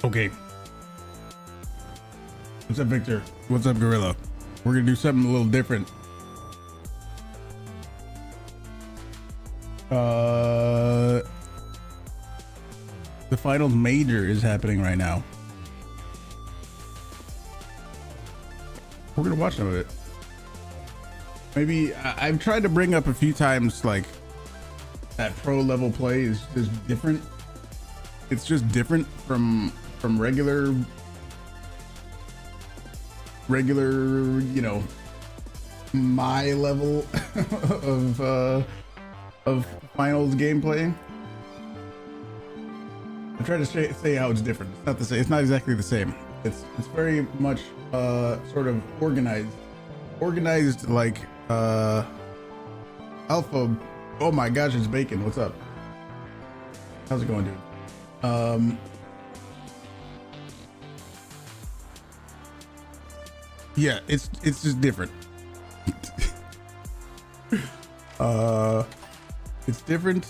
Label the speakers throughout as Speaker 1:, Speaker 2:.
Speaker 1: Okay. What's up, Victor? What's up, Gorilla? We're gonna do something a little different. The finals major is happening right now. We're gonna watch some of it. Maybe I've tried to bring up a few times, like, that pro level play is just different. It's just different from regular, you know, my level of finals gameplay. I'm trying to say how it's different. It's not the same. It's not exactly the same. It's very much sort of organized like alpha. Oh my gosh, it's Bacon. What's up? How's it going, dude? Yeah, it's just different. It's different.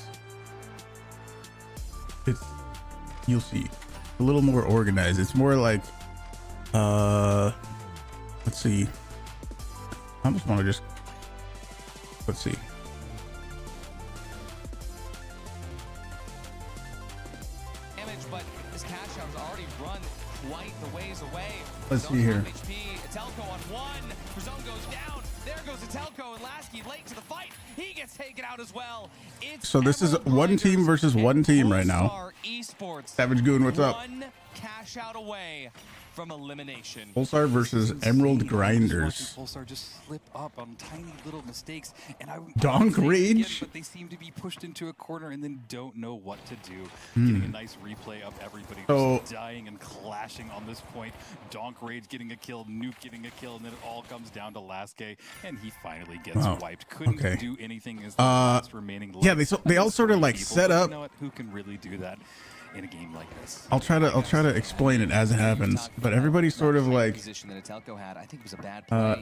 Speaker 1: You'll see, a little more organized. It's more like, let's see. I almost want to just, let's see.
Speaker 2: But this cash out has already run quite the ways away.
Speaker 1: Let's see here.
Speaker 2: Atelco on one. Zone goes down. There goes Atelco, and Lasky late to the fight. He gets taken out as well.
Speaker 1: So this is one team versus one team right now. Savage Goon, what's up?
Speaker 2: One cash out away from elimination.
Speaker 1: Pulsar versus Emerald Grinders.
Speaker 3: Pulsar just slip up on tiny little mistakes, and
Speaker 1: Donk Rage,
Speaker 3: but they seem to be pushed into a corner and then don't know what to do. Getting a nice replay of everybody just dying and clashing on this point. Donk Rage getting a kill, Nuke getting a kill, and then it all comes down to Lasky, and he finally gets wiped. Couldn't do anything as the last remaining.
Speaker 1: Yeah, they all sort of like set up.
Speaker 3: You know what? Who can really do that in a game like this?
Speaker 1: I'll try to explain it as it happens, but everybody's sort of like,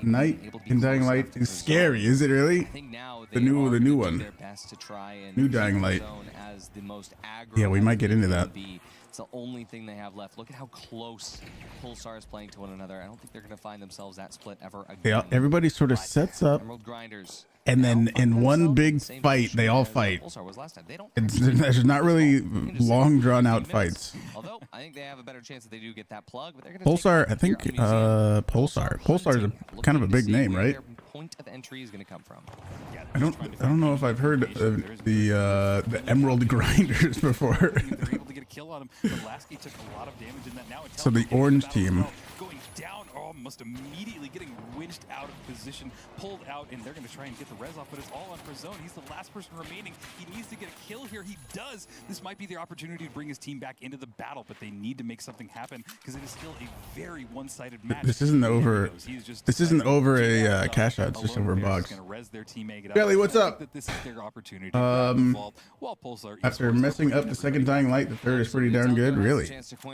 Speaker 1: Night in Dying Light is scary. Is it really? The new one, new Dying Light. Yeah, we might get into that.
Speaker 2: It's the only thing they have left. Look at how close Pulsar is playing to one another. I don't think they're going to find themselves that split ever again.
Speaker 1: Yeah, everybody sort of sets up, and then in one big fight, they all fight. There's not really long, drawn-out fights.
Speaker 2: Although I think they have a better chance that they do get that plug. But they're gonna
Speaker 1: Pulsar, I think Pulsar is a kind of a big name, right?
Speaker 2: Point of entry is going to come from.
Speaker 1: I don't know if I've heard of the Emerald Grinders before.
Speaker 3: They're able to get a kill on him, but Lasky took a lot of damage in that. Now
Speaker 1: So the orange team
Speaker 3: going down, almost immediately getting winched out of position, pulled out, and they're going to try and get the res off, but it's all on Frazone. He's the last person remaining. He needs to get a kill here. He does. This might be their opportunity to bring his team back into the battle, but they need to make something happen because it is still a very one-sided match.
Speaker 1: This isn't over. This isn't over a cash out. It's just over a box. Kelly, what's up? After messing up the second Dying Light, the third is pretty darn good. Really,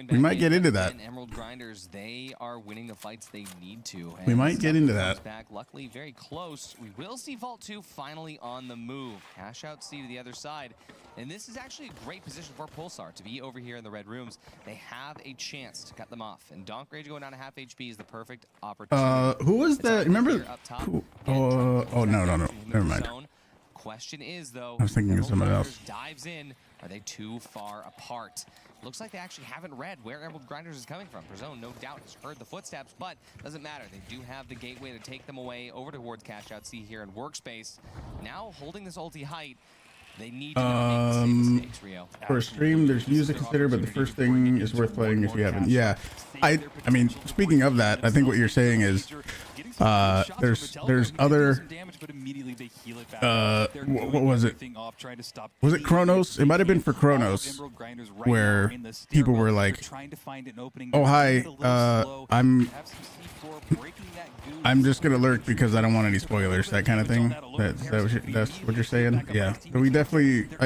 Speaker 1: we might get into that.
Speaker 2: Emerald Grinders, they are winning the fights they need to.
Speaker 1: We might get into that.
Speaker 2: Back, luckily, very close. We will see Vault 2 finally on the move. Cash out C to the other side. And this is actually a great position for Pulsar to be over here in the red rooms. They have a chance to cut them off. And Donk Rage going down to half HP is the perfect opportunity.
Speaker 1: Who was that? Remember? Oh, no. Never mind.
Speaker 2: Question is, though,
Speaker 1: I was thinking of someone else.
Speaker 2: Dives in. Are they too far apart? Looks like they actually haven't read where Emerald Grinders is coming from. Frazone, no doubt, has heard the footsteps, but doesn't matter. They do have the gateway to take them away over towards Cash Out C here in Workspace. Now holding this ulti height, they need to not make the same mistakes, Rio.
Speaker 1: For a stream, there's music to consider, but the first thing is worth playing if you haven't. Yeah, I mean, speaking of that, I think what you're saying is there's other what was it? Was it Chronos? It might have been for Chronos, where people were like, "Oh hi, I'm just gonna lurk because I don't want any spoilers," that kind of thing. That's what you're saying? Yeah. But I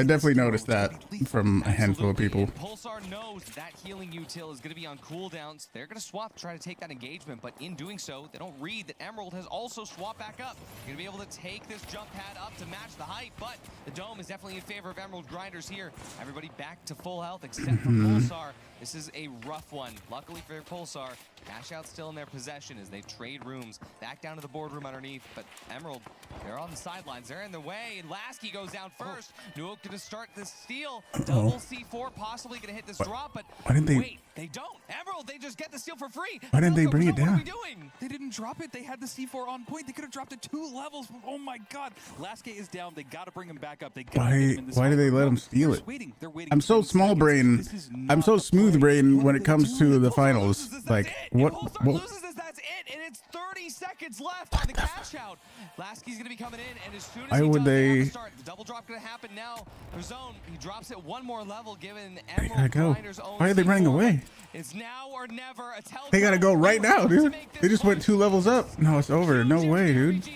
Speaker 1: definitely noticed that from a handful of people.
Speaker 2: Pulsar knows that healing util is going to be on cooldowns. They're going to swap to try to take that engagement, but in doing so, they don't read that Emerald has also swapped back up. You're going to be able to take this jump pad up to match the height, but the dome is definitely in favor of Emerald Grinders here. Everybody back to full health except for Pulsar. This is a rough one. Luckily for Pulsar, Cash Out still in their possession as they trade rooms back down to the boardroom underneath, but Emerald, they're on the sidelines. They're in the way, and Lasky goes down first. Nuuk going to start this steal. Double C4 possibly going to hit this drop, but
Speaker 1: why didn't they?
Speaker 2: Wait, they don't. Emerald, they just get the steal for free.
Speaker 1: Why didn't they bring it down?
Speaker 3: What are we doing? They didn't drop it. They had the C4 on point. They could have dropped it 2 levels. Oh my God. Lasky is down. They got to bring him back up. They
Speaker 1: Why do they let him steal it?
Speaker 3: They're waiting.
Speaker 1: I'm so small brain. I'm so smooth brain when it comes to the finals. Like what?
Speaker 2: Loses this, that's it, and it's 30 seconds left on the cash out. Lasky's gonna be coming in, and as soon as
Speaker 1: Why would they
Speaker 2: start, the double drop gonna happen now. Zone, he drops it one more level, given
Speaker 1: They gotta go.
Speaker 2: Grinders own
Speaker 1: Why are they running away?
Speaker 2: It's now or never.
Speaker 1: They gotta go right now, dude. They just went 2 levels up. No, it's over. No way, dude.
Speaker 2: Huge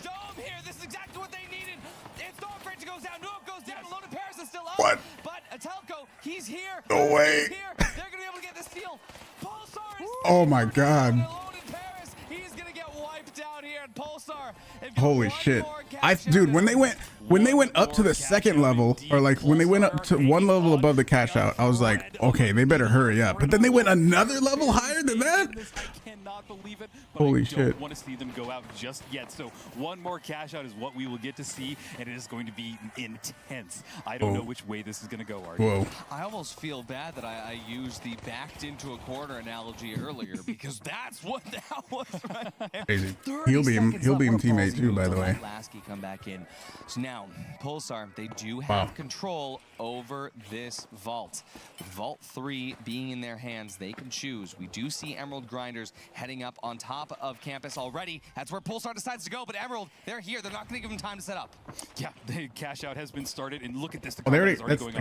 Speaker 2: dome here. This is exactly what they needed. It's not afraid to go down. Nuuk goes down. Loaded Paris is still up.
Speaker 1: What?
Speaker 2: But Atelco, he's here.
Speaker 1: No way.
Speaker 2: He's here. They're gonna be able to get the steal. Pulsar is
Speaker 1: Oh my God.
Speaker 2: Loaded Paris. He's gonna get wiped out here. And Pulsar.
Speaker 1: Holy shit. Dude, when they went up to the second level, or like when they went up to 1 level above the cash out, I was like, okay, they better hurry up. But then they went another level higher than that.
Speaker 3: I cannot believe it.
Speaker 1: Holy
Speaker 3: I
Speaker 1: shit.
Speaker 3: don't want to see them go out just yet. So one more cash out is what we will get to see, and it is going to be intense. I don't know which way this is going to go, Artie.
Speaker 1: Whoa.
Speaker 2: I almost feel bad that I used the backed into a corner analogy earlier because that's what that was right there.
Speaker 1: Crazy. He'll be teammate too, by the way.
Speaker 2: Lasky come back in. So now, Pulsar, they do have control over this vault. Vault 3 being in their hands, they can choose. We do see Emerald Grinders heading up on top of campus already. That's where Pulsar decides to go, but Emerald, they're here. They're not going to give them time to set up.
Speaker 3: Yeah, the cash out has been started, and look at this.
Speaker 1: The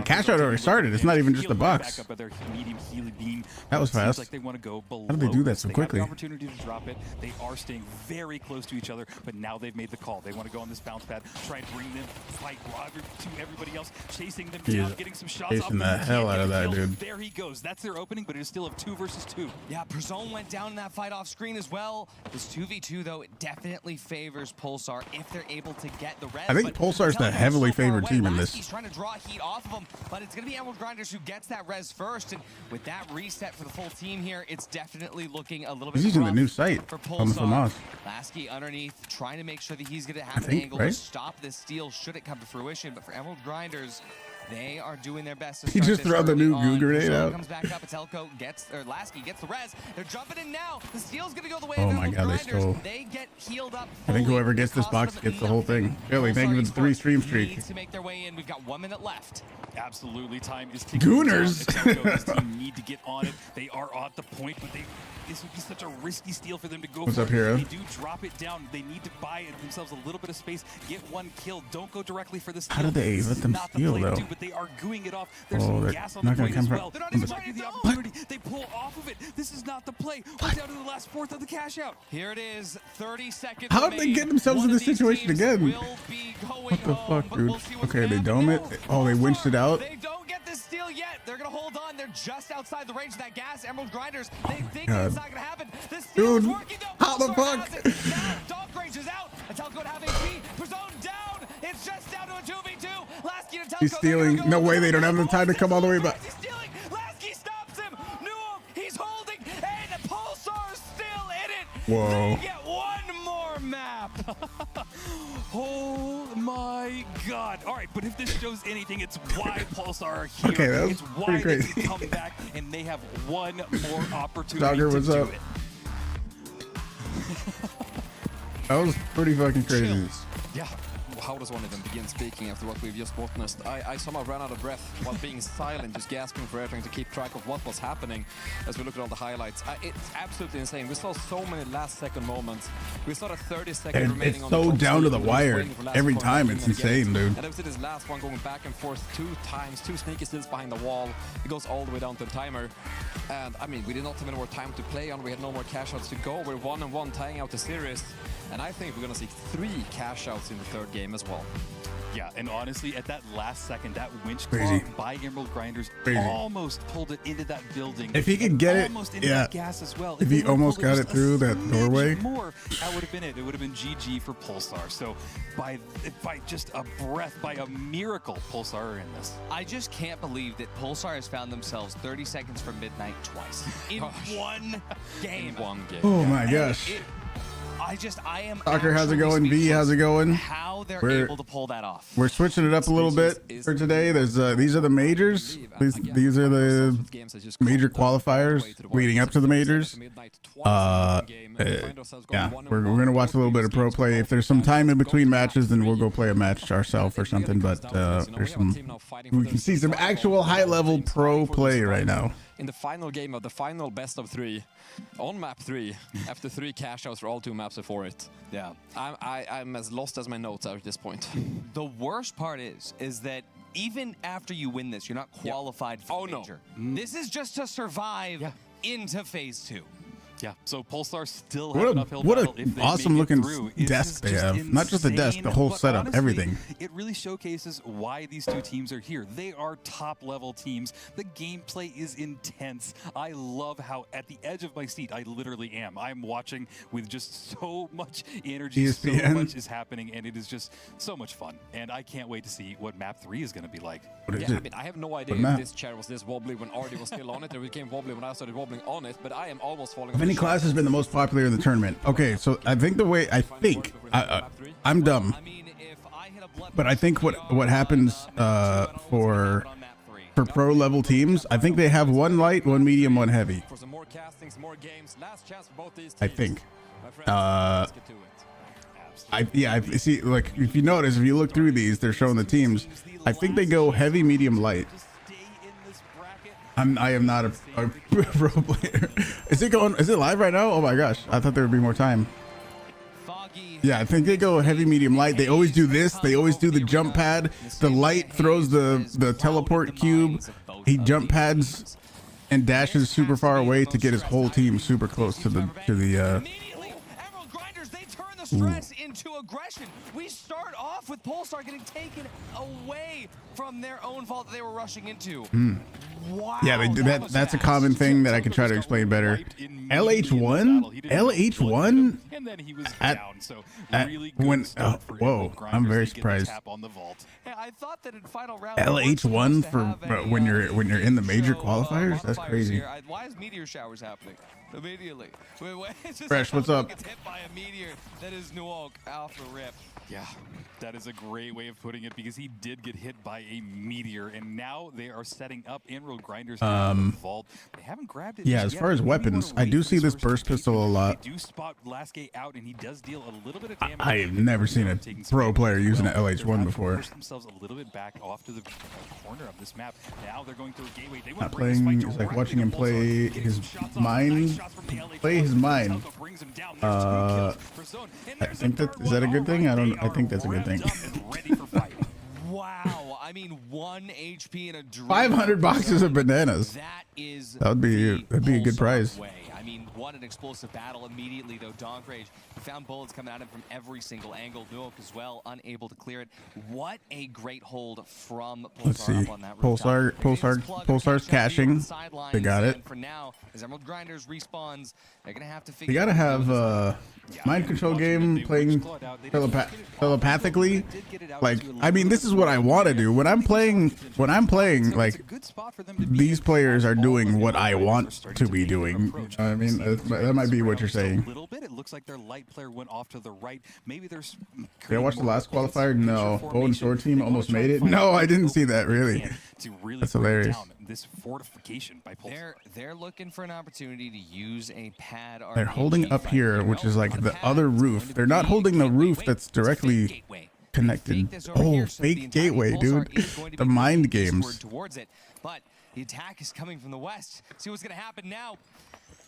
Speaker 1: cash out already started. It's not even just a box. That was fast.
Speaker 3: Like they want to go below.
Speaker 1: How did they do that so
Speaker 3: they
Speaker 1: quickly?
Speaker 3: Have the opportunity to drop it. They are staying very close to each other, but now they've made the call. They want to go on this bounce pad, try and bring them fight to everybody else, chasing them down, getting some shots
Speaker 1: chasing the hell out of that dude.
Speaker 3: There he goes. That's their opening, but it is still of 2 versus 2.
Speaker 2: Yeah, Perzone went down in that fight off screen as well. This 2v2 though, it definitely favors Pulsar if they're able to get the res.
Speaker 1: I think Pulsar's the heavily favored team in this.
Speaker 2: He's trying to draw heat off of him, but it's going to be Emerald Grinders who gets that res first. And with that reset for the full team here, it's definitely looking a little bit
Speaker 1: He's using the
Speaker 2: rough
Speaker 1: new sight
Speaker 2: for
Speaker 1: from
Speaker 2: Pulsar.
Speaker 1: Oz.
Speaker 2: Lasky underneath, trying to make sure that he's going to have an angle to stop this steal should it come to fruition. But for Emerald Grinders, they are doing their best to
Speaker 1: He just threw the new goo grenade out.
Speaker 2: Comes back up. Lasky gets the res. They're jumping in now. The steal's gonna go the way
Speaker 1: Oh
Speaker 2: of
Speaker 1: my
Speaker 2: Emerald
Speaker 1: God, they
Speaker 2: Grinders.
Speaker 1: stole.
Speaker 2: They get healed up.
Speaker 1: I think whoever gets this box gets the whole thing. Billy, thank you for the 3 stream streak.
Speaker 2: Needs to make their way in. We've got 1 minute left.
Speaker 3: Absolutely, time is ticking.
Speaker 1: Gooners.
Speaker 3: This team need to get on it. They are at the point, but this would be such a risky steal for them to go.
Speaker 1: What's up, Hero?
Speaker 3: They do drop it down. They need to buy themselves a little bit of space, get 1 kill. Don't go directly for the steal.
Speaker 1: How did they let them steal though?
Speaker 3: But they are gooing it off. There's some gas on the point as well. They're not even trying to get the opportunity. They pull off of it. This is not the play. We're down to the last 4th of the cash out.
Speaker 2: Here it is. 30 seconds.
Speaker 1: How did they get themselves in this situation again? What the fuck, dude? Okay, they dome it. Oh, they winched it out.
Speaker 2: They don't get this steal yet. They're gonna hold on. They're just outside the range of that gas. Emerald Grinders. They think it's not gonna happen. This steal is working though.
Speaker 1: How the fuck?
Speaker 2: Dog range is out. Atelco to have HP. Perzone down. It's just down to a 2v2. Lasky and Atelco.
Speaker 1: He's stealing. No way. They don't have the time to come all the way back.
Speaker 2: He's stealing. Lasky stops him. Nuuk, he's holding, and Pulsar is still in it.
Speaker 1: Whoa.
Speaker 2: They get 1 more map.
Speaker 3: Oh my God. All right, but if this shows anything, it's why Pulsar are here.
Speaker 1: Okay, that was
Speaker 3: it's why
Speaker 1: pretty crazy.
Speaker 3: they can come back, and they have 1 more opportunity
Speaker 1: Dogger,
Speaker 3: to
Speaker 1: what's
Speaker 3: do
Speaker 1: up?
Speaker 3: it.
Speaker 1: That was pretty fucking crazy.
Speaker 4: Yeah, how does one even begin speaking after what we've just witnessed? I somehow ran out of breath while being silent, just gasping for air, trying to keep track of what was happening as we look at all the highlights. It's absolutely insane. We saw so many last-second moments. We saw a 30-second remaining
Speaker 1: It's
Speaker 4: on
Speaker 1: so
Speaker 4: the top
Speaker 1: down to the
Speaker 4: stage,
Speaker 1: wire
Speaker 4: waiting for last
Speaker 1: every
Speaker 4: point,
Speaker 1: time.
Speaker 4: and
Speaker 1: It's
Speaker 4: again.
Speaker 1: insane, dude.
Speaker 4: And then we see this last one going back and forth 2 times, 2 sneaky steals behind the wall. It goes all the way down to the timer. And I mean, we did not have any more time to play on. We had no more cash outs to go. We're 1-1 tying out the series. And I think we're going to see 3 cash outs in the 3rd game as well.
Speaker 3: Yeah, and honestly, at that last second, that winch
Speaker 1: Crazy.
Speaker 3: claw by Emerald Grinders
Speaker 1: Crazy.
Speaker 3: almost pulled it into that building.
Speaker 1: If he could get it,
Speaker 3: almost into
Speaker 1: yeah.
Speaker 3: that gas as well.
Speaker 1: If he
Speaker 3: they would've
Speaker 1: almost
Speaker 3: pulled
Speaker 1: got it
Speaker 3: just a
Speaker 1: through that
Speaker 3: smidge
Speaker 1: doorway.
Speaker 3: more, that would have been it. It would have been GG for Pulsar. So by just a breath, by a miracle, Pulsar are in this.
Speaker 2: I just can't believe that Pulsar has found themselves 30 seconds from midnight twice in one game.
Speaker 4: In one game.
Speaker 1: Oh my gosh.
Speaker 2: I am.
Speaker 1: Soccer, how's it
Speaker 2: actually
Speaker 1: going? V,
Speaker 2: speechless
Speaker 1: how's it going?
Speaker 2: How they're
Speaker 1: We're-
Speaker 2: able to pull that off.
Speaker 1: We're switching it up a little bit for today. There's these are the majors. These are the major qualifiers leading up to the majors. Yeah, we're gonna watch a little bit of pro play. If there's some time in between matches, then we'll go play a match ourselves or something. But there's some, we can see some actual high level pro play right now.
Speaker 4: In the final game of the final best of 3 on map 3 after 3 cash outs for all 2 maps before it.
Speaker 2: Yeah.
Speaker 4: I'm as lost as my notes at this point.
Speaker 2: The worst part is that even after you win this, you're not qualified for the major. This is just to survive into phase 2.
Speaker 3: Yeah, so Pulsar still have an uphill
Speaker 1: What
Speaker 3: battle
Speaker 1: a
Speaker 3: if they
Speaker 1: awesome
Speaker 3: make it
Speaker 1: looking
Speaker 3: through. This
Speaker 1: desk
Speaker 3: is
Speaker 1: they
Speaker 3: just
Speaker 1: have. Not just the desk, the
Speaker 3: insane,
Speaker 1: whole
Speaker 3: but
Speaker 1: setup,
Speaker 3: honestly,
Speaker 1: everything.
Speaker 3: It really showcases why these 2 teams are here. They are top level teams. The gameplay is intense. I love how at the edge of my seat, I literally am. I'm watching with just so much energy, so
Speaker 1: ESPN.
Speaker 3: much is happening, and it is just so much fun. And I can't wait to see what map 3 is going to be like.
Speaker 1: What is
Speaker 4: Yeah,
Speaker 1: it?
Speaker 4: I mean, I have no idea
Speaker 1: What map?
Speaker 4: if this chair was this wobbly when Artie was still on it, or it became wobbly when I started wobbling on it, but I am almost falling off
Speaker 1: Any
Speaker 4: the chair.
Speaker 1: class has been the most popular in the tournament? Okay, so I think I'm dumb,
Speaker 2: I mean, if I hit a blood
Speaker 1: but I think what happens for pro level teams, I think they have 1 light, 1 medium, 1 heavy.
Speaker 4: For some more castings, more games, last chance for both these teams.
Speaker 1: I think.
Speaker 4: My friends, let's get to it.
Speaker 1: I see. Like if you notice, if you look through these, they're showing the teams. I think they go heavy, medium, light. I am not a pro player. Is it going? Is it live right now? Oh my gosh! I thought there would be more time. Yeah, I think they go heavy, medium, light. They always do this. They always do the jump pad. The light throws the teleport cube. He jump pads and dashes super far away to get his whole team super close to the
Speaker 2: Immediately, Emerald Grinders, they turn the stress into aggression. We start off with Pulsar getting taken away from their own vault that they were rushing into. Wow.
Speaker 1: Yeah, that's a common thing that I could try to explain better. LH1? LH1?
Speaker 3: And then he was
Speaker 1: At-
Speaker 3: down, so
Speaker 1: at-
Speaker 3: really good
Speaker 1: when-
Speaker 3: start for
Speaker 1: whoa,
Speaker 3: Emerald Grinders
Speaker 1: I'm very
Speaker 3: to get the
Speaker 1: surprised.
Speaker 3: tap on the vault.
Speaker 2: Hey, I thought that in final round
Speaker 1: LH1 for when you're in the major qualifiers? That's
Speaker 2: modifiers
Speaker 1: crazy.
Speaker 2: here. Why is meteor showers happening immediately? It's just
Speaker 1: Fresh, what's up?
Speaker 2: Gets hit by a meteor that is Nuok off the rip.
Speaker 3: Yeah, that is a great way of putting it because he did get hit by a meteor, and now they are setting up Emerald Grinders in the vault. They haven't grabbed it.
Speaker 1: Yeah,
Speaker 3: just
Speaker 1: as
Speaker 3: yet,
Speaker 1: far as
Speaker 3: but they
Speaker 1: weapons,
Speaker 3: wanna
Speaker 1: I
Speaker 3: wait
Speaker 1: do
Speaker 3: for
Speaker 1: see this
Speaker 3: first
Speaker 1: burst
Speaker 3: engagement.
Speaker 1: pistol a lot.
Speaker 3: They do spot Lasky out, and he does deal a little bit of damage.
Speaker 1: I have never seen a
Speaker 3: Taking some
Speaker 1: pro
Speaker 3: damage
Speaker 1: player
Speaker 3: as
Speaker 1: using
Speaker 3: well.
Speaker 1: an LH1
Speaker 3: They're
Speaker 1: before.
Speaker 3: pushed themselves a little bit back off to the corner of this map. Now they're going through a gateway. They want
Speaker 1: Not
Speaker 3: to bring this
Speaker 1: playing,
Speaker 3: fight
Speaker 1: it's like
Speaker 3: directly
Speaker 1: watching
Speaker 3: to
Speaker 1: him
Speaker 3: Pulsar.
Speaker 1: play
Speaker 3: Getting
Speaker 1: his
Speaker 3: some shots off.
Speaker 1: mind,
Speaker 3: Nice shots from the LH1.
Speaker 1: play his mind.
Speaker 3: Telco brings him down. There's 2 kills for Zone. And
Speaker 1: I
Speaker 3: there's
Speaker 1: think
Speaker 3: a
Speaker 1: that
Speaker 3: third
Speaker 1: is that a
Speaker 3: one.
Speaker 1: good thing?
Speaker 3: All right,
Speaker 1: I
Speaker 3: they
Speaker 1: think
Speaker 3: are
Speaker 1: that's a good thing.
Speaker 3: wrapped up and ready for fight.
Speaker 2: Wow. I mean, 1 HP and a dream.
Speaker 1: 500 boxes of bananas.
Speaker 2: That is
Speaker 1: That'd be a good
Speaker 2: Pulsar
Speaker 1: prize.
Speaker 2: way. I mean, what an explosive battle immediately, though. Donk Rage, he found bullets coming at him from every single angle. Nuok as well, unable to clear it. What a great hold from Pulsar.
Speaker 1: Let's see.
Speaker 2: Up on that rooftop.
Speaker 1: Pulsar's cashing. They got it.
Speaker 2: And for now, as Emerald Grinders respawns, they're going to have to
Speaker 1: You
Speaker 2: figure
Speaker 1: gotta
Speaker 2: out what to do
Speaker 1: have
Speaker 2: with this.
Speaker 1: mind control game playing telepathically. Like, I mean, this is what I want to do when I'm playing. Like, these players are doing what I want to be doing. I mean, that might be what you're saying.
Speaker 3: A little bit. It looks like their light player went off to the right. Maybe there's.
Speaker 1: Did I watch the last qualifier? No. Bow and sword team almost made it. No, I didn't see that. Really. That's hilarious.
Speaker 3: This fortification by Pulsar.
Speaker 2: They're looking for an opportunity to use a pad.
Speaker 1: They're holding up here, which is like the other roof. They're not holding the roof that's directly connected. Oh, fake gateway, dude. The mind games.
Speaker 2: Towards it, but the attack is coming from the west. See what's going to happen now.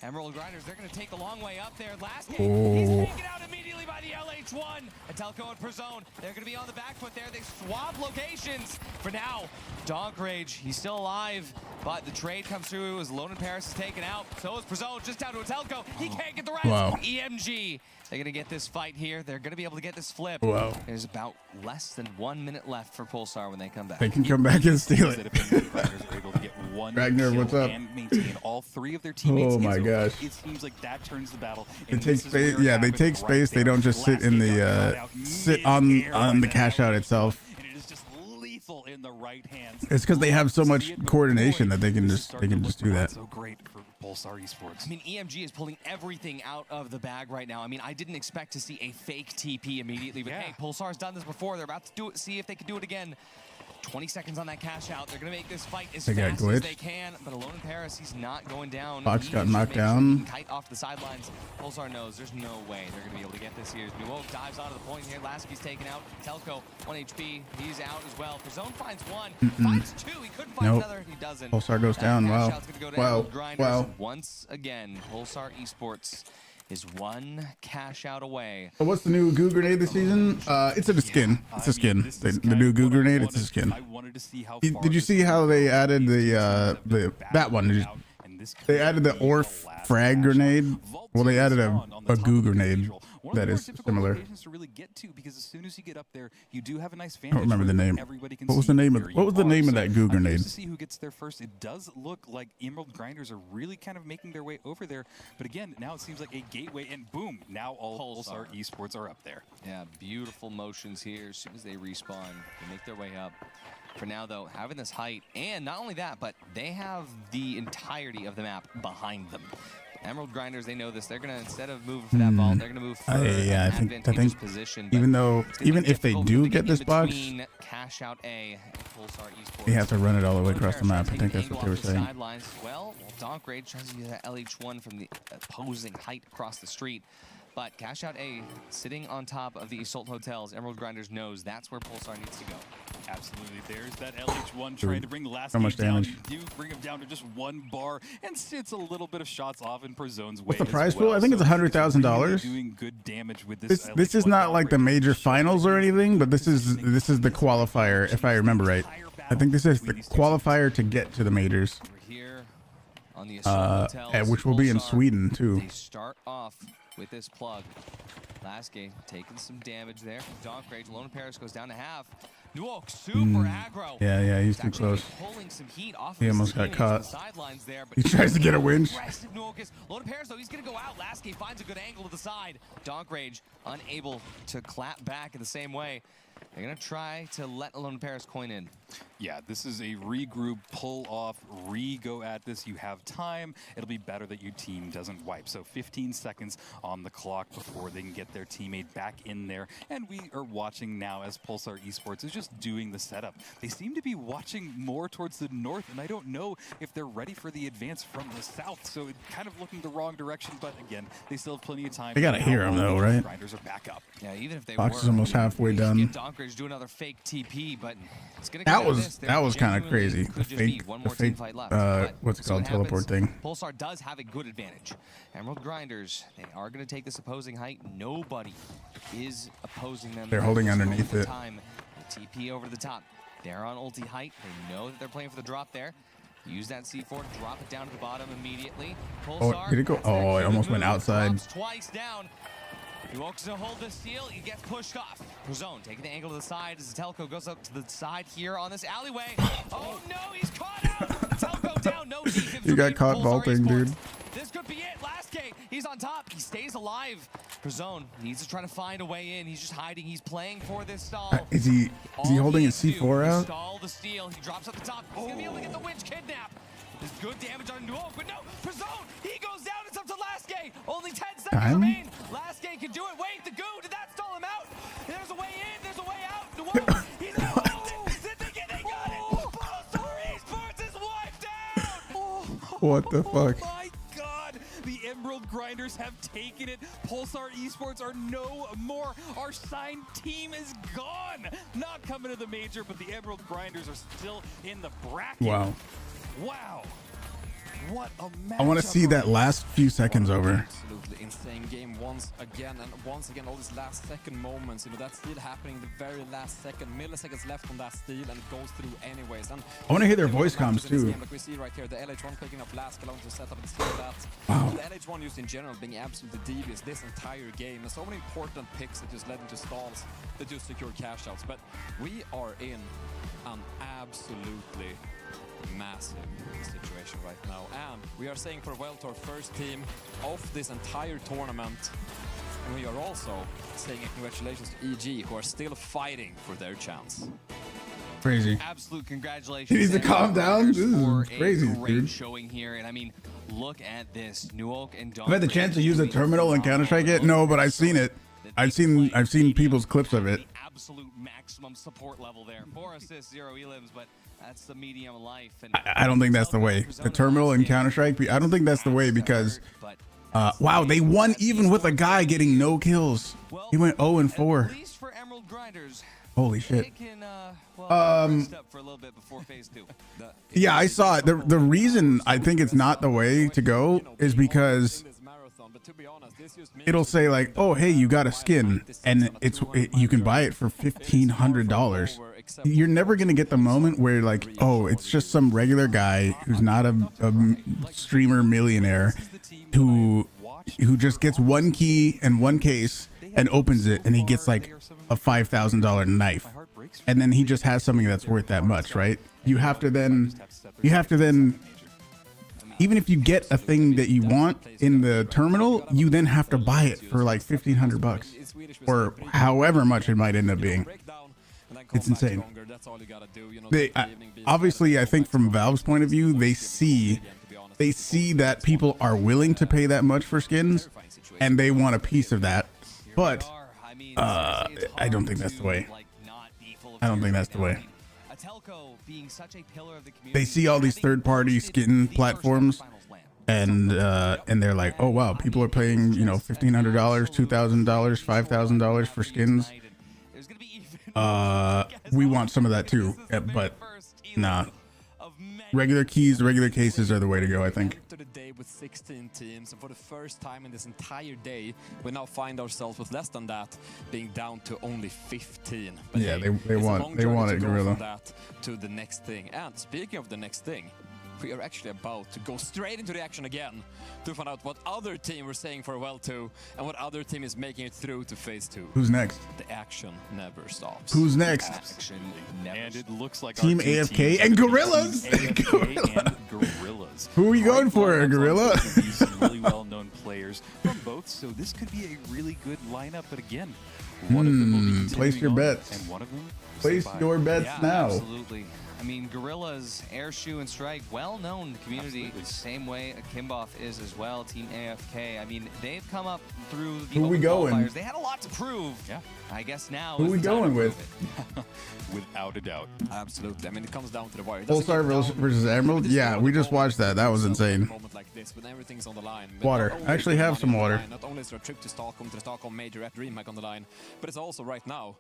Speaker 2: Emerald Grinders, they're going to take the long way up there. Last game, he's taken out immediately by the LH1, Atelco and Prozone, they're going to be on the back foot there. They swap locations. For now, Donk Rage, he's still alive, but the trade comes through as Lone and Paris is taken out. So is Prozone, just down to Atelco. He can't get the rest.
Speaker 1: Wow.
Speaker 2: EMG, they're going to get this fight here. They're going to be able to get this flip.
Speaker 1: Wow.
Speaker 2: There's about less than 1 minute left for Pulsar when they come back.
Speaker 1: They can come back and steal it. Ragnar, what's up?
Speaker 3: And maintain all three of their teammates.
Speaker 1: Oh my gosh.
Speaker 3: It seems like that turns the battle.
Speaker 1: They take space. Yeah, they take space. They don't just sit in the sit on the cash out itself.
Speaker 3: And it is just lethal in the right hands.
Speaker 1: It's because they have so much coordination that they can just do that.
Speaker 3: So great for Pulsar Esports.
Speaker 2: I mean, EMG is pulling everything out of the bag right now. I mean, I didn't expect to see a fake TP immediately, but hey, Pulsar's done this before. They're about to do it, see if they can do it again. 20 seconds on that cash out. They're going to make this fight as fast as they can, but Alone in Paris, he's not going down.
Speaker 1: Fox got knocked down.
Speaker 2: Kite off the sidelines. Pulsar knows there's no way they're going to be able to get this here. Nuo dives onto the point here. Lasky's taken out. Telco, 1 HP. He's out as well. Prozone finds one. Finds two. He couldn't find another. He doesn't.
Speaker 1: Pulsar goes down. Wow. Wow.
Speaker 2: Once again, Pulsar Esports is one cash out away.
Speaker 1: So what's the new goo grenade this season? It's a skin. It's a skin. The new goo grenade. It's a skin. Did you see how they added that one? They added the Orf frag grenade. Well, they added a goo grenade that is similar.
Speaker 3: To really get to, because as soon as you get up there, you do have a nice
Speaker 1: I don't remember the name. What was the name of that goo grenade?
Speaker 3: To see who gets there first. It does look like Emerald Grinders are really kind of making their way over there. But again, now it seems like a gateway, and boom, now all Pulsar Esports are up there.
Speaker 2: Yeah, beautiful motions here. As soon as they respawn, they make their way up. For now, though, having this height, and not only that, but they have the entirety of the map behind them. Emerald Grinders, they know this. They're gonna, instead of moving for that vault, they're gonna move for
Speaker 1: I think
Speaker 2: position.
Speaker 1: Even if they do get this box,
Speaker 2: cash out A, Pulsar Esports.
Speaker 1: you have to run it all the way across the map. I think that's what they were saying.
Speaker 2: Well, Donk Rage tries to use that LH1 from the opposing height across the street. But cash out A, sitting on top of the Assault Hotels, Emerald Grinders knows that's where Pulsar needs to go.
Speaker 3: Absolutely. There's that LH1 trying to bring Lasky
Speaker 1: so much
Speaker 3: down.
Speaker 1: damage.
Speaker 3: You do bring him down to just one bar, and it's a little bit of shots off in Prozone's way.
Speaker 1: What's the prize pool? I think it's $100,000.
Speaker 3: Doing good damage with this.
Speaker 1: This is not like the major finals or anything, but this is the qualifier, if I remember right. I think this is the qualifier to get to the majors.
Speaker 2: We're here on the Assault Hotels,
Speaker 1: which will be in Sweden too.
Speaker 2: They start off with this plug. Last game taking some damage there from Donk Rage. Lone Paris goes down to half. Nuok super aggro.
Speaker 1: Yeah, he's too close.
Speaker 2: Pulling some heat off
Speaker 1: He
Speaker 2: of
Speaker 1: almost got caught.
Speaker 2: Sidelines there, but
Speaker 1: He tries to get a winch.
Speaker 2: Lone Paris, though, he's gonna go out. Last game finds a good angle to the side. Donk Rage unable to clap back in the same way. They're gonna try to let Lone Paris coin in.
Speaker 3: Yeah, this is a regroup, pull off, re-go at this. You have time. It'll be better that your team doesn't wipe. So 15 seconds on the clock before they can get their teammate back in there. And we are watching now as Pulsar Esports is just doing the setup. They seem to be watching more towards the north, and I don't know if they're ready for the advance from the south. So it's kind of looking the wrong direction, but again, they still have plenty of time.
Speaker 1: They gotta hear him though, right?
Speaker 3: Grinders are back up.
Speaker 2: Yeah, even if they
Speaker 1: Fox is almost halfway done.
Speaker 2: Donk Rage do another fake TP, but it's gonna
Speaker 1: that was kind of crazy. The fake what's it called, teleport thing.
Speaker 2: Pulsar does have a good advantage. Emerald Grinders, they are going to take this opposing height. Nobody is opposing them.
Speaker 1: They're holding underneath it.
Speaker 2: The TP over the top. They're on ulti height. They know that they're playing for the drop there. Use that C4 to drop it down to the bottom immediately. Pulsar,
Speaker 1: did it go? Oh, it almost went outside.
Speaker 2: Twice down. He walks to hold the steal, he gets pushed off. Prozone taking the angle to the side as Telco goes up to the side here on this alleyway. Oh no, he's caught out! Telco down, no defense.
Speaker 1: You got caught vaulting, dude.
Speaker 2: This could be it. Last game, he's on top. He stays alive. Prozone needs to try to find a way in. He's just hiding. He's playing for this stall.
Speaker 1: Is he holding his C4 out?
Speaker 2: Stall the steal. He drops up the top. He's gonna be able to get the winch kidnap. There's good damage on Nuok, but no, Prozone, he goes down. It's up to Lasky. Only 10 seconds remain. Lasky can do it. Wait, the goo, did that stall him out? There's a way in, there's a way out. Nuok, he's out. They got it. Pulsar Esports is wiped out.
Speaker 1: What the fuck?
Speaker 3: Oh my God, the Emerald Grinders have taken it. Pulsar Esports are no more. Our signed team is gone. Not coming to the major, but the Emerald Grinders are still in the bracket.
Speaker 1: Wow.
Speaker 3: Wow.
Speaker 4: What a
Speaker 1: I want to see that last few seconds over.
Speaker 4: Absolutely insane game once again, and once again all these last second moments. You know, that's still happening the very last second, milliseconds left on that steal, and it goes through anyways. And
Speaker 1: I want to hear their voice comms too.
Speaker 4: Game, like we see right here, the LH1 picking up last, allowing to set up and steal that.
Speaker 1: Wow.
Speaker 4: The LH1 used in general being absolutely devious this entire game, and so many important picks that just led into stalls that just secured cash outs. But we are in an absolutely massive situation right now, and we are saying farewell to our first team of this entire tournament, and we are also saying congratulations to EG, who are still fighting for their chance.
Speaker 1: Crazy.
Speaker 2: Absolute congratulations.
Speaker 1: He needs to calm down. This is
Speaker 2: for
Speaker 1: crazy,
Speaker 2: a great
Speaker 1: dude.
Speaker 2: showing here, and I mean, look at this. Nuoc and Don.
Speaker 1: I've had the chance to use a terminal in Counter-Strike yet? No, but I've seen it. I've seen people's clips of it.
Speaker 2: Absolute maximum support level there. 4 assists, 0 elims, but that's the medium life. And
Speaker 1: I don't think that's the way. The terminal in Counter-Strike, I don't think that's the way because, wow, they won even with a guy getting no kills. He went 0 and 4.
Speaker 2: At least for Emerald Grinders,
Speaker 1: Holy shit.
Speaker 2: they can rest up for a little bit before phase 2.
Speaker 1: Yeah, I saw it. The reason I think it's not the way to go is because it'll say like, oh, hey, you got a skin, and you can buy it for $1,500. You're never gonna get the moment where like, oh, it's just some regular guy who's not a streamer millionaire who just gets one key and one case and opens it, and he gets like a $5,000 knife, and then he just has something that's worth that much, right? You have to then even if you get a thing that you want in the terminal, you then have to buy it for like $1,500 or however much it might end up being. It's insane. Obviously, I think from Valve's point of view, they see that people are willing to pay that much for skins, and they want a piece of that. But I don't think that's the way. I don't think that's the way. They see all these third-party skin platforms, and they're like, oh wow, people are paying, you know, $1,500, $2,000, $5,000 for skins. We want some of that too, but nah. Regular keys, regular cases are the way to go, I think.
Speaker 4: To the day with 16 teams, and for the first time in this entire day, we now find ourselves with less than that, being down to only 15. But
Speaker 1: yeah,
Speaker 4: hey,
Speaker 1: they want it, Gorilla.
Speaker 4: From that to the next thing. And speaking of the next thing, we are actually about to go straight into the action again to find out what other team we're saying farewell to and what other team is making it through to phase 2.
Speaker 1: Who's next?
Speaker 4: The action never stops.
Speaker 1: Who's next?
Speaker 3: And it looks like
Speaker 1: Team AFK and Gorillas.
Speaker 3: And Gorillas.
Speaker 1: Who are you going for, Gorilla?
Speaker 3: These really well-known players from both, so this could be a really good lineup. But again, one of them will be
Speaker 1: place your bets.
Speaker 3: and one of them
Speaker 1: Place your bets now.
Speaker 2: Absolutely. I mean, Gorillas, Air, Shoe, and Strike, well-known in the community,
Speaker 3: Absolutely.
Speaker 2: same way Kimboff is as well, Team AFK. I mean, they've come up through the
Speaker 1: Who we
Speaker 2: open
Speaker 1: going?
Speaker 2: qualifiers. They had a lot to prove.
Speaker 3: Yeah.
Speaker 2: I guess now
Speaker 1: Who
Speaker 2: is
Speaker 1: we
Speaker 2: the time to
Speaker 1: going
Speaker 2: prove
Speaker 1: with?
Speaker 2: it.
Speaker 3: without a doubt.
Speaker 4: Absolutely. I mean, it comes down to the wire.
Speaker 1: All-Star versus Emerald? Yeah, we just watched that. That was insane.
Speaker 4: Like this, when everything's on the line.
Speaker 1: Water.
Speaker 4: Not only
Speaker 1: I actually
Speaker 4: is
Speaker 1: have
Speaker 4: the
Speaker 1: some
Speaker 4: money on the
Speaker 1: water.
Speaker 4: line, not only is there a trip to the Stockholm Major at DreamHack on the line, but it's also right now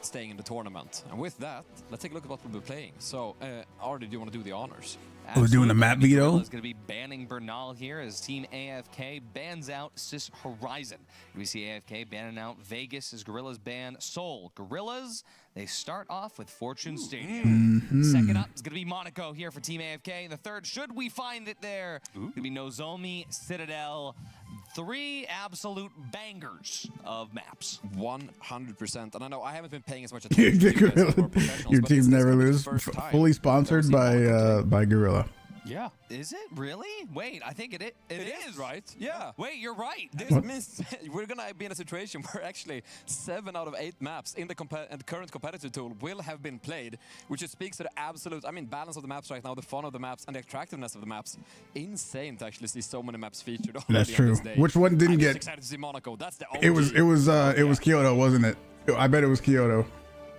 Speaker 4: staying in the tournament. And with that, let's take a look at what we'll be playing. So, Artie, do you want to do the honors?
Speaker 1: We're doing a map veto?
Speaker 2: Is going to be banning Bernal here as Team AFK bans out Sis Horizon. We see AFK banning out Vegas as Gorillas ban Seoul. Gorillas, they start off with Fortune Stadium. Second up is going to be Monaco here for Team AFK. The third, should we find it there, going to be Nozomi, Citadel. 3 absolute bangers of maps.
Speaker 4: 100%. And I know I haven't been paying as much attention to you guys as our professionals,
Speaker 1: Your
Speaker 4: but
Speaker 1: team
Speaker 4: this is
Speaker 1: never
Speaker 4: gonna be the
Speaker 1: lose.
Speaker 4: first time
Speaker 1: Fully
Speaker 4: that
Speaker 1: sponsored
Speaker 4: we've
Speaker 1: by
Speaker 4: seen Monaco.
Speaker 1: Gorilla.
Speaker 3: Yeah.
Speaker 2: Is it really? Wait, I think it is.
Speaker 4: Right? Yeah.
Speaker 2: Wait, you're right.
Speaker 4: This means we're going to be in a situation where actually 7 out of 8 maps in the current competitive tool will have been played, which just speaks to the absolute, I mean, balance of the maps right now, the fun of the maps, and the attractiveness of the maps. Insane to actually see so many maps featured already.
Speaker 1: That's
Speaker 4: on
Speaker 1: true.
Speaker 4: this day.
Speaker 1: Which one didn't
Speaker 4: I'm
Speaker 1: get?
Speaker 4: just excited to see Monaco. That's the OG.
Speaker 1: It was Kyoto, wasn't it? I bet it was Kyoto.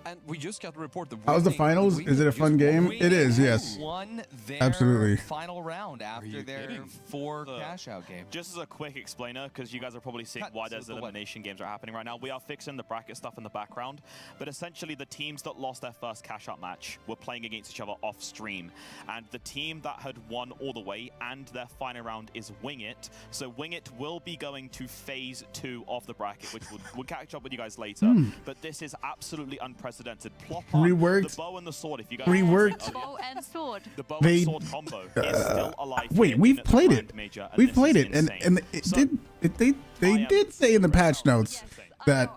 Speaker 4: And we just got to report the
Speaker 1: How's the finals? Is it a fun game? It is, yes.
Speaker 2: Won their
Speaker 1: Absolutely.
Speaker 2: final round after their 4 cash out game.
Speaker 5: Just as a quick explainer, because you guys are probably seeing why there's elimination games are happening right now. We are fixing the bracket stuff in the background, but essentially the teams that lost their first cash out match were playing against each other off stream, and the team that had won all the way and their final round is Wing It. So Wing It will be going to phase 2 of the bracket, which we'll catch up with you guys later. But this is absolutely unprecedented. Plop on
Speaker 1: Reworked.
Speaker 5: the bow and the sword. If you guys
Speaker 1: Reworked.
Speaker 6: Bow and sword.
Speaker 5: the bow and sword combo is still alive.
Speaker 1: Wait,
Speaker 5: here
Speaker 1: we've
Speaker 5: in the
Speaker 1: played
Speaker 5: Grand
Speaker 1: it.
Speaker 5: Major,
Speaker 1: We've
Speaker 5: this
Speaker 1: played
Speaker 5: is
Speaker 1: it, and
Speaker 5: insane.
Speaker 1: it
Speaker 5: So,
Speaker 1: they did say in the patch notes that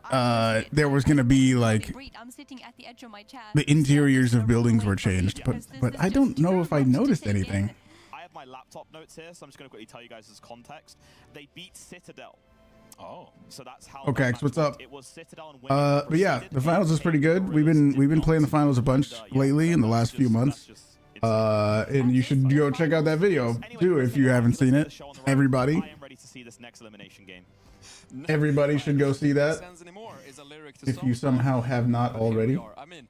Speaker 1: there was gonna be like
Speaker 6: I'm sitting at the edge of my chair.
Speaker 1: the interiors of buildings were changed, but I don't know if I noticed anything.
Speaker 5: I have my laptop notes here, so I'm just going to quickly tell you guys as context. They beat Citadel.
Speaker 3: Oh,
Speaker 5: So that's how.
Speaker 1: Okay,
Speaker 5: that match
Speaker 1: what's up?
Speaker 5: went. It was Citadel and
Speaker 1: But yeah, the finals is pretty good. We've been playing the finals a bunch lately in the last few months. And you should go check out that video too if you haven't seen it. Everybody,
Speaker 5: I am ready to see this next elimination game.
Speaker 1: everybody should go see that
Speaker 4: Sense anymore is a lyric to
Speaker 1: if you
Speaker 4: song.
Speaker 1: somehow have not
Speaker 4: But here we
Speaker 1: already.
Speaker 4: are. I mean,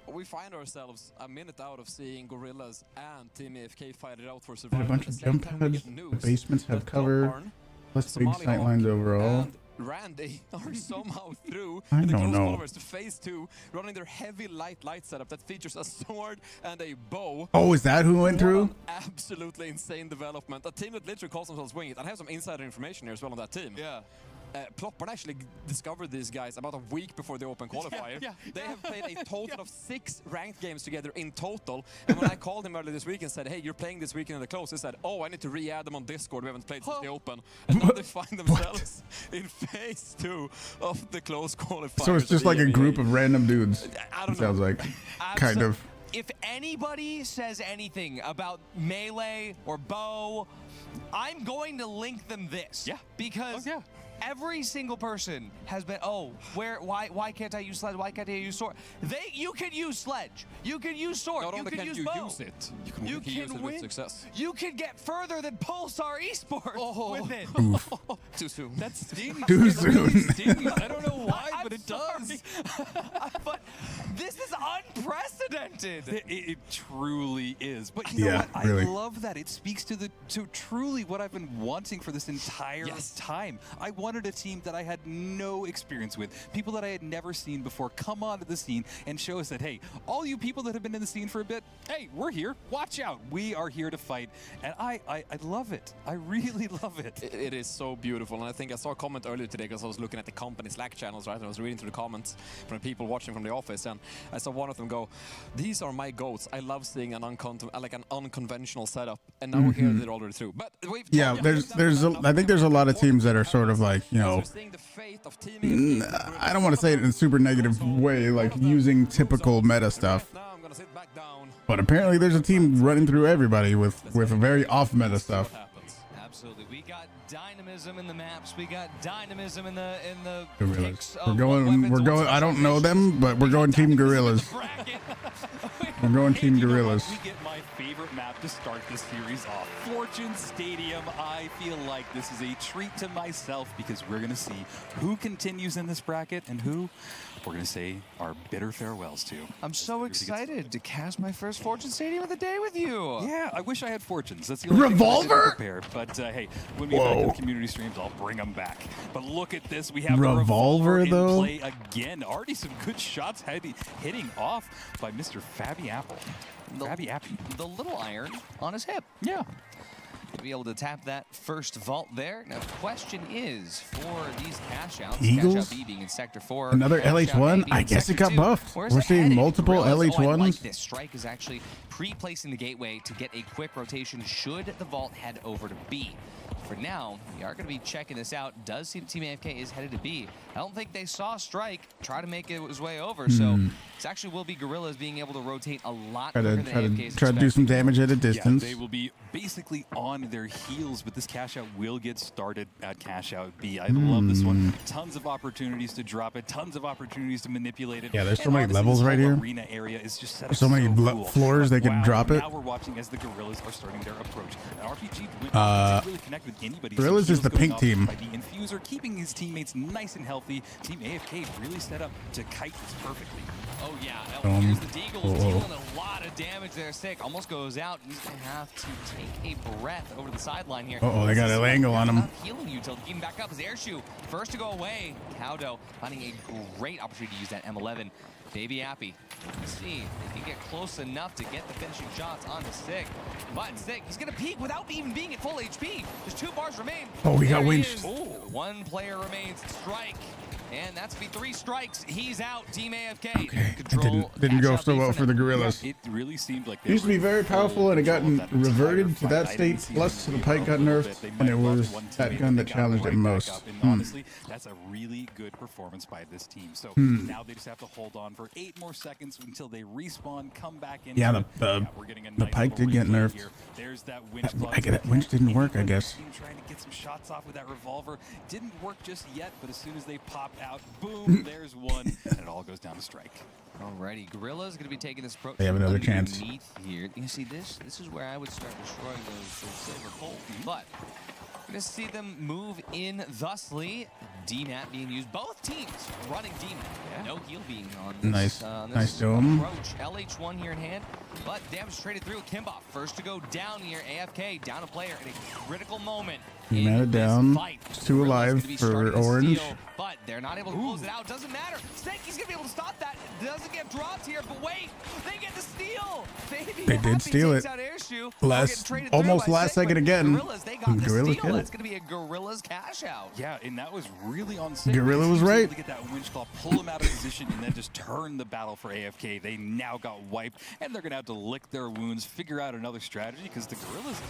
Speaker 4: we find ourselves a minute out of seeing Gorillas and Team AFK fight it out for
Speaker 1: Got
Speaker 4: survival.
Speaker 1: a bunch
Speaker 4: At
Speaker 1: of
Speaker 4: the same
Speaker 1: jump
Speaker 4: time, we
Speaker 1: pads.
Speaker 4: get
Speaker 1: The
Speaker 4: news
Speaker 1: basements have
Speaker 4: that
Speaker 1: cover.
Speaker 4: Bloodborne,
Speaker 1: Plus big
Speaker 4: Somali
Speaker 1: sight
Speaker 4: Hawk,
Speaker 1: lines overall.
Speaker 4: and Randy are somehow through
Speaker 1: I
Speaker 4: in the
Speaker 1: don't
Speaker 4: close
Speaker 1: know.
Speaker 4: quarters to phase 2, running their heavy light setup that features a sword and a bow.
Speaker 1: Oh, is that who went
Speaker 4: What
Speaker 1: through?
Speaker 4: an absolutely insane development. A team that literally calls themselves Wing It. And I have some insider information here as well on that team.
Speaker 3: yeah.
Speaker 4: Plopper actually discovered these guys about a week before the Open Qualifier.
Speaker 3: yeah.
Speaker 4: They have played a total of 6 ranked games together in total. And when I called him earlier this week and said, hey, you're playing this weekend in the close, he said, oh, I need to re-add them on Discord. We haven't played since the Open. And now they find themselves in phase 2 of the close qualifier.
Speaker 1: So it's just like a group of random dudes.
Speaker 4: I don't
Speaker 1: It sounds
Speaker 4: know.
Speaker 1: like, kind of.
Speaker 2: If anybody says anything about Melee or Bow, I'm going to link them this.
Speaker 3: Yeah.
Speaker 2: Because
Speaker 3: Oh, yeah.
Speaker 2: every single person has been, why can't I use Sledge? Why can't I use Sword? You can use Sledge. You can use Sword.
Speaker 4: Not
Speaker 2: You
Speaker 4: only
Speaker 2: can
Speaker 4: can
Speaker 2: use
Speaker 4: you
Speaker 2: Bow.
Speaker 4: use it, you
Speaker 2: You
Speaker 4: can use
Speaker 2: can
Speaker 4: it
Speaker 2: win.
Speaker 4: with success.
Speaker 2: You can get further than Pulsar Esports with it.
Speaker 4: Too soon.
Speaker 3: That stings.
Speaker 1: Too
Speaker 3: It really
Speaker 1: soon.
Speaker 3: stings. I don't know why,
Speaker 2: I'm
Speaker 3: but it
Speaker 2: sorry.
Speaker 3: does.
Speaker 2: But this is unprecedented.
Speaker 3: It truly is. But you know
Speaker 1: Yeah,
Speaker 3: what?
Speaker 1: really.
Speaker 3: I love that. It speaks to truly what I've been wanting for this entire time. I wanted a team that I had no experience with, people that I had never seen before come onto the scene and show us that, hey, all you people that have been in the scene for a bit, hey, we're here. Watch out. We are here to fight. And I love it. I really love it.
Speaker 4: It is so beautiful, and I think I saw a comment earlier today because I was looking at the company Slack channels, right? And I was reading through the comments from people watching from the office, and I saw one of them go, "These are my goats. I love seeing an unconventional setup." And now we're here, they're already through. But we've
Speaker 1: Yeah, I think there's a lot of teams that are sort of like, you know, I don't want to say it in a super negative way, like using typical meta stuff.
Speaker 4: Now I'm gonna sit back down.
Speaker 1: But apparently there's a team running through everybody with a very off meta stuff.
Speaker 2: Absolutely. We got dynamism in the maps. We got dynamism in the
Speaker 1: Gorillas.
Speaker 2: picks
Speaker 1: We're
Speaker 2: of
Speaker 1: going.
Speaker 2: what
Speaker 1: We're
Speaker 2: weapons
Speaker 1: going.
Speaker 2: or
Speaker 1: I don't know them, but we're going Team Gorillas. We're going Team
Speaker 3: And you know what?
Speaker 1: Gorillas.
Speaker 3: We get my favorite map to start this series off. Fortune Stadium. I feel like this is a treat to myself because we're going to see who continues in this bracket and who we're going to say our bitter farewells to.
Speaker 2: I'm so excited to cast my first Fortune Stadium of the day with you.
Speaker 3: Yeah, I wish I had fortunes. That's the only thing I
Speaker 1: Revolver?
Speaker 3: didn't prepare. But hey, when we get back to
Speaker 1: Whoa.
Speaker 3: the community streams, I'll bring them back. But look at this. We have
Speaker 1: Revolver,
Speaker 3: the revolver
Speaker 1: though?
Speaker 3: in play again. Already some good shots hitting off by Mr. Fabby Apple. Fabby Appy.
Speaker 2: The little iron on his hip.
Speaker 3: Yeah.
Speaker 2: To be able to tap that first vault there. Now, the question is for these cash outs,
Speaker 1: Eagles?
Speaker 2: cash out B being in Sector 4.
Speaker 1: Another
Speaker 2: cash out
Speaker 1: LH1?
Speaker 2: A being
Speaker 1: I
Speaker 2: in
Speaker 1: guess it
Speaker 2: Sector
Speaker 1: got
Speaker 2: 2.
Speaker 1: buffed.
Speaker 2: Where's
Speaker 1: We're
Speaker 2: it
Speaker 1: seeing
Speaker 2: headed?
Speaker 1: multiple
Speaker 2: Gorillas? Oh, I like
Speaker 1: LH1s.
Speaker 2: this. Strike is actually pre-placing the gateway to get a quick rotation should the vault head over to B. For now, we are going to be checking this out. Does seem Team AFK is headed to B. I don't think they saw Strike try to make it his way over, so this actually will be Gorillas being able to rotate a lot quicker than AFK is
Speaker 1: Try to do some damage at a distance.
Speaker 3: Yeah, they will be basically on their heels, but this cash out will get started at cash out B. I love this one. Tons of opportunities to drop it, tons of opportunities to manipulate it.
Speaker 1: Yeah, there's so
Speaker 3: And
Speaker 1: many
Speaker 3: honestly,
Speaker 1: levels
Speaker 3: this
Speaker 1: right
Speaker 3: whole
Speaker 1: here.
Speaker 3: Arena area is just set up
Speaker 1: There's so many
Speaker 3: cool.
Speaker 1: floors they can drop it.
Speaker 3: Now we're watching as the Gorillas are starting their approach. And RPG didn't really connect with anybody. So
Speaker 1: Gorillas is
Speaker 3: heals
Speaker 1: the
Speaker 3: going
Speaker 1: pink
Speaker 3: off
Speaker 1: team.
Speaker 3: by the Infuser, keeping his teammates nice and healthy. Team AFK really set up to kite this perfectly.
Speaker 2: Oh, yeah.
Speaker 1: Boom.
Speaker 2: Here's the Deagle
Speaker 1: Whoa.
Speaker 2: dealing a lot of damage there. Sick. Almost goes out. He's going to have to take a breath over the sideline here.
Speaker 1: Uh-oh, they got an angle on him.
Speaker 2: Not healing you till to keep him back up. His air shoe first to go away. Cowdo finding a great opportunity to use that M11. Baby Appy. Let's see if he can get close enough to get the finishing shots onto Sick. But Sick, he's going to peek without even being at full HP. Just 2 bars remain.
Speaker 1: Oh, he got
Speaker 2: There
Speaker 1: winched.
Speaker 2: is. 1 player remains. Strike. And that's be 3 strikes. He's out. Team AFK.
Speaker 1: Okay,
Speaker 2: Control,
Speaker 1: it didn't go
Speaker 2: catch up
Speaker 1: so well for the Gorillas.
Speaker 3: It really seemed like
Speaker 1: It used to be very powerful, and it got reverted to that state. Plus, the pike got nerfed, and it was that gun that challenged it most.
Speaker 3: Honestly, that's a really good performance by this team. So now they just have to hold on for 8 more seconds until they respawn, come back in.
Speaker 1: Yeah,
Speaker 3: we're getting a
Speaker 1: the
Speaker 3: nice
Speaker 1: pike
Speaker 3: little
Speaker 1: did get
Speaker 3: replay
Speaker 1: nerfed.
Speaker 3: here. There's that winch.
Speaker 1: That winch didn't work, I guess.
Speaker 3: Trying to get some shots off with that revolver. Didn't work just yet, but as soon as they pop out, boom, there's one, and it all goes down to Strike.
Speaker 2: Alrighty, Gorilla's going to be taking this approach.
Speaker 1: They have another chance.
Speaker 2: Here. You see, this is where I would start destroying those silver poles. But we're going to see them move in thusly. DMAT being used. Both teams running DMAT. No heal being on this.
Speaker 1: Nice dome.
Speaker 2: Approach. LH1 here in hand. But damage traded through. Kimboff first to go down here. AFK down a player in a critical moment.
Speaker 1: DMAT down. 2 alive for Orange.
Speaker 2: But they're not able to close it out. Doesn't matter. Snaky's gonna be able to stop that. Doesn't get dropped here, but wait, they get the steal.
Speaker 1: They did steal it. Almost last second again.
Speaker 2: Gorillas, they got the
Speaker 1: Gorillas
Speaker 2: steal.
Speaker 1: get
Speaker 2: That's
Speaker 1: it.
Speaker 2: gonna be a Gorillas cash out.
Speaker 3: Yeah, and that was really on Sick.
Speaker 1: Gorilla was right.
Speaker 3: To get that winch claw, pull him out of position, and then just turn the battle for AFK. They now got wiped, and they're gonna have to lick their wounds, figure out another strategy, because the Gorillas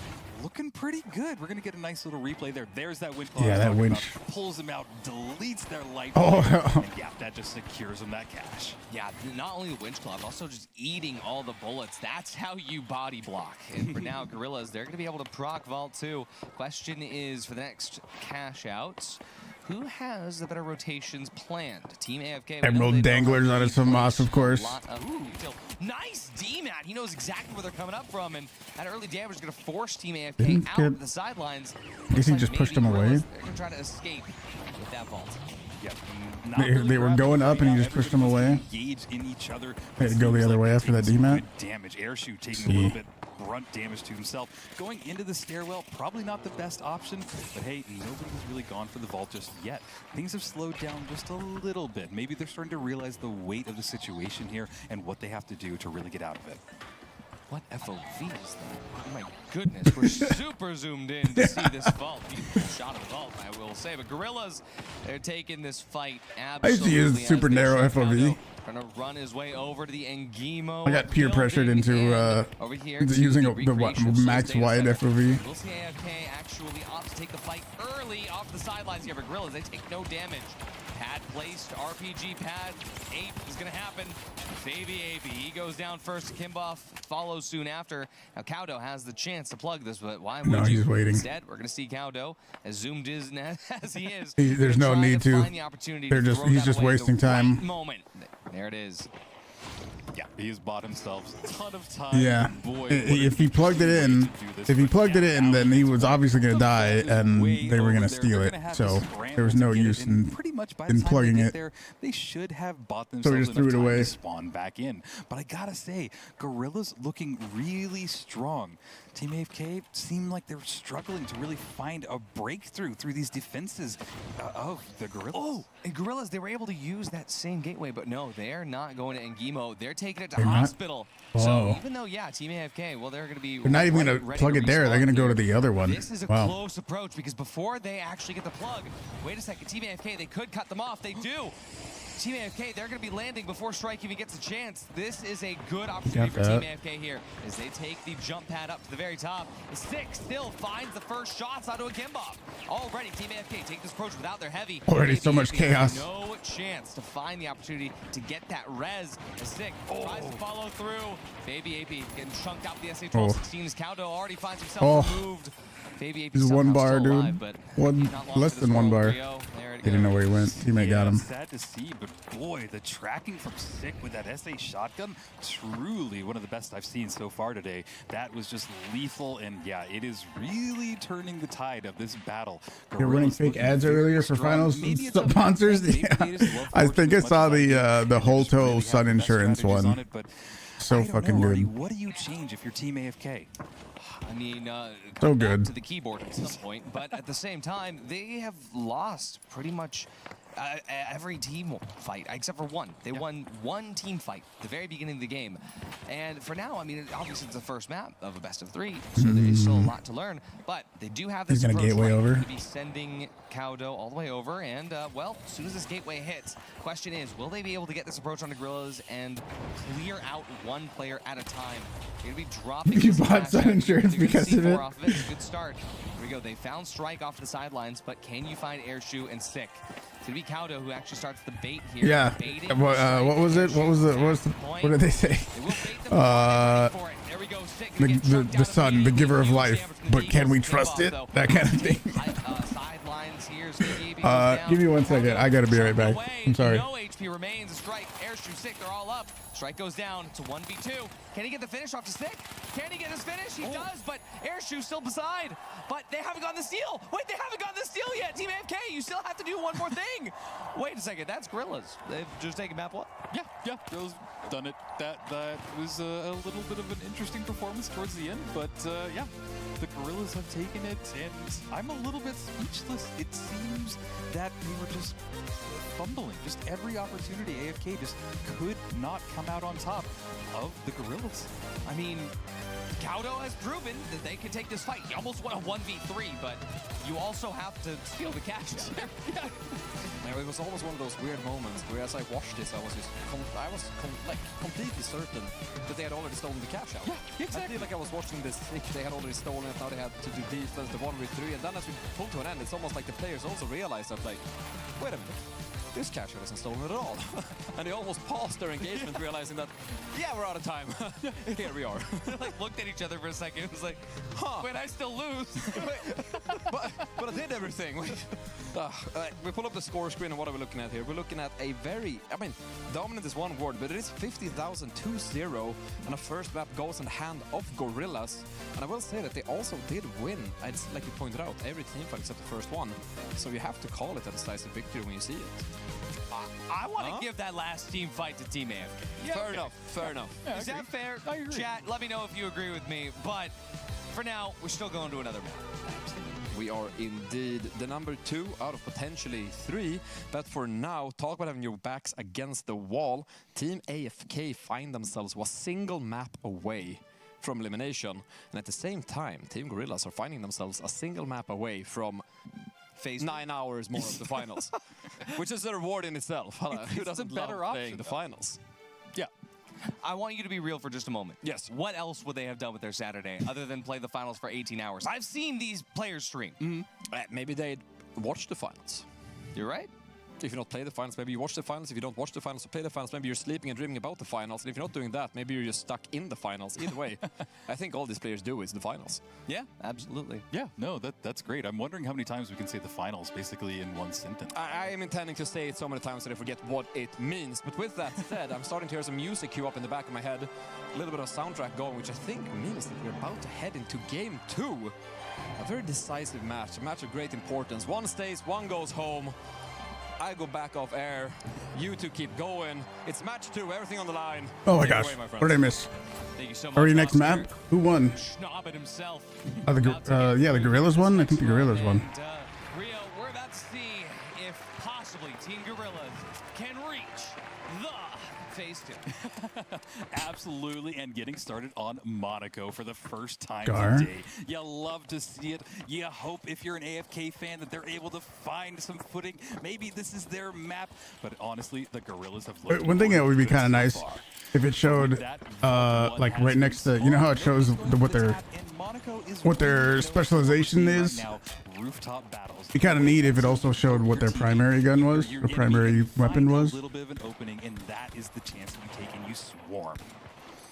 Speaker 3: looking pretty good. We're gonna get a nice little replay there. There's that winch claw.
Speaker 1: Yeah, that winch
Speaker 3: pulls them out, deletes their life.
Speaker 1: Oh,
Speaker 3: and yeah, that just secures them that cash.
Speaker 2: Yeah, not only the winch club, also just eating all the bullets. That's how you body block. And for now, Gorillas, they're going to be able to proc Vault too. Question is, for the next cash outs, who has the better rotations planned? Team AFK.
Speaker 1: Emerald Danglers out of some moss, of course.
Speaker 2: Nice DMAT. He knows exactly where they're coming up from, and that early damage is going to force Team AFK out of the sidelines.
Speaker 1: I guess he just pushed them away.
Speaker 2: They're going to try to escape with that vault.
Speaker 3: Yeah,
Speaker 1: they were going up, and he just pushed them away.
Speaker 3: Engage in each other.
Speaker 1: They had to go the other way after that DMAT.
Speaker 3: Damage. Airshoe taking a little bit brunt damage to himself. Going into the stairwell, probably not the best option, but hey, nobody's really gone for the vault just yet. Things have slowed down just a little bit. Maybe they're starting to realize the weight of the situation here and what they have to do to really get out of it.
Speaker 2: What FOV is that? Oh my goodness, we're super zoomed in to see this vault. Beautiful shot of the vault, I will say. But Gorillas, they're taking this fight absolutely.
Speaker 1: I used to use super narrow FOV.
Speaker 2: Trying to run his way over to the Engimo.
Speaker 1: I got peer pressured into
Speaker 2: over here
Speaker 1: using the max wide FOV.
Speaker 2: We'll see AFK actually opt to take the fight early off the sidelines here. But Gorillas, they take no damage. Pad placed, RPG pad, ape is gonna happen. Baby Ape, he goes down first. Kimboff follows soon after. Now Cowdo has the chance to plug this, but why would you?
Speaker 1: He's waiting.
Speaker 2: Instead, we're gonna see Cowdo as zoomed in as he is.
Speaker 1: There's no need to. He's just wasting time.
Speaker 2: Moment. There it is.
Speaker 3: Yeah, he's bought himself a ton of time.
Speaker 1: Yeah,
Speaker 3: boy,
Speaker 1: if he plugged it in, then he was obviously going to die, and they were going to steal it. So there was no use in plugging it.
Speaker 3: They should have bought themselves
Speaker 1: so we just threw it away.
Speaker 3: To spawn back in. But I gotta say, Gorillas looking really strong. Team AFK seemed like they're struggling to really find a breakthrough through these defenses of the Gorillas.
Speaker 2: Oh, and Gorillas, they were able to use that same gateway, but no, they're not going to Engimo. They're taking it to Hospital. So even though, yeah, Team AFK, well, they're going to be.
Speaker 1: They're not even going to plug it there. They're going to go to the other one.
Speaker 2: This is a close approach because before they actually get the plug, wait a second, Team AFK, they could cut them off. They do. Team AFK, they're going to be landing before Strike even gets a chance. This is a good opportunity for Team AFK here as they take the jump pad up to the very top. The Six still finds the first shots onto a Kimboff. Already, Team AFK take this approach without their heavy.
Speaker 1: Already so much chaos.
Speaker 2: No chance to find the opportunity to get that res. The Six tries to follow through. Baby AP getting chunked out the SA-12-16 as Cowdo already finds himself removed. Baby AP
Speaker 1: He's one
Speaker 2: somehow
Speaker 1: bar,
Speaker 2: still
Speaker 1: dude.
Speaker 2: alive, but
Speaker 1: One
Speaker 2: not long
Speaker 1: less
Speaker 2: for this
Speaker 1: than one
Speaker 2: world,
Speaker 1: bar.
Speaker 2: Rio. There it
Speaker 1: Didn't know
Speaker 2: goes.
Speaker 1: where he went. Teammate got him.
Speaker 3: Sad to see, but boy, the tracking from Sick with that SA shotgun, truly one of the best I've seen so far today. That was just lethal, and yeah, it is really turning the tide of this battle.
Speaker 1: You're running
Speaker 3: Gorillas
Speaker 1: fake
Speaker 3: looking
Speaker 1: ads
Speaker 3: very
Speaker 1: earlier for
Speaker 3: strong.
Speaker 1: finals
Speaker 3: Maybe it's a
Speaker 1: sponsors.
Speaker 3: maybe
Speaker 1: Yeah.
Speaker 3: they just love
Speaker 1: I
Speaker 3: fortune
Speaker 1: think I
Speaker 3: as much
Speaker 1: saw
Speaker 3: as I do,
Speaker 1: the
Speaker 3: and they just
Speaker 1: Holto
Speaker 3: really have
Speaker 1: Sun
Speaker 3: the best
Speaker 1: Insurance
Speaker 3: strategies
Speaker 1: one.
Speaker 3: it, but
Speaker 1: So
Speaker 3: I don't
Speaker 1: fucking
Speaker 3: know, Artie,
Speaker 1: good.
Speaker 3: what do you change if you're Team AFK?
Speaker 2: I mean,
Speaker 1: So
Speaker 2: back
Speaker 1: good.
Speaker 2: to the keyboard at some point, but at the same time, they have lost pretty much every team fight except for one. They won one team fight at the very beginning of the game, and for now, I mean, obviously it's the first map of a best of 3, so there is still a lot to learn. But they do have this
Speaker 1: He's gonna
Speaker 2: approach
Speaker 1: gateway
Speaker 2: right
Speaker 1: over.
Speaker 2: to be sending Cowdo all the way over, and well, as soon as this gateway hits, question is, will they be able to get this approach onto Gorillas and clear out one player at a time? They're gonna be dropping.
Speaker 1: You
Speaker 2: this
Speaker 1: bought Sun
Speaker 2: attack.
Speaker 1: Insurance
Speaker 2: They're gonna
Speaker 1: because of
Speaker 2: C4
Speaker 1: it?
Speaker 2: off of it. It's a good start. Here we go. They found Strike off the sidelines, but can you find Airshoe and Sick? It's gonna be Cowdo who actually starts the bait here.
Speaker 1: Yeah.
Speaker 2: Baiting
Speaker 1: What was it? What was the? What did they say?
Speaker 2: They will bait them, they're ready for it. There we go. Sick gonna get chunked
Speaker 1: The
Speaker 2: out
Speaker 1: sun, the giver of
Speaker 2: immediately.
Speaker 1: life.
Speaker 2: Huge damage from
Speaker 1: But
Speaker 2: the
Speaker 1: can we
Speaker 2: Eagles.
Speaker 1: trust it?
Speaker 2: Though.
Speaker 1: That kind of thing.
Speaker 2: Sidelines here. So the AB goes down.
Speaker 1: Give me 1 second. I gotta be right
Speaker 2: Chunked
Speaker 1: back.
Speaker 2: away.
Speaker 1: I'm sorry.
Speaker 2: No HP remains. Strike, Airshoe, Sick. They're all up. Strike goes down. It's a 1v2. Can he get the finish off to Sick? Can he get his finish? He does, but Airshoe still beside. But they haven't gotten the steal. Wait, they haven't gotten the steal yet. Team AFK, you still have to do one more thing. Wait a second. That's Gorillas. They've just taken map 1.
Speaker 3: Yeah, Gorillas done it. That was a little bit of an interesting performance towards the end, but yeah, the Gorillas have taken it, and I'm a little bit speechless. It seems that they were just fumbling. Just every opportunity, AFK just could not come out on top of the Gorillas.
Speaker 2: I mean, Cowdo has proven that they can take this fight. You almost won a 1v3, but you also have to steal the catch.
Speaker 4: It was almost one of those weird moments where, as I watched this, I was just completely certain that they had already stolen the cash out.
Speaker 3: Yeah, exactly.
Speaker 4: I feel like I was watching this Sick, they had already stolen it, now they had to do defense, the 1v3, and then as we pulled to an end, it's almost like the players also realized that, like, wait a minute, this cash out isn't stolen at all. And they almost paused their engagement, realizing that, yeah, we're out of time. Here we are.
Speaker 2: Like, looked at each other for a second. It was like, wait, I still lose.
Speaker 4: but I did everything. We pull up the score screen, and what are we looking at here? We're looking at a very, I mean, dominant is one word, but it is 50,000-2-0, and a first map goes in the hand of Gorillas. And I will say that they also did win, it's like you pointed out, every team fight except the first one. So you have to call it a decisive victory when you see it.
Speaker 2: I want to give that last team fight to Team AFK.
Speaker 4: Fair enough.
Speaker 2: Is that fair?
Speaker 3: I agree.
Speaker 2: Chat, let me know if you agree with me. But for now, we're still going to another map.
Speaker 4: We are indeed the number 2 out of potentially 3. But for now, talk about having your backs against the wall. Team AFK find themselves a single map away from elimination. And at the same time, Team Gorillas are finding themselves a single map away from
Speaker 2: Phase
Speaker 4: 9 hours more of the finals. Which is a reward in itself. Who doesn't
Speaker 3: better
Speaker 4: love playing
Speaker 3: option.
Speaker 4: the finals?
Speaker 3: Yeah.
Speaker 2: I want you to be real for just a moment.
Speaker 4: Yes.
Speaker 2: What else would they have done with their Saturday other than play the finals for 18 hours? I've seen these players stream.
Speaker 4: Maybe they'd watch the finals.
Speaker 2: You're right.
Speaker 4: If you don't play the finals, maybe you watch the finals. If you don't watch the finals or play the finals, maybe you're sleeping and dreaming about the finals. And if you're not doing that, maybe you're just stuck in the finals. Either way, I think all these players do is the finals.
Speaker 2: Yeah, absolutely.
Speaker 3: Yeah, no, that's great. I'm wondering how many times we can say the finals basically in one sentence.
Speaker 4: I am intending to say it so many times that I forget what it means. But with that said, I'm starting to hear some music cue up in the back of my head. A little bit of soundtrack going, which I think means that we're about to head into game 2. A very decisive match, a match of great importance. One stays, one goes home. I go back off air. You two keep going. It's match 2, everything on the line.
Speaker 1: Oh my
Speaker 4: Take it
Speaker 1: gosh.
Speaker 4: away, my friends.
Speaker 1: What did I miss?
Speaker 2: Thank you so much.
Speaker 1: Already next
Speaker 2: Oscar.
Speaker 1: map? Who won?
Speaker 2: Schnobbit himself.
Speaker 1: Yeah, the Gorillas won? I think the Gorillas won.
Speaker 2: And, Rio, we're about to see if possibly Team Gorillas can reach the phase 2.
Speaker 3: Absolutely, and getting started on Monaco for the first time
Speaker 1: Gar.
Speaker 3: today. You love to see it. You hope if you're an AFK fan that they're able to find some footing. Maybe this is their map, but honestly, the Gorillas have looked
Speaker 1: One thing that would be
Speaker 3: good
Speaker 1: kind of
Speaker 3: so
Speaker 1: nice
Speaker 3: far.
Speaker 1: if it showed, like right next to, you know how it shows what their specialization is.
Speaker 3: Rooftop battles.
Speaker 1: It'd be kind of neat if it also showed what their primary gun was,
Speaker 3: You're
Speaker 1: or
Speaker 3: gonna
Speaker 1: primary
Speaker 3: need to
Speaker 1: weapon
Speaker 3: find
Speaker 1: was.
Speaker 3: a little bit of an opening, and that is the chance that you take and you swarm.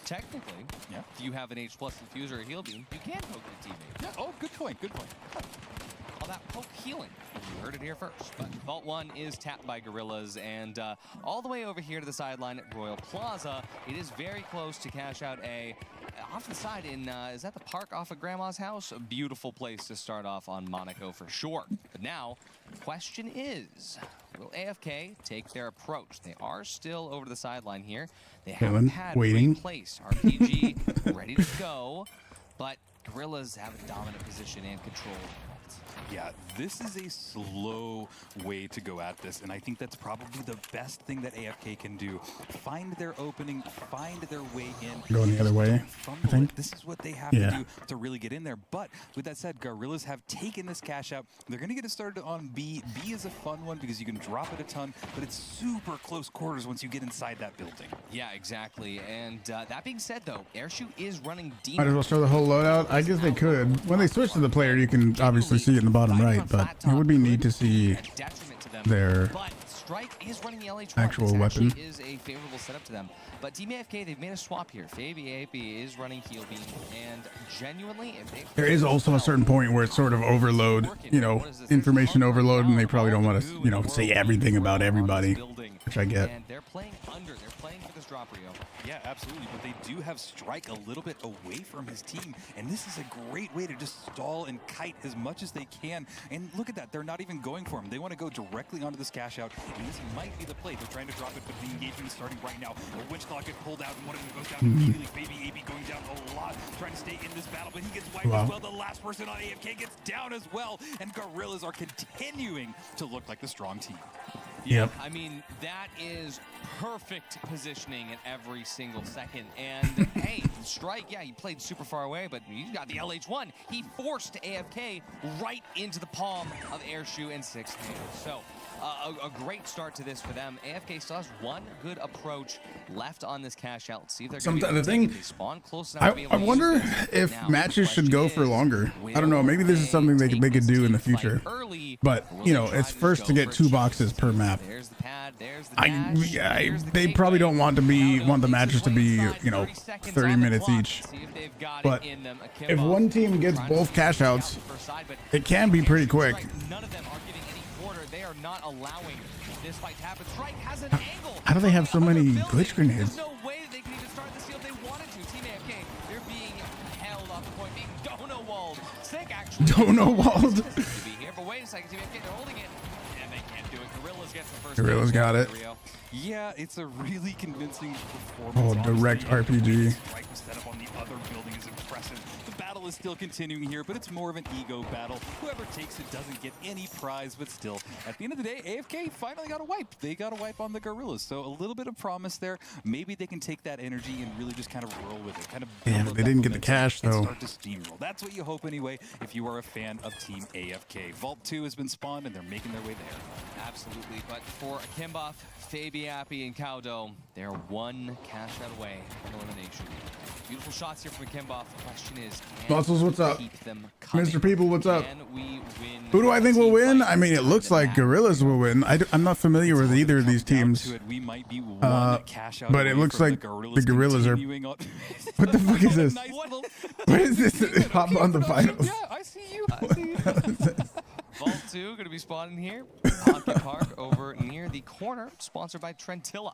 Speaker 2: technically,
Speaker 3: Yeah.
Speaker 2: if you have an H+ diffuser or heal beam, you can poke your teammate.
Speaker 3: Yeah. Oh, good point. Good point.
Speaker 2: All that poke healing. You heard it here first. But Vault 1 is tapped by Gorillas, and all the way over here to the sideline at Royal Plaza, it is very close to cash out A. Off the side in, is that the park off of Grandma's house? A beautiful place to start off on Monaco for sure. But now, the question is, will AFK take their approach? They are still over the sideline here. They haven't had replaced RPG ready to go, but Gorillas have a dominant position and control.
Speaker 3: Yeah, this is a slow way to go at this, and I think that's probably the best thing that AFK can do. Find their opening, find their way in.
Speaker 1: Going the other way, I think.
Speaker 3: This is what they have to do to really get in there. But with that said, Gorillas have taken this cash out. They're going to get it started on B. B is a fun one because you can drop it a ton, but it's super close quarters once you get inside that building.
Speaker 2: Yeah, exactly. And that being said, though, Airshoot is running deep.
Speaker 1: Might as well show the whole loadout. I guess they could. When they switch to the player, you can obviously see it in the bottom right, but it would be neat to see their actual weapon.
Speaker 2: Is a favorable setup to them. But Team AFK, they've made a swap here. Fabi is running heal beam, and genuinely, if they
Speaker 1: there is also a certain point where it's sort of overload, you know, information overload, and they probably don't want to, you know, say everything about everybody, which I get.
Speaker 2: And they're playing under. They're playing for this drop, Rio.
Speaker 3: Yeah, absolutely. But they do have Strike a little bit away from his team, and this is a great way to just stall and kite as much as they can. And look at that. They're not even going for him. They want to go directly onto this cash out, and this might be the play. They're trying to drop it, but the engagement is starting right now. A winch clock gets pulled out, and one of them goes down immediately. Baby AB going down a lot, trying to stay in this battle, but he gets wiped as well. The last person on AFK gets down as well, and Gorillas are continuing to look like the strong team.
Speaker 1: Yep.
Speaker 2: I mean, that is perfect positioning at every single second. And hey, Strike, yeah, he played super far away, but you got the LH1. He forced AFK right into the palm of Airshoe and 6 hands. So a great start to this for them. AFK still has one good approach left on this cash out. Let's see if they're going to be able to take it. They spawn close enough to be able to use
Speaker 1: wonder
Speaker 2: this.
Speaker 1: if
Speaker 2: Now,
Speaker 1: matches should go for longer. I don't know. Maybe this is something they could do in the future. But you know, it's first to get 2 boxes per map.
Speaker 2: There's the pad. There's the dash.
Speaker 1: They probably don't want the matches to be, you know, 30 minutes each. But if one team gets both cash outs, it can be pretty quick.
Speaker 2: None of them are getting any quarter. They are not allowing this fight to happen. Strike has an angle.
Speaker 1: How do they have so many glitch grenades?
Speaker 2: There's no way they can even start this field if they wanted to. Team AFK, they're being held off the point, being dono-walled. Sick, actually.
Speaker 1: Dono-walled.
Speaker 2: But wait a second, Team AFK, they're holding it. And they can't do it. Gorillas gets the first.
Speaker 1: Gorillas got it.
Speaker 3: Yeah, it's a really convincing performance.
Speaker 1: Oh, direct RPG.
Speaker 3: Strike was set up on the other building is impressive. The battle is still continuing here, but it's more of an ego battle. Whoever takes it doesn't get any prize, but still, at the end of the day, AFK finally got a wipe. They got a wipe on the Gorillas, so a little bit of promise there. Maybe they can take that energy and really just kind of roll with it. Kind of
Speaker 1: yeah, they didn't get the cash, though.
Speaker 3: Start to steamroll. That's what you hope anyway, if you are a fan of Team AFK. Vault 2 has been spawned, and they're making their way there.
Speaker 2: Absolutely, but for Kimboff, Fabi, and Cowdo, they're one cash out away from elimination. Beautiful shots here from Kimboff. The question is,
Speaker 1: Muscles, what's up? Mr. People, what's up?
Speaker 2: Can we win?
Speaker 1: Who do I think will win? I mean, it looks like Gorillas will win. I'm not familiar with either of these teams. But it looks like the Gorillas are... What the fuck is this? What is this? Hop on the finals.
Speaker 3: Yeah, I see you.
Speaker 2: Vault 2 going to be spawning here. Pocket Park over near the corner, sponsored by Trentilla.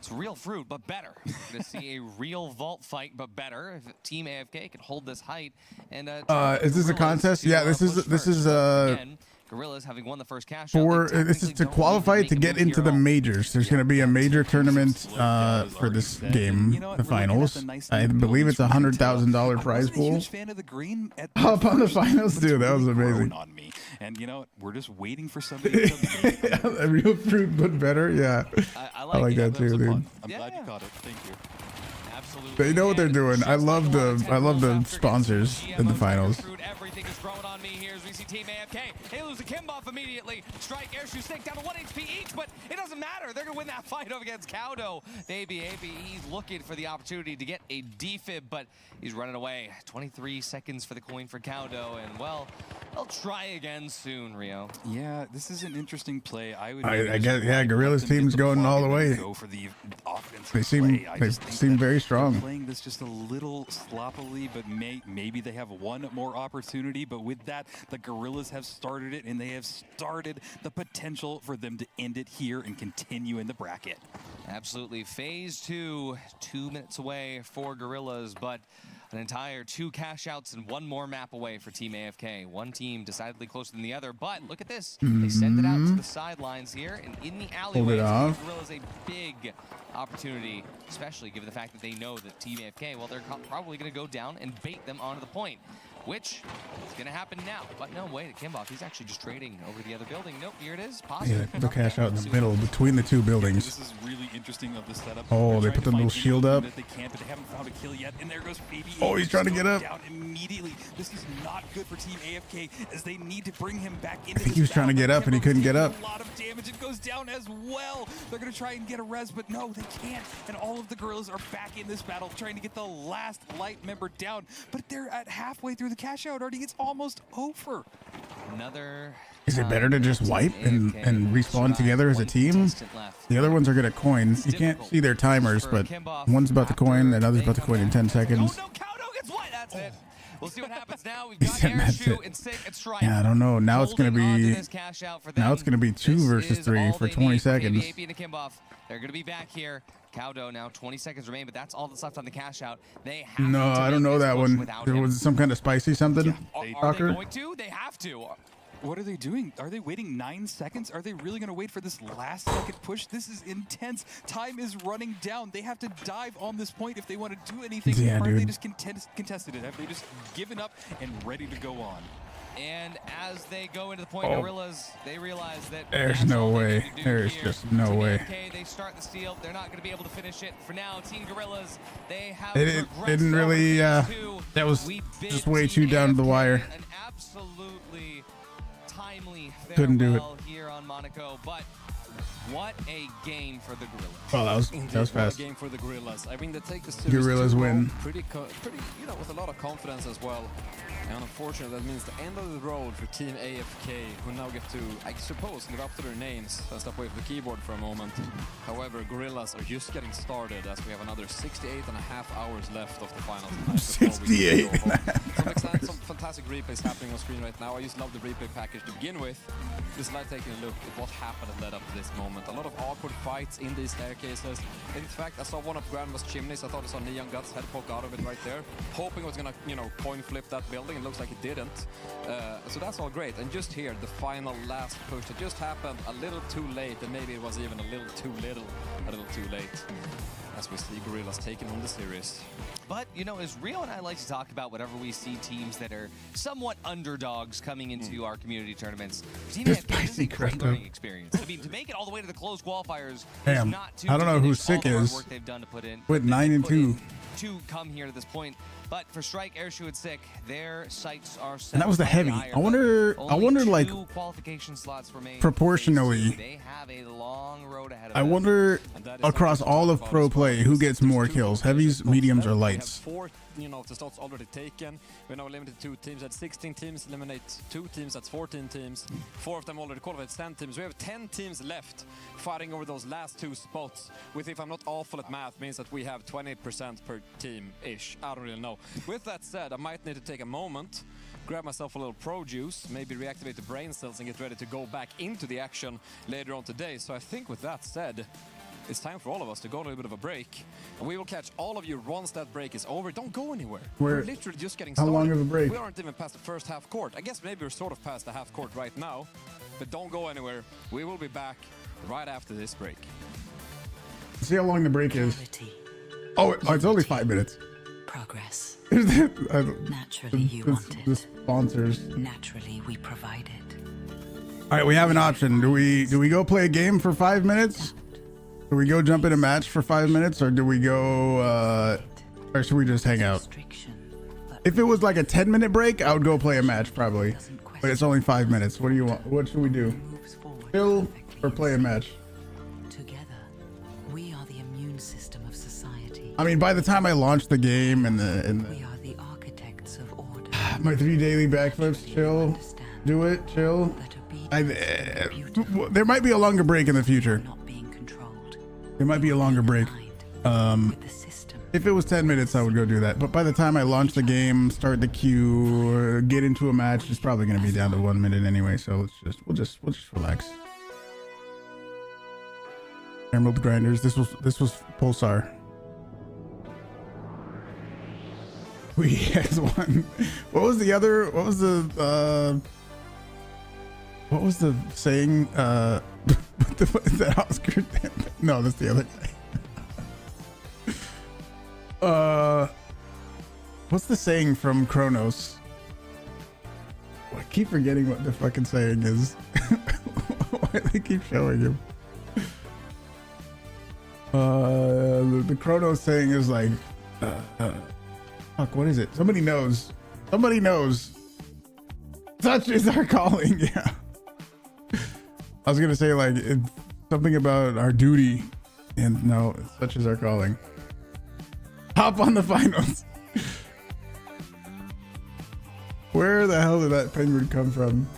Speaker 2: It's real fruit, but better. We're going to see a real vault fight, but better. If Team AFK can hold this height and
Speaker 1: is this a contest? Yeah, this is
Speaker 2: again, Gorillas having won the first cash
Speaker 1: this is to qualify to get into the majors. There's going to be a major tournament for this game, the finals. I believe it's $100,000 prize pool. Hop on the finals, dude. That was amazing.
Speaker 3: And you know, we're just waiting for somebody to
Speaker 1: a real fruit, but better. Yeah, I like that too, dude.
Speaker 3: I'm glad you caught it. Thank you.
Speaker 2: Absolutely.
Speaker 1: They know what they're doing. I love the sponsors in the finals.
Speaker 2: Everything is growing on me here as we see Team AFK. They lose to Kimboff immediately. Strike, Airshoe, Snake down to 1 HP each, but it doesn't matter. They're going to win that fight over against Cowdo. Baby, he's looking for the opportunity to get a defib, but he's running away. 23 seconds for the coin for Cowdo, and well, They'll try again soon, Rio.
Speaker 3: Yeah, this is an interesting play. I would.
Speaker 1: I guess, yeah, Gorilla's team's going all the way.
Speaker 3: Go for the offensive
Speaker 1: They seem
Speaker 3: play. I
Speaker 1: they
Speaker 3: just think
Speaker 1: seem
Speaker 3: that
Speaker 1: very
Speaker 3: they're
Speaker 1: strong.
Speaker 3: playing this just a little sloppily, but maybe they have one more opportunity. But with that, the Gorillas have started it, and they have started the potential for them to end it here and continue in the bracket.
Speaker 2: Absolutely. Phase 2, 2 minutes away for Gorillas, but an entire 2 cash outs and 1 more map away for Team AFK. One team decidedly closer than the other, but look at this. They send it out to the sidelines here, and in the alleyway, Gorillas a big opportunity, especially given the fact that they know that Team AFK, well, they're probably going to go down and bait them onto the point, which is going to happen now. But no, wait, Kimboff, he's actually just trading over the other building. Nope, here it is. Positive.
Speaker 1: Yeah, they'll cash out in the middle between the 2 buildings.
Speaker 3: This is really interesting of the setup.
Speaker 1: Oh, they put the little shield up.
Speaker 3: That they can, but they haven't found a kill yet. And there goes Baby.
Speaker 1: Oh, he's trying to get up.
Speaker 3: Down immediately. This is not good for Team AFK as they need to bring him back into.
Speaker 1: I think he was trying to get up and he couldn't get up.
Speaker 3: A lot of damage. It goes down as well. They're going to try and get a res, but no, they can't. And all of the Gorillas are back in this battle, trying to get the last light member down. But they're at halfway through the cash out already. It's almost over.
Speaker 2: Another.
Speaker 1: Is it better to just wipe and respawn together as a team? The other ones are good at coin. You can't see their timers, but one's about to coin, and other's about to coin in 10 seconds.
Speaker 2: Oh, no, Kaudo gets white. That's it. We'll see what happens now. We've got Airshoe and Sick and Strike.
Speaker 1: Yeah, I don't know. Now it's gonna be 2 versus 3 for 20 seconds.
Speaker 2: They're gonna be back here. Kaudo now 20 seconds remain, but that's all that's left on the cash out. They have
Speaker 1: No, I don't know that one. There was some kind of spicy something.
Speaker 2: Are they going to? They have to.
Speaker 3: What are they doing? Are they waiting 9 seconds? Are they really going to wait for this last second push? This is intense. Time is running down. They have to dive on this point if they want to do anything.
Speaker 1: Yeah,
Speaker 3: or have they
Speaker 1: dude.
Speaker 3: just contested it? Have they just given up and ready to go on?
Speaker 2: And as they go into the point, Gorillas, they realize that
Speaker 1: There's no way. There's just no way.
Speaker 2: Okay, they start the steal. They're not going to be able to finish it. For now, Team Gorillas, they have
Speaker 1: It didn't really, that was just way too down to the wire.
Speaker 2: An absolutely timely
Speaker 1: Couldn't do it.
Speaker 2: farewell here on Monaco, but what a game for the Gorillas.
Speaker 1: Oh, that was fast.
Speaker 4: Game for the Gorillas. I mean, they take the
Speaker 1: Gorillas win.
Speaker 4: Pretty, you know, with a lot of confidence as well. And unfortunately, that means the end of the road for Team AFK, who now get to, I suppose, live up to their names and step away from the keyboard for a moment. However, Gorillas are just getting started as we have another 68.5 hours left of the final tonight.
Speaker 1: 68.5
Speaker 4: Some fantastic replays happening on screen right now. I just love the replay package to begin with. Just like taking a look at what happened and led up to this moment. A lot of awkward fights in these staircases. In fact, I saw one of Grandma's chimneys. I thought I saw Neon Guts head poke out of it right there. Hoping it was gonna, you know, coin flip that building. It looks like it didn't. So that's all great. And just here, the final last push that just happened a little too late, and maybe it was even a little too late. As we see Gorillas taking on the series.
Speaker 2: But, you know, as Rio and I like to talk about whenever we see teams that are somewhat underdogs coming into our community tournaments, Team AFK is a great learning experience. I mean, to make it all the way to the closed qualifiers is not too
Speaker 1: I don't know who Sick is.
Speaker 2: work they've done to put in.
Speaker 1: With 9-2.
Speaker 2: To come here to this point. But for Strike, Airshoe, and Sick, their sights are set.
Speaker 1: And that was the heavy.
Speaker 2: higher,
Speaker 1: I wonder like,
Speaker 2: 2 qualification slots remain.
Speaker 1: proportionally.
Speaker 2: They have a long road ahead of
Speaker 1: I
Speaker 2: them.
Speaker 1: wonder across all of pro play who gets more kills, heavies, mediums, or lights.
Speaker 4: 4, you know, the slots already taken. We're now limited to 2 teams. At 16 teams, eliminate 2 teams. That's 14 teams. 4 of them already qualified. 10 teams. We have 10 teams left fighting over those last 2 spots. With, if I'm not awful at math, means that we have 20% per team-ish. I don't really know. With that said, I might need to take a moment, grab myself a little pro juice, maybe reactivate the brain cells and get ready to go back into the action later on today. So I think with that said, it's time for all of us to go on a little bit of a break. And we will catch all of you once that break is over. Don't go anywhere. We're literally just getting started.
Speaker 1: How long of a break?
Speaker 4: We aren't even past the first half court. I guess maybe we're sort of past the half court right now. But don't go anywhere. We will be back right after this break.
Speaker 1: See how long the break is. Oh, it's only 5 minutes.
Speaker 7: Progress.
Speaker 1: Naturally,
Speaker 7: you want
Speaker 1: the
Speaker 7: it.
Speaker 1: sponsors.
Speaker 7: Naturally, we provide it.
Speaker 1: All right, we have an option. Do we go play a game for 5 minutes? Do we go jump in a match for 5 minutes, or do we go? Or should we just hang out? If it was like a 10-minute break, I would go play a match probably. But it's only 5 minutes. What do you want? What should we do? Chill or play a match?
Speaker 7: Together, we are the immune system of society.
Speaker 1: I mean, by the time I launch the game and
Speaker 7: We are the architects of order.
Speaker 1: my 3 daily backflips, chill.
Speaker 7: Understand
Speaker 1: Do it. Chill.
Speaker 7: That obedience
Speaker 1: There might be a longer break in the future.
Speaker 7: not being controlled.
Speaker 1: There might be a longer break.
Speaker 7: With the system.
Speaker 1: If it was 10 minutes, I would go do that. But by the time I launch the game, start the queue, get into a match, it's probably going to be down to 1 minute anyway. So we'll just relax. Emerald Grinders. This was Pulsar. We has one. What was the other? What was the saying? Is that Oscar? No, that's the other guy. What's the saying from Kronos? I keep forgetting what the fucking saying is. Why do they keep showing him? The Kronos saying is like, fuck, what is it? Somebody knows. Somebody knows. Such is our calling. Yeah. I was gonna say like it's something about our duty, and no, such is our calling. Hop on the finals. Where the hell did that penguin come from?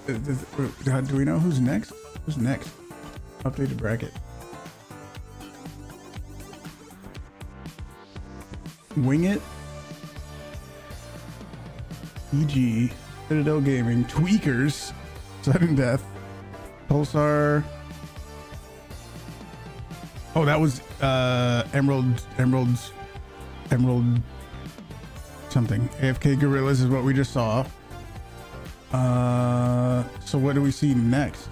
Speaker 1: Do we know who's next? Who's next? Updated bracket. Wing It. EG. Citadel Gaming. Tweakers. Sudden Death. Pulsar. Oh, that was Emerald something. AFK Gorillas is what we just saw. So what do we see next?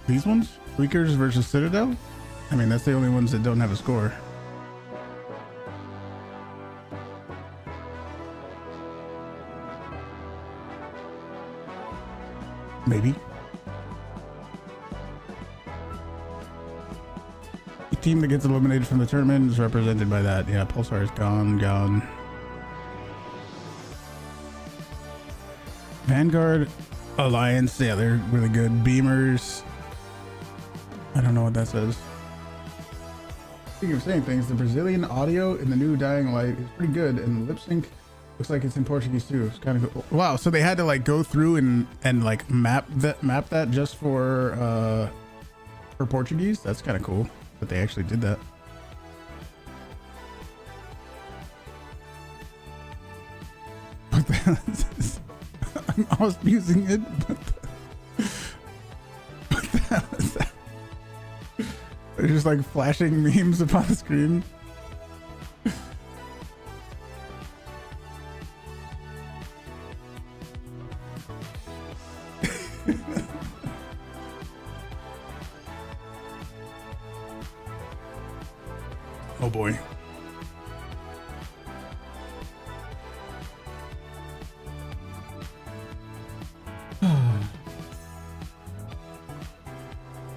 Speaker 1: These ones? Tweakers versus Citadel? I mean, that's the only ones that don't have a score. Maybe. The team that gets eliminated from the tournament is represented by that. Yeah, Pulsar is gone. Vanguard Alliance, yeah, they're really good. Beamers. I don't know what that says. Speaking of saying things, the Brazilian audio in the new Dying Light is pretty good, and the lip sync looks like it's in Portuguese too. It's kind of cool. Wow, so they had to like go through and like map that just for Portuguese. That's kind of cool that they actually did that. What the hell is this? I'm almost using it. What the hell is that? They're just like flashing memes upon the screen. Oh boy.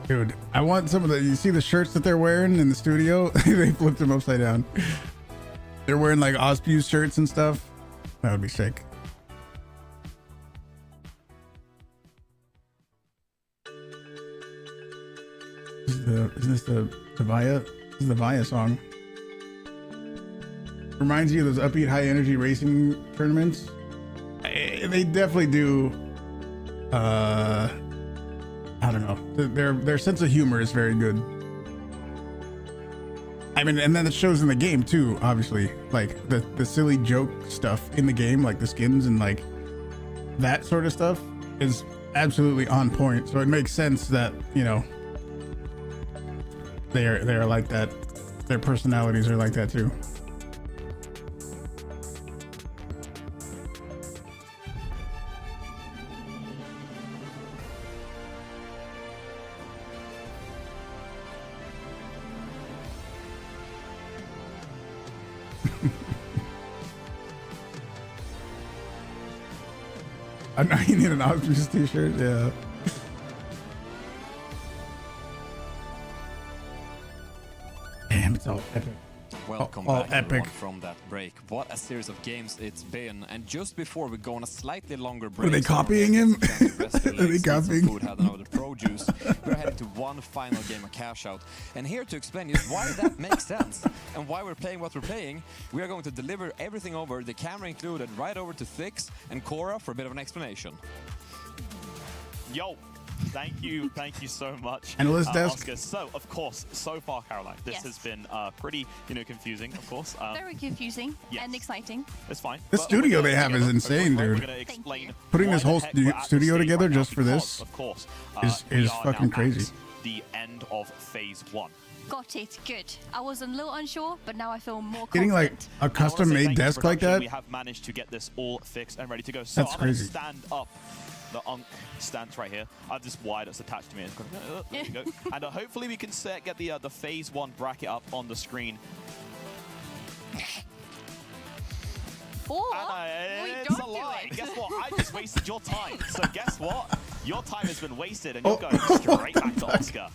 Speaker 1: Dude, I want some of the, you see the shirts that they're wearing in the studio? They flipped them upside down. They're wearing like Ozfuse shirts and stuff. That would be sick. Is this the Via? This is the Via song. Reminds you of those upbeat, high energy racing tournaments. They definitely do. I don't know. Their sense of humor is very good. I mean, and then it shows in the game too. Obviously, like the silly joke stuff in the game, like the skins and like that sort of stuff, is absolutely on point. So it makes sense that, you know, they're like that. Their personalities are like that too. I know you need an Optimus t-shirt, yeah. Damn, it's all epic.
Speaker 4: Welcome
Speaker 1: Oh,
Speaker 4: back,
Speaker 1: epic.
Speaker 4: everyone, from that break. What a series of games it's been. And just before we go on a slightly longer break...
Speaker 1: Are they copying him? Are they copying?
Speaker 4: Food, had another produce. We're heading to one final game of Cash Out. And here to explain just why that makes sense and why we're playing what we're playing, we are going to deliver everything over, the camera included, right over to Thix and Cora for a bit of an explanation.
Speaker 5: Yo. Thank you so much,
Speaker 1: Analyst desk.
Speaker 5: Oscar. So, of course, so far, Caroline, this
Speaker 6: Yes.
Speaker 5: has been pretty, confusing, of course.
Speaker 6: Very confusing
Speaker 5: yes.
Speaker 6: and exciting.
Speaker 5: It's fine.
Speaker 1: The
Speaker 5: But
Speaker 1: studio
Speaker 5: we're
Speaker 1: they
Speaker 5: gonna-
Speaker 1: have is insane,
Speaker 5: we're
Speaker 1: dude.
Speaker 5: gonna explain
Speaker 1: Putting
Speaker 5: why
Speaker 1: this
Speaker 5: the
Speaker 1: whole
Speaker 5: heck we're at the
Speaker 1: studio
Speaker 5: stage
Speaker 1: together
Speaker 5: right now
Speaker 1: just for
Speaker 5: because,
Speaker 1: this
Speaker 5: of course,
Speaker 1: is
Speaker 5: we are
Speaker 1: fucking
Speaker 5: now
Speaker 1: crazy.
Speaker 5: at the end of phase 1.
Speaker 6: Got it. Good. I was a little unsure, but now I feel more
Speaker 1: Getting like
Speaker 6: confident.
Speaker 1: a custom
Speaker 5: Honestly,
Speaker 1: made
Speaker 5: thank you to
Speaker 1: desk like
Speaker 5: production,
Speaker 1: that.
Speaker 5: We have managed to get this all fixed and ready to go. So
Speaker 1: That's
Speaker 5: I'm going to
Speaker 1: crazy.
Speaker 5: stand up the Unk stance right here. I have this wire that's attached to me. It's gonna, there we go. And hopefully we can get the phase 1 bracket up on the screen.
Speaker 6: Or
Speaker 5: And
Speaker 6: we
Speaker 5: it's
Speaker 6: don't
Speaker 5: a
Speaker 6: do
Speaker 5: lie.
Speaker 6: it.
Speaker 5: Guess what? I just wasted your time. So guess what? Your time has been wasted and you're going straight back to Oscar.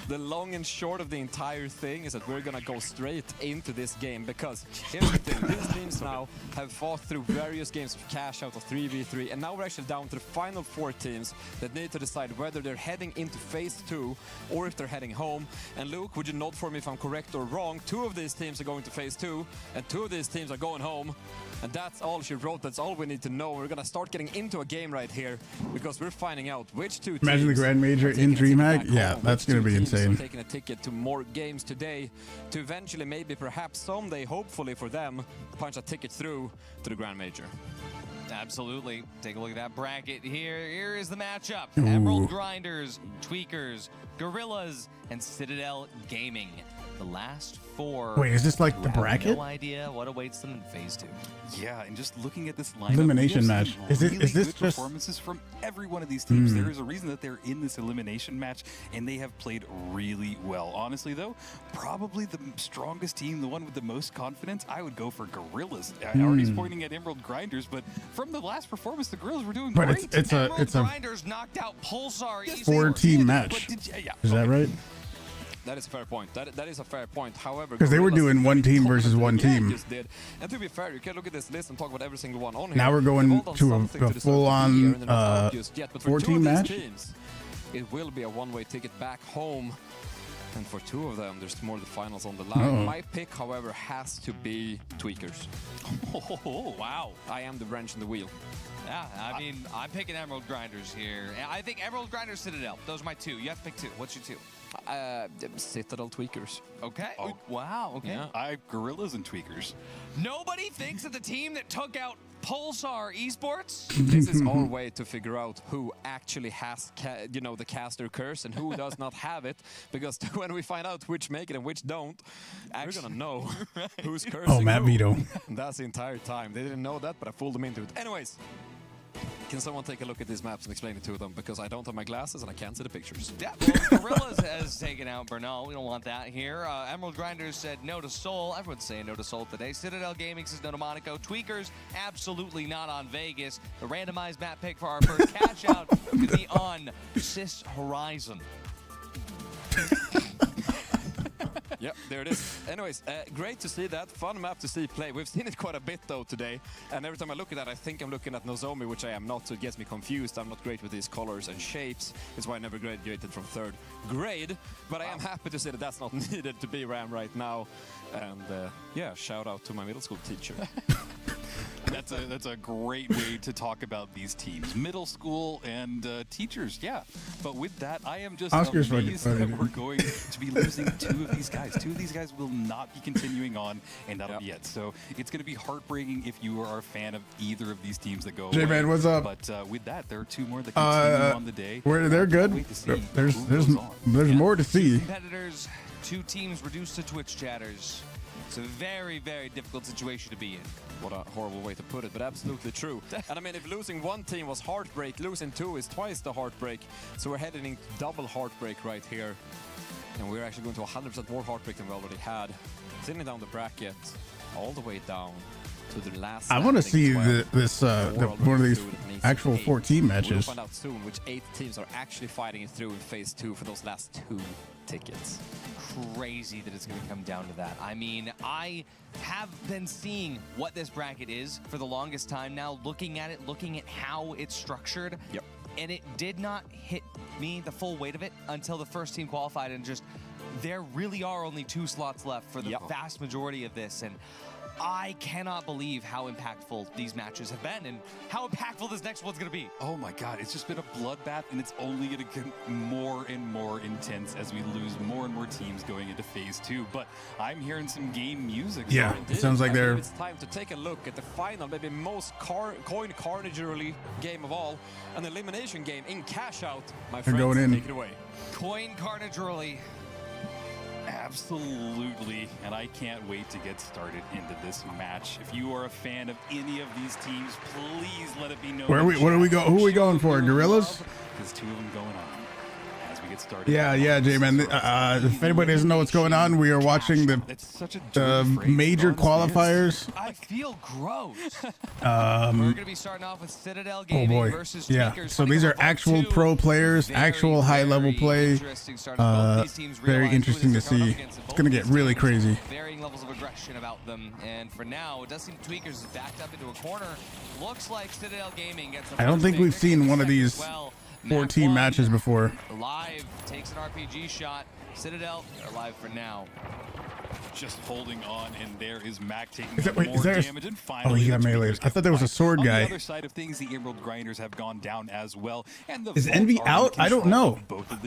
Speaker 4: The long and short of the entire thing is that we're gonna go straight into this game because here's the thing, these teams now have fought through various games of Cash Out of 3v3 and now we're actually down to the final 4 teams that need to decide whether they're heading into phase 2 or if they're heading home. And Luke, would you note for me if I'm correct or wrong, 2 of these teams are going to phase 2 and 2 of these teams are going home. And that's all she wrote, that's all we need to know. We're gonna start getting into a game right here because we're finding out which 2 teams...
Speaker 1: Imagine the Grand Major
Speaker 4: are
Speaker 1: in
Speaker 4: taking a ticket
Speaker 1: DreamHack.
Speaker 4: back
Speaker 1: Yeah,
Speaker 4: home,
Speaker 1: that's
Speaker 4: which
Speaker 1: gonna
Speaker 4: 2
Speaker 1: be
Speaker 4: teams
Speaker 1: insane.
Speaker 4: are taking a ticket to more games today to eventually, maybe perhaps someday, hopefully for them, punch a ticket through to the Grand Major.
Speaker 2: Absolutely. Take a look at that bracket here. Here is the matchup.
Speaker 1: Ooh.
Speaker 2: Emerald Grinders, Tweakers, Gorillas, and Citadel Gaming. The last 4.
Speaker 1: Wait, is this like
Speaker 2: who
Speaker 1: the
Speaker 2: have
Speaker 1: bracket?
Speaker 2: No idea what awaits them in phase 2.
Speaker 3: Yeah, and just looking at this lineup,
Speaker 1: Elimination
Speaker 3: we have
Speaker 1: match.
Speaker 3: some
Speaker 1: Is
Speaker 3: really
Speaker 1: this
Speaker 3: good
Speaker 1: just-
Speaker 3: performances from every one of these teams. There is a reason that they're in this elimination match, and they have played really well. Honestly, though, probably the strongest team, the one with the most confidence, I would go for Gorillas. Already's pointing at Emerald Grinders, but from the last performance, the Gorillas were doing
Speaker 1: But
Speaker 3: great.
Speaker 2: Emerald
Speaker 1: it's a
Speaker 2: Grinders knocked out Pulsar. Esports.
Speaker 1: 4-team
Speaker 3: But
Speaker 1: match.
Speaker 3: yeah,
Speaker 1: Is that right?
Speaker 4: That is a fair point. That is a fair point. However,
Speaker 1: 'Cause they were
Speaker 4: Gorillas
Speaker 1: doing one team versus one
Speaker 4: dominated
Speaker 1: team.
Speaker 4: just did. And to be fair, you can look at this list and talk about every single one on here.
Speaker 1: Now we're going
Speaker 4: They've all done
Speaker 1: to a
Speaker 4: something deserve to be
Speaker 1: full-on,
Speaker 4: here, and they're not out just yet. But for 2
Speaker 1: 4-team
Speaker 4: of these
Speaker 1: match?
Speaker 4: teams, it will be a one-way ticket back home. And for 2 of them, there's more of the finals on the line.
Speaker 1: Uh-oh.
Speaker 4: My pick, however, has to be Tweakers.
Speaker 3: Oh, wow.
Speaker 4: I am the wrench in the wheel.
Speaker 2: Yeah, I mean, I'm picking Emerald Grinders here. I think Emerald Grinders, Citadel. Those are my 2. You have to pick 2. What's your 2?
Speaker 4: Citadel Tweakers.
Speaker 2: Okay.
Speaker 3: Oh.
Speaker 2: Wow. Okay.
Speaker 4: Yeah.
Speaker 3: I have Gorillas and Tweakers.
Speaker 2: Nobody thinks of the team that took out Pulsar Esports.
Speaker 4: This is our way to figure out who actually has, the caster curse and who does not have it. Because when we find out which make it and which don't, we're gonna know who's cursing
Speaker 1: Oh, Matt
Speaker 4: who.
Speaker 1: Vito.
Speaker 4: And that's the entire time. They didn't know that, but I fooled them into it. Anyways, can someone take a look at these maps and explain it to them? Because I don't have my glasses and I can't see the pictures.
Speaker 2: Yeah, well, Gorillas has taken out Bernal. We don't want that here. Emerald Grinders said no to Soul. Everyone's saying no to Soul today. Citadel Gaming says no to Monaco. Tweakers, absolutely not on Vegas. The randomized map pick for our first cash out could be on Cis Horizon.
Speaker 4: Yep, there it is. Anyways, great to see that. Fun map to see play. We've seen it quite a bit, though, today. And every time I look at that, I think I'm looking at Nozomi, which I am not, so it gets me confused. I'm not great with these colors and shapes. It's why I never graduated from 3rd grade. But I am happy to say that that's not needed to be Ram right now. And, yeah, shout out to my middle school teacher.
Speaker 3: That's a great way to talk about these teams, middle school and teachers. Yeah, but with that, I am just
Speaker 1: Oscar's fucking
Speaker 3: amazed
Speaker 1: funny,
Speaker 3: that
Speaker 1: dude.
Speaker 3: we're going to be losing 2 of these guys. 2 of these guys will not be continuing on, and that'll be it. So it's going to be heartbreaking if you are a fan of either of these teams that go away.
Speaker 1: J-Man, what's up?
Speaker 3: But with that, there are 2 more that continue on the day.
Speaker 1: They're good.
Speaker 3: Wait to see
Speaker 1: There's
Speaker 3: who goes on.
Speaker 1: more to see.
Speaker 2: Competitors, 2 teams reduced to Twitch chatters. It's a very, very difficult situation to be in.
Speaker 4: What a horrible way to put it, but absolutely true. And I mean, if losing 1 team was heartbreak, losing 2 is twice the heartbreak. So we're heading into double heartbreak right here. And we're actually going to 100% more heartbreak than we already had. Sitting down the bracket, all the way down to the last.
Speaker 1: I want to see
Speaker 4: standing as well.
Speaker 1: one of these actual 14
Speaker 4: We'll
Speaker 1: matches.
Speaker 4: find out soon which 8 teams are actually fighting it through in phase 2 for those last 2 tickets.
Speaker 2: Crazy that it's going to come down to that. I mean, I have been seeing what this bracket is for the longest time now, looking at it, looking at how it's structured.
Speaker 4: Yep.
Speaker 2: And it did not hit me, the full weight of it, until the first team qualified, and just there really are only 2 slots left for the vast majority of this. And I cannot believe how impactful these matches have been and how impactful this next one's going to be.
Speaker 3: Oh my God, it's just been a bloodbath, and it's only going to get more and more intense as we lose more and more teams going into phase 2. But I'm hearing some game music.
Speaker 1: Yeah, it sounds like they're...
Speaker 4: It's time to take a look at the final, maybe most coin carnage game of all, an elimination game in cash out. My friends,
Speaker 1: going in.
Speaker 4: Take it away.
Speaker 2: Coin carnage early.
Speaker 3: Absolutely, and I can't wait to get started into this match. If you are a fan of any of these teams, please let it be known.
Speaker 1: Where are we? What are we go? Who are we going for? Gorillas?
Speaker 3: There's 2 of them going on as we get started.
Speaker 1: Yeah, J-Man. If anybody doesn't know what's going on, we are watching the major qualifiers.
Speaker 2: I feel gross. We're going to be starting off with Citadel Gaming versus Tweakers.
Speaker 1: So these are actual pro players, actual high-level play. Very interesting to see. It's going to get really crazy.
Speaker 2: Varying levels of aggression about them, and for now, it does seem Tweakers is backed up into a corner. Looks like Citadel Gaming gets.
Speaker 1: I don't think we've seen one of these 14 matches before.
Speaker 2: Live takes an RPG shot. Citadel are live for now.
Speaker 3: Just holding on, and there is Mac taking
Speaker 1: more
Speaker 3: damage. And finally,
Speaker 1: he got melee. I thought there was a sword guy.
Speaker 3: On the other side of things, the Emerald Grinders have gone down as well. And the
Speaker 1: Is Envy out? I don't know.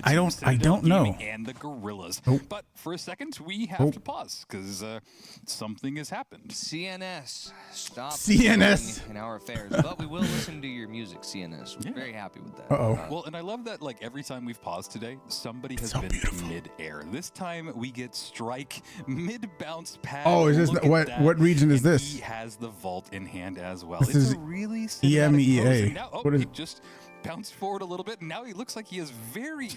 Speaker 1: I don't know.
Speaker 3: And the Gorillas.
Speaker 1: Nope.
Speaker 3: But for a second, we have to pause because something has happened.
Speaker 2: CNS, stop
Speaker 1: CNS
Speaker 2: in our affairs. But we will listen to your music, CNS. We're very happy with that.
Speaker 3: Well, and I love that, like, every time we've paused today, somebody has been mid-air. This time we get Strike mid-bounce pad.
Speaker 1: Oh, is this what region is this?
Speaker 3: He has the vault in hand as well.
Speaker 1: This is
Speaker 3: a really
Speaker 1: EMEA.
Speaker 3: What is he just bounced forward a little bit, and now he looks like he has very,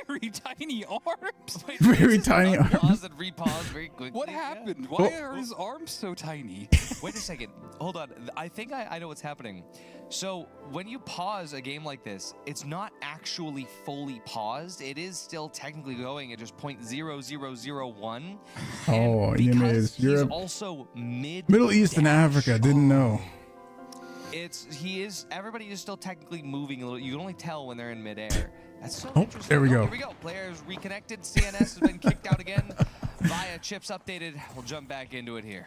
Speaker 3: very tiny arms.
Speaker 1: Very tiny arms.
Speaker 2: Pause and repause very quickly.
Speaker 3: What happened? Why are his arms so tiny?
Speaker 2: Wait a second. Hold on. I think I know what's happening. So when you pause a game like this, it's not actually fully paused. It is still technically going at just 0.0001.
Speaker 1: Oh,
Speaker 2: because he's
Speaker 1: Europe.
Speaker 2: also
Speaker 1: Middle East and Africa. Didn't know.
Speaker 2: Everybody is still technically moving a little. You can only tell when they're in midair. That's so interesting.
Speaker 1: There we go.
Speaker 2: Here we go. Players reconnected. CNS has been kicked out again. Via chips updated. We'll jump back into it here.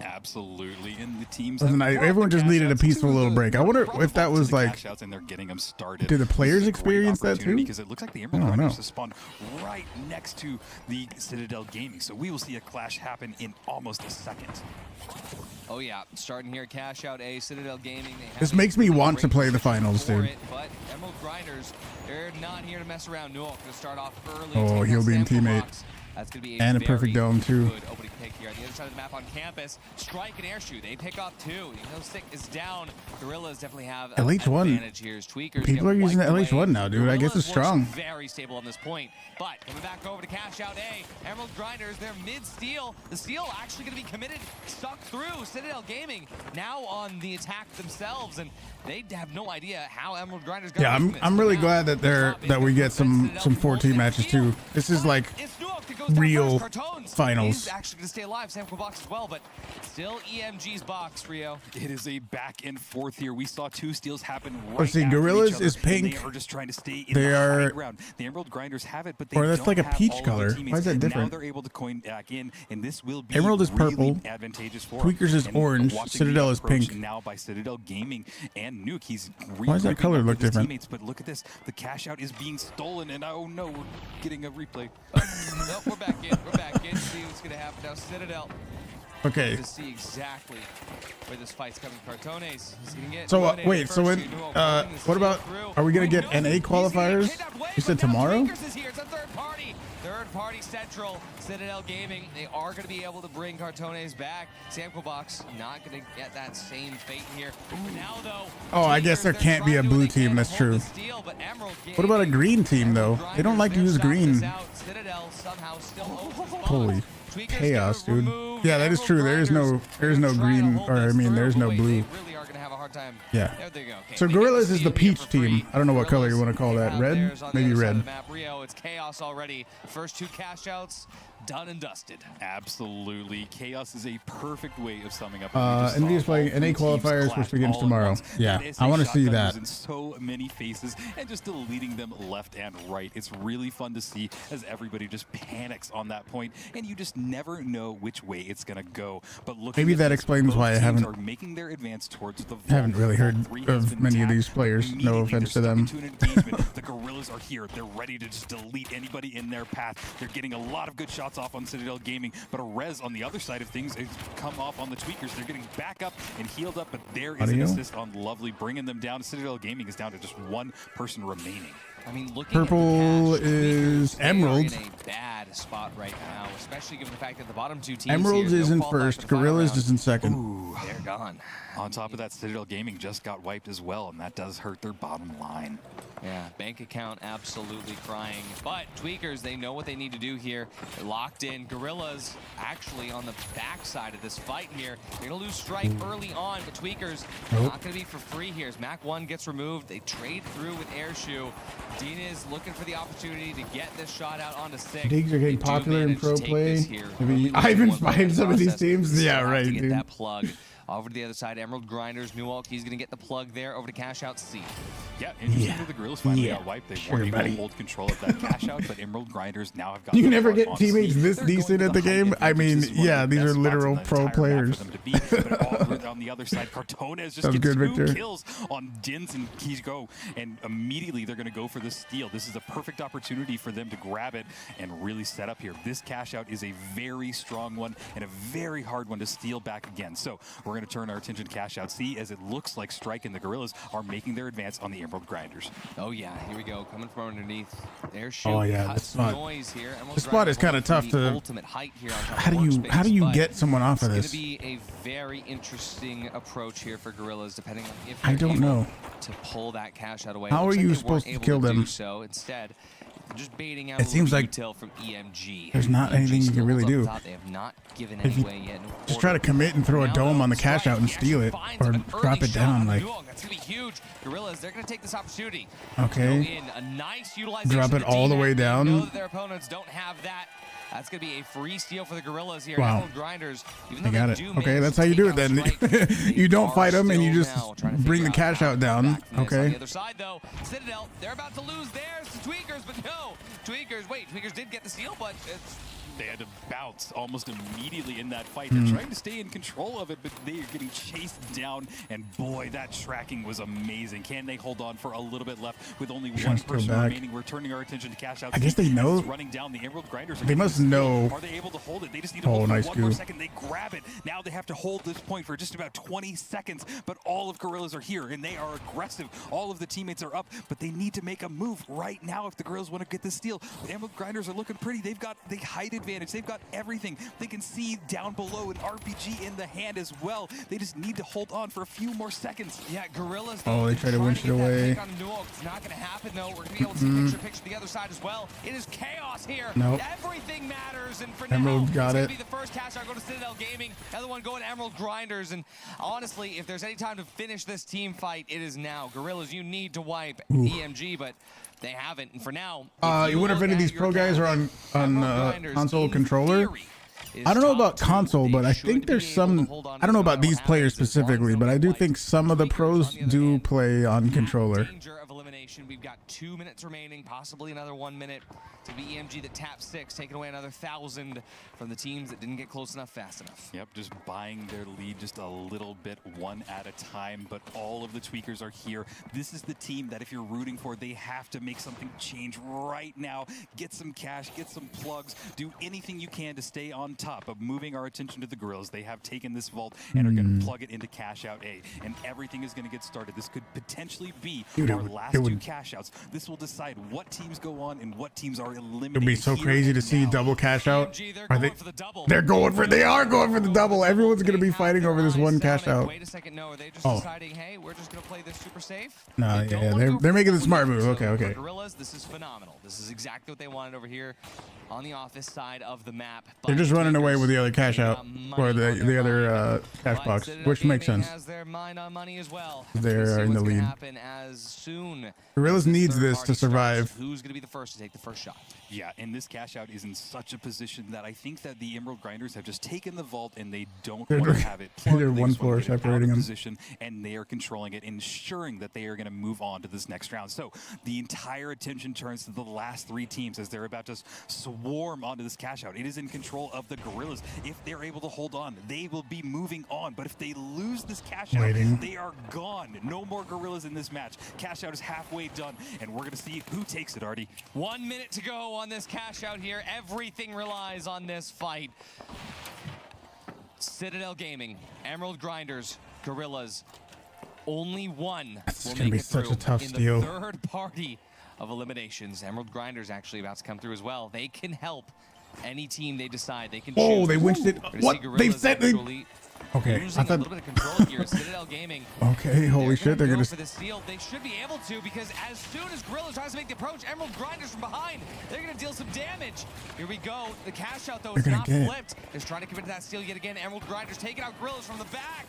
Speaker 3: Absolutely, and the teams.
Speaker 1: Everyone just needed a peaceful little break. I wonder if that was like.
Speaker 3: And they're getting them started.
Speaker 1: Do the players experience that too?
Speaker 3: Because it looks like the Emerald Grinders have spawned right next to the Citadel Gaming, so we will see a clash happen in almost a second.
Speaker 2: Oh yeah, starting here, cash out A, Citadel Gaming.
Speaker 1: This makes me want to play the finals, dude.
Speaker 2: But Emerald Grinders, they're not here to mess around. Null going to start off early.
Speaker 1: Oh, he'll be in teammate.
Speaker 2: That's going to be
Speaker 1: and a perfect dome too.
Speaker 2: Good opening pick here on the other side of the map on campus. Strike and Airshoe, they pick up 2. Stick is down. Gorillas definitely have an advantage here. Tweakers
Speaker 1: People are using the LH1 now, dude. I guess it's strong.
Speaker 2: Very stable on this point. But coming back over to cash out A, Emerald Grinders, they're mid-steal. The steal actually going to be committed, stuck through. Citadel Gaming now on the attack themselves, and they have no idea how Emerald Grinders got.
Speaker 1: Yeah, I'm really glad that we get some 14 matches too. This is like real finals.
Speaker 2: He's actually going to stay alive. Samco box as well, but still EMG's box, Rio.
Speaker 3: It is a back and forth here. We saw 2 steals happen right
Speaker 1: Let's see,
Speaker 3: after
Speaker 1: Gorillas
Speaker 3: each other,
Speaker 1: is pink.
Speaker 3: They are just trying to stay in the high ground. The Emerald Grinders have it, but they
Speaker 1: that's
Speaker 3: don't
Speaker 1: like a
Speaker 3: have
Speaker 1: peach
Speaker 3: all
Speaker 1: color.
Speaker 3: of the
Speaker 1: Why is that different?
Speaker 3: Now they're able to coin back in, and this will be
Speaker 1: Emerald is purple.
Speaker 3: really advantageous for
Speaker 1: Tweakers is orange. Citadel is pink.
Speaker 3: Now by Citadel Gaming and Nuke, he's
Speaker 1: why does that color look different?
Speaker 3: Teammates, but look at this. The cash out is being stolen, and oh no, we're getting a replay.
Speaker 2: No, we're back in. We're back in. See what's going to happen now. Citadel.
Speaker 1: Okay.
Speaker 2: To see exactly where this fight's coming. Cartones. He's going to get.
Speaker 1: So wait. So when what about? Are we going to get NA qualifiers? You said tomorrow.
Speaker 2: It's a third party. Third party Central. Citadel Gaming. They are going to be able to bring Cartones back. Samco Box not going to get that same fate here. Now though.
Speaker 1: Oh, I guess there can't be a blue team. That's true. What about a green team though? They don't like to use green.
Speaker 2: Citadel somehow still
Speaker 1: Holy chaos, dude. Yeah, that is true. There's no green, or I mean, there's no blue.
Speaker 2: Really are gonna have a hard time.
Speaker 1: Yeah.
Speaker 2: There you go. Okay,
Speaker 1: So
Speaker 2: we get
Speaker 1: Gorillas
Speaker 2: the
Speaker 1: is the
Speaker 2: steal here
Speaker 1: peach
Speaker 2: for
Speaker 1: team.
Speaker 2: free.
Speaker 1: I don't know what color you want to call
Speaker 2: Gorillas,
Speaker 1: that.
Speaker 2: they have
Speaker 1: Red?
Speaker 2: theirs on the
Speaker 1: Maybe
Speaker 2: other side of
Speaker 1: red.
Speaker 2: the map. Rio, it's chaos already. First 2 cash outs, done and dusted.
Speaker 3: Absolutely. Chaos is a perfect way of summing up.
Speaker 1: NV is playing NA qualifiers, which begins tomorrow. Yeah, I want to see that.
Speaker 3: In so many faces and just deleting them left and right. It's really fun to see as everybody just panics on that point, and you just never know which way it's gonna go. But look,
Speaker 1: Maybe that explains why I haven't
Speaker 3: are making their advance towards the
Speaker 1: haven't really heard of many of these players. No offense to them.
Speaker 3: The Gorillas are here. They're ready to just delete anybody in their path. They're getting a lot of good shots off on Citadel Gaming, but a res on the other side of things has come off on the Tweakers. They're getting back up and healed up, but there is an assist on Lovely, bringing them down. Citadel Gaming is down to just 1 person remaining.
Speaker 2: I mean, looking
Speaker 1: Purple
Speaker 2: at the cash,
Speaker 1: is Emerald.
Speaker 2: They are in a bad spot right now, especially given the fact that the bottom 2 teams
Speaker 1: Emeralds
Speaker 2: here
Speaker 1: is
Speaker 2: don't
Speaker 1: in
Speaker 2: qualify
Speaker 1: first.
Speaker 2: for the final
Speaker 1: Gorillas
Speaker 2: round.
Speaker 1: is in second.
Speaker 3: Ooh.
Speaker 2: They're gone.
Speaker 3: On top of that, Citadel Gaming just got wiped as well, and that does hurt their bottom line.
Speaker 2: Yeah, bank account absolutely crying. But Tweakers, they know what they need to do here. They're locked in. Gorillas actually on the backside of this fight here. They're going to lose strike early on, but Tweakers not going to be for free here. As Mac 1 gets removed, they trade through with Airshoe. Dina is looking for the opportunity to get this shot out onto 6.
Speaker 1: Digs are getting
Speaker 2: They do
Speaker 1: popular in
Speaker 2: manage to
Speaker 1: pro
Speaker 2: take
Speaker 1: play.
Speaker 2: this here.
Speaker 1: Maybe
Speaker 2: Only
Speaker 1: Ivan
Speaker 2: one
Speaker 1: spying some of these
Speaker 2: process.
Speaker 1: teams.
Speaker 2: Still
Speaker 1: Yeah,
Speaker 2: have
Speaker 1: right,
Speaker 2: to get
Speaker 1: dude.
Speaker 2: that plug. Over to the other side, Emerald Grinders, Newalk, he's going to get the plug there. Over to Cash Out C.
Speaker 3: Yeah, interesting that the Gorillas finally got wiped. They weren't able to hold control of that cash out, but Emerald Grinders now have got.
Speaker 1: You never get teammates this decent at the game. I mean, yeah, these are literal pro players.
Speaker 3: But on the other side, Cartones just gets
Speaker 1: good,
Speaker 3: 2
Speaker 1: Victor.
Speaker 3: kills on Dins and Kigo, and immediately they're going to go for the steal. This is a perfect opportunity for them to grab it and really set up here. This cash out is a very strong one and a very hard one to steal back again. So we're going to turn our attention to cash out C, as it looks like Strike and the Gorillas are making their advance on the Emerald Grinders.
Speaker 2: Oh yeah, here we go, coming from underneath. Their shoot
Speaker 1: this spot.
Speaker 2: noise here.
Speaker 1: This spot is kind of tough to.
Speaker 2: Ultimate height here on top
Speaker 1: How
Speaker 2: of
Speaker 1: do you
Speaker 2: Workspace,
Speaker 1: get someone off of
Speaker 2: it's
Speaker 1: this?
Speaker 2: going to be a very interesting approach here for Gorillas, depending on if
Speaker 1: I
Speaker 2: they're
Speaker 1: don't
Speaker 2: able
Speaker 1: know.
Speaker 2: to pull that cash out away.
Speaker 1: How
Speaker 2: Looks
Speaker 1: are
Speaker 2: like
Speaker 1: you
Speaker 2: they weren't
Speaker 1: supposed to
Speaker 2: able
Speaker 1: kill
Speaker 2: do
Speaker 1: them?
Speaker 2: So instead, just baiting out
Speaker 1: It seems like
Speaker 2: util from EMG.
Speaker 1: there's not anything you can really do.
Speaker 2: They have not given
Speaker 1: If
Speaker 2: any
Speaker 1: you
Speaker 2: way yet. No
Speaker 1: just try to commit and throw a dome on the cash out and steal it, or drop it down. Like,
Speaker 2: that's gonna be huge. Gorillas, they're gonna take this opportunity.
Speaker 1: okay,
Speaker 2: Go in, a nice utilization.
Speaker 1: drop it
Speaker 2: of
Speaker 1: all the way
Speaker 2: They know
Speaker 1: down.
Speaker 2: that their opponents don't have that. That's going to be a free steal for the Gorillas here.
Speaker 1: Wow.
Speaker 2: Emerald Grinders, even
Speaker 1: They
Speaker 2: though
Speaker 1: got
Speaker 2: they
Speaker 1: it.
Speaker 2: do
Speaker 1: Okay,
Speaker 2: manage
Speaker 1: that's
Speaker 2: to
Speaker 1: how you do
Speaker 2: take
Speaker 1: it then.
Speaker 2: out Strike,
Speaker 1: You don't
Speaker 2: they
Speaker 1: fight
Speaker 2: are
Speaker 1: them and you
Speaker 2: still
Speaker 1: just
Speaker 2: now trying to
Speaker 1: bring the
Speaker 2: figure
Speaker 1: cash
Speaker 2: how
Speaker 1: out
Speaker 2: to
Speaker 1: down.
Speaker 2: come back from this. On
Speaker 1: Okay.
Speaker 2: the other side, though, Citadel, they're about to lose theirs to Tweakers, but no. Tweakers did get the steal, but it's...
Speaker 3: They had to bounce almost immediately in that fight. They're trying to stay in control of it, but they are getting chased down. And boy, that tracking was amazing. Can they hold on for a little bit left with only one person remaining? We're turning our attention to cash out.
Speaker 1: I guess they know.
Speaker 3: Running down the Emerald Grinders.
Speaker 1: They must know.
Speaker 3: Are they able to hold it? They just need to hold
Speaker 1: nice
Speaker 3: for one more
Speaker 1: goo.
Speaker 3: second. They grab it. Now they have to hold this point for just about 20 seconds. But all of Gorillas are here, and they are aggressive. All of the teammates are up, but they need to make a move right now if the Gorillas want to get the steal. The Emerald Grinders are looking pretty. They've got the height advantage. They've got everything. They can see down below an RPG in the hand as well. They just need to hold on for a few more seconds.
Speaker 2: Yeah, Gorillas.
Speaker 1: Oh, they try to winch it away.
Speaker 2: It's not going to happen, though. We're going to be able to see picture the other side as well. It is chaos here.
Speaker 1: Nope.
Speaker 2: Everything matters. And for
Speaker 1: Emerald
Speaker 2: now,
Speaker 1: got
Speaker 2: it's
Speaker 1: it.
Speaker 2: going to be the first cash out go to Citadel Gaming. The other one going to Emerald Grinders. And honestly, if there's any time to finish this team fight, it is now. Gorillas, you need to wipe EMG, but they haven't. And for now,
Speaker 1: You wonder if any of these pro guys are on console controller. I don't know about console, but I think there's some. I don't know about these players specifically, but I do think some of the pros do play on controller.
Speaker 2: Danger of elimination. We've got 2 minutes remaining, possibly another 1 minute to be EMG that taps 6, taking away another 1,000 from the teams that didn't get close enough fast enough.
Speaker 3: Yep, just buying their lead just a little bit, one at a time, but all of the Tweakers are here. This is the team that if you're rooting for, they have to make something change right now. Get some cash, get some plugs, do anything you can to stay on top of moving our attention to the Gorillas. They have taken this vault and are going to plug it into cash out A, and everything is going to get started. This could potentially be
Speaker 1: Dude,
Speaker 3: our
Speaker 1: it
Speaker 3: last
Speaker 1: would man.
Speaker 3: cash outs. This will decide what teams go on and what teams are eliminated.
Speaker 1: It'd be so crazy to see double cash out.
Speaker 2: They're
Speaker 1: Are
Speaker 2: going
Speaker 1: they?
Speaker 2: for the double.
Speaker 1: They are going for the double. Everyone's gonna be fighting over this one cash out.
Speaker 2: Wait a second, no, are they just
Speaker 1: Oh.
Speaker 2: deciding, hey, we're just gonna play this super safe?
Speaker 1: No,
Speaker 2: They don't
Speaker 1: yeah,
Speaker 2: wanna go
Speaker 1: they're
Speaker 2: for
Speaker 1: making the
Speaker 2: double
Speaker 1: smart
Speaker 2: here.
Speaker 1: move.
Speaker 2: So
Speaker 1: Okay,
Speaker 2: for
Speaker 1: okay.
Speaker 2: Gorillas, this is phenomenal. This is exactly what they wanted over here on the office side of the map.
Speaker 1: They're
Speaker 2: But
Speaker 1: just running away with the other cash
Speaker 2: they
Speaker 1: out
Speaker 2: got money
Speaker 1: or
Speaker 2: on
Speaker 1: the
Speaker 2: their
Speaker 1: other
Speaker 2: mind.
Speaker 1: cash
Speaker 2: But
Speaker 1: box,
Speaker 2: Citadel
Speaker 1: which makes
Speaker 2: Gaming
Speaker 1: sense.
Speaker 2: has their mind on money as well.
Speaker 1: They're
Speaker 2: We'll see
Speaker 1: in the
Speaker 2: what's gonna
Speaker 1: lead.
Speaker 2: happen as soon
Speaker 1: Gorillas
Speaker 2: as
Speaker 1: needs
Speaker 2: third
Speaker 1: this
Speaker 2: party
Speaker 1: to survive.
Speaker 2: starts. Who's gonna be the first to take the first shot?
Speaker 3: Yeah, and this cash out is in such a position that I think that the Emerald Grinders have just taken the vault and they don't
Speaker 1: They're
Speaker 3: want to
Speaker 1: doing-
Speaker 3: have it.
Speaker 1: they're
Speaker 3: plugged. They
Speaker 1: one
Speaker 3: just wanna
Speaker 1: floor
Speaker 3: get it out of
Speaker 1: separating them.
Speaker 3: position, and they are controlling it, ensuring that they are going to move on to this next round. So the entire attention turns to the last three teams as they're about to swarm onto this cash out. It is in control of the Gorillas. If they're able to hold on, they will be moving on. But if they lose this cash
Speaker 1: Waiting.
Speaker 3: out, they are gone. No more Gorillas in this match. Cash out is halfway done, and we're going to see who takes it, Artie.
Speaker 2: 1 minute to go on this cash out here. Everything relies on this fight. Citadel Gaming, Emerald Grinders, Gorillas. Only one
Speaker 1: This is
Speaker 2: will
Speaker 1: gonna
Speaker 2: make
Speaker 1: be
Speaker 2: it
Speaker 1: such a
Speaker 2: through
Speaker 1: tough
Speaker 2: in
Speaker 1: steal.
Speaker 2: the third party of eliminations. Emerald Grinders actually about to come through as well. They can help any team they decide. They can
Speaker 1: Whoa,
Speaker 2: choose.
Speaker 1: they winched it.
Speaker 2: We're gonna
Speaker 1: What?
Speaker 2: see
Speaker 1: They
Speaker 2: Gorillas
Speaker 1: said they.
Speaker 2: actually
Speaker 1: Okay,
Speaker 2: losing
Speaker 1: I
Speaker 2: a
Speaker 1: thought.
Speaker 2: little bit of control here. Citadel Gaming.
Speaker 1: Okay, holy shit, they're
Speaker 2: go
Speaker 1: gonna.
Speaker 2: for the steal. They should be able to, because as soon as Gorilla tries to make the approach, Emerald Grinders from behind, they're gonna deal some damage. Here we go. The cash out though is
Speaker 1: They're gonna
Speaker 2: not
Speaker 1: get it.
Speaker 2: flipped. They're trying to commit to that steal yet again. Emerald Grinders taking out Gorillas from the back.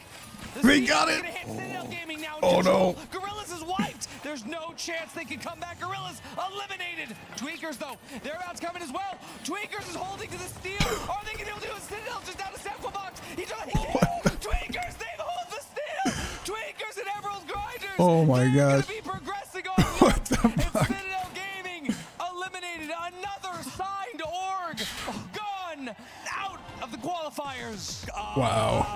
Speaker 2: The
Speaker 1: They
Speaker 2: steal
Speaker 1: got
Speaker 2: is
Speaker 1: it.
Speaker 2: gonna hit Citadel Gaming now.
Speaker 1: Oh,
Speaker 2: Control.
Speaker 1: no.
Speaker 2: Gorillas is wiped. There's no chance they can come back. Gorillas eliminated. Tweakers though, they're about to come in as well. Tweakers is holding to the steal. Are they gonna be able to do it? Citadel just down a sample box. Tweakers, they hold the steal. Tweakers and Emerald Grinders.
Speaker 1: Oh my
Speaker 2: They're
Speaker 1: gosh.
Speaker 2: gonna be progressing on.
Speaker 1: What the
Speaker 2: And
Speaker 1: fuck?
Speaker 2: Citadel Gaming eliminated another signed org. Gone out of the qualifiers.
Speaker 1: Wow.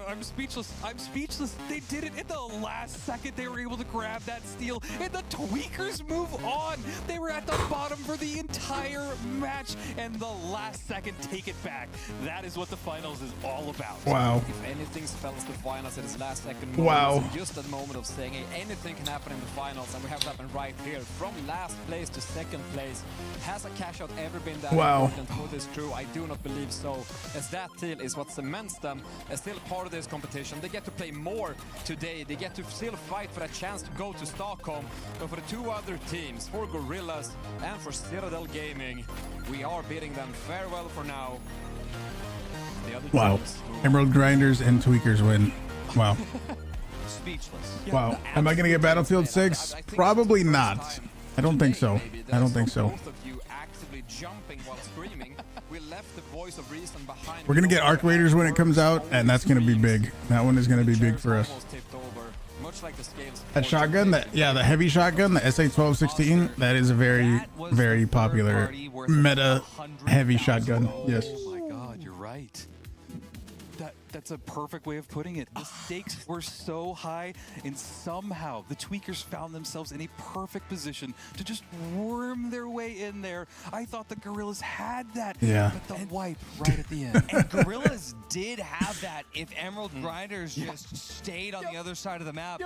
Speaker 3: I'm speechless. I'm speechless. They did it in the last second. They were able to grab that steal, and the Tweakers move on. They were at the bottom for the entire match, and the last second take it back. That is what the finals is all about.
Speaker 1: Wow.
Speaker 4: If anything spells the finals, it is last second
Speaker 1: Wow.
Speaker 4: moments. Just that moment of saying, hey, anything can happen in the finals, and we have it happen right here. From last place to second place. Has a cash out ever been that
Speaker 1: Wow.
Speaker 4: important for this crew? I do not believe so. As that team is what cements them as still part of this competition. They get to play more today. They get to still fight for a chance to go to Stockholm. But for the two other teams, for Gorillas and for Citadel Gaming, we are beating them farewell for now. The other
Speaker 1: Wow.
Speaker 4: teams move on.
Speaker 1: Emerald Grinders and Tweakers win. Wow.
Speaker 2: Speechless.
Speaker 1: Wow. Am I gonna get Battlefield 6? Probably not. I don't think so. I don't think so.
Speaker 4: Both of you actively jumping while screaming. We left the voice of reason behind.
Speaker 1: We're gonna get Arc Raiders when it comes out, and that's gonna be big. That one is gonna be big for us.
Speaker 4: Almost tipped over, much like the scales.
Speaker 1: That shotgun, the heavy shotgun, the SA-1216, that is a very, very popular meta heavy shotgun. Yes.
Speaker 3: Oh my God, you're right. That's a perfect way of putting it. The stakes were so high, and somehow the Tweakers found themselves in a perfect position to just worm their way in there. I thought the Gorillas had that,
Speaker 1: Yeah.
Speaker 3: but the wipe right at the end.
Speaker 2: And Gorillas did have that if Emerald Grinders just stayed on the other side of the map.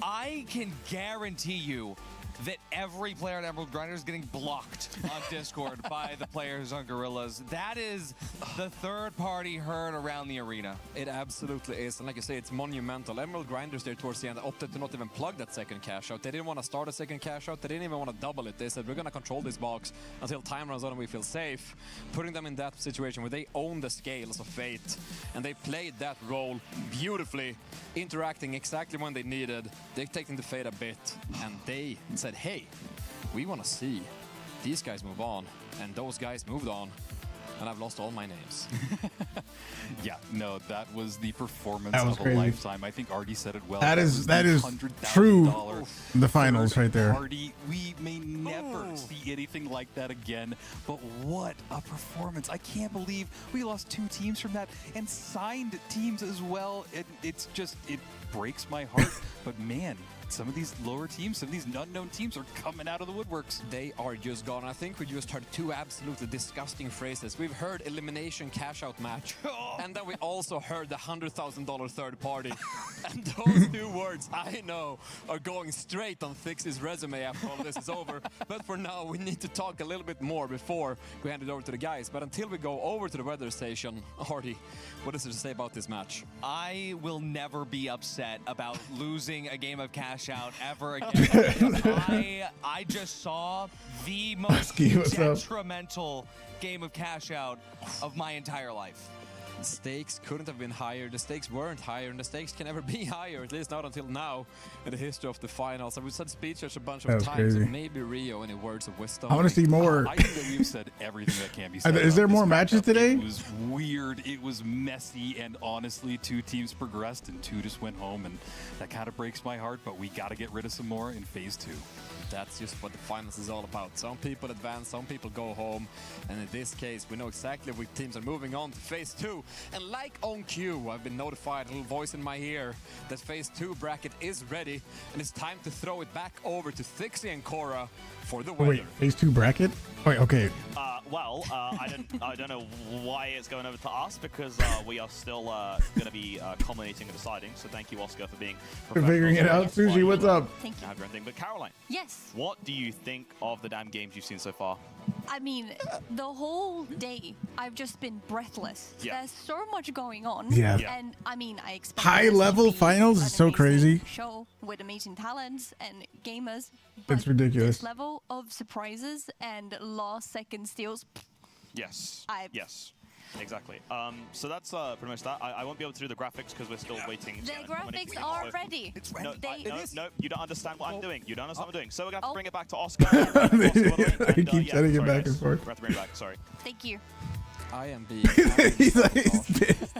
Speaker 2: I can guarantee you that every player at Emerald Grinders is getting blocked on Discord by the players on Gorillas. That is the third party heard around the arena.
Speaker 4: It absolutely is, and like you say, it's monumental. Emerald Grinders there towards the end opted to not even plug that second cash out. They didn't want to start a second cash out. They didn't even want to double it. They said, we're going to control this box until time runs out and we feel safe. Putting them in that situation where they own the scales of fate, and they played that role beautifully, interacting exactly when they needed, dictating the fate a bit, and they said, hey, we want to see these guys move on, and those guys moved on. And I've lost all my names.
Speaker 3: Yeah, no, that was the performance
Speaker 1: That was
Speaker 3: of
Speaker 1: crazy.
Speaker 3: a lifetime. I think Artie said it well.
Speaker 1: That
Speaker 3: was
Speaker 1: is
Speaker 3: the
Speaker 1: true.
Speaker 3: $100,000
Speaker 1: The finals right there.
Speaker 3: Party. We may never see anything like that again, but what a performance. I can't believe we lost two teams from that and signed teams as well. It's just, it breaks my heart. But man, some of these lower teams, some of these unknown teams are coming out of the woodworks.
Speaker 4: They are just gone. I think we just heard two absolutely disgusting phrases. We've heard elimination cash out match, and then we also heard the $100,000 third party. And those two words, I know, are going straight on Thix's resume after all this is over. But for now, we need to talk a little bit more before we hand it over to the guys. But until we go over to the weather station, Hardy, what is there to say about this match?
Speaker 2: I will never be upset about losing a game of Cash Out ever again. I just saw the most detrimental game of Cash Out of my entire life.
Speaker 4: The stakes couldn't have been higher, the stakes weren't higher, and the stakes can never be higher, at least not until now in the history of the finals. And we've said speeches a bunch of times, and maybe Rio, any words of wisdom?
Speaker 1: I want to see more.
Speaker 3: I think that we've said everything that can be said.
Speaker 1: Is there more matches today?
Speaker 3: It was weird, it was messy, and honestly, 2 teams progressed and 2 just went home, and that kind of breaks my heart, but we got to get rid of some more in phase 2.
Speaker 4: That's just what the finals is all about. Some people advance, some people go home. And in this case, we know exactly which teams are moving on to phase 2. And like on cue, I've been notified, a little voice in my ear, that phase 2 bracket is ready. And it's time to throw it back over to Thixie and Cora for the weather.
Speaker 1: Wait, phase 2 bracket? Wait, okay.
Speaker 5: I don't know why it's going over to us, because we are still going to be culminating and deciding. So thank you, Oscar, for being
Speaker 1: figuring it out. Sushi, what's up?
Speaker 6: Thank you.
Speaker 5: Have your own thing. But Caroline,
Speaker 6: Yes.
Speaker 5: what do you think of the damn games you've seen so far?
Speaker 6: I mean, the whole day, I've just been breathless.
Speaker 5: Yeah.
Speaker 6: There's so much going on.
Speaker 1: Yeah.
Speaker 6: And I mean, I expect
Speaker 1: High level finals is so crazy.
Speaker 6: Show with amazing talents and gamers.
Speaker 1: It's
Speaker 6: but
Speaker 1: ridiculous.
Speaker 6: This level of surprises and last second steals.
Speaker 5: Yes.
Speaker 6: I-
Speaker 5: Yes. Exactly. So that's pretty much that. I won't be able to do the graphics because we're still waiting.
Speaker 6: The graphics are ready.
Speaker 3: It's
Speaker 5: No,
Speaker 3: ready.
Speaker 5: no, you don't understand what I'm doing. You don't understand what I'm doing. So we're going to have to bring it back to Oscar.
Speaker 1: He keeps sending it back and forth.
Speaker 5: We have to bring it back, sorry.
Speaker 6: Thank you.
Speaker 4: I am being
Speaker 1: He's like, he's pissed.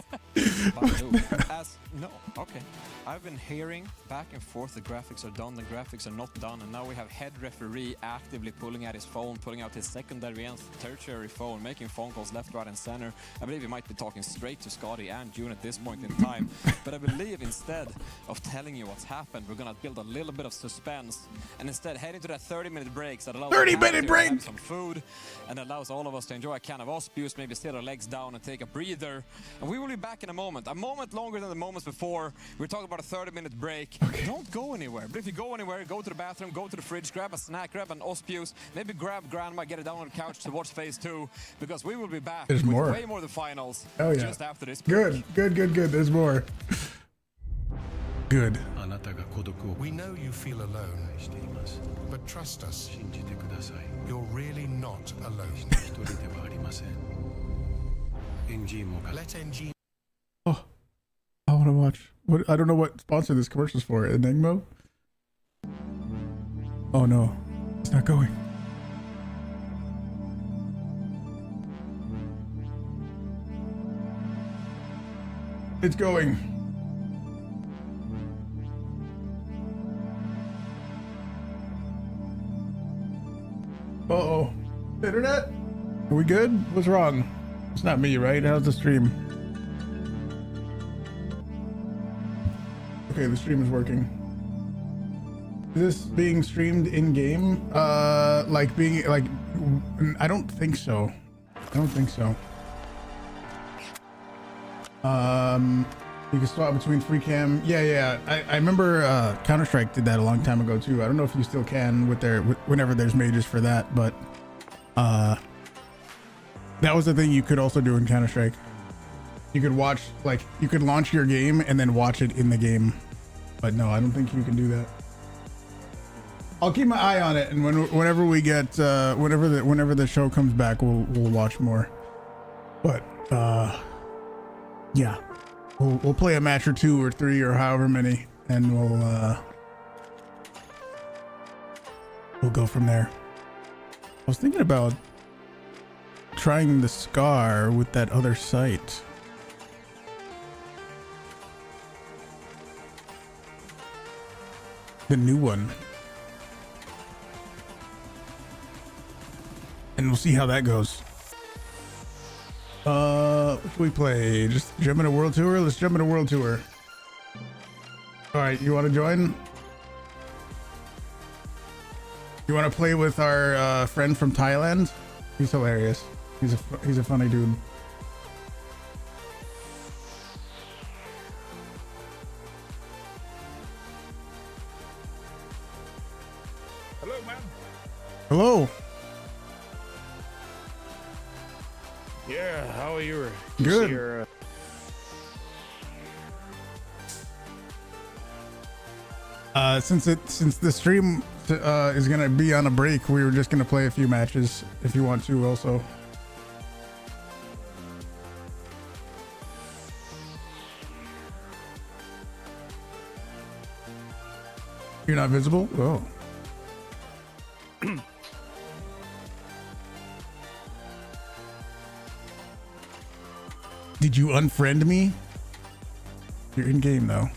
Speaker 4: No, okay. I've been hearing back and forth the graphics are done, the graphics are not done, and now we have head referee actively pulling at his phone, pulling out his secondary and tertiary phone, making phone calls left, right, and center. I believe he might be talking straight to Scotty and June at this point in time. But I believe instead of telling you what's happened, we're gonna build a little bit of suspense and instead head into that 30-minute break that allows
Speaker 1: 30-minute break!
Speaker 4: To have some food and allows all of us to enjoy a can of Ospius, maybe sit our legs down and take a breather. And we will be back in a moment longer than the moments before. We're talking about a 30-minute break. Okay. Don't go anywhere. But if you go anywhere, go to the bathroom, go to the fridge, grab a snack, grab an Ospius, maybe grab grandma, get it down on the couch to watch phase 2, because we will be back with
Speaker 1: more.
Speaker 4: way more of the finals just after this
Speaker 1: break. Good. There's more. Good.
Speaker 8: We know you feel alone, but trust us, you're really not alone. Let NG.
Speaker 1: Oh, I want to watch. What? I don't know what sponsor this commercial's for. Enigma? Oh no, it's not going. It's going. Uh-oh. Internet? Are we good? What's wrong? It's not me, right? How's the stream? Okay, the stream is working. Is this being streamed in game? I don't think so. You can swap between free cam. Yeah. I remember Counter-Strike did that a long time ago too. I don't know if you still can with whenever there's majors for that, but that was the thing you could also do in Counter-Strike. You could watch, you could launch your game and then watch it in the game. But no, I don't think you can do that. I'll keep my eye on it, and whenever we get whenever the show comes back, we'll watch more. But yeah, we'll play a match or 2 or 3 or however many, and we'll go from there. I was thinking about trying the Scar with that other site. The new one. And we'll see how that goes. What should we play? Just jump into World Tour? Let's jump into World Tour. Alright, you want to join? You want to play with our friend from Thailand? He's hilarious. He's a funny dude.
Speaker 9: Hello, man.
Speaker 1: Hello.
Speaker 9: Yeah, how are you?
Speaker 1: Good.
Speaker 9: Your,
Speaker 1: Since the stream is gonna be on a break, we were just gonna play a few matches if you want to also. You're not visible? Oh. Did you unfriend me? You're in game though.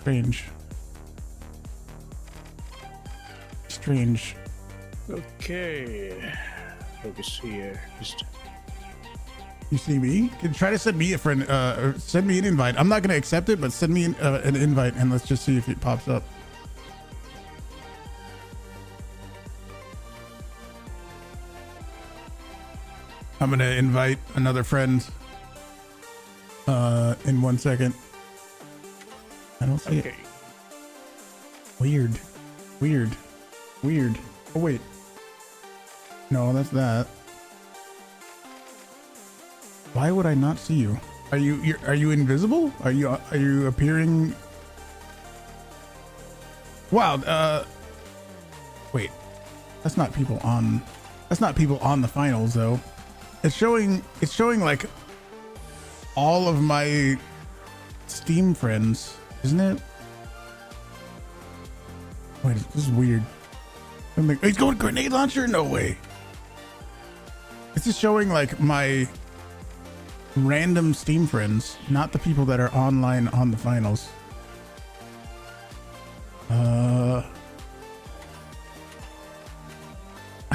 Speaker 1: Strange. Strange.
Speaker 9: okay. Focus here. Just
Speaker 1: You see me? Can try to send me a friend, or send me an invite. I'm not gonna accept it, but send me an invite and let's just see if it pops up. I'm gonna invite another friend in 1 second. I don't see it. Weird. Weird. Weird. Oh wait. No, that's that. Why would I not see you? Are you invisible? Are you appearing? Wow. Wait. That's not people on. That's not people on the finals though. It's showing like all of my Steam friends, isn't it? Wait, this is weird. I'm like, he's going grenade launcher? No way. This is showing like my random Steam friends, not the people that are online on the finals. I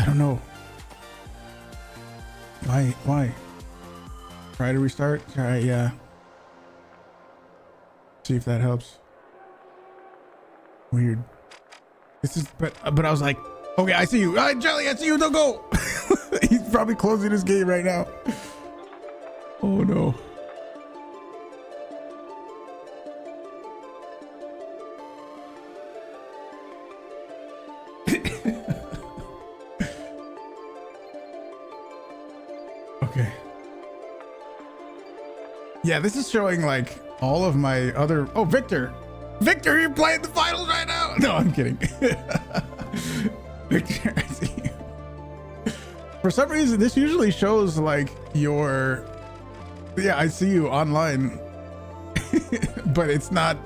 Speaker 1: don't know. Why? Try to restart? Try, yeah. See if that helps. Weird. This is, but I was like, okay, I see you. Jelly, I see you. Don't go. He's probably closing his game right now. Oh no. Okay. Yeah, this is showing like all of my other. Oh, Victor, you're playing the finals right now. No, I'm kidding. Victor, I see you. For some reason, this usually shows like your. Yeah, I see you online, but it's not.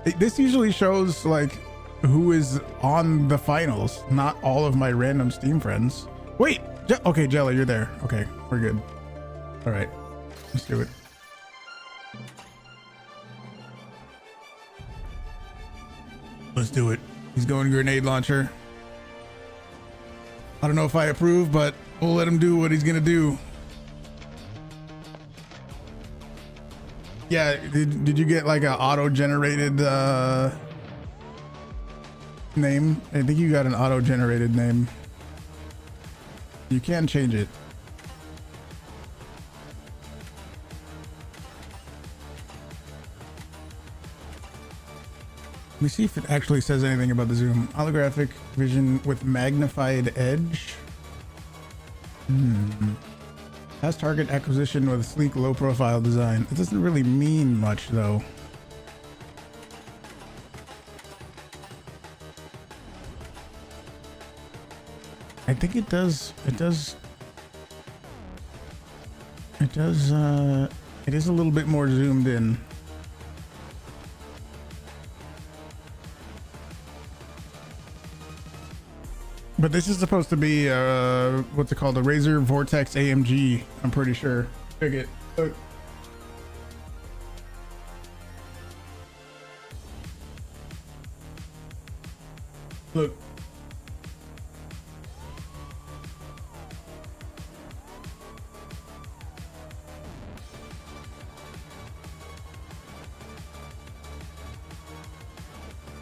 Speaker 1: This usually shows like who is on the finals, not all of my random Steam friends. Wait, okay, Jelly, you're there. Okay, we're good. All right, let's do it. Let's do it. He's going grenade launcher. I don't know if I approve, but we'll let him do what he's gonna do. Yeah, did you get like an auto-generated name? I think you got an auto-generated name. You can change it. Let me see if it actually says anything about the zoom. Holographic vision with magnified edge. Has target acquisition with sleek low profile design. It doesn't really mean much though. I think it does. It is a little bit more zoomed in. But this is supposed to be what's it called? A Razer Vortex AMG, I'm pretty sure. Check it. Look. Look.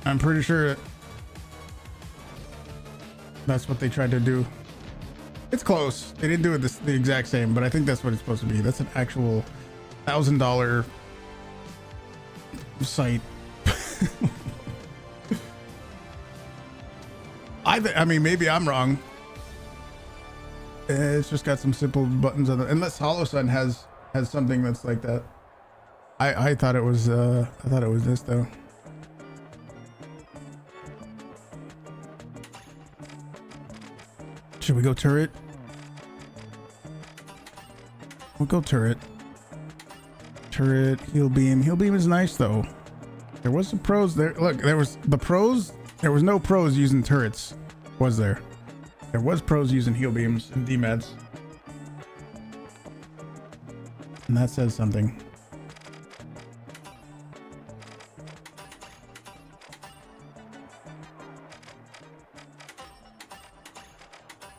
Speaker 1: I'm pretty sure that's what they tried to do. It's close. They didn't do it the exact same, but I think that's what it's supposed to be. That's an actual $1,000 site. I mean, maybe I'm wrong. It's just got some simple buttons on it. Unless Hollow Sun has something that's like that. I thought it was this though. Should we go turret? We'll go turret. Turret, heal beam. Heal beam is nice though. There was some pros there. Look, there was the pros. There was no pros using turrets, was there? There was pros using heal beams and DMADs. And that says something.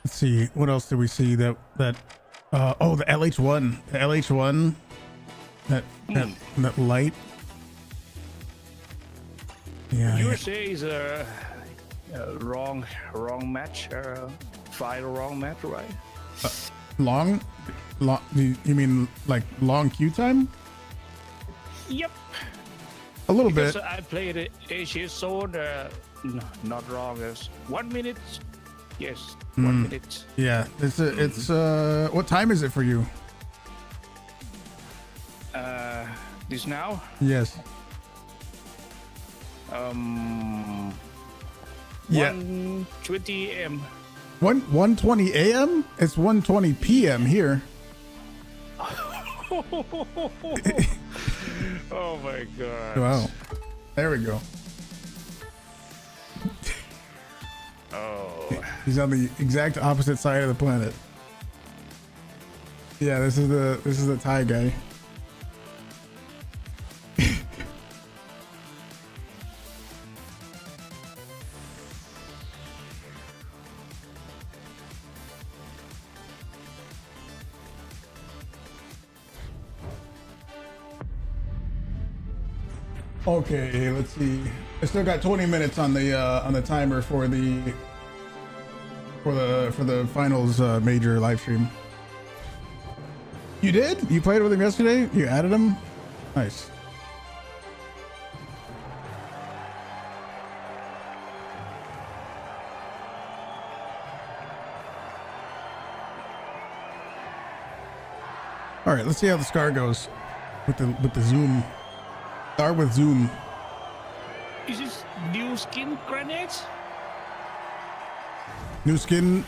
Speaker 1: Let's see, what else did we see that oh, the LH1. The LH1. That light. Yeah.
Speaker 9: USA is a wrong match. Fight a wrong match, right?
Speaker 1: Long. You mean like long queue time?
Speaker 9: Yep.
Speaker 1: A little
Speaker 9: because
Speaker 1: bit.
Speaker 9: I played it Asia Zone. No, not wrong. It's 1 minute. Yes, 1 minute.
Speaker 1: Yeah. It's what time is it for you?
Speaker 9: This now?
Speaker 1: Yes. Yeah.
Speaker 9: 1:20 a.m.
Speaker 1: 1:20 a.m. It's 1:20 p.m. here.
Speaker 9: Oh my god.
Speaker 1: Wow. There we go.
Speaker 9: Oh.
Speaker 1: He's on the exact opposite side of the planet. Yeah, this is the Thai guy. Okay, let's see. I still got 20 minutes on the timer for the finals major live stream. You did? You played with him yesterday? You added him? Nice. All right, let's see how the Scar goes with the zoom. Start with zoom.
Speaker 9: Is this new skin grenades?
Speaker 1: New skin?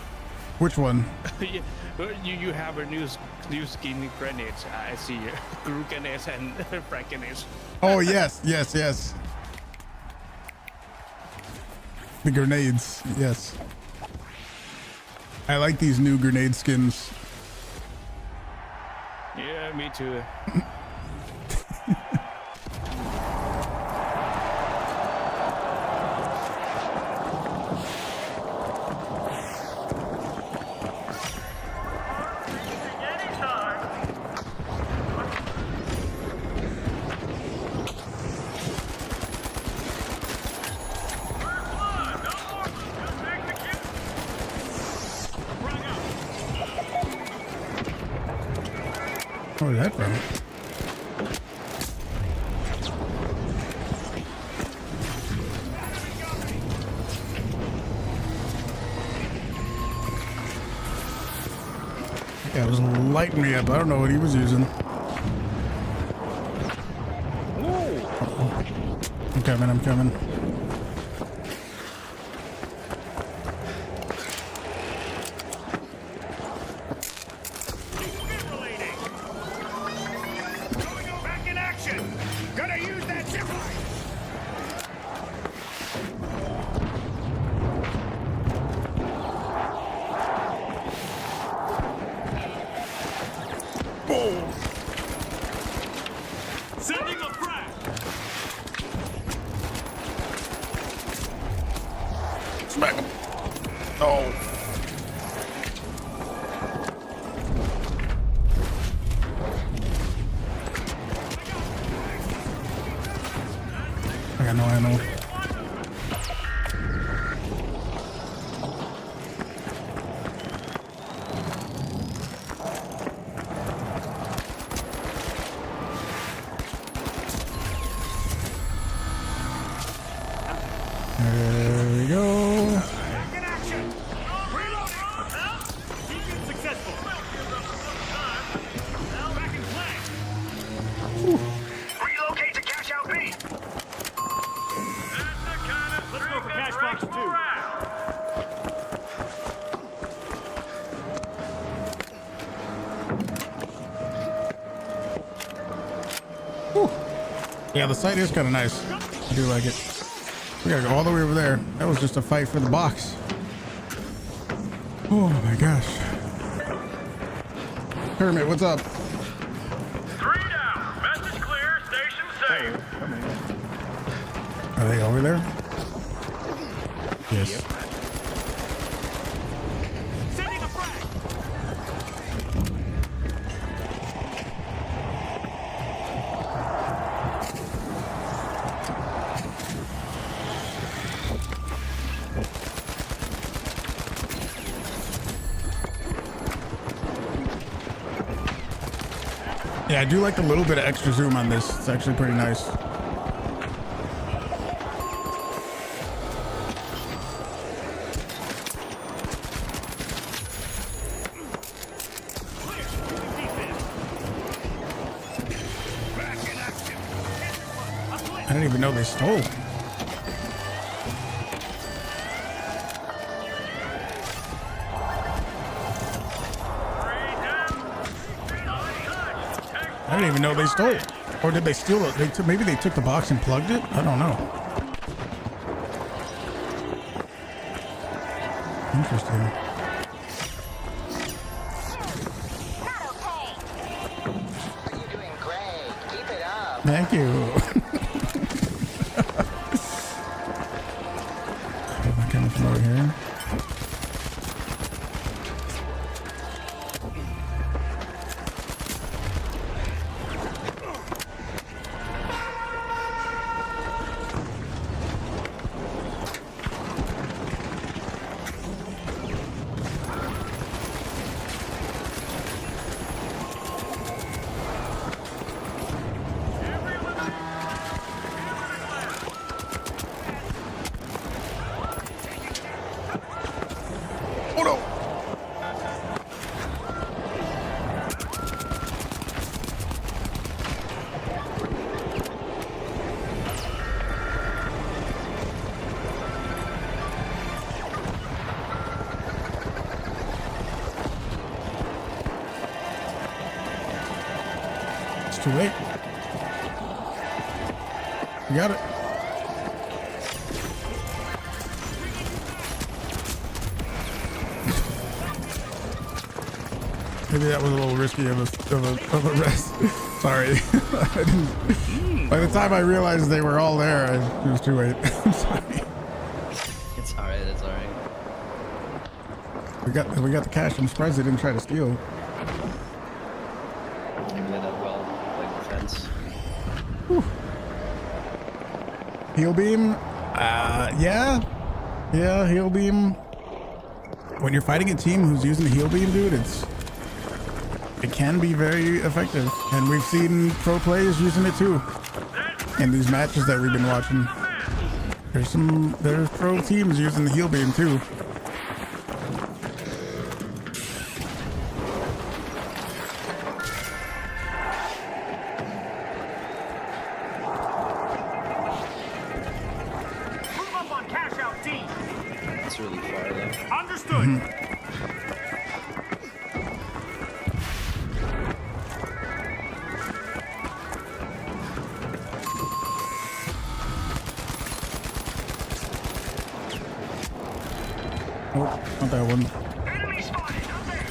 Speaker 1: Which one?
Speaker 9: you have a new skin grenades. I see Groot grenades and Frank grenades.
Speaker 1: Oh yes. The grenades, yes. I like these new grenade skins.
Speaker 9: Yeah, me too.
Speaker 1: Where's that from? Yeah, it was lighting me up. I don't know what he was using. I'm coming. Smack him. Oh. I know. There we go. Whew. Yeah, the site is kind of nice. I do like it. We gotta go all the way over there. That was just a fight for the box. Oh my gosh. Kermit, what's up?
Speaker 10: 3 down. Message clear. Station safe.
Speaker 1: Are they over there? Yes.
Speaker 10: Yep. Sending a frag.
Speaker 1: Yeah, I do like a little bit of extra zoom on this. It's actually pretty nice. I didn't even know they stole. I didn't even know they stole it. Or did they steal it? Maybe they took the box and plugged it? I don't know. Interesting.
Speaker 11: You're doing great. Keep it up.
Speaker 1: Thank you. Am I coming from over here? Oh no! It's too late. You got it. Maybe that was a little risky of a rest. Sorry. I didn't, by the time I realized they were all there, it was too late. I'm sorry.
Speaker 12: It's alright, it's alright.
Speaker 1: We got the cash. I'm surprised they didn't try to steal.
Speaker 12: Maybe they did well, like defense.
Speaker 1: Whew. Heal beam? Yeah. Yeah, heal beam. When you're fighting a team who's using the heal beam, dude, it can be very effective. And we've seen pro players using it too. In these matches that we've been watching. There's pro teams using the heal beam too.
Speaker 10: Move up on cash out D.
Speaker 12: It's really far though.
Speaker 10: Understood.
Speaker 1: Oh, not that one.
Speaker 10: Enemy spotted. Up there.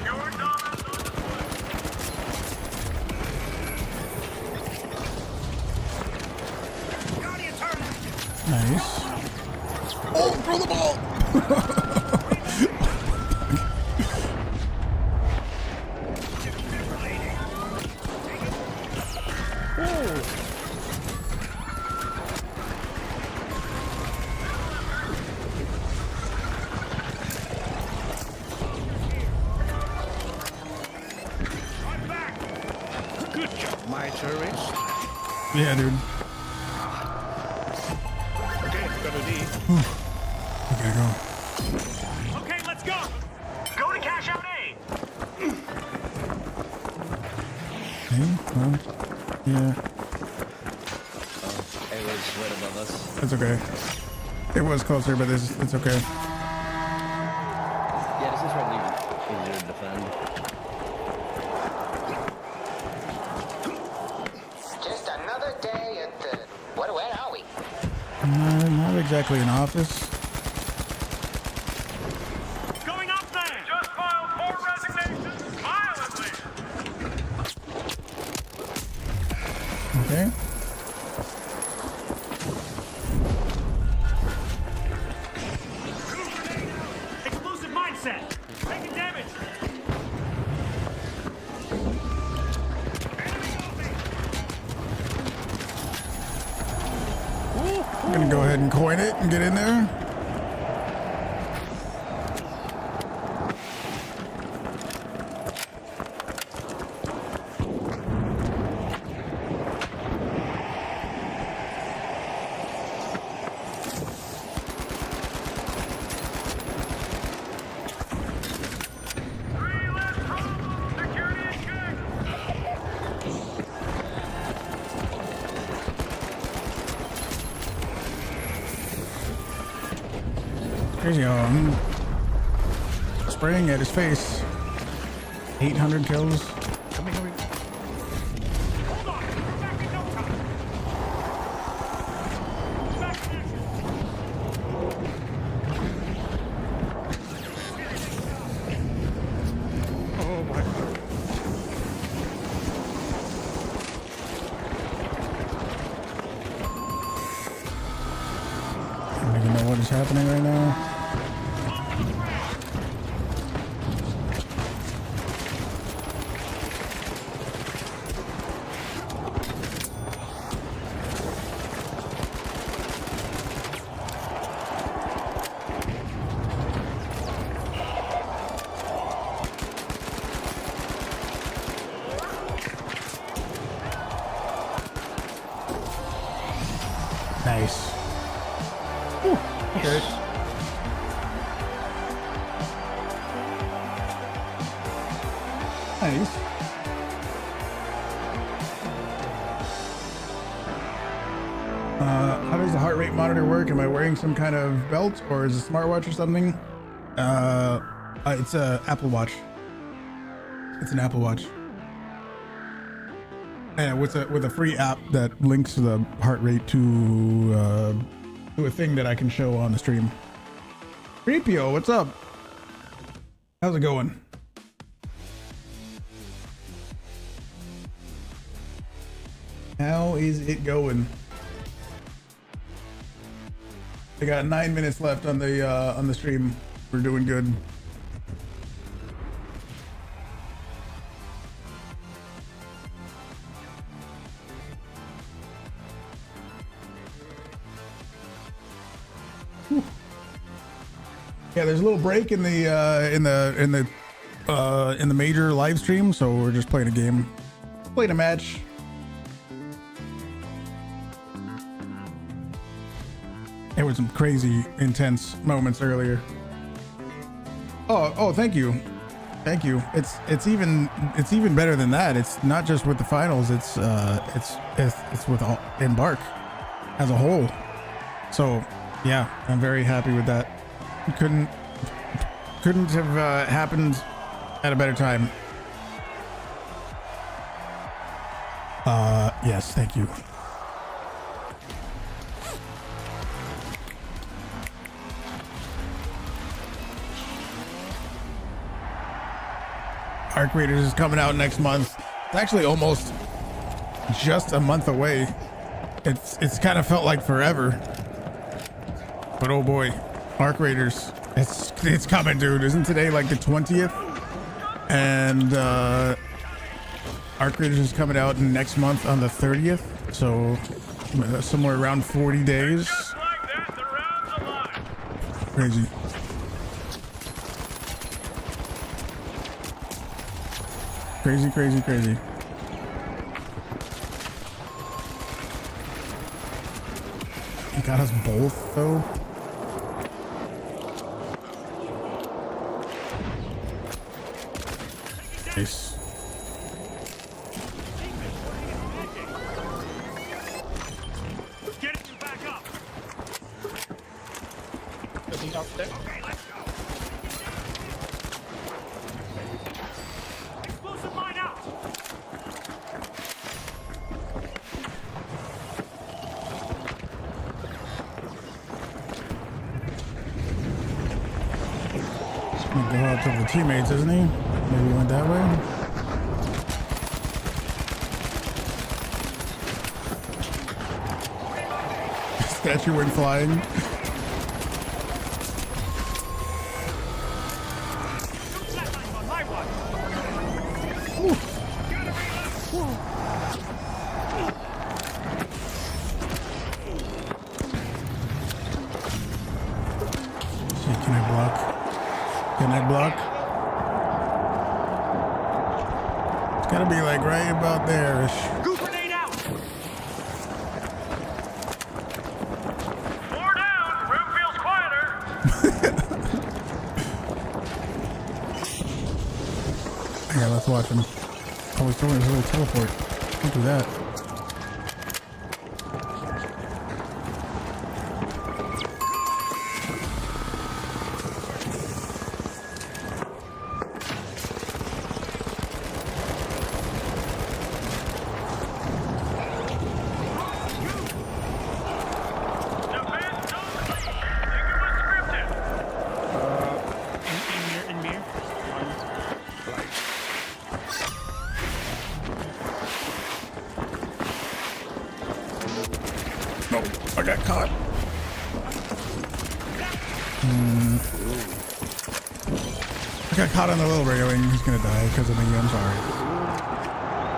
Speaker 10: Pure dominance on the foot. Guardian turret.
Speaker 1: Nice. Oh, throw the ball.
Speaker 9: Good job, my tourist.
Speaker 1: Yeah, dude.
Speaker 9: Okay, go to D.
Speaker 1: We gotta go.
Speaker 10: Okay, let's go. Go to cash out A.
Speaker 1: Huh? Yeah.
Speaker 12: Oh, it was right above us.
Speaker 1: That's okay. It was closer, but it's okay.
Speaker 12: Yeah, this is probably easier to defend.
Speaker 11: Just another day at the... Where are we?
Speaker 1: Not exactly an office.
Speaker 10: Going up there! Just filed 4 resignations violently!
Speaker 1: Okay.
Speaker 10: Explosive mindset! Taking damage!
Speaker 1: I'm gonna go ahead and coin it and get in there. Crazy how I'm spraying at his face. 800 kills.
Speaker 9: Come here. Oh my.
Speaker 1: I don't even know what is happening right now. Nice. Whew, okay. Nice. How does the heart rate monitor work? Am I wearing some kind of belt or is it a smartwatch or something? It's a Apple Watch. It's an Apple Watch. Yeah, with a free app that links the heart rate to a thing that I can show on the stream. Creepio, what's up? How's it going? How is it going? I got 9 minutes left on the stream. We're doing good. Yeah, there's a little break in the major live stream, so we're just playing a game, playing a match. There was some crazy intense moments earlier. Oh, thank you. It's even better than that. It's not just with the finals. It's with all Embark as a whole. So yeah, I'm very happy with that. Couldn't have happened at a better time. Yes, thank you. Arc Raiders is coming out next month. It's actually almost just a month away. It's kind of felt like forever. But oh boy, Arc Raiders, it's coming, dude. Isn't today like the 20th? And Arc Raiders is coming out next month on the 30th. So somewhere around 40 days. Crazy. Crazy. He got us both, though. Nice. Gonna go out to the teammates, isn't he? Maybe he went that way. Statue went flying. Shit, can I block? Can I block? It's gotta be like right about there-ish. Yeah, let's watch him. Oh, he's throwing his little teleport. Don't do that. No, I got caught. I got caught on the little railing. He's gonna die because of me. I'm sorry.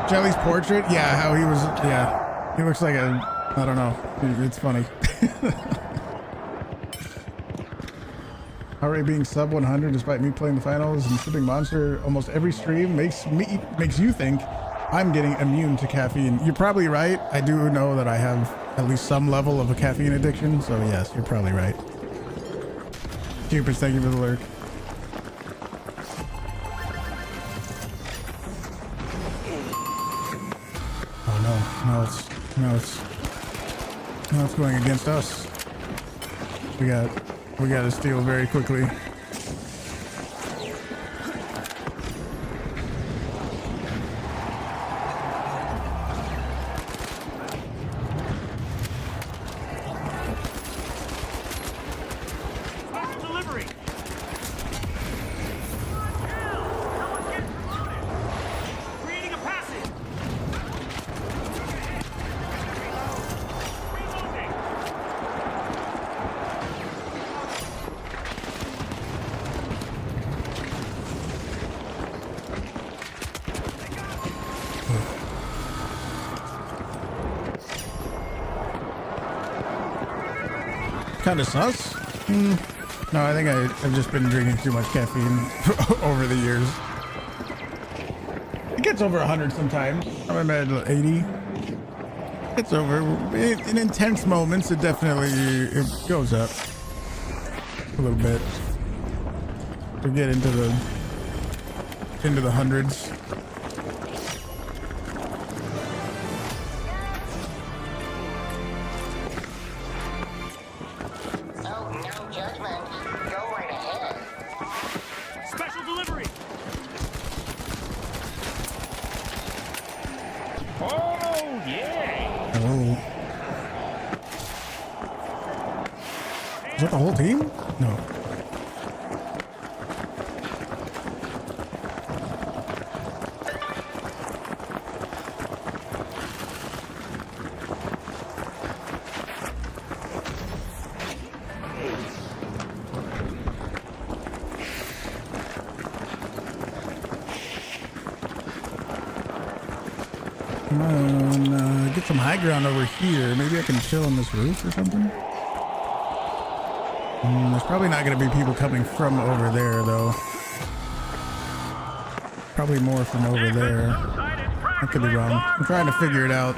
Speaker 1: Jelly's portrait? Yeah, how he was. Yeah, he looks like a. I don't know. It's funny. Already being sub 100 despite me playing the finals and sipping Monster almost every stream makes you think I'm getting immune to caffeine. You're probably right. I do know that I have at least some level of a caffeine addiction, so yes, you're probably right. Cupers, thank you for the lurk. Oh no, no, it's going against us. We got to steal very quickly. Kind of sus? No, I think I've just been drinking too much caffeine over the years. It gets over 100 sometimes. I'm at 80. It's over. In intense moments, it definitely goes up a little bit. We get into the hundreds. Is that the whole team? No. Come on, get some high ground over here. Maybe I can chill on this roof or something. There's probably not going to be people coming from over there, though. Probably more from over there. I could be wrong. I'm trying to figure it out.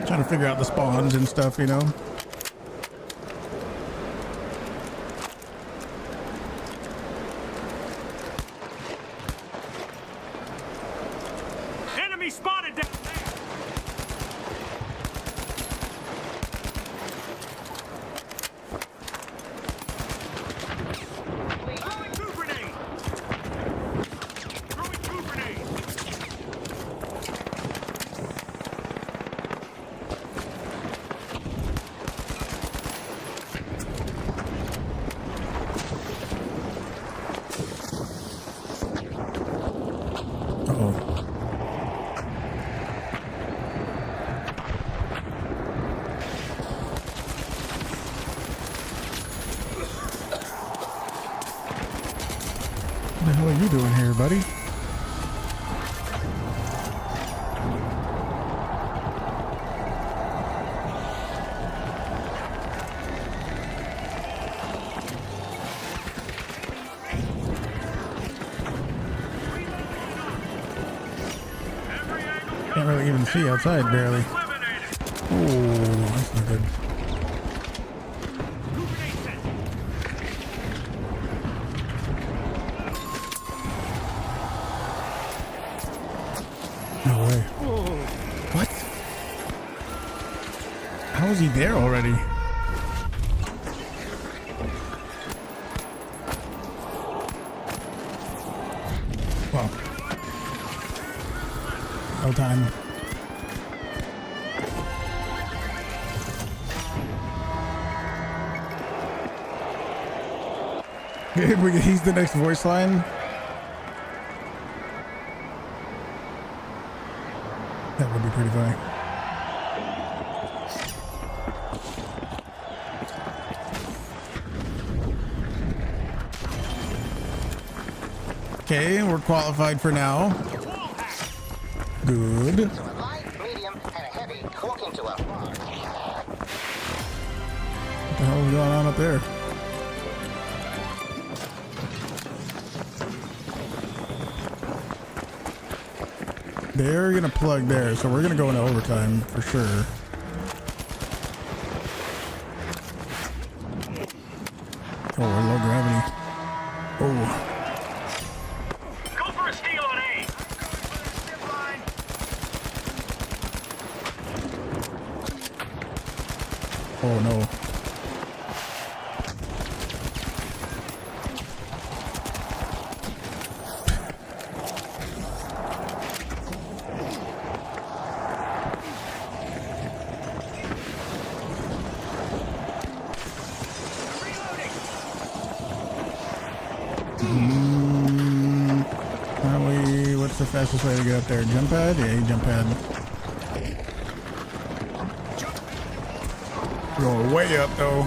Speaker 1: Trying to figure out the spawns and stuff, you know? Uh-oh. What the hell are you doing here, buddy? Can't really even see outside, barely. Oh, that's not good. No way. What? How is he there already? Well, no time. He's the next voice line. That would be pretty funny. Okay, we're qualified for now. Good.
Speaker 11: So a light, medium, and a heavy walk into a bar.
Speaker 1: What the hell is going on up there? They're gonna plug there, so we're gonna go into overtime for sure. Oh, we're low gravity. Oh.
Speaker 10: Go for a steal on A.
Speaker 1: Oh no. What's the fastest way to get up there? Jump pad? Yeah, jump pad. Going way up though.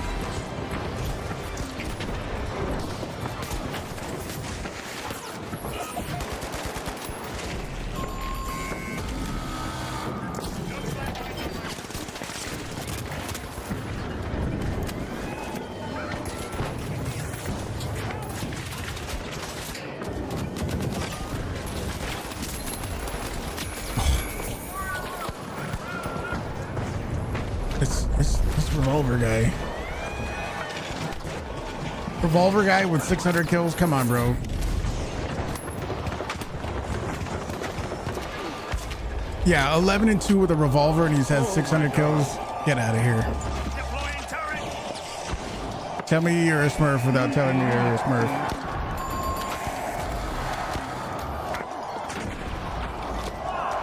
Speaker 1: This revolver guy. Revolver guy with 600 kills? Come on, bro. Yeah, 11 and 2 with a revolver and he's had 600 kills. Get out of here. Tell me you're a smurf without telling me you're a smurf.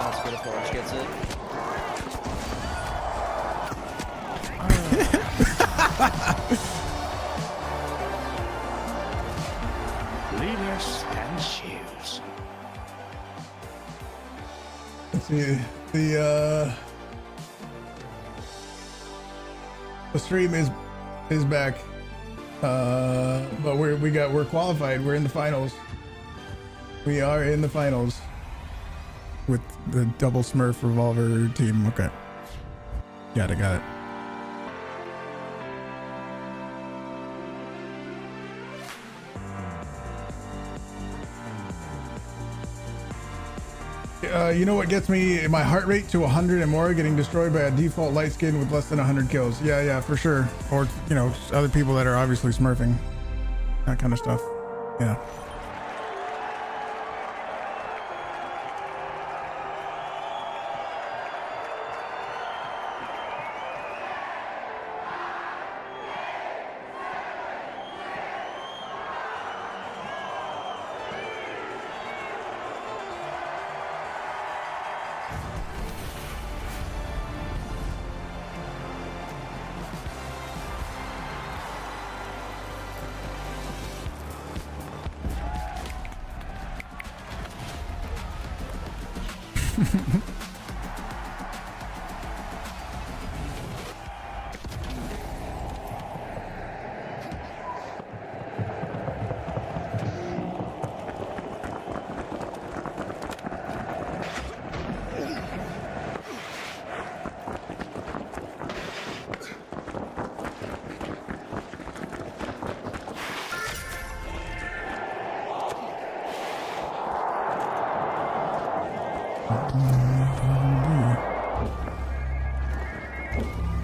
Speaker 12: That's good if Orange gets it.
Speaker 9: Leaders and shoes.
Speaker 1: Let's see. The stream is back. But we're qualified. We're in the finals. We are in the finals with the double smurf revolver team. Okay. Got it. You know what gets me my heart rate to 100 and more? Getting destroyed by a default light skin with less than 100 kills. Yeah, for sure. Or, you know, other people that are obviously smurfing. That kind of stuff. Yeah.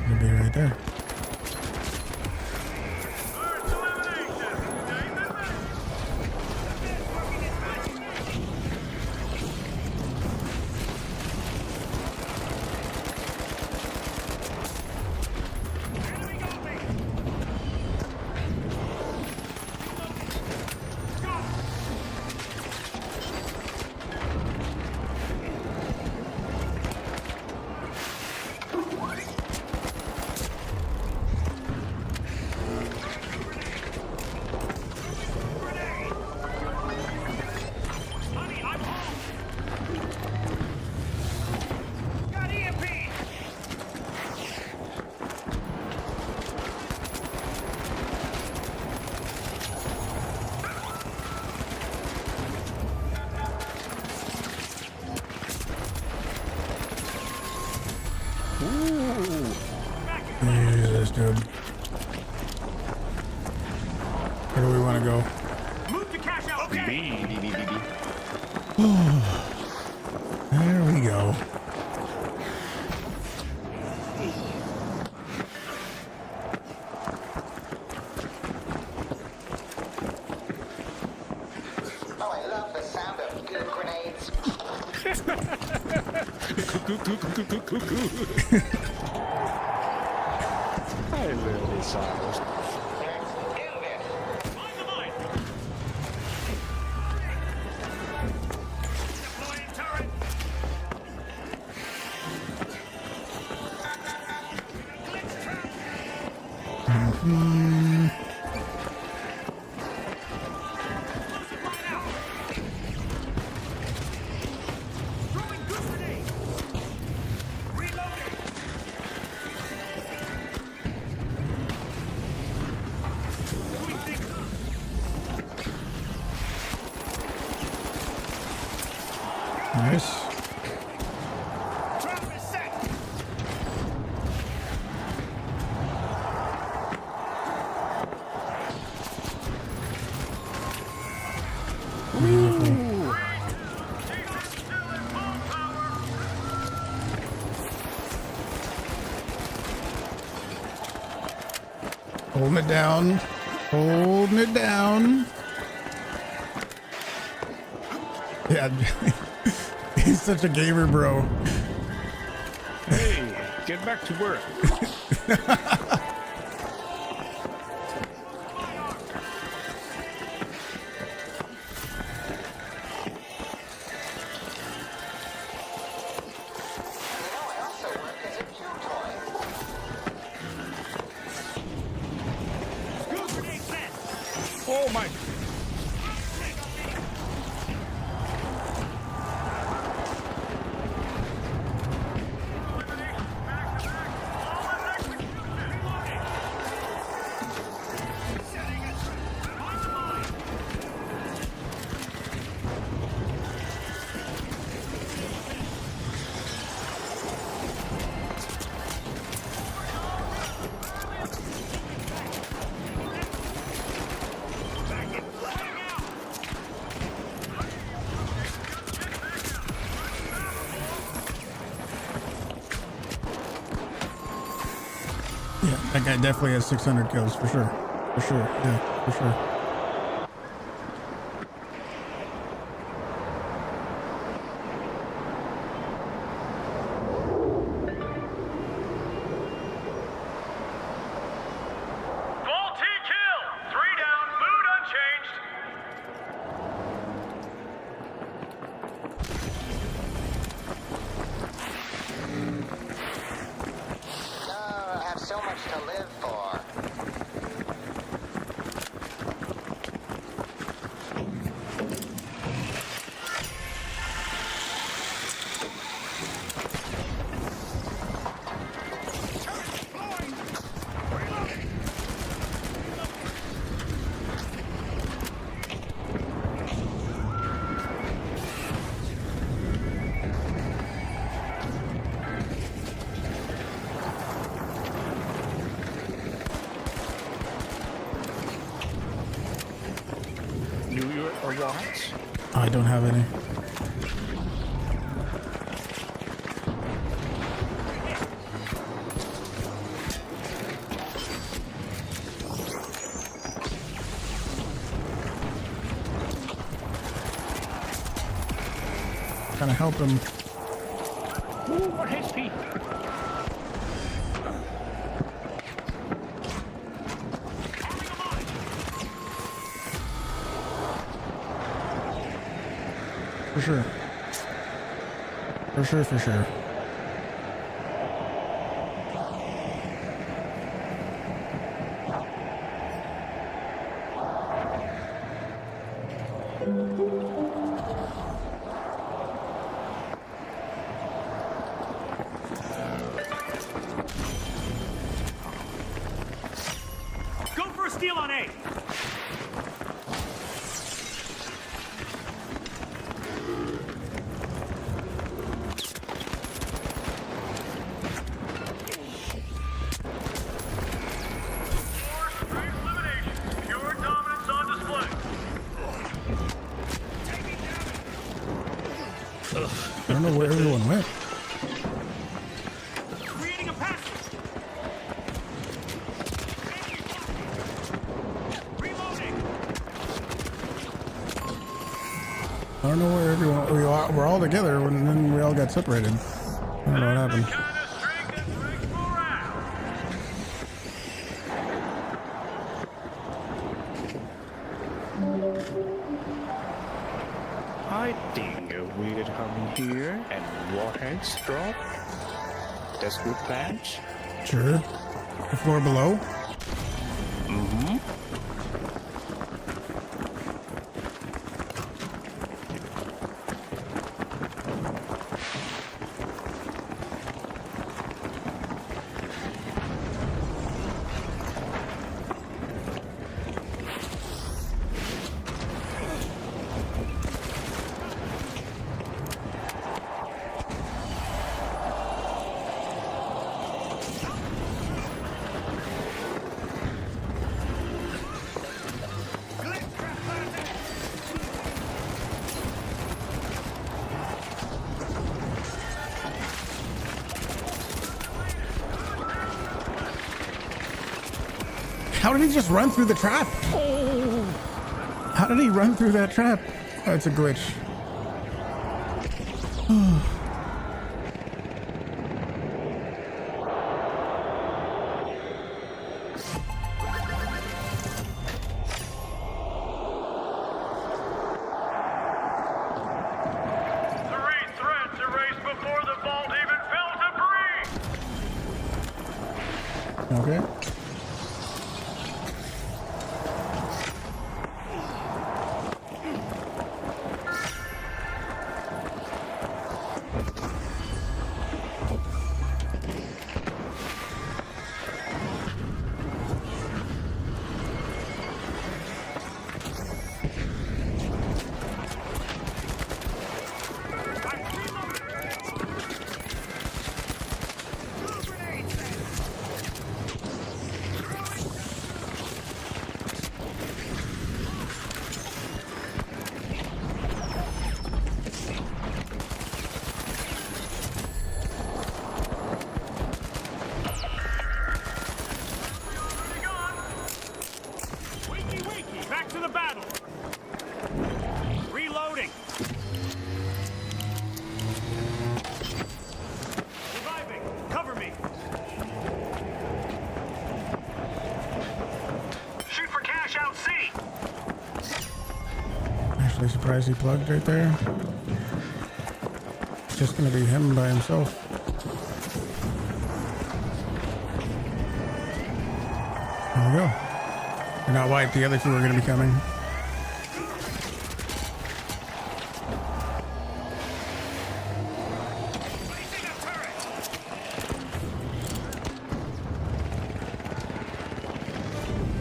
Speaker 1: It'll be right there. Jesus, dude. Where do we want to go?
Speaker 10: Move to cash out. Okay.
Speaker 1: There we go.
Speaker 11: Oh, I love the sound of good grenades.
Speaker 9: I love this sound.
Speaker 10: On the line. Deploying turret. Throwing good grenade. Reloading. Doing things.
Speaker 1: Nice.
Speaker 10: Trap is set.
Speaker 1: Beautiful. Holding it down. Holding it down. Yeah. He's such a gamer, bro.
Speaker 9: Hey, get back to work.
Speaker 11: I also work as a chew toy.
Speaker 10: Good grenade set.
Speaker 9: Oh my.
Speaker 1: Yeah, that guy definitely has 600 kills for sure. For sure. Yeah, for sure.
Speaker 10: Full T kill. 3 down. Mood unchanged.
Speaker 11: Oh, I have so much to live for.
Speaker 1: don't have any. Kind of help him.
Speaker 9: Ooh, what HP?
Speaker 1: For sure. For sure, for sure.
Speaker 10: Go for a steal on A. Pure dominance on display.
Speaker 1: I don't know where everyone went.
Speaker 10: Creating a passage. Reloading.
Speaker 1: I don't know where everyone. We're all together, and then we all got separated. I don't know what happened.
Speaker 10: Kind of strength that brings morale.
Speaker 9: I think a weird humming here and warheads drop. That's good plans.
Speaker 1: Sure. The floor below.
Speaker 9: Mm-hmm.
Speaker 1: How did he just run through the trap? How did he run through that trap? That's a glitch.
Speaker 10: Three threats erased before the vault even fell to breathe.
Speaker 1: Okay.
Speaker 10: Wakey, wakey, back to the battle. Reloading. Reviving. Cover me. Shoot for cash out C.
Speaker 1: Actually surprised he plugged right there. It's just gonna be him by himself. There we go. They're not white, the other two are gonna be coming.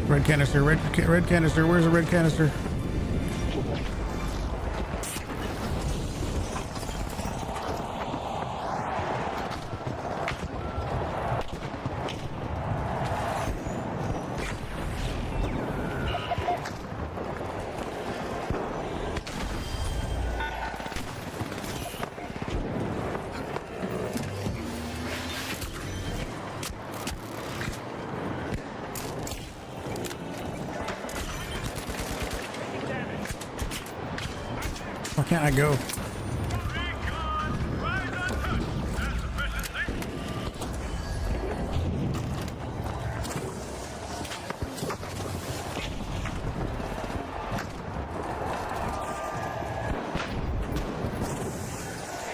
Speaker 1: Red canister, red canister, where's the red canister? can't I go?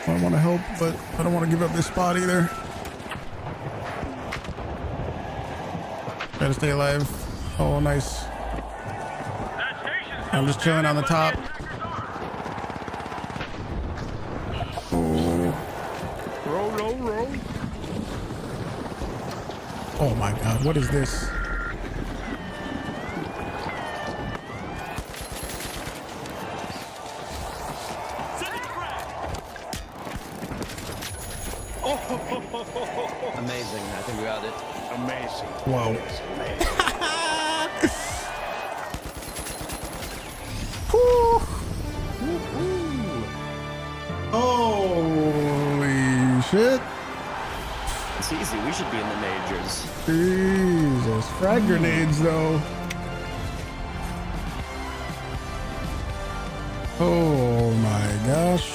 Speaker 1: I want to help, but I don't want to give up this spot either. Gotta stay alive. Oh, nice. I'm just chilling on the top. Oh.
Speaker 9: Roll.
Speaker 1: Oh my God, what is this?
Speaker 12: Amazing. I think we got it.
Speaker 9: Amazing.
Speaker 1: Whoa. Holy shit.
Speaker 12: It's easy. We should be in the majors.
Speaker 1: Jesus. Frag grenades, though. Oh my gosh.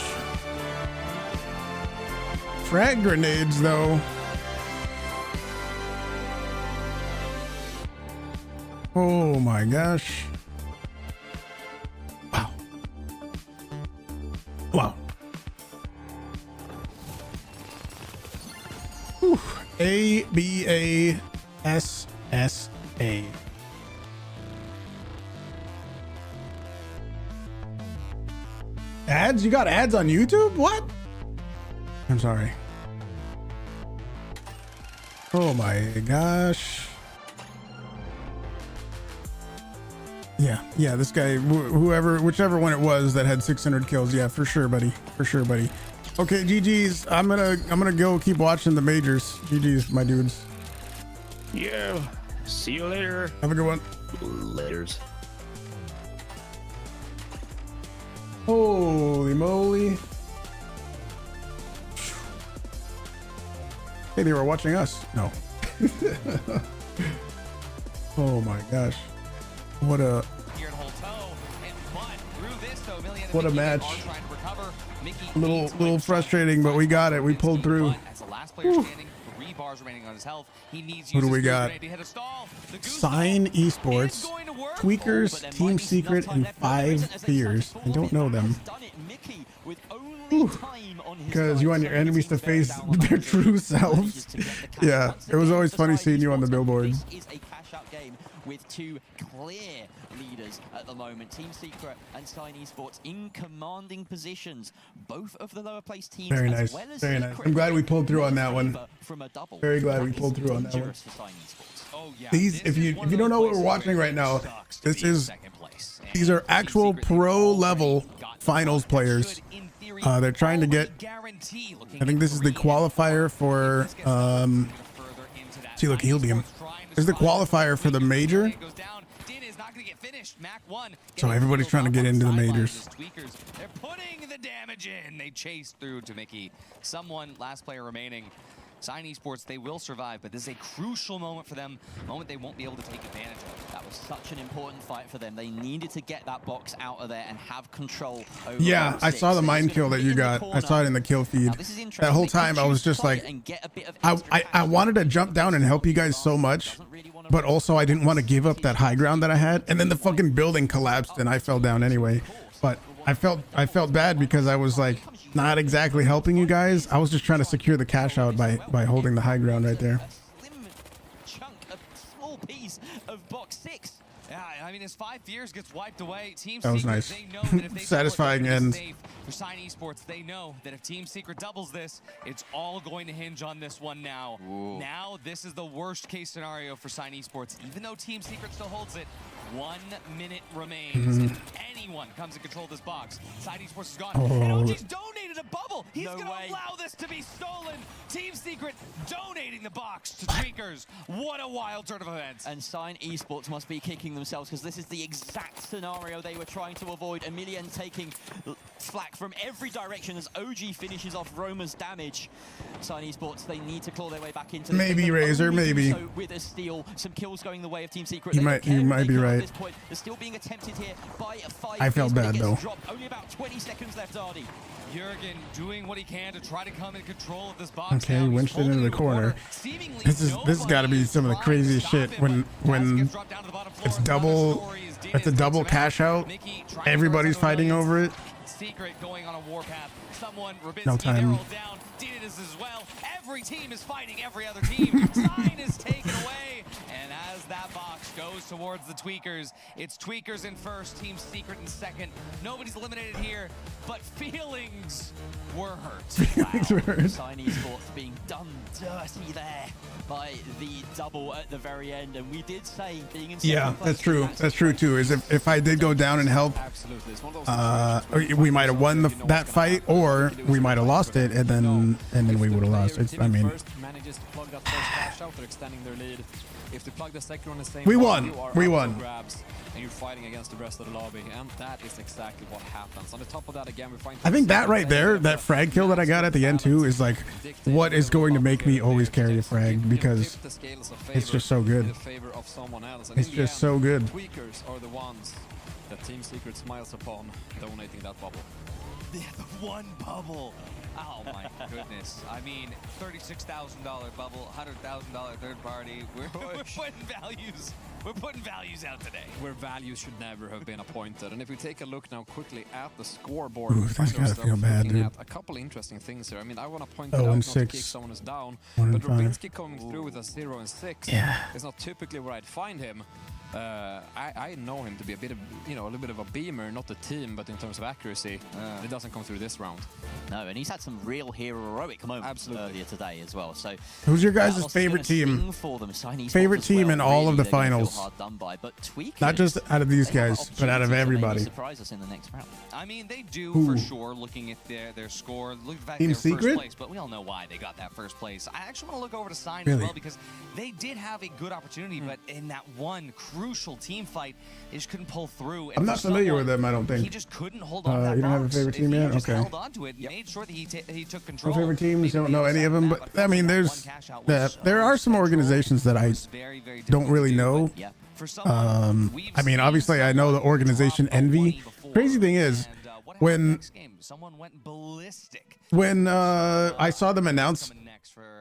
Speaker 1: Frag grenades, though. Oh my gosh. Wow. Wow. Whew. A-B-A-S-S-A. Ads? You got ads on YouTube? What? I'm sorry. Oh my gosh. Yeah, this guy, whichever one it was that had 600 kills. Yeah, for sure, buddy. For sure, buddy. Okay, GG's. I'm gonna go keep watching the majors. GG's, my dudes.
Speaker 9: Yeah. See you later.
Speaker 1: Have a good one.
Speaker 12: Laters.
Speaker 1: Holy moly. Hey, they were watching us. No. Oh my gosh. What a match. Little frustrating, but we got it. We pulled through. Who do we got? Sign Esports, Tweakers, Team Secret, and 5 Fears. I don't know them. Because you want your enemies to face their true selves. Yeah, it was always funny seeing you on the billboards.
Speaker 13: With 2 clear leaders at the moment, Team Secret and Sign Esports in commanding positions. Both of the lower place teams.
Speaker 1: Very nice. Well, very nice. I'm glad we pulled through on that one. Very glad we pulled through on that one. These, if you don't know what we're watching right now, these are actual pro level finals players. They're trying to get. I think this is the qualifier for. See, look, he'll be him. This is the qualifier for the major. So everybody's trying to get into the majors.
Speaker 2: They're putting the damage in. They chase through to Mickey. Someone, last player remaining. Sign Esports, they will survive, but this is a crucial moment for them. A moment they won't be able to take advantage of.
Speaker 13: That was such an important fight for them. They needed to get that box out of there and have control over.
Speaker 1: Yeah, I saw the mine kill that you got. I saw it in the kill feed. That whole time I was just like, I wanted to jump down and help you guys so much, but also I didn't want to give up that high ground that I had. And then the fucking building collapsed and I fell down anyway. But I felt bad because I was like not exactly helping you guys. I was just trying to secure the cash out by holding the high ground right there.
Speaker 13: Small piece of box 6.
Speaker 2: Yeah, I mean, as 5 Fears gets wiped away, Team
Speaker 1: That was
Speaker 2: Secret,
Speaker 1: nice.
Speaker 2: they know that if they
Speaker 1: Satisfying end.
Speaker 2: For Sign Esports, they know that if Team Secret doubles this, it's all going to hinge on this one now.
Speaker 13: Ooh.
Speaker 2: Now, this is the worst case scenario for Sign Esports. Even though Team Secret still holds it, 1 minute remains. If anyone comes in control of this box, Sign Esports is gone. And OG's donated a bubble. He's going to allow this to be stolen. Team Secret donating the box to Tweakers. What a wild turn of events.
Speaker 13: And Sign Esports must be kicking themselves because this is the exact scenario they were trying to avoid. Emilian taking flak from every direction as OG finishes off Roma's damage. Sign Esports, they need to claw their way back into the
Speaker 1: Maybe Razor, maybe.
Speaker 13: So with a steal, some kills going the way of Team Secret.
Speaker 1: You might be right. it.
Speaker 13: They're still being attempted here by 5.
Speaker 1: I felt bad though.
Speaker 13: Only about 20 seconds left, Artie.
Speaker 2: Jurgen doing what he can to try to come in control of this box.
Speaker 1: Okay, he winched it into the corner. This has got to be some of the craziest shit when it's a double cash out. Everybody's fighting over it.
Speaker 2: Secret going on a warpath. Someone
Speaker 1: no time.
Speaker 2: Down. Dinas as well. Every team is fighting every other team. Sign is taken away. And as that box goes towards the Tweakers, it's Tweakers in first, Team Secret in second. Nobody's eliminated here, but feelings were hurt.
Speaker 1: Feelings were hurt.
Speaker 13: Sign Esports being done dirty there by the double at the very end. And we did say being in
Speaker 1: yeah, that's true. That's true too. Is if I did go down and help, we might have won that fight, or we might have lost it, and then we would have lost. I mean,
Speaker 4: manages to plug that first cash out, they're extending their lead. If they plug the second one the same,
Speaker 1: we won. We won.
Speaker 4: Grabs, and you're fighting against the rest of the lobby, and that is exactly what happens. On the top of that, again, we find.
Speaker 1: I think that right there, that frag kill that I got at the end too, is like what is going to make me always carry a frag, because it's just so good. It's just so good.
Speaker 4: Tweakers are the ones that Team Secret smiles upon donating that bubble.
Speaker 2: The one bubble. Oh my goodness. I mean, $36,000 bubble, $100,000 third party. We're putting values out today.
Speaker 4: Where values should never have been appointed. And if we take a look now quickly at the scoreboard,
Speaker 1: ooh, that's gotta feel bad, dude.
Speaker 4: A couple interesting things here. I mean, I want to point it out, not to kick someone who's down, but Rubinsky coming through with a 0 and 6 is not typically where I'd find him. I know him to be a bit of, a little bit of a beamer, not the team, but in terms of accuracy, it doesn't come through this round.
Speaker 13: No, and he's had some real heroic moments earlier today as well. So,
Speaker 1: who's your guys' favorite team? Favorite team in all of the finals? Not just out of these guys, but out of everybody.
Speaker 13: Surprise us in the next round.
Speaker 2: I mean, they do for sure. Looking at their score, look at the fact
Speaker 1: Team
Speaker 2: they're
Speaker 1: Secret?
Speaker 2: first place, but we all know why they got that first place. I actually want to look over to Sign as well, because they did have a good opportunity, but in that one crucial team fight, they just couldn't pull through. And
Speaker 1: I'm not familiar with them, I don't think.
Speaker 2: He just couldn't hold on to that
Speaker 1: you don't have a
Speaker 2: box.
Speaker 1: favorite team
Speaker 2: If
Speaker 1: yet?
Speaker 2: he just
Speaker 1: Okay.
Speaker 2: held on to it, made sure that he took control.
Speaker 1: My favorite teams, don't know any of them, but I mean, there are some organizations that I don't really know. I mean, obviously, I know the organization Envy. Crazy thing is, when I saw them announce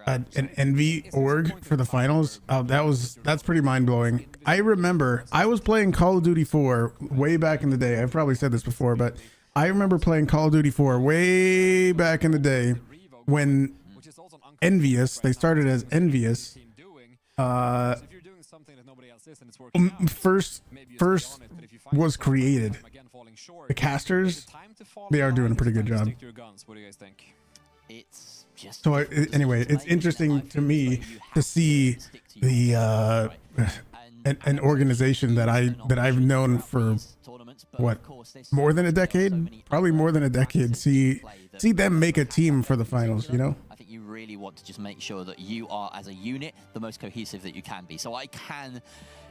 Speaker 1: an Envy org for the finals, that's pretty mind blowing. I remember I was playing Call of Duty 4 way back in the day. I've probably said this before, but I remember playing Call of Duty 4 way back in the day when Envious, they started as Envious, first was created. The casters, they are doing a pretty good job. So anyway, it's interesting to me to see the an organization that I've known for what, more than a decade, probably more than a decade, see them make a team for the finals,
Speaker 13: I think you really want to just make sure that you are, as a unit, the most cohesive that you can be. So I can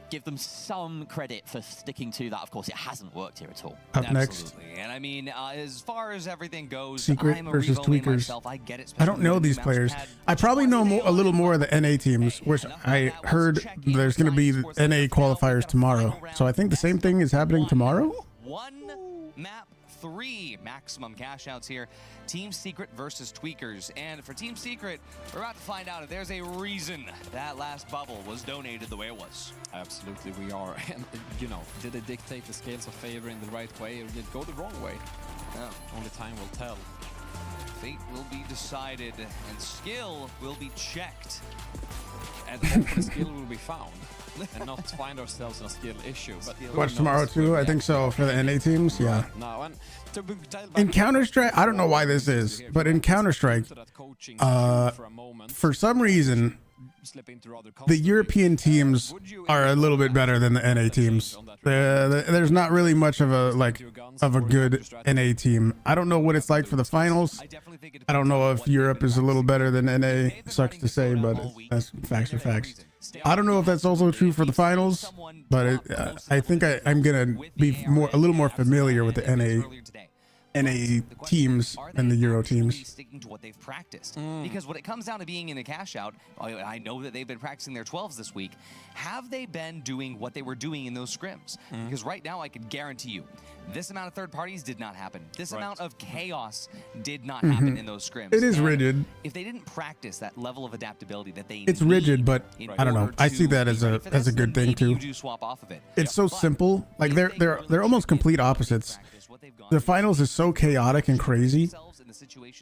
Speaker 13: give them some credit for sticking to that. Of course, it hasn't worked here at all.
Speaker 1: Up next.
Speaker 2: And I mean, as far as everything goes,
Speaker 1: Secret
Speaker 2: I'm a
Speaker 1: versus
Speaker 2: Revo main
Speaker 1: Tweakers.
Speaker 2: myself. I get it.
Speaker 1: I don't know these players. I probably know a little more of the NA teams, which I heard there's going to be NA qualifiers tomorrow. So I think the same thing is happening tomorrow.
Speaker 2: One map, 3 maximum cash outs here. Team Secret versus Tweakers. And for Team Secret, we're about to find out if there's a reason that last bubble was donated the way it was.
Speaker 4: Absolutely, we are. And, did they dictate the scales of favor in the right way, or did it go the wrong way? Only time will tell.
Speaker 2: Fate will be decided, and skill will be checked.
Speaker 4: And hopefully skill will be found, and not find ourselves in a skill issue. But
Speaker 1: Watch tomorrow too, I think so, for the NA teams, yeah.
Speaker 4: No, and
Speaker 1: in Counter-Strike, I don't know why this is, but in Counter-Strike, for some reason, the European teams are a little bit better than the NA teams. There's not really much of a good NA team. I don't know what it's like for the finals. I don't know if Europe is a little better than NA. Sucks to say, but that's facts are facts. I don't know if that's also true for the finals, but I think I'm gonna be a little more familiar with the NA NA teams and the Euro teams.
Speaker 2: Sticking to what they've practiced, because when it comes down to being in a cash out, I know that they've been practicing their 12s this week. Have they been doing what they were doing in those scrims? Because right now I can guarantee you this amount of third parties did not happen. This amount of chaos did not happen in those scrims.
Speaker 1: It is rigid.
Speaker 2: If they didn't practice that level of adaptability that they
Speaker 1: It's rigid, but I don't know. I see that as a good thing too.
Speaker 2: You do swap off of it.
Speaker 1: It's so simple. Like they're almost complete opposites. The finals is so chaotic and crazy,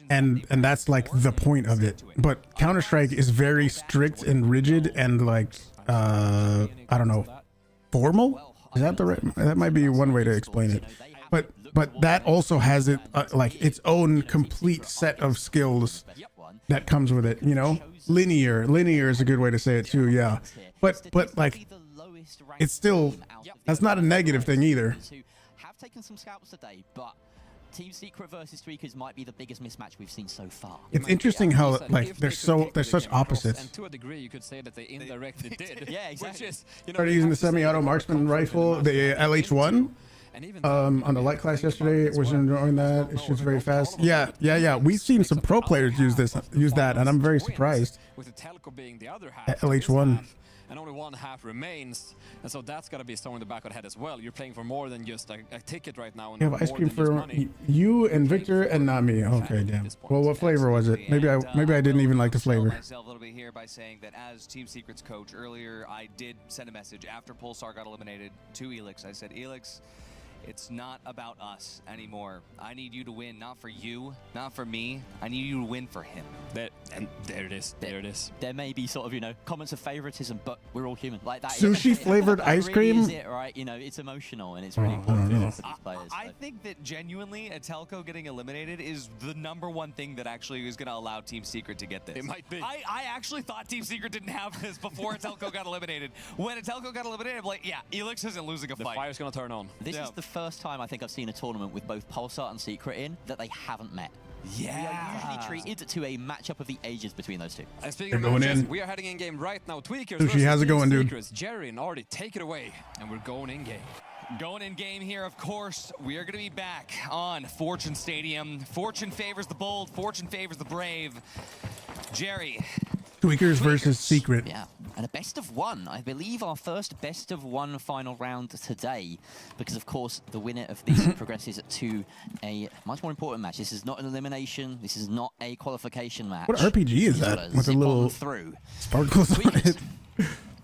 Speaker 1: and that's like the point of it. But Counter-Strike is very strict and rigid and like I don't know, formal. Is that the right? That might be one way to explain it. But that also has it like its own complete set of skills that comes with it. You know, linear is a good way to say it too. Yeah, but like it's still, that's not a negative thing either.
Speaker 13: Have taken some scalps today, but Team Secret versus Tweakers might be the biggest mismatch we've seen so far.
Speaker 1: It's interesting how like they're such opposites.
Speaker 4: And to a degree, you could say that they indirectly did.
Speaker 13: Yeah, exactly.
Speaker 4: Which is,
Speaker 1: Started using the semi-auto marksman rifle, the LH1. On the light class yesterday, was enjoying that. It shoots very fast. Yeah. We've seen some pro players use that, and I'm very surprised.
Speaker 4: With the telco being the other half,
Speaker 1: LH1.
Speaker 4: and only one half remains, and so that's got to be somewhere in the back of the head as well. You're playing for more than just a ticket right now. And
Speaker 1: You have ice cream for you and Victor and not me. Okay, damn. Well, what flavor was it? Maybe I didn't even like the flavor.
Speaker 2: Myself a little bit here by saying that as Team Secret's coach earlier, I did send a message after Pulsar got eliminated to Elix. I said, Elix, it's not about us anymore. I need you to win, not for you, not for me. I need you to win for him.
Speaker 4: And there it is. There it is.
Speaker 13: There may be sort of, you know, comments of favoritism, but we're all human. Like that.
Speaker 1: Sushi flavored ice cream.
Speaker 13: Really is it, right? You know, it's emotional and it's really important for these players.
Speaker 2: I think that genuinely, a telco getting eliminated is the #1 thing that actually is going to allow Team Secret to get this.
Speaker 4: It might be.
Speaker 2: I actually thought Team Secret didn't have this before a telco got eliminated. When a telco got eliminated, I'm like, yeah, Elix isn't losing a fight.
Speaker 4: The fire's going to turn on.
Speaker 13: This is the first time I think I've seen a tournament with both Pulsar and Secret in that they haven't met.
Speaker 2: Yeah.
Speaker 13: We are usually treated to a matchup of the ages between those two.
Speaker 4: And speaking of matches, we are heading in game right now. Tweakers
Speaker 1: Sushi, how's it going, dude?
Speaker 4: Jerry and Artie, take it away, and we're going in game.
Speaker 2: Going in game here, of course, we are going to be back on Fortune Stadium. Fortune favors the bold, Fortune favors the brave. Jerry.
Speaker 1: Tweakers versus Secret.
Speaker 13: Yeah, and a best of one. I believe our first best of one final round today, because of course the winner of this progresses to a much more important match. This is not an elimination. This is not a qualification match.
Speaker 1: What RPG is that with a little sparkles on it?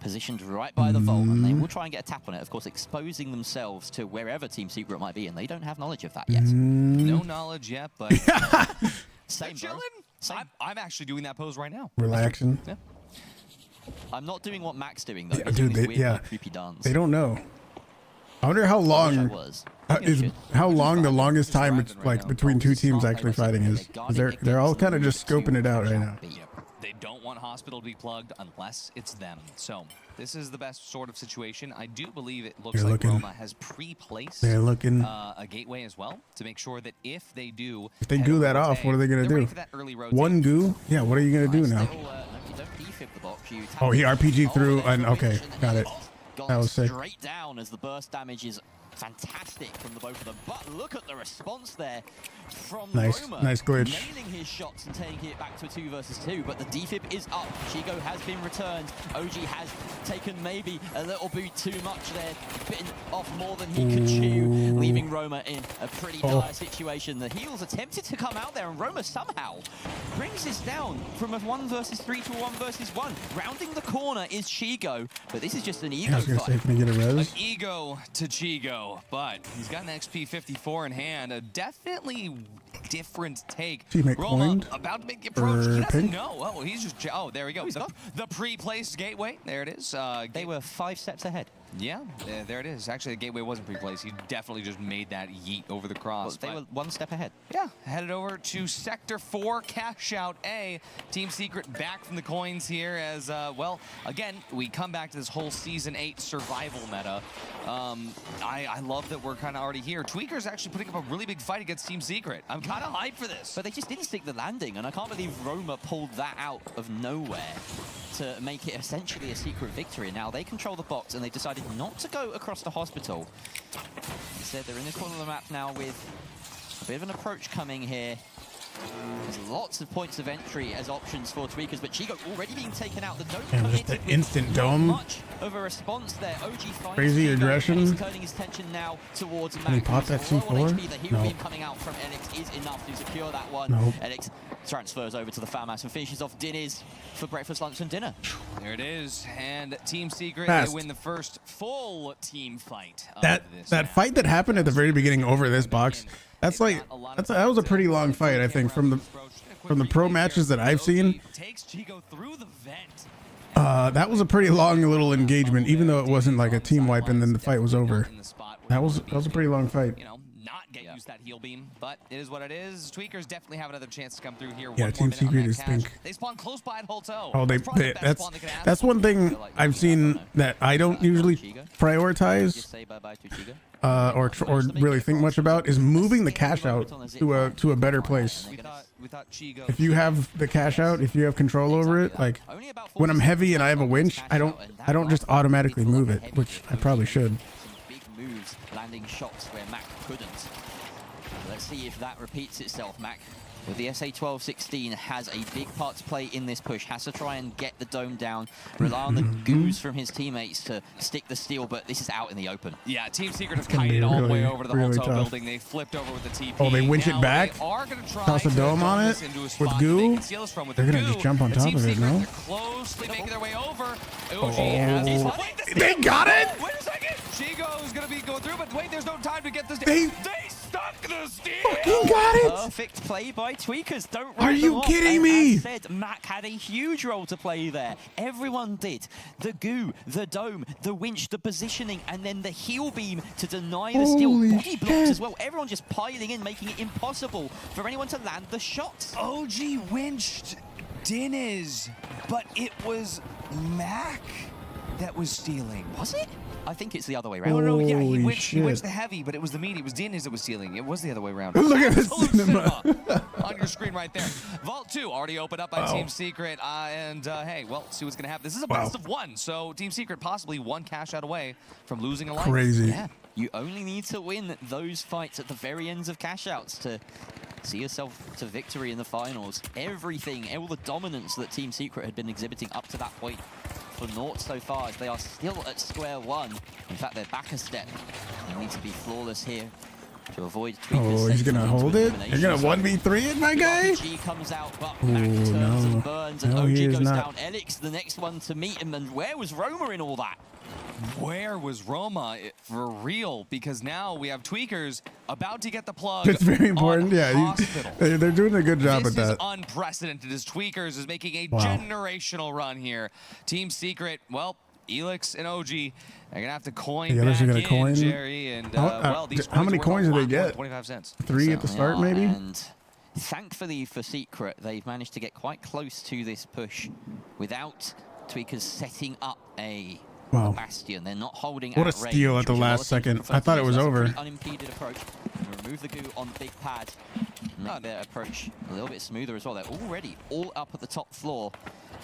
Speaker 13: Positioned right by the vault, and they will try and get a tap on it, of course, exposing themselves to wherever Team Secret might be, and they don't have knowledge of that yet.
Speaker 2: No knowledge yet, but
Speaker 13: same, bro.
Speaker 2: I'm actually doing that pose right now.
Speaker 1: Relaxing.
Speaker 2: Yeah.
Speaker 13: I'm not doing what Mac's doing though.
Speaker 1: Yeah, dude,
Speaker 13: creepy dance.
Speaker 1: They don't know. I wonder how long how long the longest time it's like between two teams actually fighting is. They're all kind of just scoping it out right now.
Speaker 2: They don't want hospital to be plugged unless it's them. So this is the best sort of situation. I do believe it looks like Roma has pre-placed a gateway as well to make sure that if they do
Speaker 1: that off, what are they gonna do? One goo? Yeah, what are you gonna do now? Oh, he RPG through and okay, got it. That was sick.
Speaker 13: Straight down as the burst damage is fantastic from the both of them, but look at the response there from Roma.
Speaker 1: Nice glitch.
Speaker 13: Nailing his shots and taking it back to a 2 versus 2, but the defib is up. Chigo has been returned. OG has taken maybe a little bit too much there, bitten off more than he could chew, leaving Roma in a pretty dire situation. The heals attempted to come out there, and Roma somehow brings this down from a 1 versus 3 to a 1 versus 1. Rounding the corner is Chigo, but this is just an ego fight.
Speaker 1: Can I get a res?
Speaker 2: An ego to Chigo. But he's got an XP 54 in hand. A definitely different take.
Speaker 1: Teammate
Speaker 2: Roma
Speaker 1: coined.
Speaker 2: about to make the approach. He doesn't know. Oh, he's just. Oh, there we go. The pre-placed gateway. There it is.
Speaker 13: They were 5 steps ahead.
Speaker 2: Yeah, there it is. Actually, the gateway wasn't pre-placed. He definitely just made that yeet over the cross.
Speaker 13: Well, they were 1 step ahead.
Speaker 2: Yeah, headed over to Sector 4, cash out A. Team Secret back from the coins here as, well, again, we come back to this whole Season 8 survival meta. I love that we're kind of already here. Tweaker's actually putting up a really big fight against Team Secret. I'm kind of hyped for this.
Speaker 13: But they just didn't stick the landing, and I can't believe Roma pulled that out of nowhere to make it essentially a secret victory. Now they control the box, and they decided not to go across the hospital. Instead, they're in this corner of the map now with A bit of an approach coming here. There's lots of points of entry as options for Tweakers, but Chigo already being taken out. The dome
Speaker 1: And just the instant dome.
Speaker 13: much of a response there. OG finds
Speaker 1: Crazy
Speaker 13: Chigo,
Speaker 1: aggression.
Speaker 13: and he's turning his attention now towards
Speaker 1: Can he pop that C4?
Speaker 13: The heal
Speaker 1: No.
Speaker 13: beam coming out from Elix is enough to secure that one.
Speaker 1: Nope.
Speaker 13: Elix transfers over to the FAMAS and finishes off Diniz for breakfast, lunch, and dinner.
Speaker 2: There it is, and Team Secret,
Speaker 1: Fast.
Speaker 2: they win the first full team fight of
Speaker 1: That
Speaker 2: this
Speaker 1: that
Speaker 2: match.
Speaker 1: fight that happened at the very beginning over this box, that was a pretty long fight, I think, from the pro matches that I've seen.
Speaker 2: Takes Chigo through the vent.
Speaker 1: That was a pretty long little engagement, even though it wasn't like a team wipe and then the fight was over. That was a pretty long fight.
Speaker 2: You know, not get used that heal beam, but it is what it is. Tweakers definitely have another chance to come through here.
Speaker 1: Yeah,
Speaker 2: One
Speaker 1: Team
Speaker 2: more minute on
Speaker 1: Secret
Speaker 2: that
Speaker 1: is
Speaker 2: cash.
Speaker 1: pink.
Speaker 2: They spawn close by at Holto.
Speaker 1: Oh,
Speaker 2: probably the best spawn they could ask
Speaker 1: that's
Speaker 2: for.
Speaker 1: one thing I've seen that I don't usually prioritize or really think much about is moving the cash out to a better place.
Speaker 2: We thought Chigo.
Speaker 1: If you have the cash out, if you have control over it, like when I'm heavy and I have a winch, I don't just automatically move it, which I probably should.
Speaker 13: Big moves, landing shots where Mac couldn't. Let's see if that repeats itself. Mac, with the SA-12-16, has a big part to play in this push. Has to try and get the dome down, rely on the goos from his teammates to stick the steal, but this is out in the open.
Speaker 2: Yeah, Team Secret have
Speaker 1: gonna be
Speaker 2: kited all the way
Speaker 1: really,
Speaker 2: over to the
Speaker 1: really
Speaker 2: hotel
Speaker 1: tough.
Speaker 2: building. They flipped over with the TP.
Speaker 1: Oh, they winch it
Speaker 2: Now
Speaker 1: back?
Speaker 2: They are gonna try
Speaker 1: Toss a
Speaker 2: to
Speaker 1: dome on
Speaker 2: this
Speaker 1: it
Speaker 2: into a
Speaker 1: with
Speaker 2: spot
Speaker 1: goo?
Speaker 2: they can seal us from with
Speaker 1: They're
Speaker 2: the
Speaker 1: gonna
Speaker 2: goo.
Speaker 1: just jump on
Speaker 2: But
Speaker 1: top
Speaker 2: Team
Speaker 1: of it,
Speaker 2: Secret,
Speaker 1: no?
Speaker 2: they're closely making their way over. OG
Speaker 1: Oh.
Speaker 2: has the steal.
Speaker 1: They got it?
Speaker 2: Wait a second. Chigo is gonna be going through, but wait, there's no time to get this.
Speaker 1: They
Speaker 2: stuck the steal.
Speaker 1: fucking got it!
Speaker 13: Perfect play by Tweakers. Don't
Speaker 1: Are
Speaker 13: write
Speaker 1: you
Speaker 13: them off.
Speaker 1: kidding
Speaker 13: And
Speaker 1: me?
Speaker 13: As said, Mac had a huge role to play there. Everyone did. The goo, the dome, the winch, the positioning, and then the heal beam to deny the steal.
Speaker 1: Holy
Speaker 13: Body blocks
Speaker 1: shit.
Speaker 13: as well. Everyone just piling in, making it impossible for anyone to land the shots.
Speaker 2: OG winched Diniz, but it was Mac that was stealing.
Speaker 13: Was it? I think it's the other way
Speaker 2: No,
Speaker 13: around.
Speaker 2: no, yeah, he
Speaker 1: Holy
Speaker 2: winched
Speaker 1: shit.
Speaker 2: the heavy, but it was the meat. It was Diniz that was stealing. It was the other way around.
Speaker 1: Look at this
Speaker 2: Absolute
Speaker 1: cinema.
Speaker 2: on your screen right there. Vault 2 already opened up by
Speaker 1: Wow.
Speaker 2: Team Secret, hey, well, see what's gonna happen. This is a
Speaker 1: Wow.
Speaker 2: best of one, so Team Secret possibly one cash out away from losing a life.
Speaker 1: Crazy.
Speaker 13: Yeah, you only need to win those fights at the very ends of cash outs to see yourself to victory in the finals. Everything, all the dominance that Team Secret had been exhibiting up to that point for naught so far, as they are still at square one. In fact, they're back a step. They need to be flawless here to avoid Tweakers.
Speaker 1: Oh, he's
Speaker 13: safely
Speaker 1: gonna
Speaker 13: into
Speaker 1: hold it?
Speaker 13: elimination.
Speaker 1: You're gonna 1v3 it, my guy?
Speaker 13: RPG comes out, but
Speaker 1: Ooh,
Speaker 13: Mac turns
Speaker 1: no.
Speaker 13: and burns, and
Speaker 1: No,
Speaker 13: OG
Speaker 1: he is
Speaker 13: goes
Speaker 1: not.
Speaker 13: down. Elix, the next one to meet him, and where was Roma in all that?
Speaker 2: Where was Roma for real? Because now we have Tweakers about to get the plug.
Speaker 1: It's very important.
Speaker 2: on
Speaker 1: Yeah,
Speaker 2: Hospital.
Speaker 1: they're doing a good job
Speaker 2: This
Speaker 1: at
Speaker 2: is
Speaker 1: that.
Speaker 2: unprecedented as Tweakers is making a
Speaker 1: Wow.
Speaker 2: generational run here. Team Secret, well, Elix and OG are gonna have to coin
Speaker 1: The others
Speaker 2: back
Speaker 1: are gonna
Speaker 2: in,
Speaker 1: coin?
Speaker 2: Jerry, and well, these
Speaker 1: How many coins
Speaker 2: are
Speaker 1: did
Speaker 2: worth
Speaker 1: they
Speaker 2: a lot more,
Speaker 1: get?
Speaker 2: 25 cents.
Speaker 1: 3 at the
Speaker 13: Certainly
Speaker 1: start,
Speaker 13: are,
Speaker 1: maybe?
Speaker 13: And thankfully for Secret, they've managed to get quite close to this push without Tweakers setting up a
Speaker 1: Wow.
Speaker 13: bastion. They're not holding
Speaker 1: What a
Speaker 13: at
Speaker 1: steal
Speaker 13: range,
Speaker 1: at the
Speaker 13: which a lot
Speaker 1: last
Speaker 13: of teams
Speaker 1: second.
Speaker 13: prefer
Speaker 1: I
Speaker 13: to
Speaker 1: thought it
Speaker 13: use.
Speaker 1: was
Speaker 13: That's a
Speaker 1: over.
Speaker 13: pretty unimpeded approach. Remove the goo on big pad. Make their approach a little bit smoother as well. They're already all up at the top floor.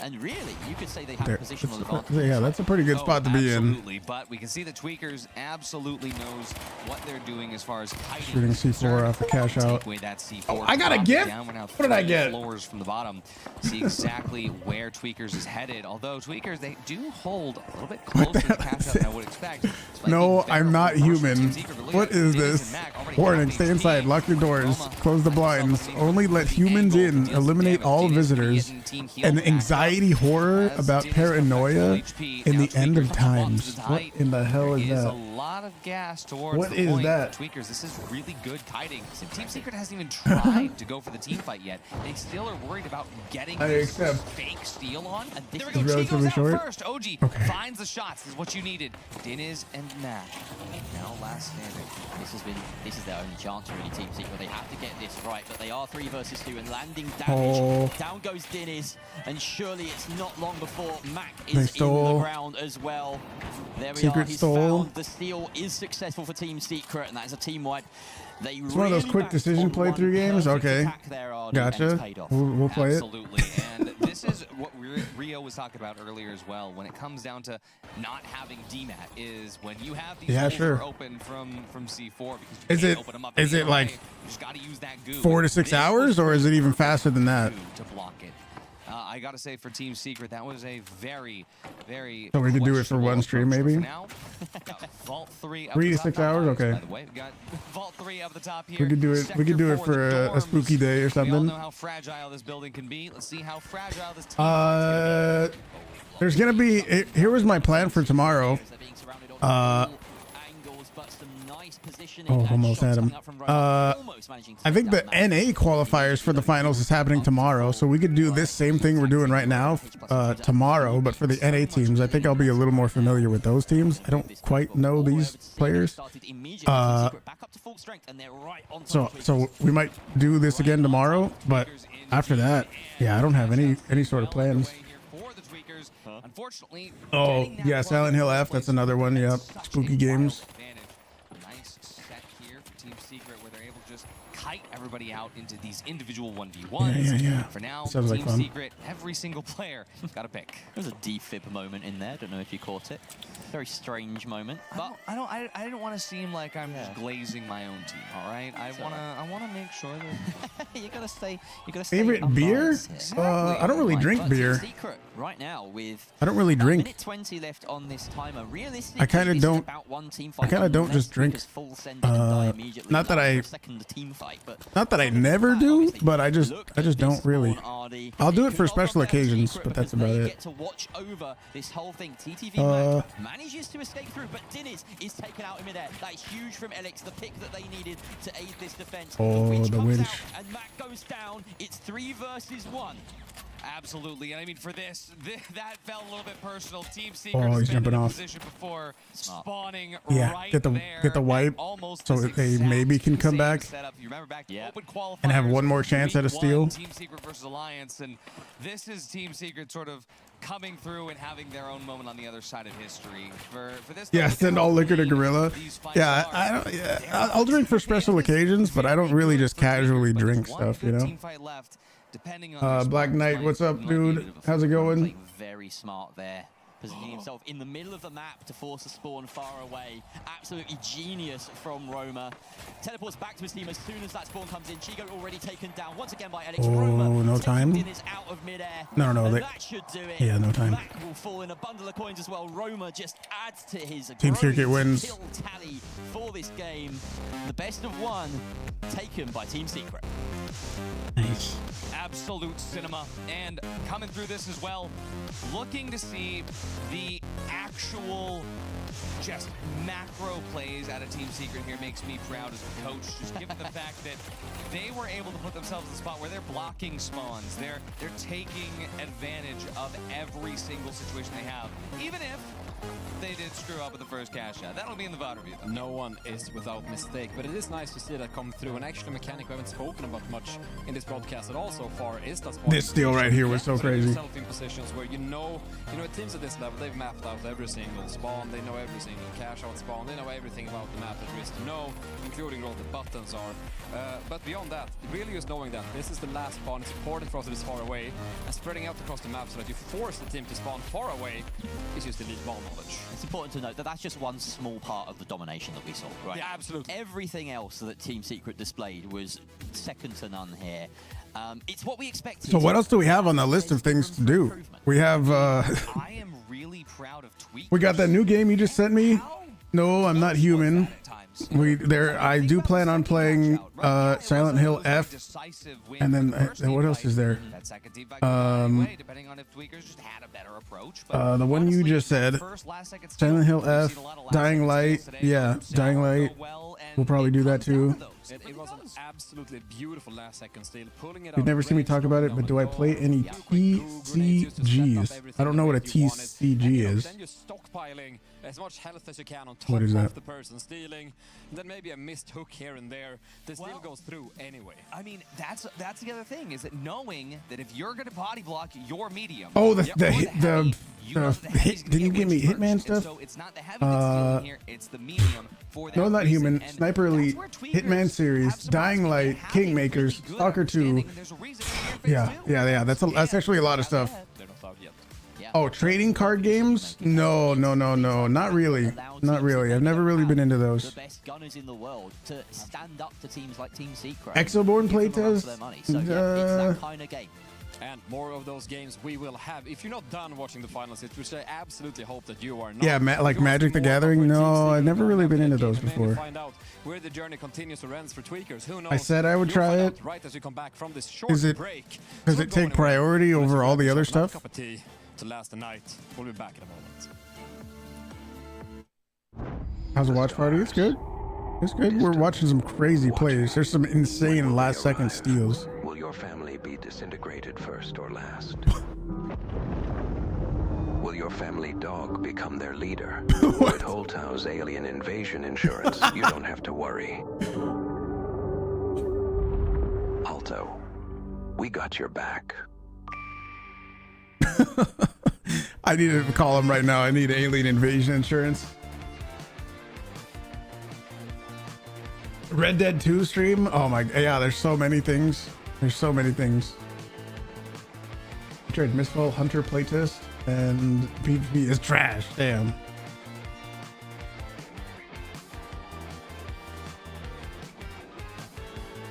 Speaker 13: And really, you could say they have positional advantage.
Speaker 1: Yeah, that's a pretty good spot to be in.
Speaker 2: Absolutely, but we can see the Tweakers absolutely knows what they're doing as far as hiding.
Speaker 1: Shooting
Speaker 2: is
Speaker 1: C4
Speaker 2: concerned.
Speaker 1: off the cash out.
Speaker 2: Take away that C4.
Speaker 1: Oh, I got a
Speaker 2: drop it
Speaker 1: gift?
Speaker 2: down. We're now
Speaker 1: What did I
Speaker 2: 3
Speaker 1: get?
Speaker 2: Floors from the bottom. See exactly where Tweakers is headed. Although Tweakers, they do hold a little bit closer to the cash out than I would expect.
Speaker 1: No, I'm not human. What is this? Warning, stay inside, lock your doors, close the blinds, only let humans in, eliminate all visitors, and anxiety horror about paranoia in the end of times. What in the hell is
Speaker 2: A
Speaker 1: that?
Speaker 2: lot of gas towards
Speaker 1: What
Speaker 2: the
Speaker 1: is
Speaker 2: point.
Speaker 1: that?
Speaker 2: Tweakers, this is really good kiting. Team Secret hasn't even tried to go for the team fight yet. They still are worried about getting
Speaker 1: I
Speaker 2: this
Speaker 1: accept.
Speaker 2: fake steal on. And there we
Speaker 1: Is
Speaker 2: go.
Speaker 1: relatively
Speaker 2: Chico's out
Speaker 1: short?
Speaker 2: first. OG
Speaker 1: Okay.
Speaker 2: finds the shots. This is what you needed. Diniz and Mac. Now last standing.
Speaker 13: This is their only chance really, Team Secret. They have to get this right, but they are 3 versus 2 and landing damage.
Speaker 1: Oh.
Speaker 13: Down goes Diniz, and surely it's not long before Mac
Speaker 1: They
Speaker 13: is in the
Speaker 1: stole.
Speaker 13: ground as well. There we
Speaker 1: Secret
Speaker 13: are. He's
Speaker 1: stole.
Speaker 13: found the steal is successful for Team Secret, and that is a team wipe. They
Speaker 1: It's one of those
Speaker 13: really
Speaker 1: quick
Speaker 13: backed
Speaker 1: decision
Speaker 13: on
Speaker 1: playthrough
Speaker 13: one
Speaker 1: games?
Speaker 13: perfect
Speaker 1: Okay.
Speaker 13: attack there, Ardy, and it's
Speaker 1: Gotcha.
Speaker 13: paid off.
Speaker 1: We'll play it.
Speaker 2: Absolutely. And this is what Rio was talking about earlier as well, when it comes down to not having DMAT, is when you have these holes that are open from C4, because you can't open them up
Speaker 1: is it like
Speaker 2: you just got to use that goo.
Speaker 1: 4 to 6 hours, or is it even faster than that?
Speaker 2: To block it. I gotta say, for Team Secret, that was a very, very.
Speaker 1: So we could do it for one stream, maybe.
Speaker 2: Now, Vault 3.
Speaker 1: 3 to 6 hours, okay.
Speaker 2: By the way, we got Vault 3 up the top here.
Speaker 1: We could do it. We could do it for a spooky day or something.
Speaker 2: We all know how fragile this building can be. Let's see how fragile this team
Speaker 1: there's gonna be. Here was my plan for tomorrow. Almost had him. I think the NA qualifiers for the finals is happening tomorrow, so we could do this same thing we're doing right now tomorrow, but for the NA teams. I think I'll be a little more familiar with those teams. I don't quite know these players. So we might do this again tomorrow, but after that, yeah, I don't have any sort of plans. Oh yeah, Silent Hill F, that's another one. Yep, spooky games.
Speaker 2: Nice set here for Team Secret, where they're able to just kite everybody out into these individual 1v1s.
Speaker 1: Yeah.
Speaker 2: For now,
Speaker 1: sounds like
Speaker 2: Team
Speaker 1: fun.
Speaker 2: Secret, every single player got a pick.
Speaker 13: There's a defib moment in there. Don't know if you caught it. Very strange moment. But
Speaker 2: I didn't want to seem like I'm just glazing my own team. All right, I wanna make sure that
Speaker 13: you gotta stay.
Speaker 1: Favorite beer? I don't really drink beer.
Speaker 13: Secret right now with
Speaker 1: I don't really drink.
Speaker 13: minute 20 left on this timer. Realistically,
Speaker 1: I kind of don't. I kind of don't just drink. Not that I never do, but I just don't really. I'll do it for special occasions, but that's about it.
Speaker 13: To watch over this whole thing. TTV manages to escape through, but Dinis is taken out in midair. That is huge from Alex, the pick that they needed to aid this defense.
Speaker 1: Oh, the winch.
Speaker 13: And Mac goes down. It's 3 versus 1.
Speaker 2: Absolutely, and I mean for this that felt a little bit personal. Team Secret
Speaker 1: he's jumping off.
Speaker 2: Position before spawning
Speaker 1: Yeah,
Speaker 2: right
Speaker 1: get the wipe, so that they maybe can come back
Speaker 2: you remember back open
Speaker 1: and have one more chance at a steal.
Speaker 2: Team Secret versus Alliance, and this is Team Secret sort of coming through and having their own moment on the other side of history. For this,
Speaker 1: yeah, send all liquor to Gorilla. Yeah, I don't. Yeah, I'll drink for special occasions, but I don't really just casually drink stuff, you know. Black Knight, what's up, dude? How's it going?
Speaker 13: Very smart there. Positioning himself in the middle of the map to force a spawn far away. Absolutely genius from Roma. Teleports back to his team as soon as that spawn comes in. Chico already taken down once again by Alex.
Speaker 1: Oh, no time?
Speaker 13: Out of midair.
Speaker 1: No,
Speaker 13: that should do it.
Speaker 1: Yeah, no time.
Speaker 13: Mac will fall in a bundle of coins as well. Roma just adds to his
Speaker 1: Team Secret wins.
Speaker 13: Kill tally for this game. The best of 1 taken by Team Secret.
Speaker 1: Nice.
Speaker 2: Absolute cinema, and coming through this as well, looking to see the actual just macro plays out of Team Secret here makes me proud as a coach, just given the fact that they were able to put themselves in a spot where they're blocking spawns, they're taking advantage of every single situation they have, even if they did screw up with the first cash out. That'll be in the VOD review, though.
Speaker 4: No one is without mistake, but it is nice to see that come through. And actually, a mechanic we haven't spoken about much in this broadcast at all so far is that
Speaker 1: this steal right here was so crazy.
Speaker 4: In positions where you know teams at this level, they've mapped out every single spawn, they know every single cash out spawn, they know everything about the map that there is to know, including where all the buttons are. But beyond that, really just knowing that this is the last spawn, it's important for us that it's far away, and spreading out across the map so that you force the team to spawn far away is just elite ball knowledge.
Speaker 13: It's important to note that that's just one small part of the domination that we saw, right?
Speaker 4: Yeah, absolutely.
Speaker 13: Everything else that Team Secret displayed was second to none here. It's what we expected.
Speaker 1: So what else do we have on the list of things to do? We have
Speaker 2: I am really proud of Tweak.
Speaker 1: we got that new game you just sent me. No, I'm not human. I do plan on playing Silent Hill F, and then what else is there? The one you just said, Silent Hill F, Dying Light. Yeah, Dying Light. We'll probably do that too.
Speaker 4: It was an absolutely beautiful last second steal. Pulling it
Speaker 1: You've never seen me talk about it, but do I play any TCGs? I don't know what a TCG is.
Speaker 4: Then you're stockpiling as much health as you can on top
Speaker 1: What is that?
Speaker 4: of the person stealing. And then maybe a missed hook here and there. The steal goes through anyway.
Speaker 2: I mean, that's the other thing, is that knowing that if you're going to body block your medium.
Speaker 1: Oh, didn't you give me Hitman stuff?
Speaker 2: So it's not the heavy that's stealing here, it's the medium for that.
Speaker 1: No, not
Speaker 2: reason.
Speaker 1: human. Sniper Elite, Hitman series, Dying Light, Kingmakers, Stalker 2. Yeah. That's actually a lot of stuff.
Speaker 4: They're not out yet.
Speaker 1: Oh, trading card games? No, not really. Not really. I've never really been into those.
Speaker 13: The best gunners in the world to stand up to teams like Team Secret.
Speaker 1: Exoborn playtest?
Speaker 13: So yeah, it's that kind of game.
Speaker 4: And more of those games we will have. If you're not done watching the finals, which I absolutely hope that you are not.
Speaker 1: Yeah, like Magic the Gathering? No, I've never really been into those before.
Speaker 4: Find out where the journey continues or ends for tweakers. Who knows?
Speaker 1: I said I would try it.
Speaker 4: Right as we come back from this short break.
Speaker 1: Does it take priority over all the other stuff?
Speaker 4: Cup of tea to last the night. We'll be back in a moment.
Speaker 1: How's the watch party? It's good. It's good. We're watching some crazy plays. There's some insane last-second steals.
Speaker 14: Will your family be disintegrated first or last? Will your family dog become their leader? With Holtau's alien invasion insurance, you don't have to worry. Holtau, we got your back.
Speaker 1: I need to call him right now. I need alien invasion insurance. Red Dead 2 stream? Oh my, yeah, there's so many things. There's so many things. Trade Mistfall Hunter playtest and PvP is trash. Damn.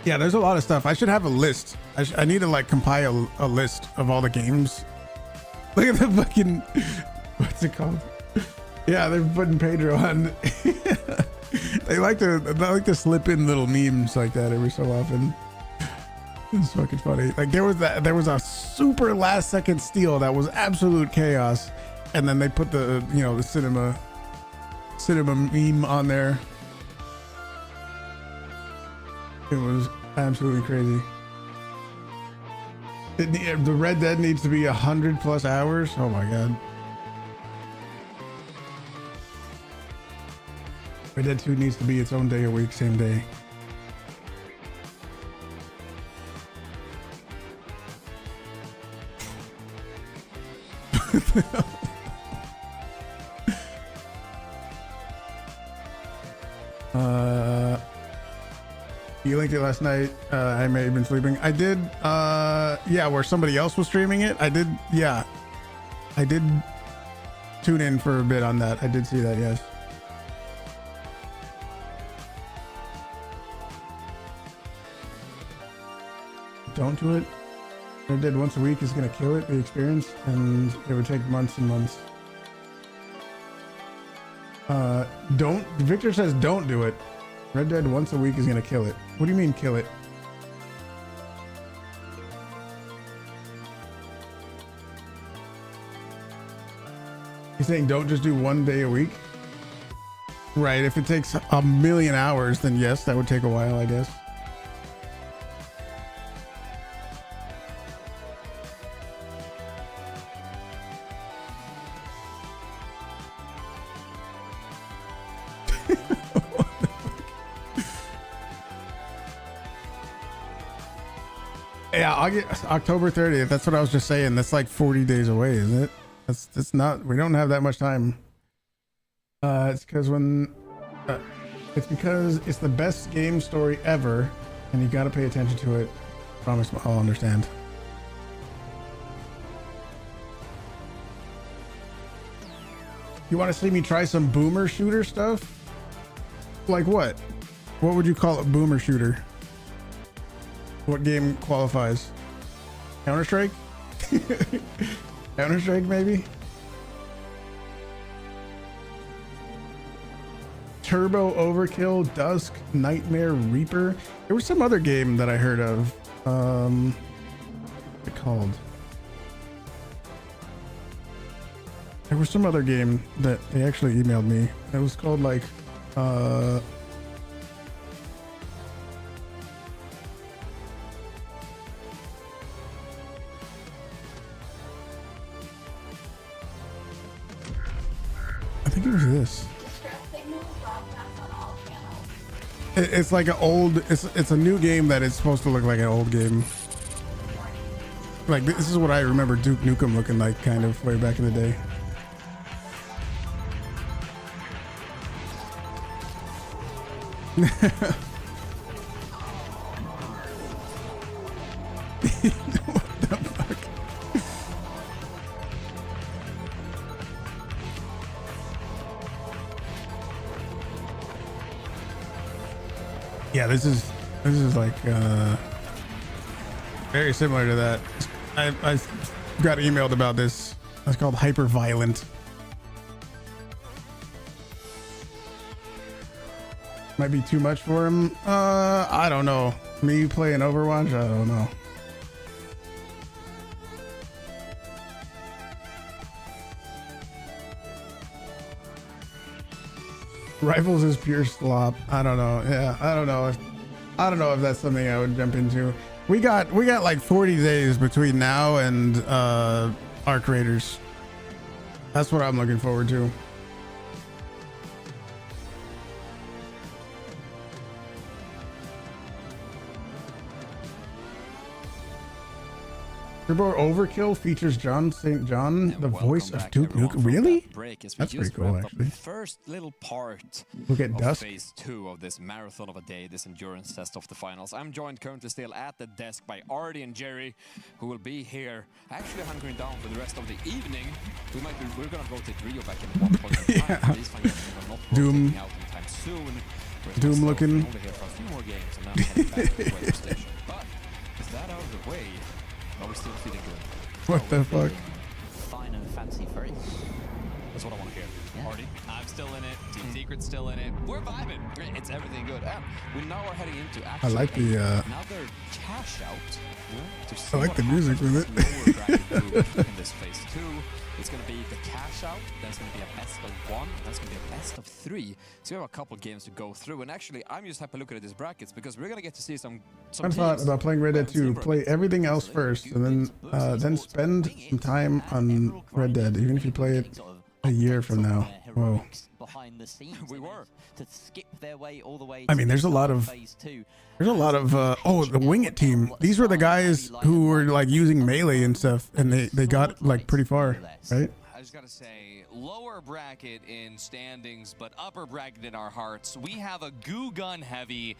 Speaker 1: Yeah, there's a lot of stuff. I should have a list. I need to like compile a list of all the games. Look at the fucking, what's it called? Yeah, they're putting Pedro on. They like to slip in little memes like that every so often. It's fucking funny. Like there was a super last second steal that was absolute chaos, and then they put the the cinema meme on there. It was absolutely crazy. The Red Dead needs to be 100+ hours. Oh my god. Red Dead 2 needs to be its own day a week, same day. You linked it last night. I may have been sleeping. I did. Yeah, where somebody else was streaming it. I did. Yeah, I did tune in for a bit on that. I did see that. Yes. Don't do it. I did once a week is gonna kill it, the experience, and it would take months and months. Don't. Victor says don't do it. Red Dead once a week is gonna kill it. What do you mean kill it? He's saying don't just do 1 day a week? Right, if it takes 1,000,000 hours, then yes, that would take a while, I guess. Yeah, October 30th. That's what I was just saying. That's like 40 days away, isn't it? That's not. We don't have that much time. It's because it's because it's the best game story ever, and you got to pay attention to it. Promise, I'll understand. You want to see me try some boomer shooter stuff? Like what? What would you call it? Boomer shooter? What game qualifies? Counter-Strike? Counter-Strike maybe? Turbo Overkill, Dusk, Nightmare Reaper. There was some other game that I heard of. What's it called? There was some other game that they actually emailed me. It was called like I think it was this. It's like an old. It's a new game that is supposed to look like an old game. Like this is what I remember Duke Nukem looking like, kind of way back in the day. What the fuck? Yeah, this is like very similar to that. I got emailed about this. It's called Hyper Violent. Might be too much for him. I don't know. Me playing Overwatch, I don't know. Rifles is pure slop. I don't know. Yeah, I don't know if that's something I would jump into. We got like 40 days between now and Arc Raiders. That's what I'm looking forward to. Turbo Overkill features John St. John, the voice of Duke Nukem. Really? That's pretty cool, actually.
Speaker 4: First little part
Speaker 1: Look at
Speaker 4: of
Speaker 1: Dusk.
Speaker 4: phase 2 of this marathon of a day, this endurance test of the finals. I'm joined currently still at the desk by Artie and Jerry, who will be here actually hunkering down for the rest of the evening. We're gonna rotate Rio back in one point in time.
Speaker 1: Yeah.
Speaker 4: These finals are not
Speaker 1: Doom.
Speaker 4: rotating out anytime soon.
Speaker 1: Doom looking.
Speaker 4: Only here for a few more games and then heading back to the weather station. But with that out of the way, are we still feeling good?
Speaker 1: What the fuck?
Speaker 13: Fine and fancy free.
Speaker 4: That's what I want to hear.
Speaker 13: Yeah.
Speaker 4: Artie?
Speaker 2: I'm still in it. Team Secret's still in it. We're vibing.
Speaker 4: It's everything good. And we now are heading into
Speaker 1: I
Speaker 4: actually
Speaker 1: like the
Speaker 4: another cash out.
Speaker 1: I like the music with it.
Speaker 4: In this phase 2, it's going to be the cash out. There's going to be a best of 1. That's going to be a best of 3. So we have a couple games to go through. And actually, I'm just happy looking at these brackets because we're going to get to see some
Speaker 1: I thought about playing Red Dead 2. Play everything else first, and then spend some time on Red Dead, even if you play it a year from now. Whoa.
Speaker 13: Behind the scenes,
Speaker 4: we were
Speaker 13: to skip their way all the way.
Speaker 1: I mean, there's a lot of oh, the Wing It team. These were the guys who were like using melee and stuff, and they got like pretty far, right?
Speaker 2: I just gotta say, lower bracket in standings, but upper bracket in our hearts. We have a goo gun heavy,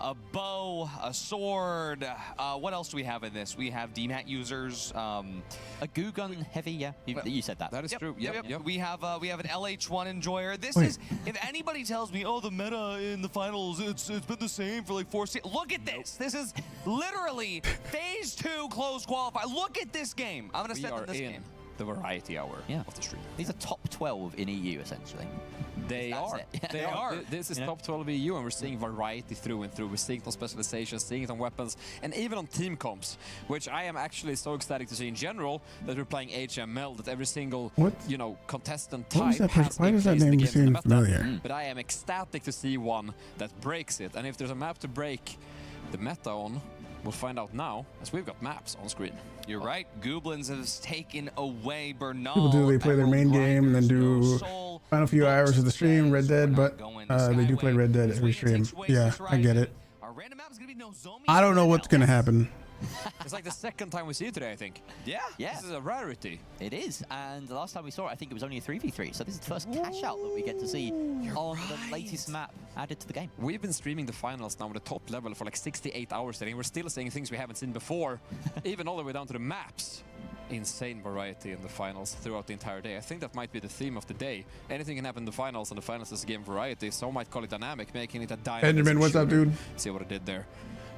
Speaker 2: a bow, a sword. What else do we have in this? We have DMAT users.
Speaker 13: A goo gun heavy, yeah. You said that.
Speaker 4: That is true. Yep.
Speaker 2: We have an LH1 enjoyer. This
Speaker 1: Wait.
Speaker 2: is, if anybody tells me, oh, the meta in the finals, it's been the same for like 4 seasons. Look at this. This is literally phase 2 close qualify. Look at this game. I'm gonna
Speaker 4: We
Speaker 2: step
Speaker 4: are
Speaker 2: in this
Speaker 4: in
Speaker 2: game.
Speaker 4: the variety hour of the stream.
Speaker 13: These are top 12 in EU, essentially.
Speaker 4: They
Speaker 13: That's
Speaker 4: are.
Speaker 13: it.
Speaker 4: They are. This is top 12 EU, and we're seeing variety through and through. We're seeing it on specializations, seeing it on weapons, and even on team comps, which I am actually so ecstatic to see in general that we're playing HML, that every single contestant
Speaker 1: What was
Speaker 4: type
Speaker 1: that
Speaker 4: has
Speaker 1: why
Speaker 4: a
Speaker 1: does that
Speaker 4: place to
Speaker 1: name
Speaker 4: get in the
Speaker 1: seem
Speaker 4: meta.
Speaker 1: familiar?
Speaker 4: But I am ecstatic to see one that breaks it, and if there's a map to break the meta on, we'll find out now, as we've got maps on screen.
Speaker 2: You're right. Goblins has taken away Bernal.
Speaker 1: People do, they play their main game and then do final few hours of the stream, Red Dead, but they do play Red Dead every stream. Yeah, I get it. I don't know what's gonna happen.
Speaker 4: It's like the second time we see it today, I think.
Speaker 13: Yeah.
Speaker 4: This is a rarity.
Speaker 13: It is, and the last time we saw it, I think it was only a 3v3, so this is the first cash out that we get to see on the latest map added to the game.
Speaker 4: We've been streaming the finals now with the top level for like 68 hours today, and we're still seeing things we haven't seen before, even all the way down to the maps. Insane variety in the finals throughout the entire day. I think that might be the theme of the day. Anything can happen in the finals, and the finals is a game variety. Some might call it dynamic, making it a dynamic.
Speaker 1: Benjamin, what's up, dude?
Speaker 4: See what I did there.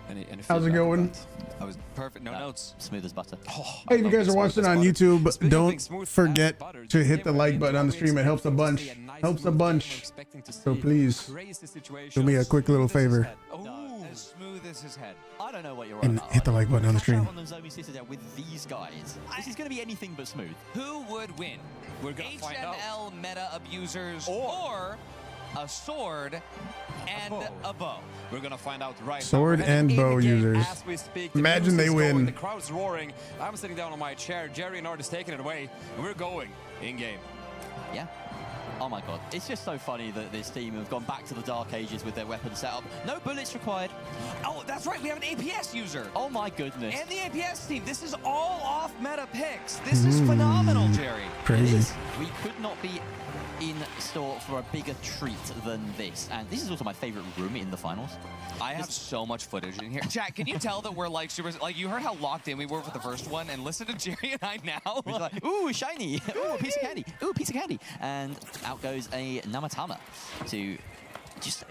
Speaker 4: Any
Speaker 1: How's it going?
Speaker 2: That was perfect. No notes.
Speaker 13: Smooth as butter.
Speaker 1: Hey, if you guys are watching on YouTube, don't forget to hit the like button on the stream. It helps a bunch. Helps a bunch. So please, do me a quick little favor.
Speaker 2: As smooth as his head.
Speaker 13: I don't know what you're on
Speaker 1: And
Speaker 13: about.
Speaker 1: hit the like button on the stream.
Speaker 13: On the Zombie Citadel with these guys. This is going to be anything but smooth.
Speaker 2: Who would win?
Speaker 4: We're gonna find out.
Speaker 2: HML meta abusers or a sword and a bow.
Speaker 4: We're gonna find out right
Speaker 1: Sword
Speaker 4: now.
Speaker 1: and bow users.
Speaker 4: As we speak,
Speaker 1: Imagine they win.
Speaker 4: The crowd's roaring. I'm sitting down on my chair. Jerry and Art is taking it away, and we're going in game.
Speaker 13: Yeah. Oh my god. It's just so funny that this team have gone back to the dark ages with their weapon setup. No bullets required.
Speaker 2: Oh, that's right. We have an APS user.
Speaker 13: Oh my goodness.
Speaker 2: And the APS team. This is all off meta picks. This is phenomenal, Jerry.
Speaker 1: Crazy.
Speaker 13: We could not be in store for a bigger treat than this. And this is also my favorite room in the finals.
Speaker 2: I have so much footage in here. Jack, can you tell that we're like super, like you heard how locked in we were with the first one, and listen to Jerry and I now.
Speaker 13: He's like, ooh, shiny. Ooh, a piece of candy. Ooh, a piece of candy. And out goes a Namatama to just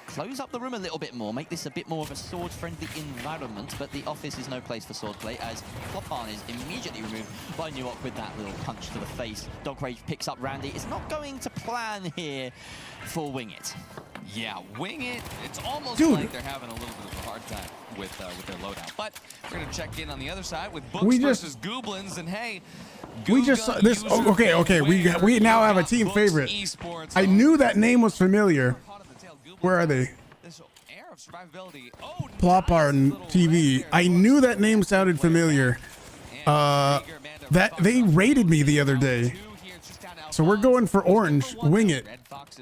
Speaker 13: close up the room a little bit more, make this a bit more of a sword-friendly environment, but the office is no place for swordplay as Flopan is immediately removed by Nuok with that little punch to the face. Dog Rage picks up Randy. It's not going to plan here for Wing It.
Speaker 2: Yeah, Wing It. It's almost like they're having a little bit of a hard time with their loadout. But we're going to check in on the other side with Books versus Goblins, and hey,
Speaker 1: we just saw this. Oh, okay. We now have a team favorite. I knew that name was familiar. Where are they? Plop on TV. I knew that name sounded familiar. That they raided me the other day. So we're going for orange. Wing It.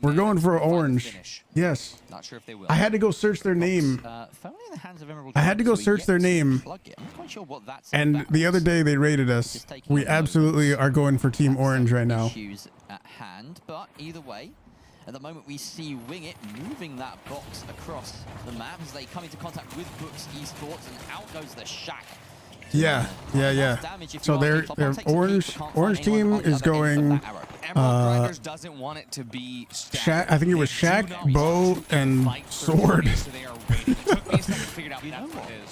Speaker 1: We're going for orange. Yes.
Speaker 2: Not sure if they will.
Speaker 1: I had to go search their name. I had to go search their name. And the other day they raided us. We absolutely are going for Team Orange right now.
Speaker 13: Issues at hand, but either way, at the moment we see Wing It moving that box across the map as they come into contact with Books Esports, and out goes the Shack.
Speaker 1: Yeah. So their orange team is going.
Speaker 2: Doesn't want it to be
Speaker 1: Shaq. I think it was Shaq, Bo, and Sword.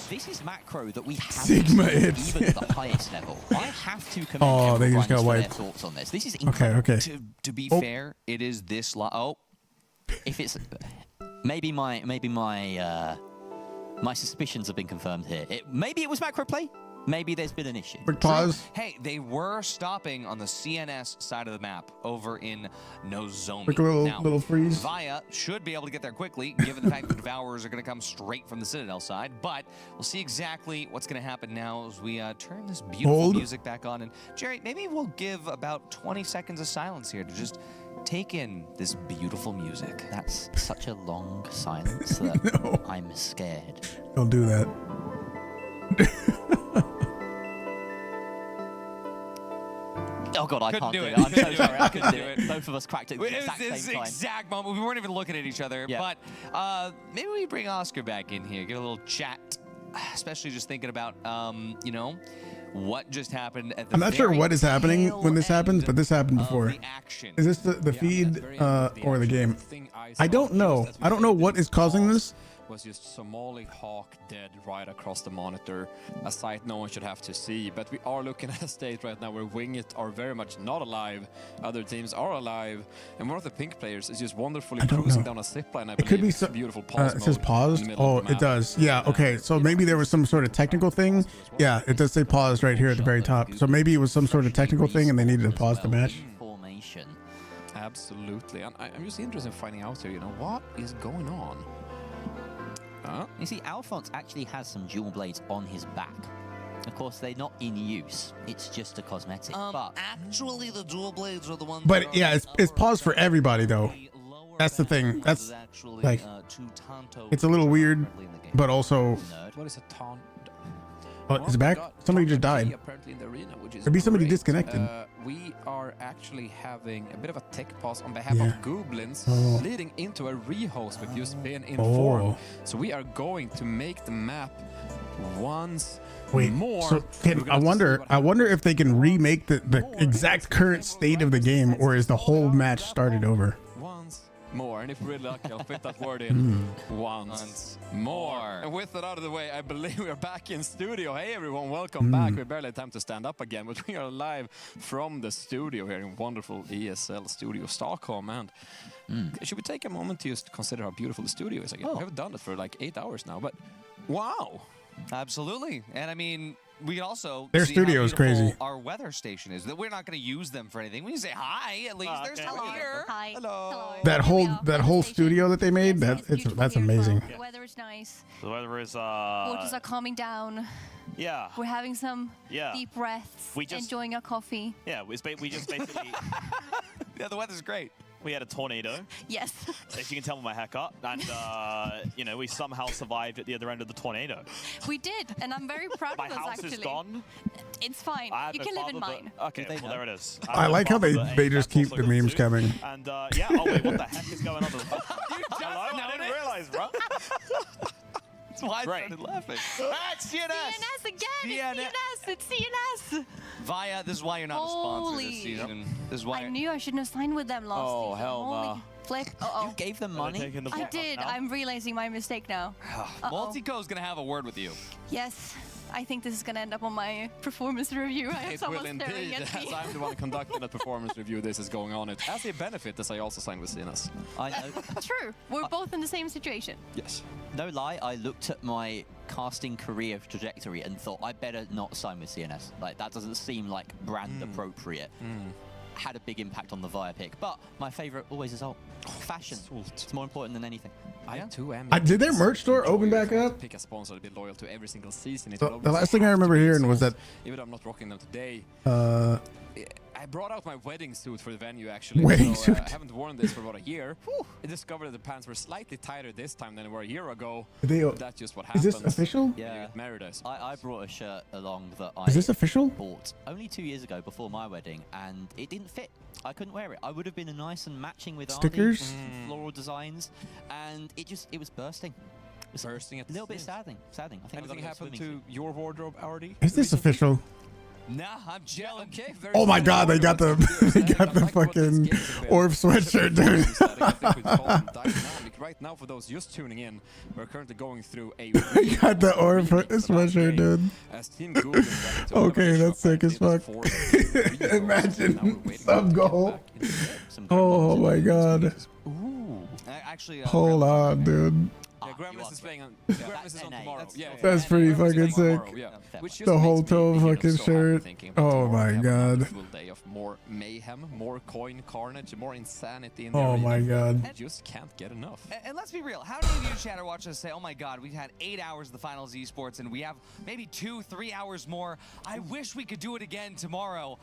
Speaker 13: This is macro that we have
Speaker 1: Sigma
Speaker 13: even
Speaker 1: hits.
Speaker 13: at the highest level. I have to commend
Speaker 1: they just got
Speaker 13: for their
Speaker 1: wiped.
Speaker 13: thoughts on this. This is incredible.
Speaker 1: Okay.
Speaker 2: To be fair, it is this.
Speaker 13: If it's maybe my suspicions have been confirmed here. Maybe it was macro play. Maybe there's been an issue.
Speaker 1: Quick pause.
Speaker 2: Hey, they were stopping on the CNS side of the map over in Nozomi.
Speaker 1: Quick little freeze.
Speaker 2: Via should be able to get there quickly, given the fact that the Devourers are going to come straight from the Citadel side. But we'll see exactly what's going to happen now as we turn this beautiful music back on. And Jerry, maybe we'll give about 20 seconds of silence here to just take in this beautiful music.
Speaker 13: That's such a long silence that I'm scared.
Speaker 1: Don't do that.
Speaker 13: Oh god, I can't do it. I'm so sorry, I couldn't do it. Both of us cracked it at the exact same time.
Speaker 2: Exact moment. We weren't even looking at each other.
Speaker 13: Yeah.
Speaker 2: But maybe we bring Oscar back in here, get a little chat, especially just thinking about, you know, what just happened at the
Speaker 1: I'm not sure what is happening when this happens, but this happened before. Is this the feed or the game? I don't know. I don't know what is causing this.
Speaker 4: Was just Somali Hawk dead right across the monitor, a sight no one should have to see. But we are looking at a state right now where Wing It are very much not alive. Other teams are alive, and one of the pink players is just wonderfully cruising down a zipline. I believe
Speaker 1: It could be so
Speaker 4: beautiful pause.
Speaker 1: It says paused. Oh, it does. Yeah. Okay. So maybe there was some sort of technical thing. Yeah, it does say paused right here at the very top. So maybe it was some sort of technical thing, and they needed to pause the match.
Speaker 13: Formation.
Speaker 4: Absolutely, and I'm just interested in finding out here. You know, what is going on?
Speaker 13: You see, Alphonse actually has some dual blades on his back. Of course, they're not in use. It's just a cosmetic. But
Speaker 2: actually, the dual blades are the ones.
Speaker 1: But yeah, it's paused for everybody though. That's the thing. That's like, it's a little weird, but also.
Speaker 4: What is a taunt?
Speaker 1: Oh, is it back? Somebody just died.
Speaker 4: Apparently in the arena, which is
Speaker 1: Could be somebody
Speaker 4: great.
Speaker 1: disconnected.
Speaker 4: We are actually having a bit of a tech pause on behalf of Goblins, leading into a rehost with just being informed. So we are going to make the map once more.
Speaker 1: So I wonder if they can remake the exact current state of the game, or is the whole match started over?
Speaker 4: More, and if we're lucky, I'll fit that word in once more. And with that out of the way, I believe we're back in studio. Hey everyone, welcome back. We barely had time to stand up again, but we are live from the studio here in wonderful ESL Studio Stockholm. And should we take a moment to just consider how beautiful the studio is again? We haven't done it for like 8 hours now, but wow.
Speaker 2: Absolutely. And I mean, we also
Speaker 1: their
Speaker 2: see
Speaker 1: studio
Speaker 2: how
Speaker 1: is crazy.
Speaker 2: Our weather station is that we're not going to use them for anything. We can say hi at least. There's
Speaker 6: hello.
Speaker 2: here.
Speaker 6: Hi.
Speaker 2: Hello.
Speaker 1: That whole studio that they made, that's amazing.
Speaker 6: The weather is nice.
Speaker 5: The weather is
Speaker 6: Waters are calming down.
Speaker 5: Yeah.
Speaker 6: We're having some deep breaths. Enjoying our coffee.
Speaker 5: Yeah, we just basically.
Speaker 2: Yeah, the weather's great.
Speaker 5: We had a tornado.
Speaker 6: Yes.
Speaker 5: If you can tell by my haircut, and you know, we somehow survived at the other end of the tornado.
Speaker 6: We did, and I'm very proud
Speaker 5: My
Speaker 6: of us.
Speaker 5: house
Speaker 6: actually,
Speaker 5: is gone.
Speaker 6: It's fine. You can live in mine.
Speaker 5: Okay, well, there it is.
Speaker 1: I like how they just keep the memes coming.
Speaker 5: And yeah, oh wait, what the heck is going on? Hello? I didn't realize, bro.
Speaker 13: why I started laughing.
Speaker 2: That's CNS.
Speaker 6: CNS again. It's CNS.
Speaker 2: Via, this is why you're not a sponsor this season. This is why.
Speaker 6: I knew I shouldn't have signed with them last season.
Speaker 13: Hell
Speaker 6: Holy flip.
Speaker 13: You gave them money?
Speaker 6: I did. I'm realizing my mistake now.
Speaker 2: Multico is going to have a word with you.
Speaker 6: Yes. I think this is going to end up on my performance review. I have
Speaker 4: It
Speaker 6: someone
Speaker 4: will
Speaker 6: staring
Speaker 4: indeed,
Speaker 6: at me.
Speaker 4: as I'm the one conducting the performance review. This is going on. It as a benefit, as I also signed with CNS.
Speaker 13: I know.
Speaker 6: True. We're both in the same situation.
Speaker 4: Yes.
Speaker 13: No lie, I looked at my casting career trajectory and thought I better not sign with CNS. Like, that doesn't seem like brand appropriate. Had a big impact on the Via pick, but my favorite always is ult. Fashion. It's more important than anything.
Speaker 4: I too am.
Speaker 1: Did their merch store open back up?
Speaker 4: Pick a sponsor to be loyal to every single season.
Speaker 1: The last thing I remember hearing was that
Speaker 4: even though I'm not rocking them today. I brought out my wedding suit for the venue, actually.
Speaker 1: Wedding suit?
Speaker 4: I haven't worn this for about a year. I discovered that the pants were slightly tighter this time than they were a year ago. That's just what happens.
Speaker 1: Is this official?
Speaker 13: Yeah.
Speaker 4: Married,
Speaker 13: I brought a shirt along that
Speaker 1: Is this official?
Speaker 13: bought only 2 years ago before my wedding, and it didn't fit. I couldn't wear it. I would have been a nice and matching with
Speaker 1: stickers,
Speaker 13: floral designs, and it was bursting. It was
Speaker 4: bursting at
Speaker 13: a little bit saddening. I think
Speaker 4: anything happened to your wardrobe, Artie?
Speaker 1: Is this official?
Speaker 2: Nah, I'm chilling.
Speaker 4: Okay,
Speaker 1: Oh my God, they got the fucking Orb sweatshirt, dude.
Speaker 4: Right now, for those just tuning in, we're currently going through a.
Speaker 1: They got the Orb sweatshirt, dude. Okay, that's sick as fuck. Imagine some goal. Oh my God.
Speaker 2: Actually,
Speaker 1: hold on, dude.
Speaker 4: Yeah, Gremlins is playing on. Gremlins is on tomorrow.
Speaker 1: That's pretty fucking sick. The whole toe fucking shirt. Oh my God.
Speaker 4: Day of more mayhem, more coin carnage, more insanity in
Speaker 1: Oh
Speaker 4: the
Speaker 1: my God.
Speaker 4: You just can't get enough.
Speaker 2: And let's be real. How many of you chat or watch us say, "Oh my God, we've had 8 hours of the finals esports, and we have maybe 2-3 hours more. I wish we could do it again tomorrow."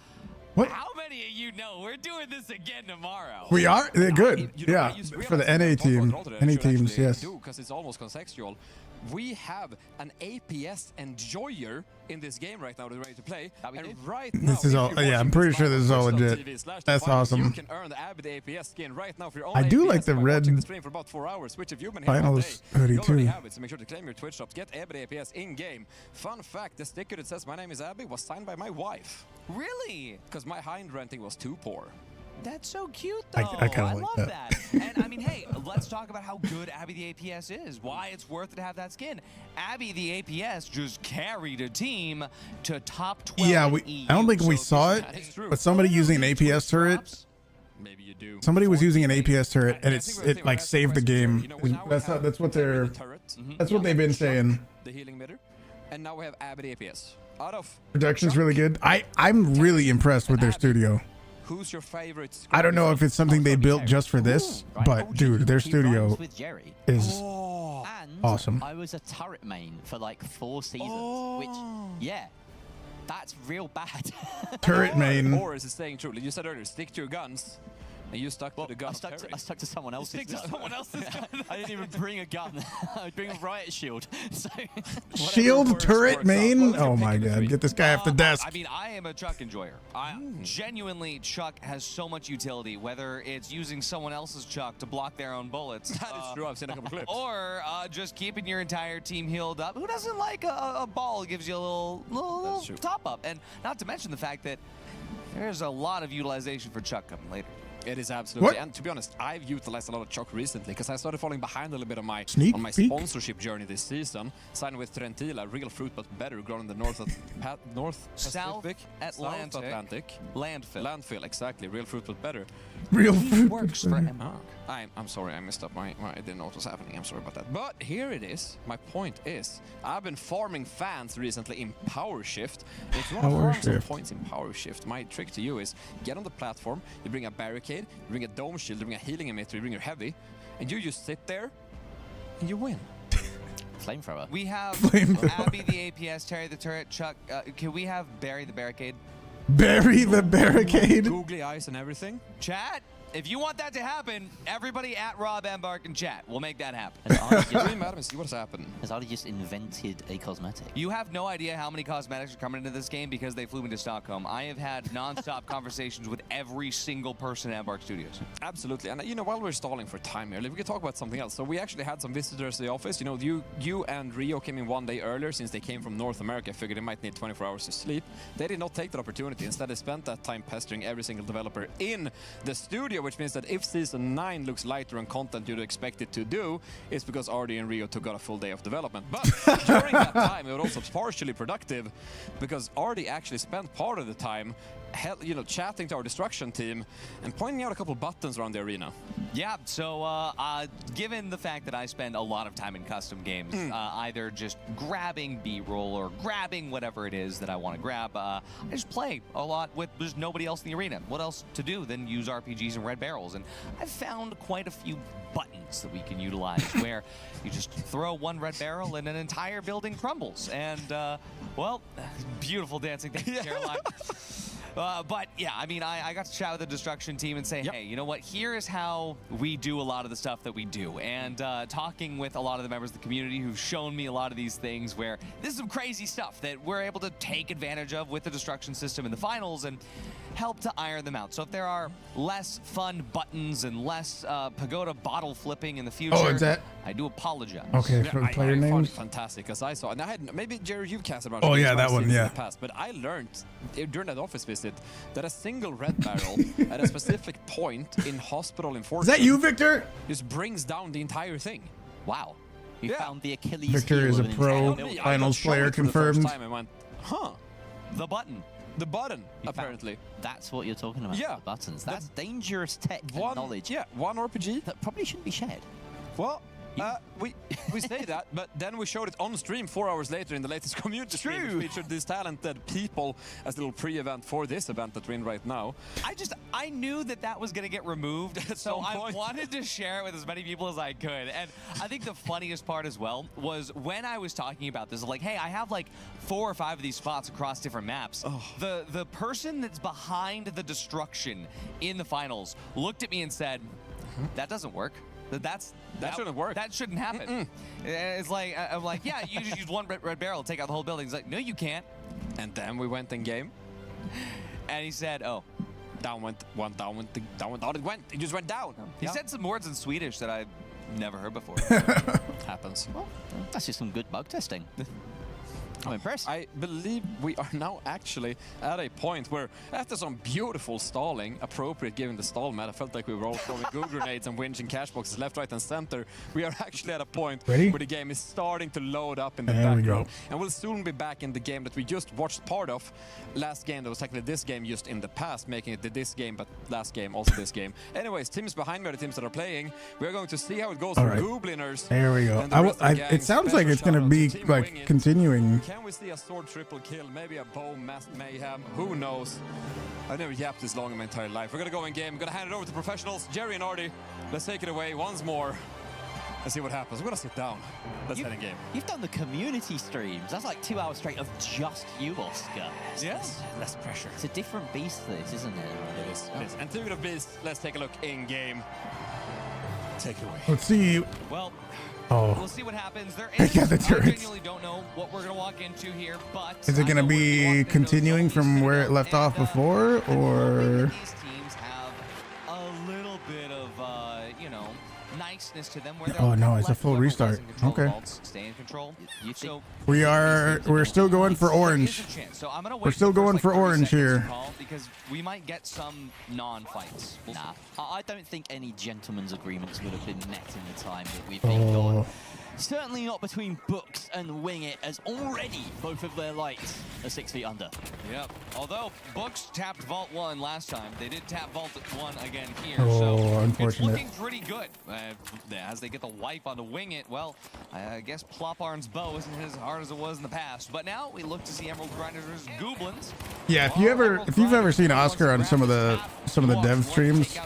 Speaker 1: What?
Speaker 2: How many of you know we're doing this again tomorrow?
Speaker 1: We are? They're good. Yeah, for the NA team. NA teams, yes.
Speaker 4: Because it's almost contextual. We have an APS enjoyer in this game right now that's ready to play. And right now,
Speaker 1: This is all, yeah, I'm pretty sure this is all legit. That's awesome.
Speaker 4: You can earn the Abbey APS skin right now for your own
Speaker 1: I do
Speaker 4: APS
Speaker 1: like the
Speaker 4: by
Speaker 1: red
Speaker 4: watching the stream for about 4 hours, which if you've been here all
Speaker 1: finals
Speaker 4: day,
Speaker 1: hoodie
Speaker 4: you already
Speaker 1: too.
Speaker 4: have it, so make sure to claim your Twitch shops. Get Abbey APS in-game. Fun fact, the sticker that says "My name is Abby" was signed by my wife.
Speaker 2: Really?
Speaker 4: Because my hind renting was too poor.
Speaker 2: That's so cute, though.
Speaker 1: I kind of
Speaker 2: love
Speaker 1: like that.
Speaker 2: And I mean, hey, let's talk about how good Abby the APS is. Why it's worth it to have that skin. Abby the APS just carried a team to top 12.
Speaker 1: Yeah,
Speaker 2: in
Speaker 1: we.
Speaker 2: EU.
Speaker 1: I don't think we saw it, but somebody using an APS turret.
Speaker 4: Maybe you do.
Speaker 1: Somebody was using an APS turret, and it like saved the game. That's what they're. That's what they've been saying.
Speaker 4: The healing meter, and now we have Abbey APS. Out of
Speaker 1: Production's really good. I'm really impressed with their studio.
Speaker 4: Who's your favorite?
Speaker 1: I don't know if it's something they built just for this, but dude, their studio is awesome.
Speaker 13: I was a turret main for like 4 seasons, which, yeah, that's real bad.
Speaker 1: Turret main.
Speaker 4: Or is it staying true? You said earlier, stick to your guns. And you stuck to the gun.
Speaker 13: I stuck to someone else's gun. I didn't even bring a gun. I would bring a riot shield. So
Speaker 1: Shield turret main? Oh my God. Get this guy off the desk.
Speaker 2: I mean, I am a Chuck enjoyer. Genuinely, Chuck has so much utility, whether it's using someone else's Chuck to block their own bullets.
Speaker 4: That is true. I've seen a couple clips.
Speaker 2: Or just keeping your entire team healed up. Who doesn't like a ball gives you a little top up? And not to mention the fact that there's a lot of utilization for Chuck coming later.
Speaker 4: It is absolutely, and to be honest, I've utilized a lot of Chuck recently because I started falling behind a little bit on my sponsorship journey this season. Signing with Trentila, real fruit but better, grown in the
Speaker 2: South Atlantic
Speaker 4: landfill, exactly, real fruit but better.
Speaker 1: Real fruit
Speaker 2: works for
Speaker 4: I'm sorry, I messed up. I didn't know what was happening. I'm sorry about that. But here it is. My point is, I've been farming fans recently in Power Shift. If you want to farm some points in Power Shift, my trick to you is get on the platform, you bring a barricade, you bring a dome shield, you bring a healing emitter, you bring your heavy, and you just sit there and you win.
Speaker 13: Flamethrower.
Speaker 2: We have Abby the APS, Terry the turret, Chuck. Can we have Barry the barricade?
Speaker 1: Bury the barricade?
Speaker 4: Googly eyes and everything.
Speaker 2: Chat, if you want that to happen, everybody at Rob Embark and chat will make that happen.
Speaker 4: Dream Madam and see what's happened.
Speaker 13: Has Artie just invented a cosmetic?
Speaker 2: You have no idea how many cosmetics are coming into this game because they flew me to Stockholm. I have had non-stop conversations with every single person at Embark Studios.
Speaker 4: Absolutely. And you know, while we're stalling for time here, we can talk about something else. So we actually had some visitors to the office. You know, you and Rio came in one day earlier since they came from North America. Figured they might need 24 hours to sleep. They did not take that opportunity. Instead, they spent that time pestering every single developer in the studio, which means that if Season 9 looks lighter on content you'd expect it to do, it's because Artie and Rio took out a full day of development. But during that time, it was also partially productive because Artie actually spent part of the time chatting to our destruction team and pointing out a couple buttons around the arena.
Speaker 2: Yeah, so given the fact that I spend a lot of time in custom games, either just grabbing B-roll or grabbing whatever it is that I want to grab, I just play a lot with just nobody else in the arena. What else to do than use RPGs and red barrels? And I've found quite a few buttons that we can utilize where you just throw one red barrel and an entire building crumbles. And, well, beautiful dancing. Thank you, Caroline. But yeah, I mean, I got to chat with the destruction team and say, hey, you know what? Here is how we do a lot of the stuff that we do. And talking with a lot of the members of the community who've shown me a lot of these things where this is some crazy stuff that we're able to take advantage of with the destruction system in the finals and help to iron them out. So if there are less fun buttons and less pagoda bottle flipping in the future, I do apologize.
Speaker 1: Okay, for the player names.
Speaker 4: Fantastic, as I saw, and I had maybe Jerry, you've casted around.
Speaker 1: Oh yeah, that one, yeah.
Speaker 4: In the past, but I learned during that office visit that a single red barrel at a specific point in Hospital in Fortune.
Speaker 1: Is that you, Victor?
Speaker 4: Just brings down the entire thing.
Speaker 13: Wow. You found the Achilles
Speaker 1: Victor is a pro finals player confirmed.
Speaker 4: I went, huh?
Speaker 2: The button.
Speaker 4: The button, apparently.
Speaker 13: That's what you're talking about.
Speaker 4: Yeah.
Speaker 13: The buttons. That's dangerous tech and knowledge.
Speaker 4: Yeah, one RPG.
Speaker 13: That probably shouldn't be shared.
Speaker 4: Well, we say that, but then we showed it on stream 4 hours later in the latest community stream, which featured these talented people as a little pre-event for this event that we're in right now.
Speaker 2: I knew that was going to get removed, so I wanted to share it with as many people as I could. And I think the funniest part as well was when I was talking about this, like, hey, I have like 4 or 5 of these spots across different maps. Oh. The person that's behind the destruction in the finals looked at me and said, that doesn't work. That
Speaker 4: shouldn't work.
Speaker 2: That shouldn't happen. It's like, I'm like, yeah, you just use one red barrel to take out the whole building. He's like, no, you can't.
Speaker 4: And then we went in game.
Speaker 2: And he said, oh.
Speaker 4: Down it went. It just went down.
Speaker 2: He said some words in Swedish that I've never heard before.
Speaker 4: Happens.
Speaker 13: Well, that's just some good bug testing. I'm impressed.
Speaker 4: I believe we are now actually at a point where, after some beautiful stalling, appropriate given the stall map, I felt like we were all throwing Goo grenades and winching cash boxes left, right, and center. We are actually at a point where the game is starting to load up in the background. And we'll soon be back in the game that we just watched part of. Last game that was technically this game just in the past, making it this game, but last game, also this game. Anyways, teams behind me are the teams that are playing. We're going to see how it goes for Gobliners.
Speaker 1: There we go. It sounds like it's going to be like continuing.
Speaker 4: Can we see a sword triple kill? Maybe a bow mayhem? Who knows? I've never yapped this long in my entire life. We're gonna go in game. I'm gonna hand it over to professionals, Jerry and Artie. Let's take it away once more and see what happens. We're gonna sit down. Let's head in game.
Speaker 13: You've done the community streams. That's like 2 hours straight of just you, Oscar.
Speaker 4: Yes. Less pressure.
Speaker 13: It's a different beast, this, isn't it?
Speaker 4: It is. It is. And speaking of beast, let's take a look in game. Take it away.
Speaker 1: Let's see.
Speaker 2: Well.
Speaker 1: Oh.
Speaker 2: We'll see what happens. There
Speaker 1: I
Speaker 2: is,
Speaker 1: got the
Speaker 2: I
Speaker 1: turrets.
Speaker 2: genuinely don't know what we're going to walk into here, but...
Speaker 1: Is it going to be continuing from where it left off before, or...?
Speaker 2: These teams have a little bit of, you know, niceness to them. Where
Speaker 1: Oh, no, it's a full restart. Okay.
Speaker 2: Stay in control. So
Speaker 1: We're still going for orange.
Speaker 2: So I'm gonna wait
Speaker 1: We're still going for orange here.
Speaker 2: Because we might get some non-fights.
Speaker 13: Nah, I don't think any gentleman's agreements would have been met in the time that we've been gone. Certainly not between Books and Wing It, as already both of their lights are 6 feet under.
Speaker 2: Yep. Although Books tapped Vault 1 last time, they did tap Vault 1 again here.
Speaker 1: Oh,
Speaker 2: so
Speaker 1: unfortunate.
Speaker 2: It's looking pretty good. As they get the wipe on the Wing It, well, I guess Ploparn's bow isn't as hard as it was in the past. But now we look to see Emerald Grinders versus Goblins.
Speaker 1: Yeah, if you've ever seen Oscar on some of the dev streams,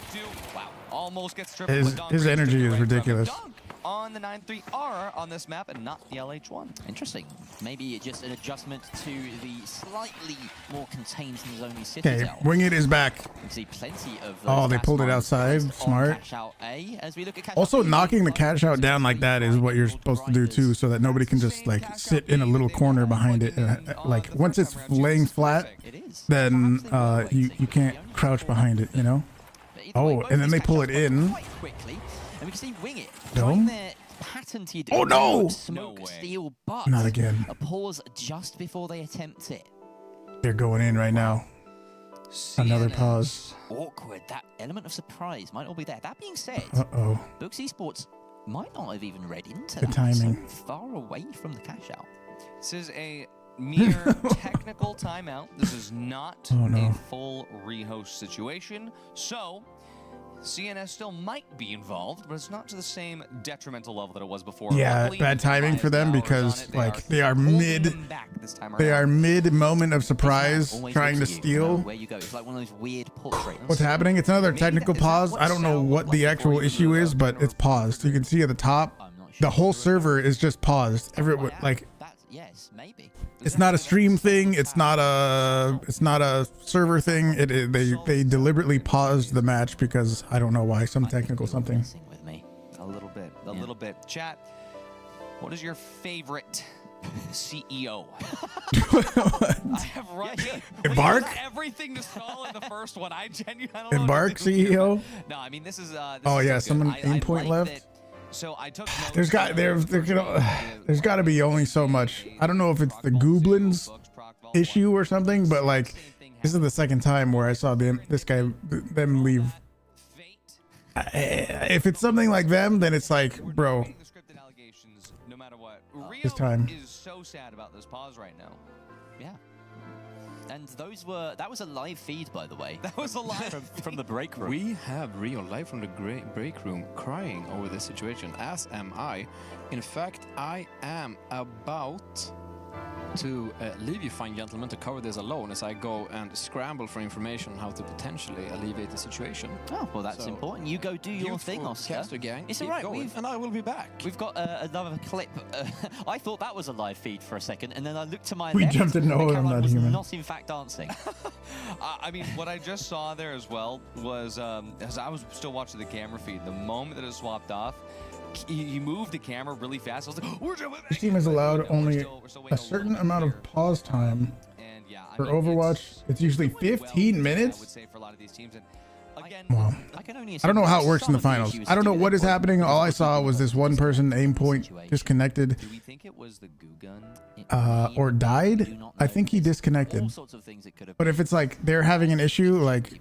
Speaker 2: Wow. Almost gets triple
Speaker 1: his energy is ridiculous.
Speaker 2: on the 9-3R on this map and not the LH1.
Speaker 13: Interesting. Maybe just an adjustment to the slightly more contained zoney Citadel.
Speaker 1: Okay, Wing It is back.
Speaker 13: You can see plenty of
Speaker 1: Oh, they pulled it outside. Smart.
Speaker 13: Cash out A. As we look at cash
Speaker 1: Also,
Speaker 13: out B,
Speaker 1: knocking the cash out down like that is what you're supposed to do too, so that nobody can just like sit in a little corner behind it. Like once it's laying flat, then you can't crouch behind it, you know. Oh, and then they pull it in.
Speaker 13: Quickly, and we can see Wing It
Speaker 1: No.
Speaker 13: trying their patented
Speaker 1: Oh, no!
Speaker 13: smoke steal, but
Speaker 1: Not again.
Speaker 13: a pause just before they attempt it.
Speaker 1: They're going in right now. Another pause.
Speaker 13: Awkward. That element of surprise might all be there. That being said,
Speaker 1: Uh-oh.
Speaker 13: Bwabcat Esports might not have even read into
Speaker 1: The
Speaker 13: that.
Speaker 1: timing.
Speaker 13: So far away from the cash out.
Speaker 2: This is a mere technical timeout. This is not a full rehost situation. So CNS still might be involved, but it's not to the same detrimental level that it was before.
Speaker 1: Yeah,
Speaker 2: Luckily,
Speaker 1: bad timing for them because like they are
Speaker 2: are
Speaker 1: mid moment of surprise trying to steal.
Speaker 13: Where you go, it's like one of those weird portraits.
Speaker 1: What's happening? It's another technical pause. I don't know what the actual issue is, but it's paused. You can see at the top, the whole server is just paused. Everyone like,
Speaker 13: yes, maybe.
Speaker 1: it's not a stream thing. It's not a server thing. They deliberately paused the match because I don't know why. Some technical something.
Speaker 13: With me.
Speaker 2: A little bit. Chat, what is your favorite CEO? I have run
Speaker 1: Embark?
Speaker 2: everything to stall in the first one. I genuinely
Speaker 1: Embark CEO?
Speaker 2: No, I mean this is.
Speaker 1: Oh yeah, someone aim point left.
Speaker 2: So I took
Speaker 1: There's got to be only so much. I don't know if it's the goblins issue or something, but like this is the second time where I saw them leave. If it's something like them, then it's like, bro,
Speaker 2: no matter what.
Speaker 1: this time.
Speaker 2: Is so sad about this pause right now.
Speaker 13: Yeah. And that was a live feed, by the way.
Speaker 2: That was a live
Speaker 13: from the break room.
Speaker 4: We have Rio live from the break room crying over this situation, as am I. In fact, I am about to leave you fine gentlemen to cover this alone as I go and scramble for information on how to potentially alleviate the situation.
Speaker 13: Oh, well, that's important. You go do your thing, Oscar.
Speaker 4: Caster gang,
Speaker 13: it's
Speaker 4: keep
Speaker 13: all right.
Speaker 4: going, and I will be back.
Speaker 13: We've got another clip. I thought that was a live feed for a second, and then I looked to my
Speaker 1: We
Speaker 13: left.
Speaker 1: jumped in. No,
Speaker 13: and
Speaker 1: I'm
Speaker 13: Caroline
Speaker 1: not
Speaker 13: was
Speaker 1: human.
Speaker 13: not in fact dancing.
Speaker 2: I mean, what I just saw there as well was, as I was still watching the camera feed, the moment that it swapped off, he moved the camera really fast. I was like, we're jumping.
Speaker 1: This team is allowed only a certain amount of pause time. For Overwatch, it's usually 15 minutes.
Speaker 2: I would say for a lot of these teams. And again,
Speaker 1: Well, I don't know how it works in the finals. I don't know what is happening. All I saw was this one person aim point disconnected.
Speaker 2: Do we think it was the goo gun?
Speaker 1: Or died. I think he disconnected. But if it's like they're having an issue, like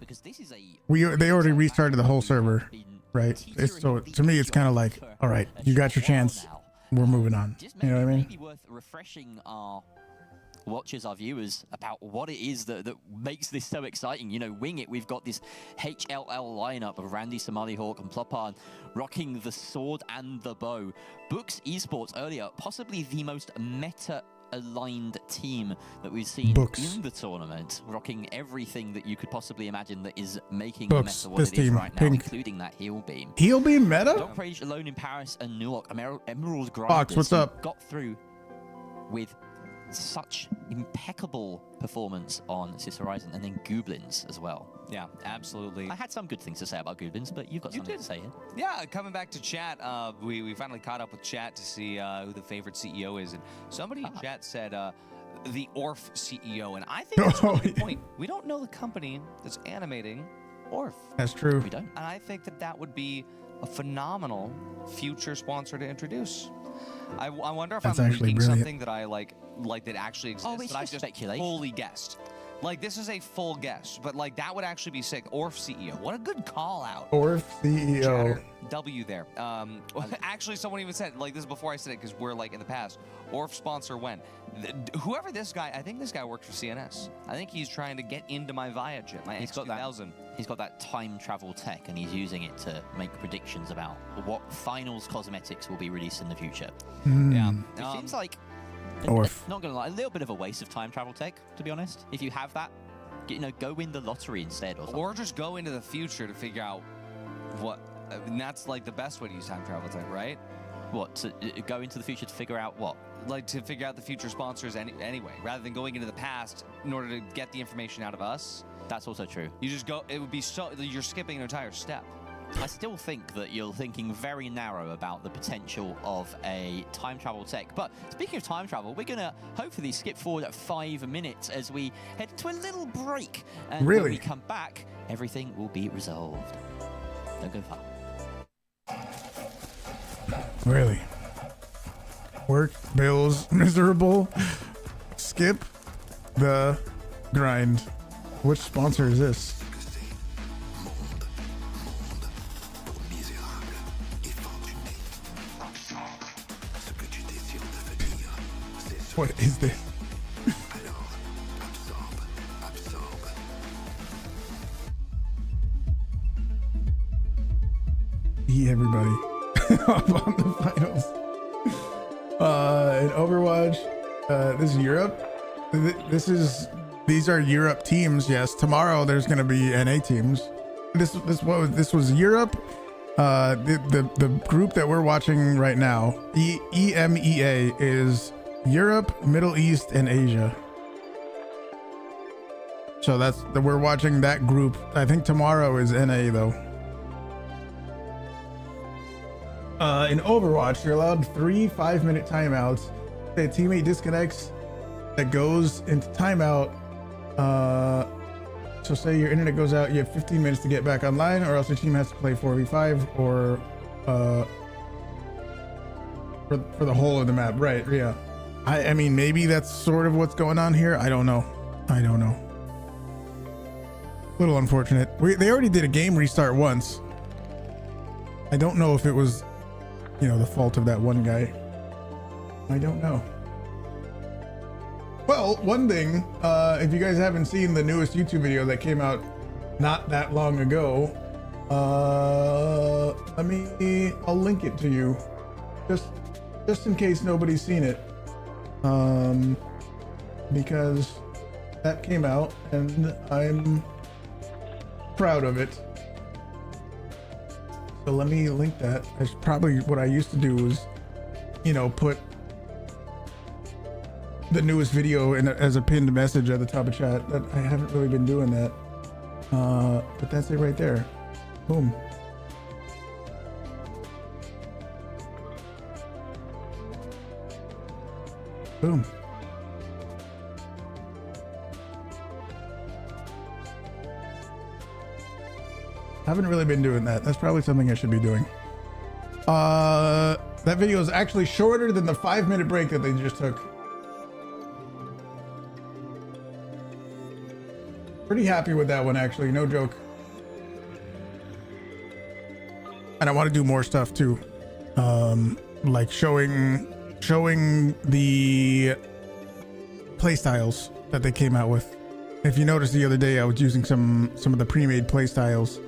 Speaker 1: they already restarted the whole server, right? So to me, it's kind of like, all right, you got your chance. We're moving on. You know what I mean?
Speaker 13: Maybe worth refreshing our watchers, our viewers, about what it is that makes this so exciting. You know, Wing It, we've got this HLL lineup of Randy, Somali Hawk, and Plopan rocking the sword and the bow. Bwabcat Esports earlier, possibly the most meta-aligned team that we've seen in the tournament, rocking everything that you could possibly imagine that is making the meta what it is right now, including that heel beam.
Speaker 1: Heel beam meta?
Speaker 13: Dog Rage alone in Paris and Newark, Emerald Grinders,
Speaker 1: Fox, what's up?
Speaker 13: Got through with such impeccable performance on Sis Horizon, and then Goblins as well.
Speaker 2: Yeah, absolutely.
Speaker 13: I had some good things to say about Goblins, but you've got something to say here.
Speaker 2: Yeah, coming back to chat, we finally caught up with chat to see who the favorite CEO is, and somebody in chat said the Orf CEO, and I think that's a really good point. We don't know the company that's animating Orf.
Speaker 1: That's true.
Speaker 13: We don't.
Speaker 2: And I think that would be a phenomenal future sponsor to introduce. I wonder if
Speaker 1: That's
Speaker 2: I'm
Speaker 1: actually
Speaker 2: reading
Speaker 1: brilliant.
Speaker 2: something that I like that actually exists, that I just fully guessed. Like, this is a full guess, but like that would actually be sick. Orf CEO, what a good call out.
Speaker 1: Orf CEO.
Speaker 2: Chatter. W there. Actually, someone even said, like, this is before I said it because we're like in the past. Orf sponsor when? Whoever this guy, I think this guy worked for CNS. I think he's trying to get into my Viajet, my X2000.
Speaker 13: He's got that time travel tech, and he's using it to make predictions about what finals cosmetics will be released in the future.
Speaker 2: Yeah.
Speaker 13: It seems like,
Speaker 1: Orf.
Speaker 13: not gonna lie, a little bit of a waste of time travel tech, to be honest. If you have that, you know, go win the lottery instead,
Speaker 2: or just go into the future to figure out what. And that's like the best way to use time travel tech, right?
Speaker 13: what, to go into the future to figure out what?
Speaker 2: Like to figure out the future sponsors anyway, rather than going into the past in order to get the information out of us.
Speaker 13: That's also true.
Speaker 2: You just go, it would be so, you're skipping an entire step.
Speaker 13: I still think that you're thinking very narrow about the potential of a time travel tech. But speaking of time travel, we're going to hopefully skip forward at 5 minutes as we head to a little break. And when we come back, everything will be resolved. Don't go far.
Speaker 1: Really? Work, bills, miserable. Skip the grind. Which sponsor is this? What is this? Everybody up on the finals. In Overwatch, this is Europe. These are Europe teams. Yes, tomorrow there's going to be NA teams. This was Europe. The group that we're watching right now, EMEA, is Europe, Middle East, and Asia. So we're watching that group. I think tomorrow is NA though. In Overwatch, you're allowed 3 5-minute timeouts. If a teammate disconnects, that goes into timeout. So say your internet goes out, you have 15 minutes to get back online, or else your team has to play 4v5 or for the whole of the map. Right? Yeah. I mean, maybe that's sort of what's going on here. I don't know. A little unfortunate. They already did a game restart once. I don't know if it was, the fault of that one guy. I don't know. Well, one thing, if you guys haven't seen the newest YouTube video that came out not that long ago, I'll link it to you, just in case nobody's seen it, because that came out and I'm proud of it. So let me link that. That's probably what I used to do was, put the newest video as a pinned message at the top of chat. That I haven't really been doing that. But that's it right there. Boom. Boom. Haven't really been doing that. That's probably something I should be doing. That video is actually shorter than the 5-minute break that they just took. Pretty happy with that one, actually. No joke. And I want to do more stuff too. Like showing the playstyles that they came out with. If you noticed the other day, I was using some of the pre-made playstyles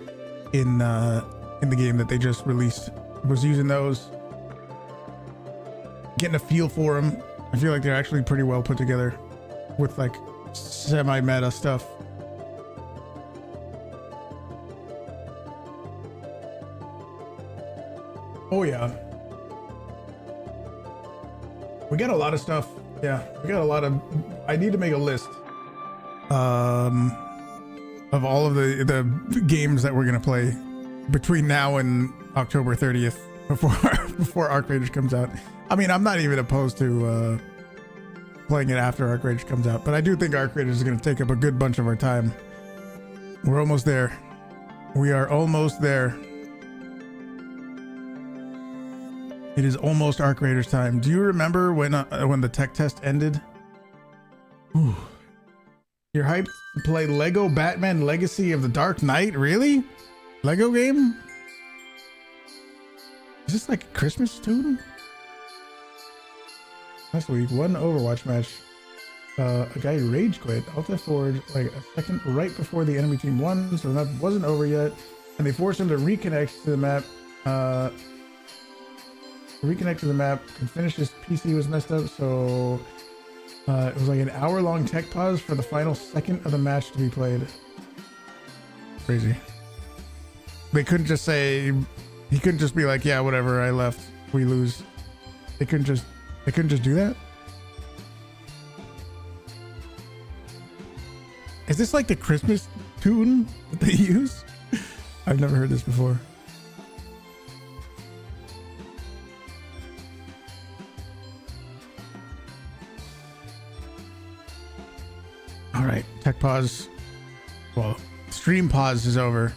Speaker 1: in the game that they just released. I was using those, getting a feel for them. I feel like they're actually pretty well put together with like semi-meta stuff. Oh yeah, we got a lot of stuff. Yeah, we got a lot of. I need to make a list of all of the games that we're gonna play between now and October 30th before Arc Raiders comes out. I mean, I'm not even opposed to playing it after Arc Raiders comes out, but I do think Arc Raiders is gonna take up a good bunch of our time. We're almost there. We are almost there. It is almost Arc Raiders time. Do you remember when the tech test ended? Ooh. You're hyped to play Lego Batman Legacy of the Dark Knight? Really? Lego game? Is this like a Christmas tune? Last week, one Overwatch match. A guy rage quit. Alt F4 like a second right before the enemy team won, so that wasn't over yet. And they forced him to reconnect to the map. Reconnect to the map and finish. His PC was messed up, so it was like an hour-long tech pause for the final second of the match to be played. Crazy. They couldn't just say, he couldn't just be like, yeah, whatever, I left, we lose. They couldn't just do that? Is this like the Christmas tune that they use? I've never heard this before. All right, tech pause. Well, stream pause is over.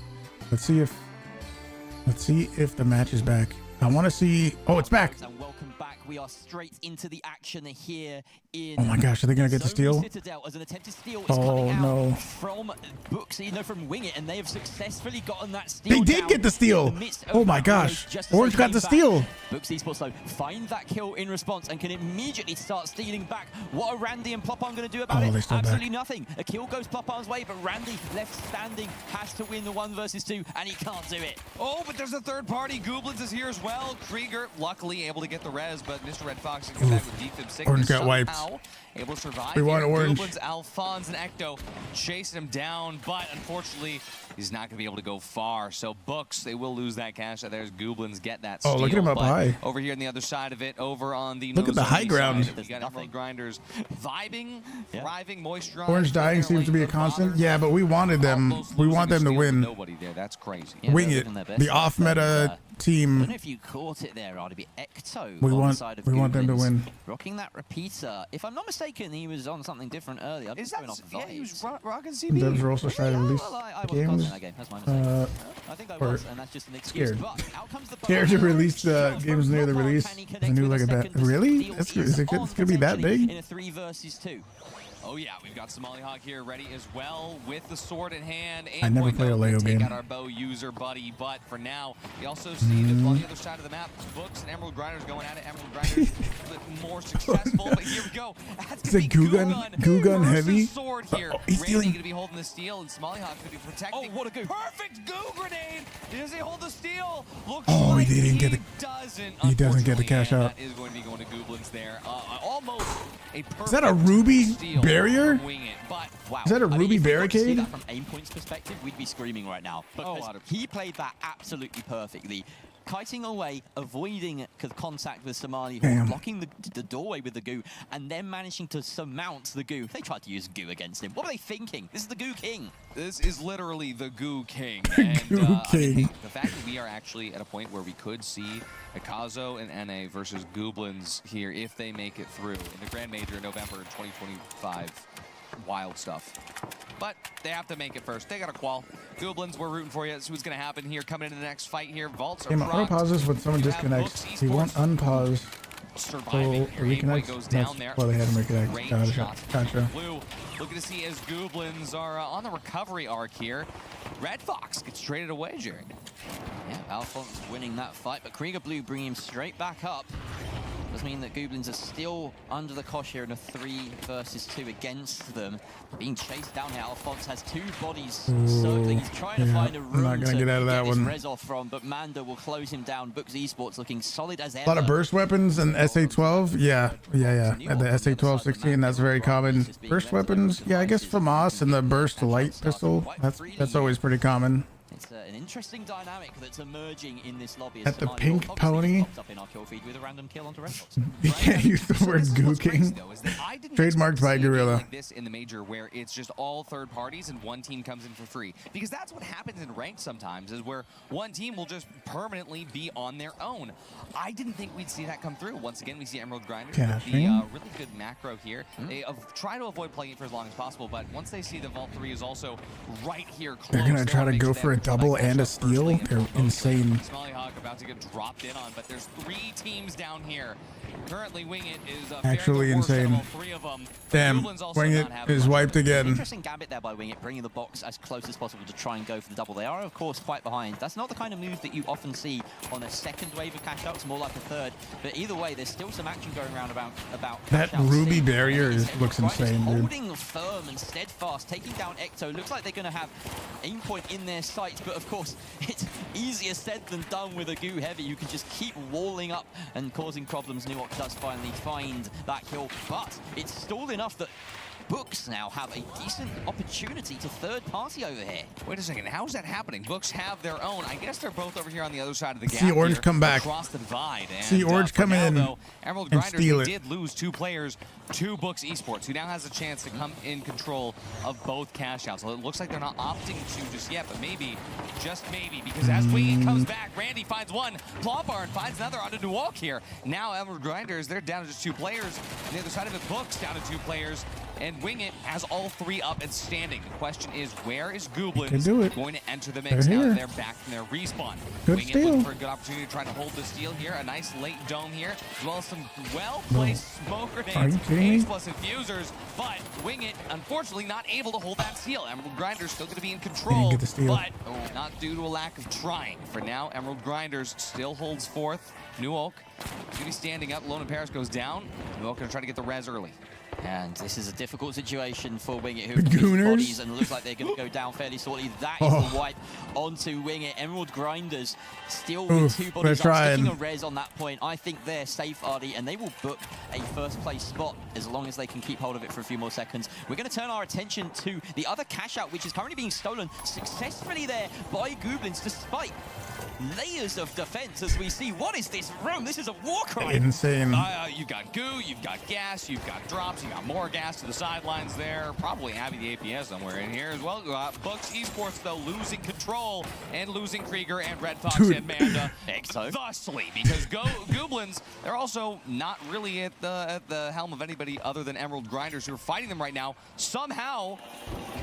Speaker 1: Let's see if the match is back. I want to see. Oh, it's back.
Speaker 13: And welcome back. We are straight into the action here in.
Speaker 1: Oh my gosh, are they gonna get the steal?
Speaker 13: Citadel as an attempted steal is
Speaker 1: Oh
Speaker 13: coming out
Speaker 1: no!
Speaker 13: From Booksy, no, from Wing It, and they have successfully gotten that steal.
Speaker 1: They did get the steal. Oh my gosh! Orange got the steal.
Speaker 13: Booksy Sports though find that kill in response and can immediately start stealing back. What are Randy and Plopon going to do about it? Absolutely nothing. A kill goes Plopon's way, but Randy left standing has to win the 1 versus 2, and he can't do it.
Speaker 2: Oh, but there's a third party. Goblins is here as well. Krieger luckily able to get the res, but Mr. Red Fox comes back with defib 6.
Speaker 1: Orange got wiped.
Speaker 2: Able to survive.
Speaker 1: We want Orange.
Speaker 2: Goblins, Alphonse, and Ecto chasing him down, but unfortunately, he's not going to be able to go far. So Books, they will lose that cash. There's Goblins get that steal.
Speaker 1: Oh, look at him up high.
Speaker 2: Over here on the other side of it, over on the
Speaker 1: look at the high ground.
Speaker 2: You got Emerald Grinders vibing, thriving, moisture.
Speaker 1: Orange dying seems to be a constant. Yeah, but we wanted them. We want them to win.
Speaker 2: Nobody there. That's crazy.
Speaker 1: Wing It, the off-meta team.
Speaker 13: I don't know if you caught it there, I'd be Ecto.
Speaker 1: We want them to win.
Speaker 13: Rocking that repeater. If I'm not mistaken, he was on something different earlier.
Speaker 2: Is that? Yeah, he was rocking
Speaker 1: The
Speaker 2: CB.
Speaker 1: devs are also trying to release games.
Speaker 13: I think I was, and that's just an excuse.
Speaker 1: Scared.
Speaker 13: But out comes the
Speaker 1: Scared to release games near the release. I knew like a bet. Really? It's gonna be that big?
Speaker 13: In a 3 versus 2.
Speaker 2: Oh yeah, we've got Somali Hawk here ready as well with the sword in hand.
Speaker 1: I never play a Lego game.
Speaker 2: Take out our bow user buddy, but for now, we also see that on the other side of the map, Books and Emerald Grinders going at it. Emerald Grinders a bit more successful, but here we go.
Speaker 1: It's a goo gun heavy.
Speaker 2: Sword here.
Speaker 1: He's
Speaker 2: Randy
Speaker 1: stealing.
Speaker 2: going to be holding the steal, and Somali Hawk could be protecting.
Speaker 13: Oh, what a goo!
Speaker 2: Perfect goo grenade. Does he hold the steal? Looks
Speaker 1: Oh,
Speaker 2: like
Speaker 1: he didn't get the. He doesn't get the cash out.
Speaker 2: That is going to be going to Goblins there. Almost a perfect.
Speaker 1: Is that a ruby barrier?
Speaker 13: But wow,
Speaker 1: Is that a ruby barricade?
Speaker 13: See that from aim points perspective, we'd be screaming right now. Because he played that absolutely perfectly. Kiting away, avoiding contact with Somali, blocking the doorway with the goo, and then managing to surmount the goo. They tried to use goo against him. What were they thinking? This is the Goo King.
Speaker 2: This is literally the Goo King.
Speaker 1: Goo King.
Speaker 2: The fact that we are actually at a point where we could see Akazo and NA versus Goblins here if they make it through in the Grand Major in November 2025. Wild stuff. But they have to make it first. They got a qual. Goblins, we're rooting for you. That's what's going to happen here. Coming into the next fight here. Vaults are
Speaker 1: auto pauses when someone disconnects. He won't unpause.
Speaker 2: Surviving.
Speaker 1: Reconnect.
Speaker 2: Goes down there.
Speaker 1: Well, they had him reconnect. Gotcha.
Speaker 2: Blue, looking to see as Goblins are on the recovery arc here. Red Fox gets traded away, Jerry.
Speaker 13: Yeah, Alphonse winning that fight, but Krieger Blue bringing him straight back up. Does mean that Goblins are still under the cosh here in a 3 versus 2 against them. Being chased down here. Alphonse has 2 bodies circling. He's trying to find a room
Speaker 1: not gonna get out of that one.
Speaker 13: Res off from, but Manda will close him down. Books Esports looking solid as ever.
Speaker 1: A lot of burst weapons and SA-12. Yeah. And the SA-12 16, that's very common. Burst weapons, yeah, I guess FAMAS and the burst light pistol. That's always pretty common.
Speaker 13: It's an interesting dynamic that's emerging in this lobby.
Speaker 1: At the pink pony.
Speaker 13: Up in our kill feed with a random kill onto
Speaker 1: You can't use the word Goo King. Trademarked by Gorilla.
Speaker 2: Like this in the major where it's just all third parties and one team comes in for free. Because that's what happens in ranked sometimes, is where one team will just permanently be on their own. I didn't think we'd see that come through. Once again, we see Emerald Grinders with the really good macro here. They try to avoid playing it for as long as possible, but once they see the Vault 3 is also right here close,
Speaker 1: they're going to try to go for a double and a steal. They're insane.
Speaker 2: Somali Hawk about to get dropped in on, but there's 3 teams down here. Currently, Wing It is
Speaker 1: actually insane.
Speaker 2: 3 of them.
Speaker 1: Damn, Wing It is wiped again.
Speaker 13: Interesting gambit there by Wing It, bringing the box as close as possible to try and go for the double. They are, of course, quite behind. That's not the kind of move that you often see on a second wave of cash outs, more like a third. But either way, there's still some action going around about
Speaker 1: that ruby barrier looks insane, dude.
Speaker 13: Holding firm and steadfast, taking down Ecto. Looks like they're going to have aim point in their sights, but of course, it's easier said than done with a Goo Heavy. You can just keep walling up and causing problems. Nuok does finally find that kill, but it's stalled enough that Books now have a decent opportunity to third party over here.
Speaker 2: Wait a second, how is that happening? Books have their own. I guess they're both over here on the other side of the gap.
Speaker 1: See Orange
Speaker 2: here,
Speaker 1: come back.
Speaker 2: Across the divide. And,
Speaker 1: See Orange come in
Speaker 2: though, Emerald
Speaker 1: and
Speaker 2: Grinders
Speaker 1: steal it.
Speaker 2: did lose 2 players to Books Esports, who now has a chance to come in control of both cash outs. So it looks like they're not opting to just yet, but maybe, just maybe, because as Wingit comes back, Randy finds one, Plawbarn finds another on a new walk here. Now Emerald Grinders, they're down to just 2 players. On the other side of it, Books down to 2 players. And Wingit has all 3 up and standing. The question is, where is Goblins going to enter the mix now that they're back from their respawn?
Speaker 1: Good
Speaker 2: Wingit
Speaker 1: steal.
Speaker 2: looking for a good opportunity to try to hold the steal here. A nice late dome here, as well as some well-placed smoke grenades, Ace plus infusers. But Wingit, unfortunately, not able to hold that steal. Emerald Grinders still going to be in control,
Speaker 1: get the steal.
Speaker 2: but not due to a lack of trying. For now, Emerald Grinders still holds forth. New Oak going to be standing up. Lone and Paris goes down. New Oak going to try to get the res early.
Speaker 13: And this is a difficult situation for Wingit, who
Speaker 1: The
Speaker 13: have
Speaker 1: Gooners.
Speaker 13: bodies and looks like they're going to go down fairly shortly. That is the wipe onto Wingit. Emerald Grinders still with 2 bodies up, sticking a res on that point. I think they're safe, Artie, and they will book a first place spot as long as they can keep hold of it for a few more seconds. We're going to turn our attention to the other cash out, which is currently being stolen successfully there by Goblins, despite layers of defense as we see. What is this room? This is a war crime.
Speaker 1: Insane.
Speaker 2: You've got goo, you've got gas, you've got drops, you've got more gas to the sidelines there. Probably Abby the APS somewhere in here as well. Books Esports, though, losing control and losing Krieger and Red Fox and Manda. Thusly, because Goblins, they're also not really at the helm of anybody other than Emerald Grinders, who are fighting them right now. Somehow,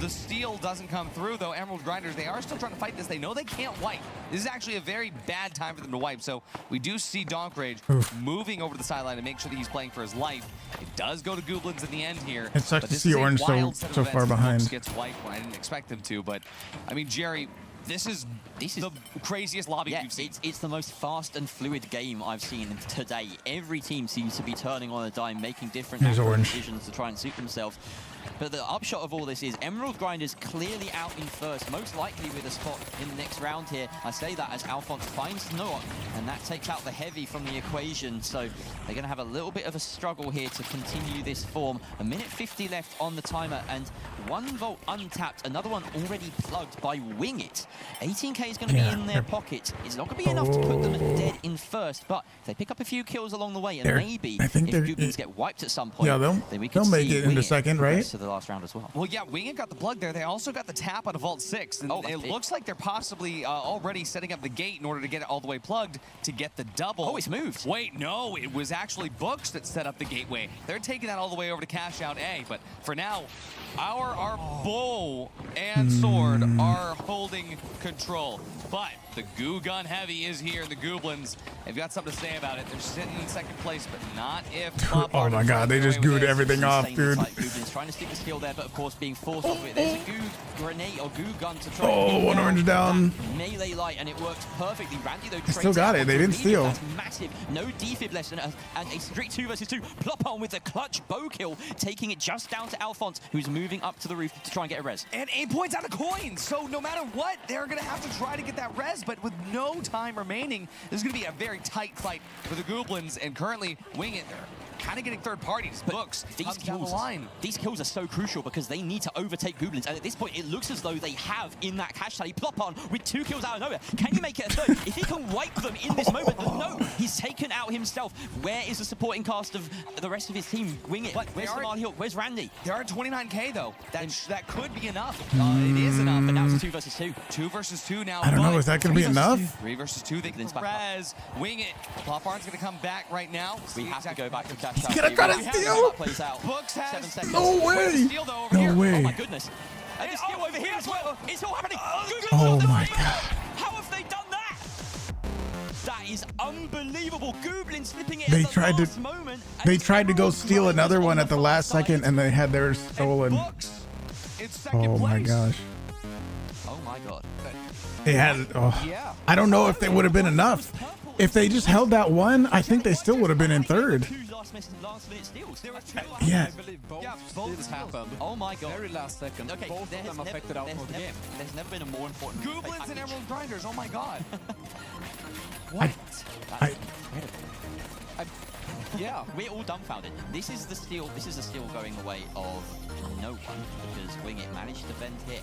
Speaker 2: the steal doesn't come through, though. Emerald Grinders, they are still trying to fight this. They know they can't wipe. This is actually a very bad time for them to wipe, so we do see Donk Rage moving over to the sideline to make sure that he's playing for his life. It does go to Goblins in the end here.
Speaker 1: It sucks to see Orange so far behind.
Speaker 2: Gets wiped when I didn't expect him to, but I mean, Jerry, this is the craziest lobby you've seen.
Speaker 13: It's the most fast and fluid game I've seen today. Every team seems to be turning on a dime, making different decisions to try and suit themselves. But the upshot of all this is Emerald Grinders clearly out in first, most likely with a spot in the next round here. I say that as Alphonse finds Noah, and that takes out the heavy from the equation. So they're going to have a little bit of a struggle here to continue this form. 1:50 left on the timer, and 1 volt untapped. Another one already plugged by Wingit. 18k is going to be in their pocket. It's not going to be enough to put them dead in first, but if they pick up a few kills along the way, and maybe if Goblins get wiped at some point, then we can
Speaker 1: they'll make it into second, right?
Speaker 13: To the last round as well.
Speaker 2: Well, yeah, Wingit got the plug there. They also got the tap on a Vault 6. And it looks like they're possibly already setting up the gate in order to get it all the way plugged to get the double.
Speaker 13: Oh, it's moved.
Speaker 2: Wait, no, it was actually Books that set up the gateway. They're taking that all the way over to Cash Out A. But for now, our bow and sword are holding control. But the Goo Gun Heavy is here. The Goblins, they've got something to say about it. They're sitting in second place, but not if
Speaker 1: Oh my god, they just gooed everything off, dude.
Speaker 13: Goblins trying to stick the skill there, but of course being forced off it. There's a Goo Grenade or Goo Gun to try
Speaker 1: Oh, one orange down.
Speaker 13: Melee light, and it works perfectly. Randy, though,
Speaker 1: Still got it. They didn't steal.
Speaker 13: That's massive. No defib less, and a strict 2 versus 2. Plop on with the clutch bow kill, taking it just down to Alphonse, who's moving up to the roof to try and get a res.
Speaker 2: And 8 points out of coins. So no matter what, they're going to have to try to get that res. But with no time remaining, this is going to be a very tight fight for the Goblins. And currently, Wingit, they're kind of getting third parties. Books,
Speaker 13: these kills are so crucial because they need to overtake Goblins. And at this point, it looks as though they have in that cash tally. Plop on with 2 kills out of nowhere. Can you make it a third? If he can wipe them in this moment, but no, he's taken out himself. Where is the supporting cast of the rest of his team? Wingit. Where's Lamar Hill? Where's Randy?
Speaker 2: They are at 29k though. That could be enough. It is enough, but now it's 2 versus 2. 2 versus 2 now.
Speaker 1: I don't know. Is that going to be enough?
Speaker 2: 3 versus 2. They can res. Wingit. Plopbarn's going to come back right now.
Speaker 13: We have to go back to cash out.
Speaker 1: He's going to try to steal.
Speaker 13: Books has 7 seconds.
Speaker 1: No way. No way.
Speaker 13: Oh my goodness. And the steal over here as well. It's all happening.
Speaker 1: Oh my god.
Speaker 13: How have they done that? That is unbelievable. Goblin slipping it
Speaker 1: They
Speaker 13: at the
Speaker 1: tried
Speaker 13: last
Speaker 1: to.
Speaker 13: moment.
Speaker 1: They tried to go steal another one at the last second, and they had theirs stolen. Oh my gosh.
Speaker 13: Oh my god.
Speaker 1: They had. Oh, I don't know if they would have been enough. If they just held that one, I think they still would have been in third.
Speaker 13: Last minute steals. There were 2.
Speaker 1: Yeah.
Speaker 4: I believe both steals happened.
Speaker 13: Oh my god.
Speaker 4: Very last second.
Speaker 13: Okay,
Speaker 4: both of them affected outcome of the game.
Speaker 13: There's never been a more important
Speaker 2: Goblins and Emerald Grinders. Oh my god.
Speaker 1: I,
Speaker 13: Yeah, we're all dumbfounded. This is the steal going away of no one, because Wing It managed to defend here.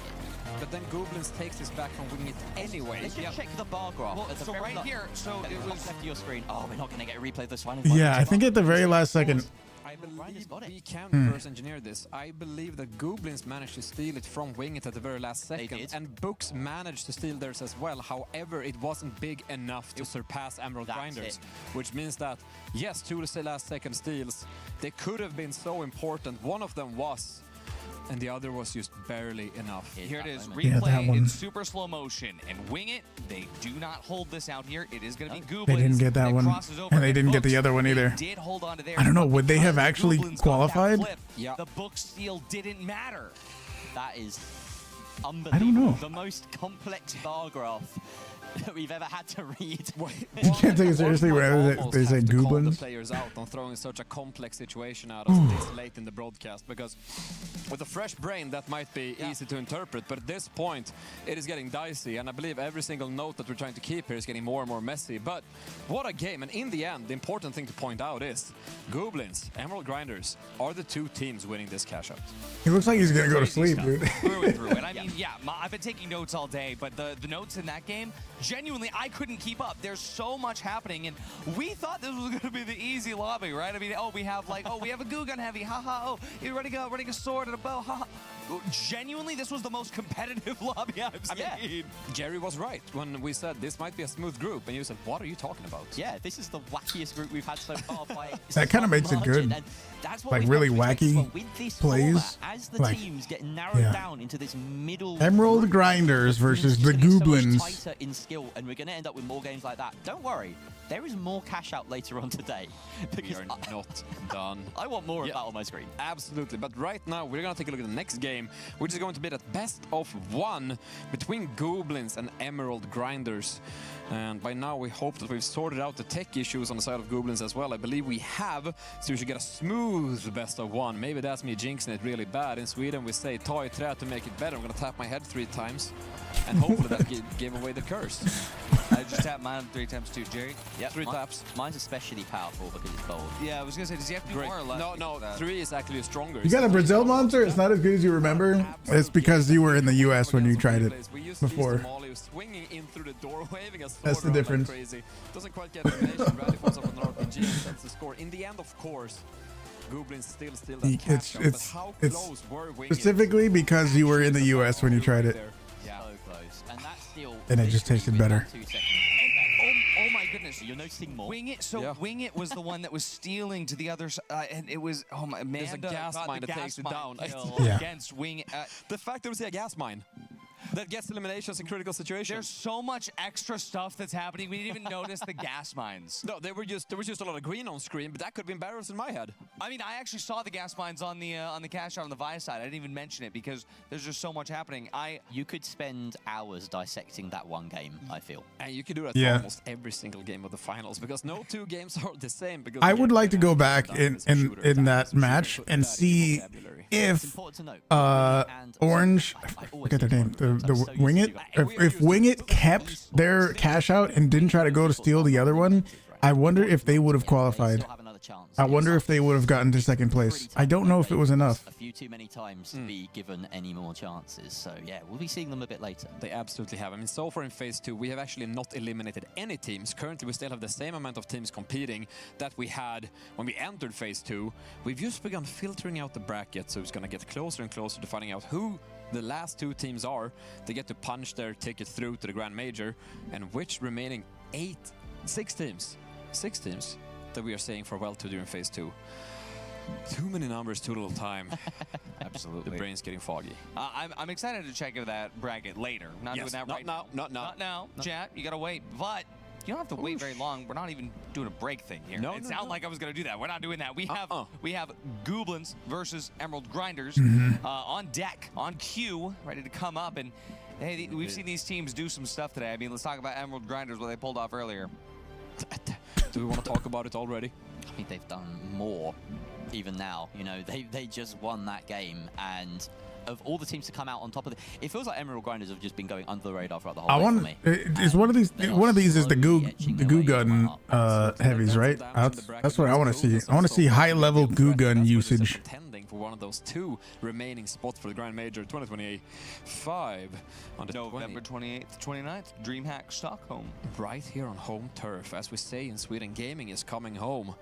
Speaker 4: But then Goblins takes this back from Wing It anyway.
Speaker 13: Let's just check the bar graph.
Speaker 2: Well, so right here, so it was
Speaker 13: left of your screen. Oh, we're not going to get a replay of this final.
Speaker 1: Yeah, I think at the very last second.
Speaker 4: I believe we can reverse engineer this. I believe that Goblins managed to steal it from Wing It at the very last second, and Books managed to steal theirs as well. However, it wasn't big enough to surpass Emerald Grinders, which means that, yes, 2 last second steals, they could have been so important. One of them was, and the other was just barely enough.
Speaker 2: Here it is, replay in super slow motion, and Wing It, they do not hold this out here. It is going to be Goblins.
Speaker 1: They didn't get that one, and they didn't get the other one either.
Speaker 2: Did hold on to theirs,
Speaker 1: I don't know, would they have actually qualified?
Speaker 2: Yeah. The book steal didn't matter.
Speaker 13: That is unbelievable.
Speaker 1: I don't know.
Speaker 13: The most complex bar graph that we've ever had to read.
Speaker 1: You can't take it seriously when they say Goblins.
Speaker 4: The players out on throwing such a complex situation at us this late in the broadcast, because with a fresh brain that might be easy to interpret, but at this point it is getting dicey, and I believe every single note that we're trying to keep here is getting more and more messy. But what a game, and in the end the important thing to point out is Goblins, Emerald Grinders are the 2 teams winning this cash out.
Speaker 1: He looks like he's gonna go to sleep, dude.
Speaker 2: Through and through. And I mean, yeah, I've been taking notes all day, but the notes in that game, genuinely, I couldn't keep up. There's so much happening, and we thought this was going to be the easy lobby, right? I mean, oh, we have like, oh, we have a goo gun heavy, haha. Oh, you're running a sword and a bow, haha. Genuinely, this was the most competitive lobby I've seen.
Speaker 4: Yeah. Jerry was right when we said this might be a smooth group, and you said, what are you talking about?
Speaker 13: Yeah, this is the wackiest group we've had so far.
Speaker 1: That kind of makes it good.
Speaker 13: That's what
Speaker 1: like really wacky plays.
Speaker 13: As the teams get narrowed down into this middle
Speaker 1: Emerald Grinders versus the Goblins.
Speaker 13: So much tighter in skill, and we're going to end up with more games like that. Don't worry, there is more cash out later on today.
Speaker 4: We are not done.
Speaker 13: I want more of that on my screen.
Speaker 4: Absolutely, but right now we're going to take a look at the next game, which is going to be that best of 1 between Goblins and Emerald Grinders. And by now we hope that we've sorted out the tech issues on the side of Goblins as well. I believe we have, so we should get a smooth best of 1. Maybe that's me jinxing it really bad. In Sweden we say ta I trä to make it better. I'm going to tap my head 3 times, and hopefully that gave away the curse.
Speaker 2: I just tapped mine 3 times too, Jerry.
Speaker 13: Yeah,
Speaker 4: 3 taps.
Speaker 13: Mine's especially powerful because it's bold.
Speaker 2: Yeah, I was going to say, does he have to be more or less?
Speaker 4: No, 3 is actually stronger.
Speaker 1: You got a Brazil monster? It's not as good as you remember. It's because you were in the US when you tried it before.
Speaker 4: Swinging in through the door, waving a sword.
Speaker 1: That's the difference.
Speaker 4: Like crazy. Doesn't quite get elimination. Rally falls up on an RPG and sets the score. In the end, of course, Goblins still that cash out, but how close were Wing It?
Speaker 1: Specifically because you were in the US when you tried it.
Speaker 13: Yeah, so close. And that's still.
Speaker 1: And it just tasted better.
Speaker 13: 2 seconds.
Speaker 2: Oh my goodness!
Speaker 13: You're noticing more.
Speaker 2: Wing It. So Wing It was the one that was stealing to the other side, and it was man.
Speaker 4: There's a gas mine that takes it down.
Speaker 2: Against Wing It.
Speaker 4: The fact that we see a gas mine that gets eliminations in critical situations.
Speaker 2: There's so much extra stuff that's happening. We didn't even notice the gas mines.
Speaker 4: No, there was just a lot of green on screen, but that could have been barrels in my head.
Speaker 2: I mean, I actually saw the gas mines on the cash out on the Vi side. I didn't even mention it because there's just so much happening.
Speaker 13: You could spend hours dissecting that one game, I feel.
Speaker 4: And you could do that for almost every single game of the finals, because no 2 games are the same. Because
Speaker 1: I would like to go back in that match and see if Orange, I forget their name, the Wing It, if Wing It kept their cash out and didn't try to go to steal the other one, I wonder if they would have qualified. I wonder if they would have gotten to 2nd place. I don't know if it was enough.
Speaker 13: A few too many times to be given any more chances. So yeah, we'll be seeing them a bit later.
Speaker 4: They absolutely have. I mean, so far in Phase 2, we have actually not eliminated any teams. Currently, we still have the same amount of teams competing that we had when we entered Phase 2. We've just begun filtering out the bracket, so it's going to get closer and closer to finding out who the last 2 teams are. They get to punch their ticket through to the Grand Major, and which remaining 6 teams that we are saying farewell to during Phase 2. Too many numbers, too little time.
Speaker 2: Absolutely.
Speaker 4: The brain's getting foggy.
Speaker 2: I'm excited to check that bracket later. Not doing that right now.
Speaker 4: Not
Speaker 2: now. Chat, you gotta wait. But you don't have to wait very long. We're not even doing a break thing here. It sounded like I was gonna do that. We're not doing that. We have Goblins versus Emerald Grinders on deck, on cue, ready to come up. And hey, we've seen these teams do some stuff today. I mean, let's talk about Emerald Grinders, what they pulled off earlier.
Speaker 4: Do we want to talk about it already?
Speaker 13: I think they've done more even now. You know, they just won that game, and of all the teams to come out on top of it feels like Emerald Grinders have just been going under the radar throughout the whole
Speaker 1: I
Speaker 13: day
Speaker 1: want
Speaker 13: for me.
Speaker 1: is one of these is the goo gun heavies, right? That's what I want to see. I want to see high level goo gun usage.
Speaker 4: For one of those 2 remaining spots for the Grand Major 2025 on the
Speaker 2: November 28th, 29th, DreamHack Stockholm.
Speaker 4: Right here on home turf, as we say in Sweden, gaming is coming home.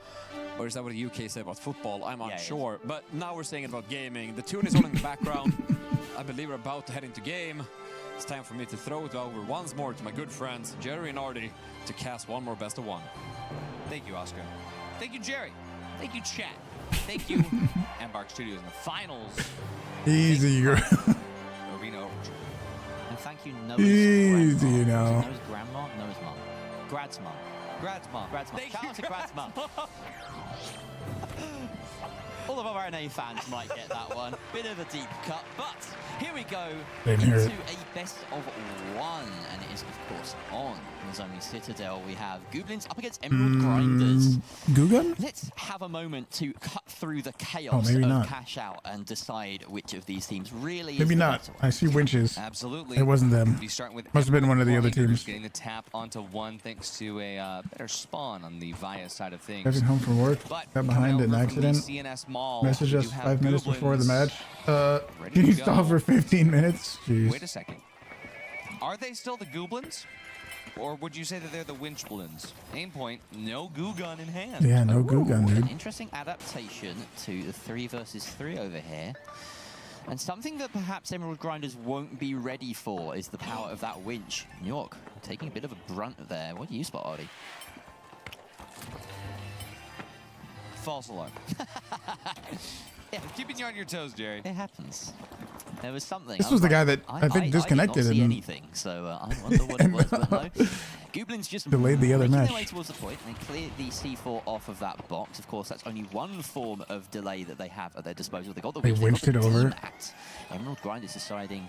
Speaker 4: Or is that what the UK say about football? I'm unsure. But now we're saying it about gaming. The tune is on in the background. I believe we're about to head into game. It's time for me to throw it over once more to my good friends Jerry and Artie to cast one more best of one.
Speaker 2: Thank you, Oscar. Thank you, Jerry. Thank you, chat. Thank you, Embark Studios in the finals.
Speaker 1: Easy, girl.
Speaker 2: Arena Overture.
Speaker 13: And thank you, Noah's
Speaker 1: Easy,
Speaker 13: grandma.
Speaker 1: you know.
Speaker 13: Noah's grandma, Noah's mom. Grad's mom.
Speaker 2: Grad's mom.
Speaker 13: Grad's mom. Shout out to Grad's mom. All of our NA fans might get that one. Bit of a deep cut, but here we go into a best of one, and it is of course on Nozomi Citadel. We have Goblins up against Emerald Grinders.
Speaker 1: Goo-gun?
Speaker 13: Let's have a moment to cut through the chaos of Cash Out and decide which of these teams really
Speaker 1: Maybe
Speaker 13: is
Speaker 1: not. I see winches.
Speaker 2: Absolutely.
Speaker 1: It wasn't them. Must have been one of the other teams.
Speaker 2: Getting the tap onto one thanks to a better spawn on the VIA side of things.
Speaker 1: Driving home from work, got behind an accident. Message us 5 minutes before the match. Can you stall for 15 minutes? Jeez.
Speaker 2: Wait a second. Are they still the Goblins? Or would you say that they're the Winchblins? Aim point, no goo gun in hand.
Speaker 1: Yeah, no goo gun, dude.
Speaker 13: An interesting adaptation to the 3 versus 3 over here. And something that perhaps Emerald Grinders won't be ready for is the power of that winch. New York taking a bit of a brunt there. What do you spot, Artie?
Speaker 2: False alarm. Yeah, keeping you on your toes, Jerry.
Speaker 13: It happens. There was something.
Speaker 1: This was the guy that I think disconnected.
Speaker 13: I didn't see anything, so I wonder what it was. But no. Goblins just
Speaker 1: delayed the other match.
Speaker 13: Their way towards the point. They cleared the C4 off of that box. Of course, that's only one form of delay that they have at their disposal. They got the winch.
Speaker 1: They winched it over.
Speaker 13: Emerald Grinders deciding.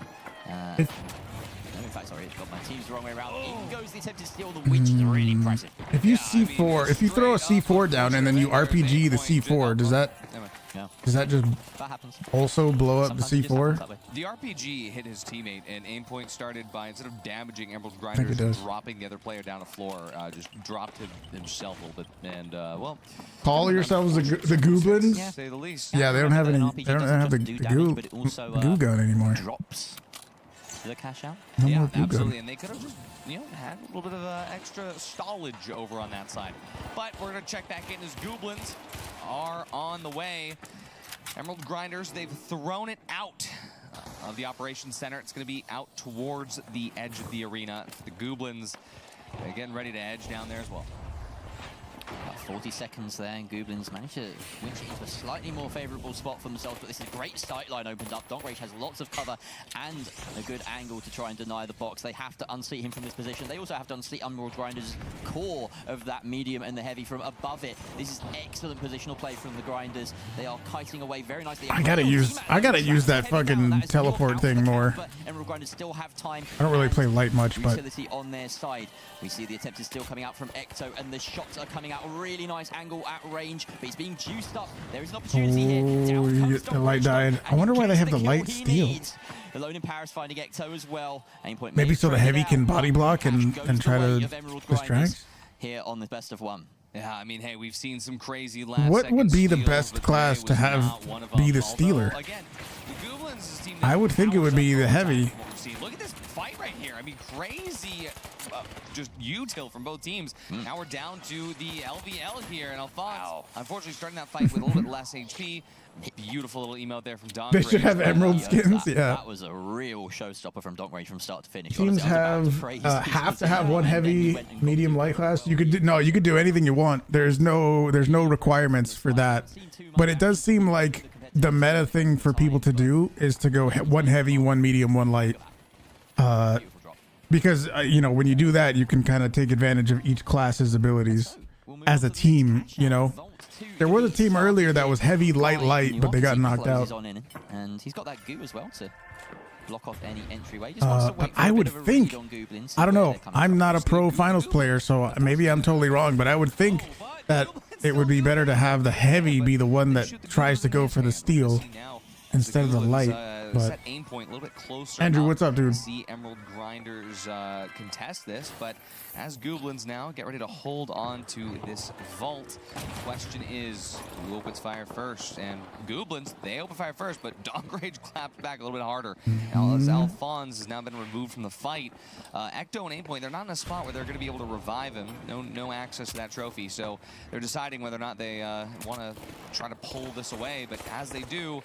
Speaker 13: No, in fact, sorry, I've got my teams the wrong way around. In goes the attempt to steal the winch. Is really impressive.
Speaker 1: If you C4, if you throw a C4 down and then you RPG the C4, does that just also blow up the C4?
Speaker 2: The RPG hit his teammate, and aim point started by, instead of damaging Emerald Grinders, dropping the other player down the floor, just dropped himself a little bit. And well,
Speaker 1: call yourselves the Goblins?
Speaker 2: Yeah, say the least.
Speaker 1: Yeah, they don't have any. They don't have the goo gun anymore.
Speaker 13: Drops the Cash Out.
Speaker 1: No
Speaker 2: yeah,
Speaker 1: more goo
Speaker 2: absolutely,
Speaker 1: gun.
Speaker 2: and they could have just, had a little bit of extra stallage over on that side. But we're gonna check back in as Goblins are on the way. Emerald Grinders, they've thrown it out of the operations center. It's going to be out towards the edge of the arena. The Goblins, they're getting ready to edge down there as well.
Speaker 13: About 40 seconds there, and Goblins managed to winch it into a slightly more favorable spot for themselves, but this is a great sight line opened up. Donk Rage has lots of cover and a good angle to try and deny the box. They have to unseat him from this position. They also have to unseat Emerald Grinders' core of that medium and the heavy from above it. This is excellent positional play from the Grinders. They are kiting away very nicely.
Speaker 1: I gotta use that fucking teleport thing more.
Speaker 13: But Emerald Grinders still have time.
Speaker 1: I don't really play light much, but
Speaker 13: utility on their side. We see the attempt is still coming out from Ecto, and the shots are coming out. A really nice angle at range, but he's being juiced up. There is an opportunity here.
Speaker 1: The light died. I wonder why they have the light steal.
Speaker 13: Alone in Paris finding Ecto as well. Aim point
Speaker 1: maybe so the heavy can body block and try to distract.
Speaker 13: Here on the best of one.
Speaker 2: Yeah, I mean, hey, we've seen some crazy last
Speaker 1: What would be the best class to have be the stealer?
Speaker 2: Again, the Goblins' team,
Speaker 1: I would think it would be the heavy.
Speaker 2: Look at this fight right here. I mean, crazy just util from both teams. Now we're down to the LVL here, and Alphonse, unfortunately, starting that fight with a little bit less HP. Beautiful little emote there from Donk Rage.
Speaker 1: They should have emerald skins, yeah.
Speaker 13: That was a real showstopper from Donk Rage from start to finish.
Speaker 1: Teams have to have one heavy, medium, light class. You could do anything you want. There's no requirements for that. But it does seem like the meta thing for people to do is to go one heavy, one medium, one light. Because when you do that, you can kind of take advantage of each class's abilities as a team. There was a team earlier that was heavy, light, but they got knocked out.
Speaker 13: And he's got that goo as well to block off any entryway.
Speaker 1: But I would think, I don't know, I'm not a pro finals player, so maybe I'm totally wrong, but I would think that it would be better to have the heavy be the one that tries to go for the steal instead of the light. But
Speaker 2: set aim point a little bit closer.
Speaker 1: Andrew, what's up, dude?
Speaker 2: See Emerald Grinders contest this, but as Goblins now get ready to hold on to this vault. Question is, who opens fire first? And Goblins, they open fire first, but Donkrage clapped back a little bit harder. As Alphonse has now been removed from the fight. Ecto and Aimpoint, they're not in a spot where they're going to be able to revive him. No access to that trophy, so they're deciding whether or not they want to try to pull this away. But as they do,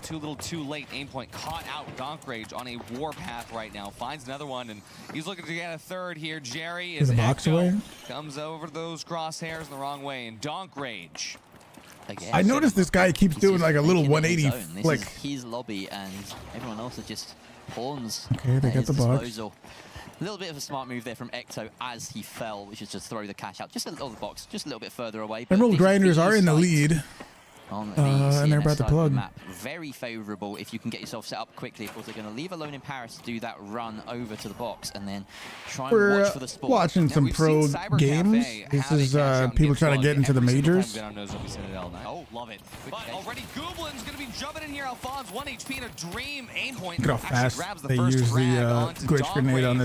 Speaker 2: too late. Aimpoint caught out Donkrage on a warpath right now. Finds another one, and he's looking to get a third here. Jerry is Ecto. Comes over those crosshairs in the wrong way, and Donkrage.
Speaker 13: Again,
Speaker 1: I noticed this guy keeps doing like a little 180
Speaker 13: like his lobby, and everyone else are just pawns.
Speaker 1: Okay, they got the box.
Speaker 13: A little bit of a smart move there from Ecto as he fell, which is just throw the cash out just a little box, just a little bit further away.
Speaker 1: Emerald Grinders are in the lead.
Speaker 13: On the
Speaker 1: and they're about to plug.
Speaker 13: Map. Very favorable if you can get yourself set up quickly. Of course, they're going to leave Alone in Paris to do that run over to the box and then try and watch for the sport.
Speaker 1: Watching some pro games. This is people trying to get into the majors.
Speaker 2: Oh, love it. But already Goblin's going to be jumping in here. Alphonse, 1 HP in a dream. Aimpoint
Speaker 1: look how fast they use the glitch grenade on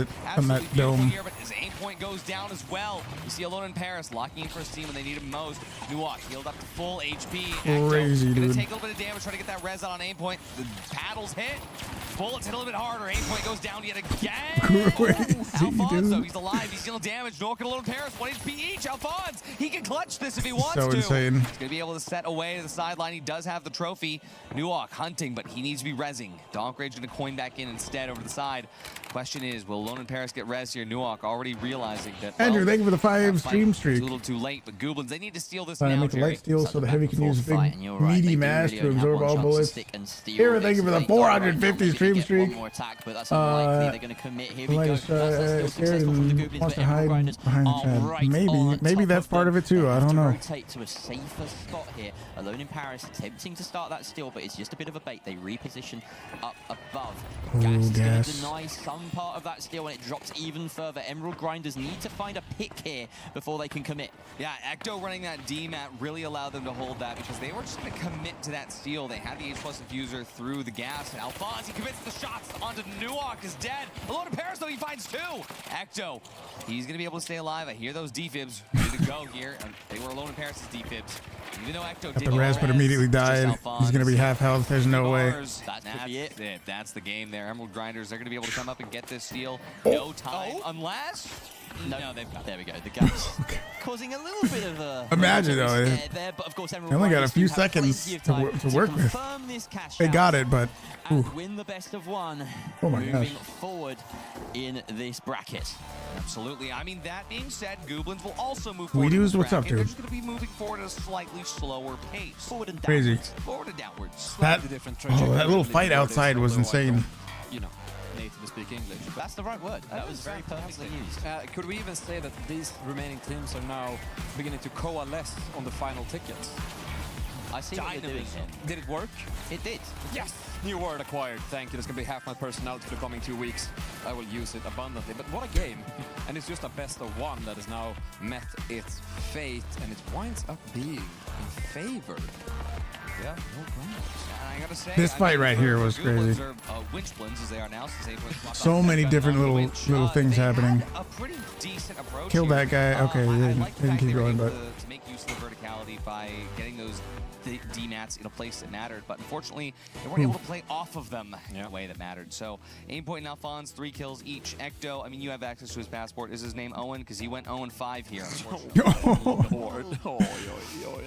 Speaker 1: that dome.
Speaker 2: Here, but his Aimpoint goes down as well. You see Alone in Paris locking in for his team when they need him most. Nuak healed up to full HP.
Speaker 1: Crazy,
Speaker 2: Ecto,
Speaker 1: dude.
Speaker 2: gonna take a little bit of damage, trying to get that res out on Aimpoint. The paddles hit. Bullets hit a little bit harder. Aimpoint goes down yet again.
Speaker 1: Crazy,
Speaker 2: Alphonse,
Speaker 1: dude.
Speaker 2: he's alive. He's dealing damage. Nuak and Alone in Paris, 1 HP each. Alphonse, he can clutch this if he wants
Speaker 1: So
Speaker 2: to.
Speaker 1: insane.
Speaker 2: He's gonna be able to set away to the sideline. He does have the trophy. Nuak hunting, but he needs to be rezzing. Donkrage gonna coin back in instead over the side. Question is, will Alone in Paris get res here? Nuak already realizing that.
Speaker 1: Andrew, thank you for the 5 stream streak.
Speaker 2: It's a little too late, but Goblins, they need to steal this
Speaker 1: Trying to
Speaker 2: now,
Speaker 1: make the
Speaker 2: Jerry.
Speaker 1: light steal so the heavy can use big meaty mass to absorb all bullets. Here, thank you for the 450 stream streak.
Speaker 13: They're going to commit. Here we go.
Speaker 1: Scared and wants to hide behind the Chad. Maybe that's part of it too. I don't know.
Speaker 13: Rotate to a safer spot here. Alone in Paris, attempting to start that steal, but it's just a bit of a bait. They reposition up above. Gas is going to deny some part of that steal, and it drops even further. Emerald Grinders need to find a pick here before they can commit.
Speaker 2: Yeah, Ecto running that D-mat really allowed them to hold that because they were just going to commit to that steal. They had the H+ diffuser through the gas, and Alphonse, he commits the shots onto Nuak, is dead. Alone in Paris, though, he finds 2. Ecto, he's going to be able to stay alive. I hear those defibs ready to go here. And they were Alone in Paris' defibs. Even though Ecto
Speaker 1: Got the res, but immediately died. He's going to be half health. There's no way.
Speaker 2: That's it. That's the game there. Emerald Grinders, they're going to be able to come up and get this steal. No time, unless... No, they've got.
Speaker 13: There we go. The gas causing a little bit of a.
Speaker 1: Imagine though.
Speaker 13: There, but of course,
Speaker 1: they only got a few seconds to work with. They got it, but.
Speaker 13: And win the best of one.
Speaker 1: Oh my gosh.
Speaker 13: Moving forward in this bracket.
Speaker 2: Absolutely. I mean, that being said, Goblins will also move forward.
Speaker 1: Weedoos, what's up, dude?
Speaker 2: They're just going to be moving forward at a slightly slower pace.
Speaker 13: Forward and
Speaker 1: downwards. Crazy.
Speaker 2: Forward and downwards.
Speaker 1: That little fight outside was insane.
Speaker 4: You know, native to speak English.
Speaker 13: That's the right word. That was very perfectly used.
Speaker 4: Could we even say that these remaining teams are now beginning to coalesce on the final tickets?
Speaker 13: I see what you're doing here.
Speaker 4: Did it work?
Speaker 13: It did.
Speaker 4: Yes! New word acquired. Thank you. That's going to be half my personality for the coming 2 weeks. I will use it abundantly. But what a game. And it's just a best of one that has now met its fate. And it winds up being in favor. Yeah,
Speaker 2: I gotta say,
Speaker 1: this fight right here was crazy.
Speaker 2: Winchblins, as they are now,
Speaker 1: so many different little things happening.
Speaker 2: A pretty decent approach.
Speaker 1: Kill that guy. Okay, they didn't keep going, but
Speaker 2: to make use of the verticality by getting those D-mats in a place that mattered, but unfortunately they weren't able to play off of them in a way that mattered. So Aimpoint and Alphonse, 3 kills each. Ecto, I mean, you have access to his passport. Is his name Owen? Because he went 0-5 here.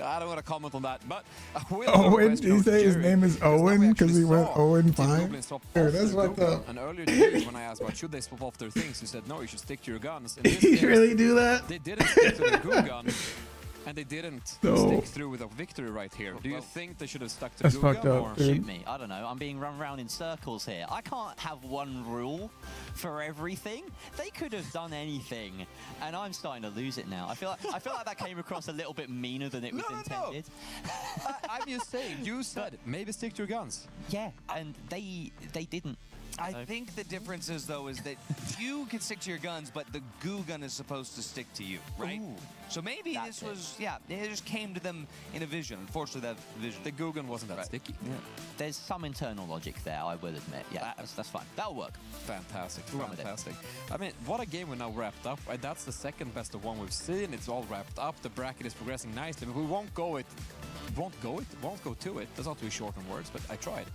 Speaker 4: I don't want to comment on that, but
Speaker 1: Owen, did you say his name is Owen because he went 0-5? Sure, that's fucked up.
Speaker 4: And earlier today, when I asked about should they swap off their things, you said no, you should stick to your guns.
Speaker 1: Did he really do that?
Speaker 4: They didn't stick to the goo gun. And they didn't stick through with a victory right here. Do you think they should have stuck to
Speaker 1: That's
Speaker 4: Guga
Speaker 1: fucked up,
Speaker 4: or
Speaker 1: dude.
Speaker 13: Shoot me. I don't know. I'm being run around in circles here. I can't have one rule for everything. They could have done anything, and I'm starting to lose it now. I feel like that came across a little bit meaner than it was intended.
Speaker 4: I'm just saying. You said maybe stick to your guns.
Speaker 13: Yeah, and they didn't.
Speaker 2: I think the difference is, though, is that you can stick to your guns, but the goo gun is supposed to stick to you, right?
Speaker 13: Ooh.
Speaker 2: So maybe this was, it just came to them in a vision. Unfortunately, that vision.
Speaker 4: The goo gun wasn't that sticky.
Speaker 13: Yeah. There's some internal logic there, I will admit. Yeah, that's fine. That'll work.
Speaker 4: Fantastic, fantastic. I mean, what a game we're now wrapped up. That's the second best of one we've seen. It's all wrapped up. The bracket is progressing nicely, but we won't go to it. That's not too short on words, but I tried.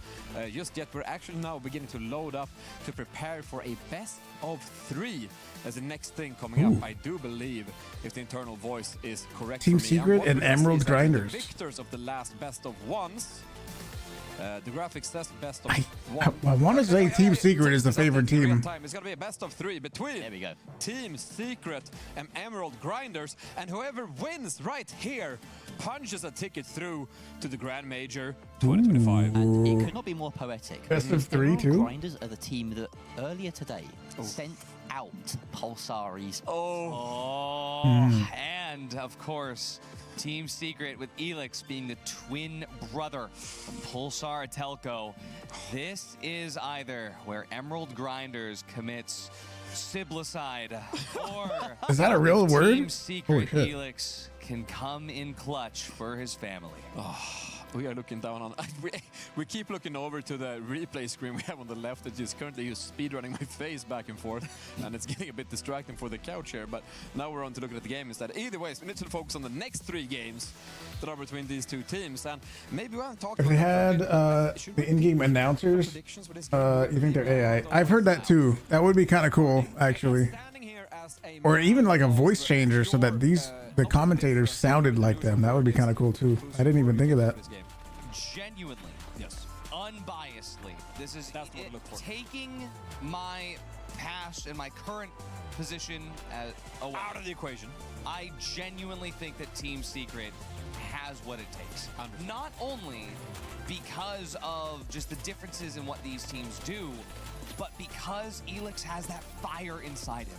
Speaker 4: Just yet, we're actually now beginning to load up to prepare for a best of 3 as the next thing coming up. I do believe, if the internal voice is correct,
Speaker 1: Team
Speaker 4: for me,
Speaker 1: Secret and Emerald Grinders.
Speaker 4: The victors of the last best of ones. The graphics says best of one.
Speaker 1: I want to say Team Secret is the favorite team.
Speaker 4: It's going to be a best of 3 between Team Secret and Emerald Grinders, and whoever wins right here punches a ticket through to the Grand Major 2025.
Speaker 13: And it could not be more poetic.
Speaker 1: Best of 3 too.
Speaker 13: Emerald Grinders are the team that earlier today sent out Pulsari's.
Speaker 2: And of course, Team Secret with Elix being the twin brother of Pulsar Telco. This is either where Emerald Grinders commits Siblicide, or
Speaker 1: is that a real word?
Speaker 2: Team Secret Elix can come in clutch for his family.
Speaker 4: We are looking down on... we keep looking over to the replay screen we have on the left that is currently just speedrunning my face back and forth, and it's getting a bit distracting for the couch here, but now we're on to look at the game instead. Either way, we need to focus on the next 3 games that are between these 2 teams, and maybe we haven't talked
Speaker 1: if
Speaker 4: about...
Speaker 1: they had the in-game announcers, you think they're AI? I've heard that too. That would be kind of cool, actually. Or even like a voice changer so that the commentators sounded like them. That would be kind of cool too. I didn't even think of that.
Speaker 2: Genuinely, unbiasedly, this is taking my past and my current position away
Speaker 4: out of the equation.
Speaker 2: I genuinely think that Team Secret has what it takes. Not only because of just the differences in what these teams do, but because Elix has that fire inside him.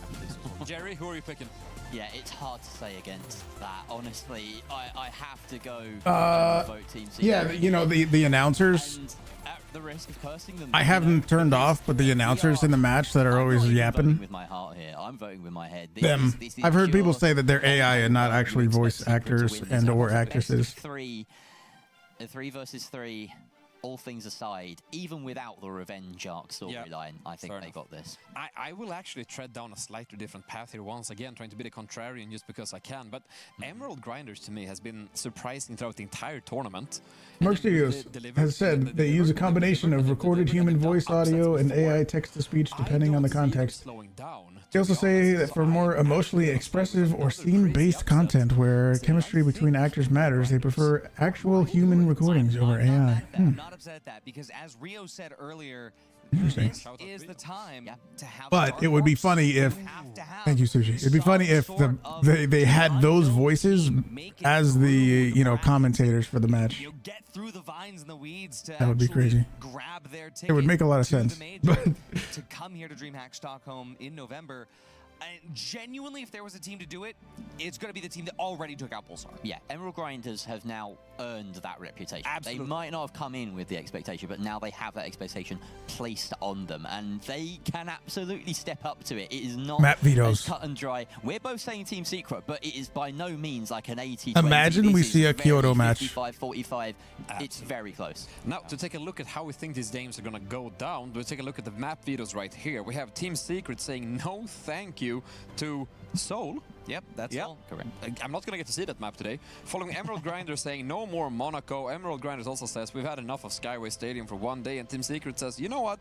Speaker 4: Jerry, who are you picking?
Speaker 13: Yeah, it's hard to say against that. Honestly, I have to go vote Team Secret.
Speaker 1: Yeah, you know, the announcers.
Speaker 13: And at the risk of cursing them,
Speaker 1: I have them turned off, but the announcers in the match that are always yapping.
Speaker 13: With my heart here, I'm voting with my head.
Speaker 1: Them. I've heard people say that they're AI and not actually voice actors and or actresses.
Speaker 13: 3 versus 3. All things aside, even without the Revenge arc storyline, I think they got this.
Speaker 4: I will actually tread down a slightly different path here once again, trying to be the contrarian just because I can. But Emerald Grinders to me has been surprising throughout the entire tournament.
Speaker 1: Mark Studios has said they use a combination of recorded human voice audio and AI text-to-speech depending on the context. They also say that for more emotionally expressive or scene-based content where chemistry between actors matters, they prefer actual human recordings over AI.
Speaker 2: Not upset at that, because as Rio said earlier, this is the time to have.
Speaker 1: But it would be funny if, thank you, Sushi. It'd be funny if they had those voices as the commentators for the match.
Speaker 2: Get through the vines and the weeds to
Speaker 1: that would be crazy.
Speaker 2: Grab their
Speaker 1: it would make a lot of sense.
Speaker 2: To come here to DreamHack Stockholm in November. And genuinely, if there was a team to do it, it's going to be the team that already took out Pulsar.
Speaker 13: Yeah, Emerald Grinders have now earned that reputation.
Speaker 2: Absolutely.
Speaker 13: They might not have come in with the expectation, but now they have that expectation placed on them, and they can absolutely step up to it. It is not
Speaker 1: map vetoes.
Speaker 13: As cut and dry. We're both saying Team Secret, but it is by no means like an 80-20.
Speaker 1: Imagine we see a Kyoto match.
Speaker 13: 55-45. It's very close.
Speaker 4: Now, to take a look at how we think these games are going to go down, we'll take a look at the map vetoes right here. We have Team Secret saying no thank you to Seoul.
Speaker 2: Yep, that's all
Speaker 4: correct. I'm not going to get to see that map today. Following Emerald Grinders saying no more Monaco. Emerald Grinders also says we've had enough of Skyway Stadium for one day, and Team Secret says, you know what,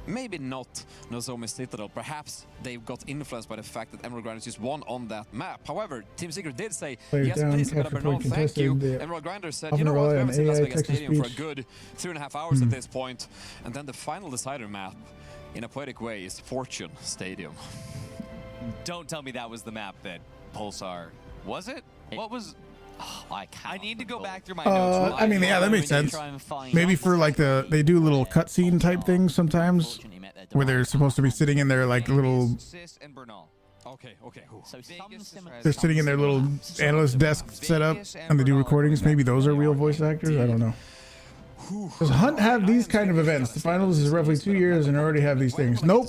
Speaker 4: maybe not Nozomi Citadel. Perhaps they've got influenced by the fact that Emerald Grinders just won on that map. However, Team Secret did say, yes please, but no thank you. Emerald Grinders said, you know what, we haven't seen Las Vegas Stadium for a good 3.5 hours at this point. And then the final decider map, in a poetic way, is Fortune Stadium.
Speaker 2: Don't tell me that was the map that Pulsar... Was it? What was...
Speaker 13: Oh,
Speaker 2: I need to go back through my notes.
Speaker 1: I mean, yeah, that makes sense. Maybe for like they do little cutscene type things sometimes, where they're supposed to be sitting in their like little...
Speaker 4: Okay.
Speaker 13: So
Speaker 1: they're sitting in their little analyst desk setup, and they do recordings. Maybe those are real voice actors. I don't know. Does Hunt have these kind of events? The finals is roughly 2 years and already have these things. Nope.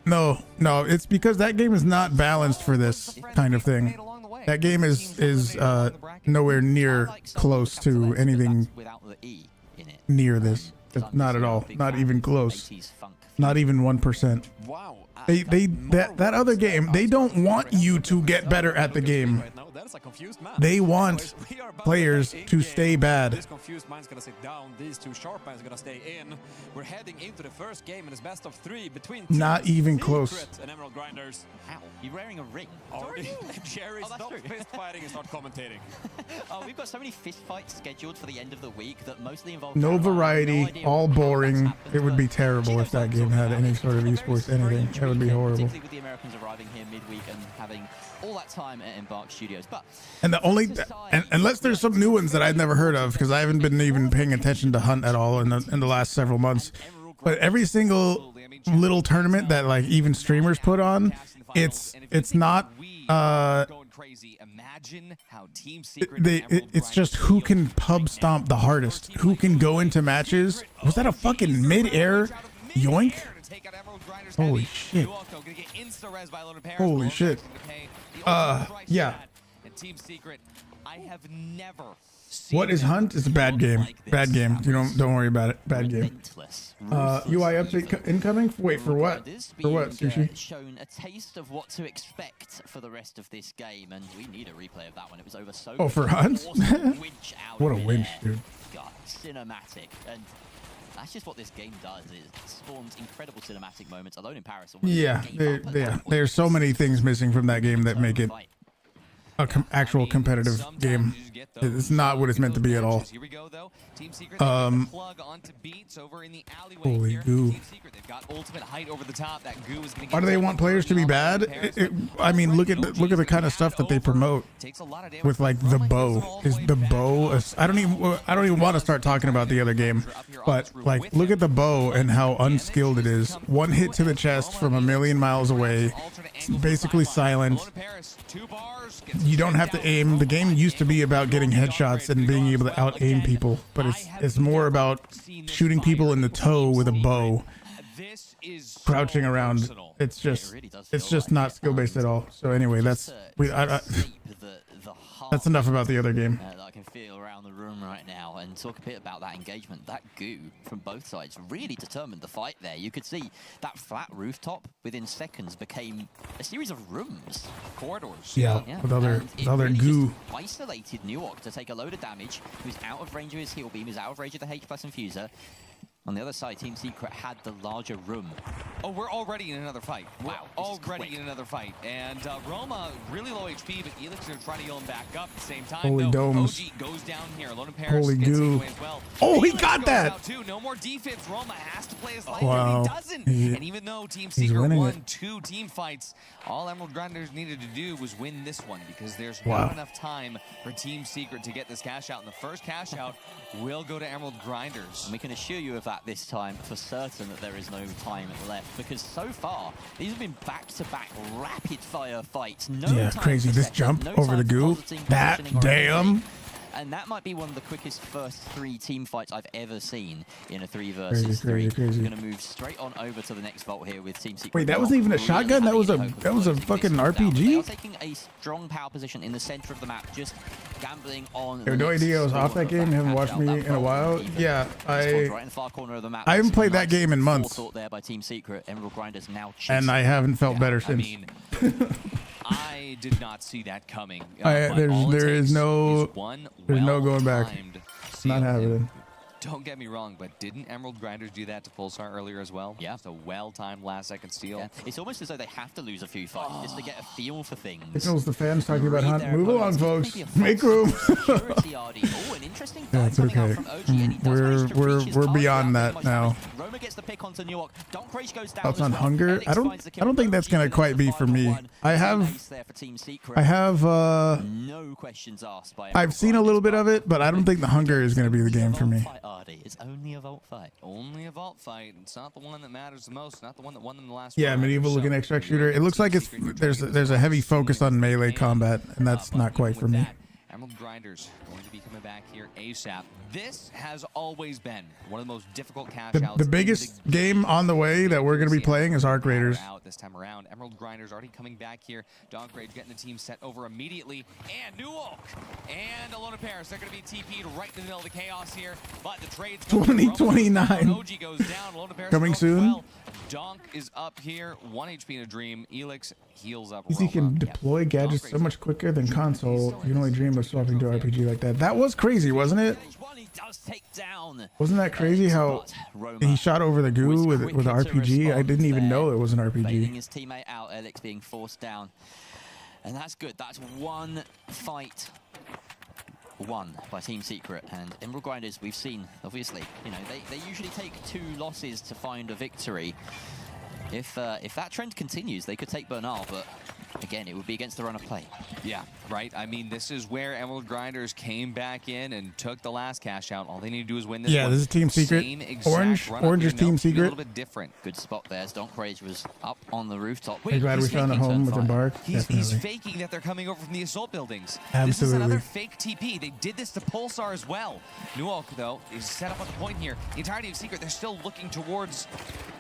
Speaker 1: No. It's because that game is not balanced for this kind of thing. That game is nowhere near close to anything near this. Not at all. Not even close. Not even 1%.
Speaker 4: Wow.
Speaker 1: That other game, they don't want you to get better at the game. They want players to stay bad.
Speaker 4: This confused mind's gonna sit down. These two sharp minds are gonna stay in. We're heading into the first game and it's best of 3 between
Speaker 1: not even close.
Speaker 4: And Emerald Grinders.
Speaker 13: Ow, you're wearing a ring.
Speaker 4: Jerry, stop fist fighting and start commentating.
Speaker 13: We've got so many fist fights scheduled for the end of the week that mostly involve
Speaker 1: no variety, all boring. It would be terrible if that game had any sort of esports anything. That would be horrible.
Speaker 13: Particularly with the Americans arriving here midweek and having all that time at Embark Studios. But
Speaker 1: and the only unless there's some new ones that I've never heard of, because I haven't been even paying attention to Hunt at all in the last several months. But every single little tournament that like even streamers put on, it's not it's just who can pub stomp the hardest, who can go into matches. Was that a fucking mid-air yoink? Holy shit. Holy shit. Yeah. What is Hunt? It's a bad game. Bad game. You don't worry about it. Bad game. UI update incoming? Wait, for what? For what, Sushi?
Speaker 13: Shown a taste of what to expect for the rest of this game, and we need a replay of that one. It was over so.
Speaker 1: Oh, for Hunt? What a winch, dude.
Speaker 13: God, cinematic. And that's just what this game does. It spawns incredible cinematic moments. Alone in Paris.
Speaker 1: Yeah, there's so many things missing from that game that make it a actual competitive game. It's not what it's meant to be at all. Holy goo. Why do they want players to be bad? I mean, look at the kind of stuff that they promote with like the bow. Is the bow? I don't even want to start talking about the other game, but like look at the bow and how unskilled it is. One hit to the chest from a million miles away. It's basically silent. You don't have to aim. The game used to be about getting headshots and being able to out aim people, but it's more about shooting people in the toe with a bow, crouching around. It's just not skill based at all. So anyway, that's enough about the other game.
Speaker 13: I can feel around the room right now, and talk a bit about that engagement. That goo from both sides really determined the fight there. You could see that flat rooftop within seconds became a series of rooms, corridors.
Speaker 1: Yeah. With other goo.
Speaker 13: Isolated Nuok to take a load of damage. He was out of range of his heal beam. He was out of range of the H+ infuser. On the other side, Team Secret had the larger room.
Speaker 2: Oh, we're already in another fight. Wow, already in another fight. And Roma, really low HP, but Elix are trying to heal him back up at the same time.
Speaker 1: Holy domes.
Speaker 2: OG goes down here. Lone in Paris
Speaker 1: Holy goo.
Speaker 2: as well.
Speaker 1: Oh, he got that!
Speaker 2: No more defense. Roma has to play his life,
Speaker 1: wow.
Speaker 2: and he doesn't. And even though Team Secret won 2 team fights, all Emerald Grinders needed to do was win this one, because there's not enough time for Team Secret to get this cash out. And the first cash out will go to Emerald Grinders.
Speaker 13: And we can assure you of that this time for certain, that there is no time left, because so far these have been back-to-back rapid-fire fights. No
Speaker 1: crazy. This jump over the goo. That damn.
Speaker 13: And that might be one of the quickest first 3 team fights I've ever seen in a 3 versus 3.
Speaker 1: Crazy.
Speaker 13: We're going to move straight on over to the next vault here with Team Secret.
Speaker 1: Wait, that wasn't even a shotgun? That was a fucking RPG?
Speaker 13: They are taking a strong power position in the center of the map, just gambling on...
Speaker 1: no idea I was off that game. You haven't watched me in a while. Yeah, I haven't played that game in months.
Speaker 13: There by Team Secret. Emerald Grinders now
Speaker 1: and I haven't felt better since.
Speaker 2: I did not see that coming.
Speaker 1: There's no going back. Not happening.
Speaker 2: Don't get me wrong, but didn't Emerald Grinders do that to Pulsar earlier as well?
Speaker 13: Yeah.
Speaker 2: It's a well-timed last-second steal. Yeah.
Speaker 13: It's almost as though they have to lose a few fights just to get a feel for things.
Speaker 1: Signals the fans talking about Hunt. Move along, folks. Make room.
Speaker 13: Yeah,
Speaker 1: it's okay. We're beyond that now.
Speaker 13: Roma gets the pick onto Nuok.
Speaker 1: Thoughts on Hunger? I don't think that's gonna quite be for me. I have
Speaker 13: no questions asked by
Speaker 1: I've seen a little bit of it, but I don't think the Hunger is gonna be the game for me.
Speaker 13: It's only a vault fight.
Speaker 2: Only a vault fight. It's not the one that matters the most. Not the one that won them the last.
Speaker 1: Yeah, medieval looking extract shooter. It looks like there's a heavy focus on melee combat, and that's not quite for me.
Speaker 2: Grinders going to be coming back here ASAP. This has always been one of the most difficult cash outs.
Speaker 1: The biggest game on the way that we're going to be playing is Arc Raiders.
Speaker 2: Out this time around. Emerald Grinders already coming back here. Dog Rage getting the team set over immediately. And New Oak and Alona Paris. They're going to be TP'd right in the middle of the chaos here. But the trade's
Speaker 1: 2029.
Speaker 2: OG goes down. Alona Paris
Speaker 1: coming soon.
Speaker 2: Well. Donk is up here. 1 HP in a dream. Elix heals up.
Speaker 1: Easy can deploy gadgets so much quicker than console. You can only dream of swapping to RPG like that. That was crazy, wasn't it? Wasn't that crazy how he shot over the goo with an RPG? I didn't even know it was an RPG.
Speaker 13: His teammate out, Elix being forced down. And that's good. That's one fight won by Team Secret. And Emerald Grinders, we've seen, obviously, you know, they usually take 2 losses to find a victory. If that trend continues, they could take Bernal, but again, it would be against the run of play.
Speaker 2: Yeah, right. I mean, this is where Emerald Grinders came back in and took the last cash out. All they need to do is win this one.
Speaker 1: Yeah, this is Team Secret. Orange is Team Secret.
Speaker 2: A little bit different.
Speaker 13: Good spot there. Donk Rage was up on the rooftop.
Speaker 1: I'm glad we found a home with Embark.
Speaker 2: He's faking that they're coming over from the assault buildings.
Speaker 1: Absolutely.
Speaker 2: This is another fake TP. They did this to Pulsar as well. Nuok, though, is set up on the point here. The entirety of Secret, they're still looking towards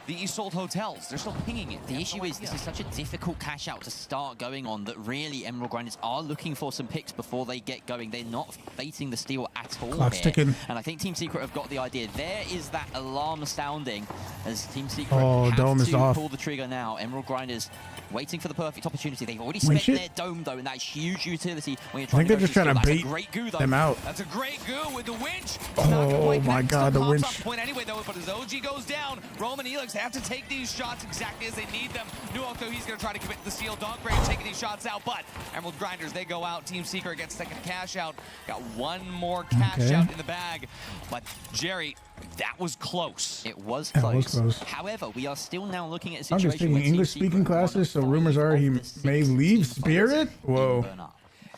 Speaker 2: the Isolt hotels. They're still pinging it.
Speaker 13: The issue is this is such a difficult cash out to start going on that really Emerald Grinders are looking for some picks before they get going. They're not facing the steal at all.
Speaker 1: Clock's ticking.
Speaker 13: And I think Team Secret have got the idea. There is that alarm sounding as Team Secret
Speaker 1: dome is off.
Speaker 13: Pull the trigger now. Emerald Grinders waiting for the perfect opportunity. They've already spent their dome though, and that's huge utility when you're trying
Speaker 1: I think they're just trying to bait them out.
Speaker 2: That's a great goo with the winch.
Speaker 1: Oh my god, the winch.
Speaker 2: Point anyway though, but as OG goes down, Roman and Elix have to take these shots exactly as they need them. Nuok though, he's gonna try to commit to the steal. Dog Rage taking these shots out, but Emerald Grinders, they go out. Team Secret gets second cash out. Got one more cash out in the bag. But Jerry, that was close.
Speaker 13: It was close. However, we are still now looking at a situation
Speaker 1: taking English-speaking classes, so rumors are he may leave Spirit. Whoa.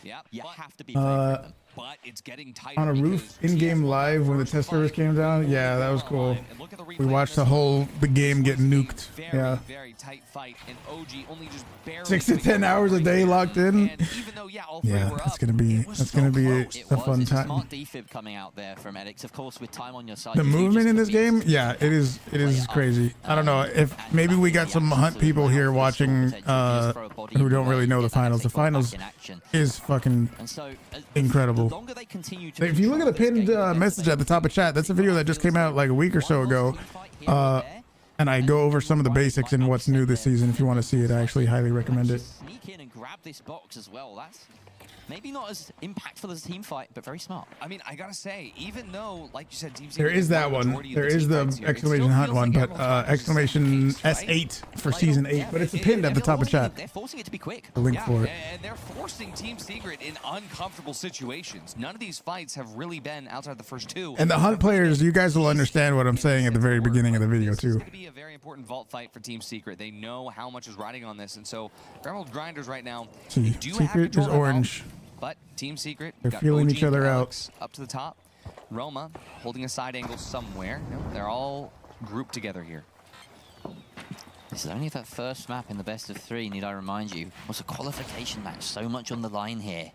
Speaker 2: Yep.
Speaker 13: You have to be
Speaker 2: but it's getting tighter
Speaker 1: on a roof in-game live when the test servers came down. Yeah, that was cool. We watched the game get nuked. Yeah.
Speaker 2: Very tight fight, and OG only just barely
Speaker 1: 6 to 10 hours a day locked in. Yeah, that's gonna be a fun time.
Speaker 13: Smart defib coming out there from Elix, of course, with time on your side.
Speaker 1: The movement in this game, yeah, it is crazy. I don't know if maybe we got some Hunt people here watching who don't really know the finals. The finals is fucking incredible. If you look at the pinned message at the top of chat, that's a video that just came out like a week or so ago. And I go over some of the basics and what's new this season. If you want to see it, I actually highly recommend it.
Speaker 13: Sneak in and grab this box as well. That's maybe not as impactful as a team fight, but very smart.
Speaker 2: I mean, I gotta say, even though, like you said, Team
Speaker 1: there is that one. There is the exclamation Hunt one, but exclamation S8 for season 8. But it's pinned at the top of chat.
Speaker 13: They're forcing it to be quick.
Speaker 1: The link for it.
Speaker 2: And they're forcing Team Secret in uncomfortable situations. None of these fights have really been outside the first 2.
Speaker 1: And the Hunt players, you guys will understand what I'm saying at the very beginning of the video too.
Speaker 2: It's going to be a very important vault fight for Team Secret. They know how much is riding on this, and so Emerald Grinders right now, they do have
Speaker 1: Secret is orange.
Speaker 2: But Team Secret,
Speaker 1: they're feeling each other out.
Speaker 2: Up to the top. Roma holding a side angle somewhere. No, they're all grouped together here.
Speaker 13: This is only that first map in the best of 3, need I remind you. It was a qualification match, so much on the line here.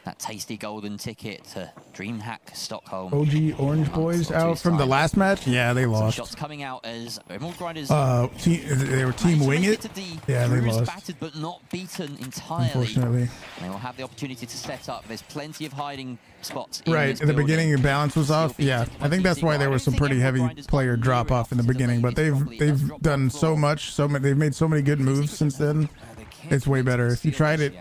Speaker 13: That tasty golden ticket to DreamHack Stockholm.
Speaker 1: OG Orange Boys out from the last match? Yeah, they lost.
Speaker 13: Shots coming out as Emerald Grinders.
Speaker 1: They were Team Wing It. Yeah, they lost.
Speaker 13: Battered but not beaten entirely.
Speaker 1: Unfortunately.
Speaker 13: They will have the opportunity to set up. There's plenty of hiding spots.
Speaker 1: Right, in the beginning, the balance was off. Yeah, I think that's why there was some pretty heavy player drop off in the beginning. But they've done so much, they've made so many good moves since then. It's way better. If you tried it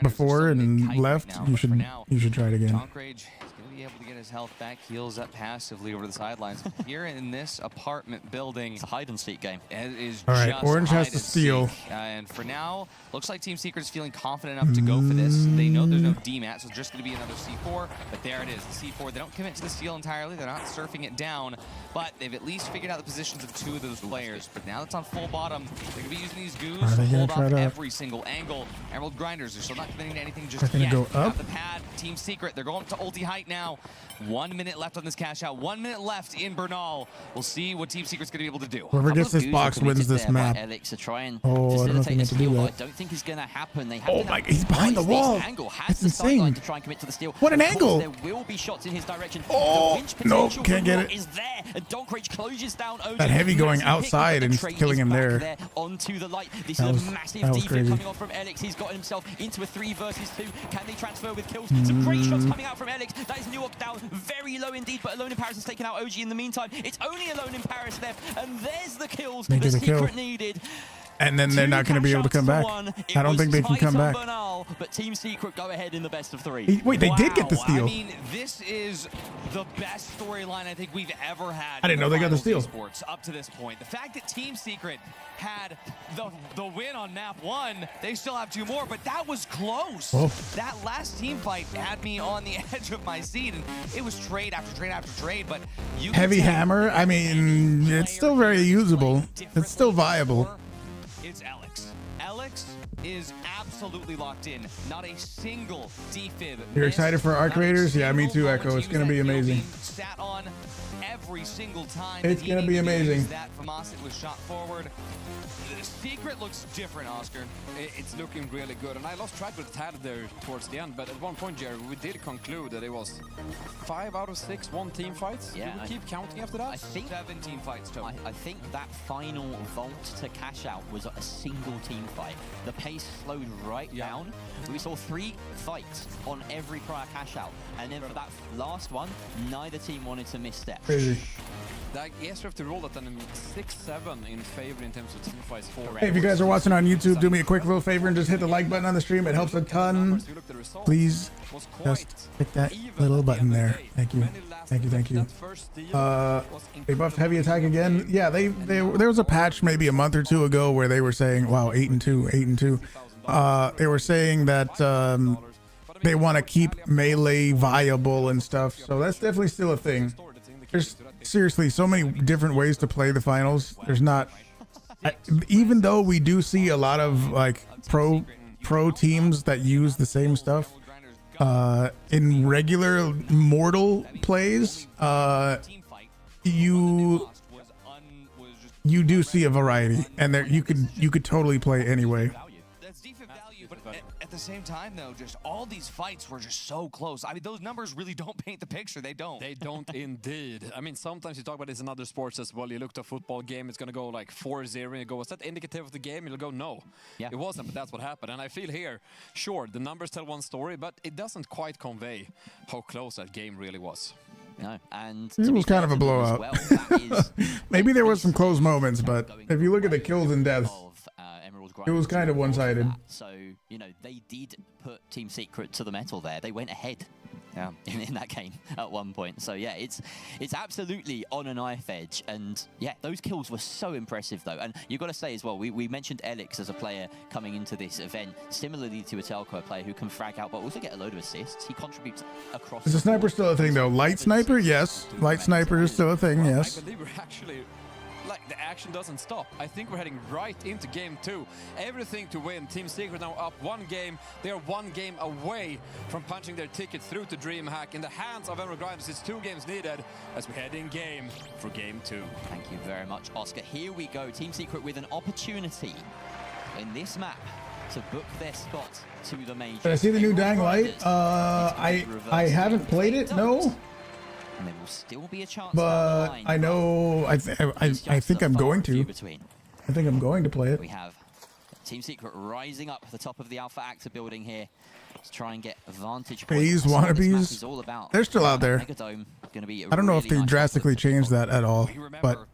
Speaker 1: before and left, you should try it again.
Speaker 2: Donk Rage is going to be able to get his health back, heals up passively over the sidelines. Here in this apartment building,
Speaker 13: it's a hide and seek game.
Speaker 2: It is
Speaker 1: all right, Orange has to steal.
Speaker 2: And for now, looks like Team Secret is feeling confident enough to go for this. They know there's no DMAT, so it's just going to be another C4. But there it is, the C4. They don't commit to the steal entirely. They're not surfing it down, but they've at least figured out the positions of 2 of those players. But now it's on full bottom. They're going to be using these goos to hold off every single angle. Emerald Grinders are still not committing to anything just yet.
Speaker 1: Go up.
Speaker 2: The pad, Team Secret, they're going to ulti height now. 1 minute left on this cash out. 1 minute left in Bernal. We'll see what Team Secret's going to be able to do.
Speaker 1: Whoever gets this box wins this map.
Speaker 13: Alex to try and
Speaker 1: oh, I don't know if he meant to do that.
Speaker 13: I don't think it's going to happen. They have
Speaker 1: oh my, he's behind the wall. That's insane.
Speaker 13: To try and commit to the steal.
Speaker 1: What an angle.
Speaker 13: There will be shots in his direction.
Speaker 1: Oh, no, can't get it.
Speaker 13: Is there. And Donkrage closes down OG.
Speaker 1: That heavy going outside and killing him there.
Speaker 13: Onto the light. This is a massive defib coming off from Alex. He's gotten himself into a 3 versus 2. Can they transfer with kills? Some great shots coming out from Alex. That is Newark down. Very low indeed, but Alone in Paris has taken out OG in the meantime. It's only Alone in Paris left, and there's the kills the Secret needed.
Speaker 1: And then they're not going to be able to come back. I don't think they can come back.
Speaker 13: But Team Secret go ahead in the best of 3.
Speaker 1: Wait, they did get the steal.
Speaker 2: I mean, this is the best storyline I think we've ever had.
Speaker 1: I didn't know they got the steal.
Speaker 2: Sports up to this point. The fact that Team Secret had the win on map 1, they still have 2 more, but that was close.
Speaker 1: Oof.
Speaker 2: That last team fight had me on the edge of my seat, and it was trade after trade after trade. But you
Speaker 1: heavy hammer. I mean, it's still very usable. It's still viable.
Speaker 2: It's Alex. Alex is absolutely locked in. Not a single defib.
Speaker 1: You're excited for Arc Raiders? Yeah, me too, Echo. It's going to be amazing.
Speaker 2: Sat on every single time.
Speaker 1: It's going to be amazing.
Speaker 2: That Famosit was shot forward. The Secret looks different, Oscar.
Speaker 4: It's looking really good, and I lost track with Tad there towards the end, but at one point, Jerry, we did conclude that it was 5 out of 6 one-team fights.
Speaker 13: Yeah,
Speaker 4: did we keep counting after that?
Speaker 13: I think
Speaker 2: 17 fights total.
Speaker 13: I think that final vault to cash out was a single team fight. The pace slowed right down. We saw 3 fights on every prior cash out, and then for that last one, neither team wanted to misstep.
Speaker 1: Crazy.
Speaker 4: Yes, we have to roll that then 6-7 in favor in terms of team fights for.
Speaker 1: Hey, if you guys are watching on YouTube, do me a quick little favor and just hit the like button on the stream. It helps a ton. Please just hit that little button there. Thank you. Thank you. Thank you. They buffed heavy attack again. Yeah, there was a patch maybe a month or 2 ago where they were saying, wow, 8-2. They were saying that they want to keep melee viable and stuff. So that's definitely still a thing. There's seriously so many different ways to play the finals. There's not, even though we do see a lot of like pro teams that use the same stuff in regular mortal plays, you do see a variety, and there you could totally play anyway.
Speaker 2: At the same time, though, just all these fights were just so close. I mean, those numbers really don't paint the picture. They don't.
Speaker 4: They don't indeed. I mean, sometimes you talk about this in other sports as well. You look at a football game, it's going to go like 4-0, and you go, was that indicative of the game? You'll go, no. Yeah. It wasn't, but that's what happened. And I feel here, sure, the numbers tell one story, but it doesn't quite convey how close that game really was.
Speaker 13: No, and
Speaker 1: it was kind of a blowout.
Speaker 13: Well,
Speaker 1: maybe there was some close moments, but if you look at the kills and deaths, it was kind of one-sided.
Speaker 13: So, you know, they did put Team Secret to the metal there. They went ahead in that game at one point. So, yeah, it's absolutely on a knife edge. And, yeah, those kills were so impressive, though. And you've got to say as well, we mentioned Alex as a player coming into this event, similarly to a Telco, a player who can frag out, but also get a load of assists. He contributes across...
Speaker 1: Is the sniper still a thing, though? Light sniper? Yes. Light sniper is still a thing, yes.
Speaker 4: I believe we're actually... like the action doesn't stop. I think we're heading right into game 2. Everything to win. Team Secret now up 1 game. They are 1 game away from punching their ticket through to DreamHack. In the hands of Emerald Grinders, it's 2 games needed as we head in game for game 2.
Speaker 13: Thank you very much, Oscar. Here we go. Team Secret with an opportunity in this map to book their spot to the major.
Speaker 1: Did I see the new Dying Light? I haven't played it. No.
Speaker 13: And there will still be a chance,
Speaker 1: but I know I think I'm going to. I think I'm going to play it.
Speaker 13: We have Team Secret rising up at the top of the Alpha Actor building here to try and get vantage points.
Speaker 1: These wannabes, they're still out there. I don't know if they drastically changed that at all, but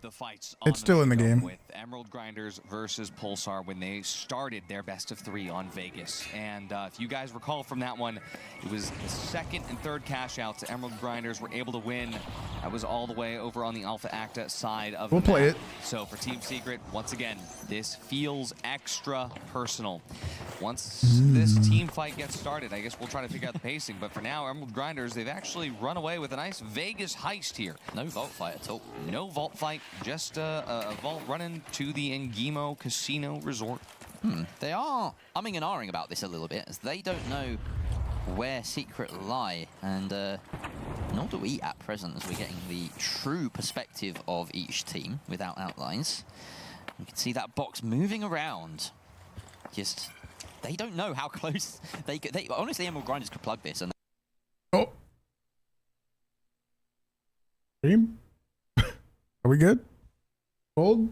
Speaker 1: it's still in the game.
Speaker 2: With Emerald Grinders versus Pulsar when they started their best of 3 on Vegas. And if you guys recall from that one, it was the 2nd and 3rd cash outs. Emerald Grinders were able to win. That was all the way over on the Alpha Acta side of the map.
Speaker 1: Play it.
Speaker 2: So for Team Secret, once again, this feels extra personal. Once this team fight gets started, I guess we'll try to figure out the pacing. But for now, Emerald Grinders, they've actually run away with a nice Vegas heist here.
Speaker 13: No vault fight at all.
Speaker 2: No vault fight, just a vault running to the Engimo Casino Resort.
Speaker 13: They are umming and ahhing about this a little bit, as they don't know where Secret lie, and nor do we at present, as we're getting the true perspective of each team without outlines. You can see that box moving around. Just, they don't know how close they honestly, Emerald Grinders could plug this. And
Speaker 1: oh, stream, are we good? Hold.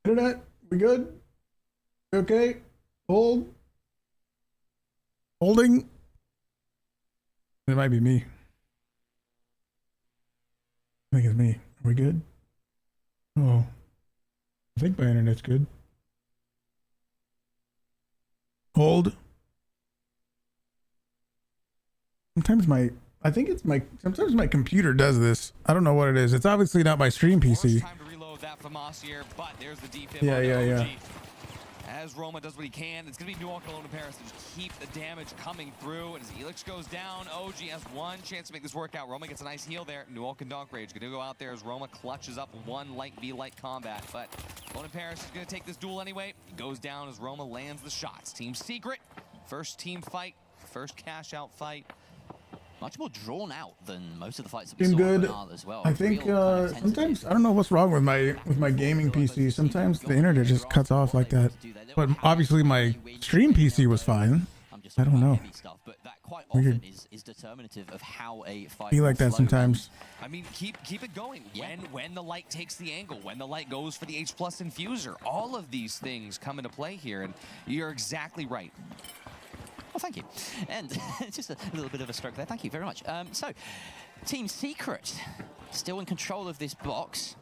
Speaker 1: Internet, we good? We okay? Hold. Holding. It might be me. I think it's me. Are we good? Oh, I think my internet's good. Hold. Sometimes sometimes my computer does this. I don't know what it is. It's obviously not my stream PC.
Speaker 2: Time to reload that from Mossier, but there's the defib.
Speaker 1: Yeah.
Speaker 2: As Roma does what he can, it's going to be Nualk alone in Paris to just keep the damage coming through. And as Elix goes down, OG has one chance to make this work out. Roma gets a nice heal there. Nualk and Donk Rage going to go out there as Roma clutches up one light v-light combat. But Alone in Paris is going to take this duel anyway. He goes down as Roma lands the shots. Team Secret, first team fight, first cash out fight.
Speaker 13: much more drawn out than most of the fights that we
Speaker 1: Been
Speaker 13: saw
Speaker 1: good.
Speaker 13: as well.
Speaker 1: I think sometimes I don't know what's wrong with my gaming PC. Sometimes the internet just cuts off like that. But obviously my stream PC was fine. I don't know. Weird.
Speaker 13: Is determinative of how a fight
Speaker 1: Be like that sometimes.
Speaker 2: I mean, keep it going. When the light takes the angle, when the light goes for the H+ infuser, all of these things come into play here, and you're exactly right.
Speaker 13: Well, thank you. And just a little bit of a stroke there. Thank you very much. So, Team Secret still in control of this box.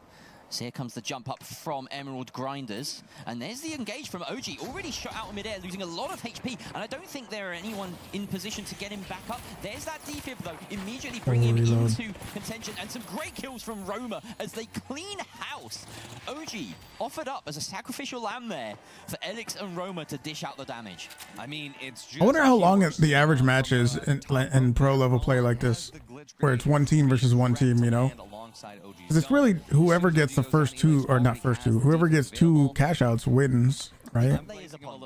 Speaker 13: So here comes the jump up from Emerald Grinders. And there's the engage from OG, already shot out in midair, losing a lot of HP. And I don't think there are anyone in position to get him back up. There's that defib, though, immediately bringing him into contention. And some great kills from Roma as they clean house. OG offered up as a sacrificial lamb there for Elix and Roma to dish out the damage.
Speaker 2: I mean, it's just...
Speaker 1: I wonder how long the average match is in pro level play like this, where it's one team versus one team, you know? Because it's really whoever gets the first two, or not first two, whoever gets two cash outs wins, right?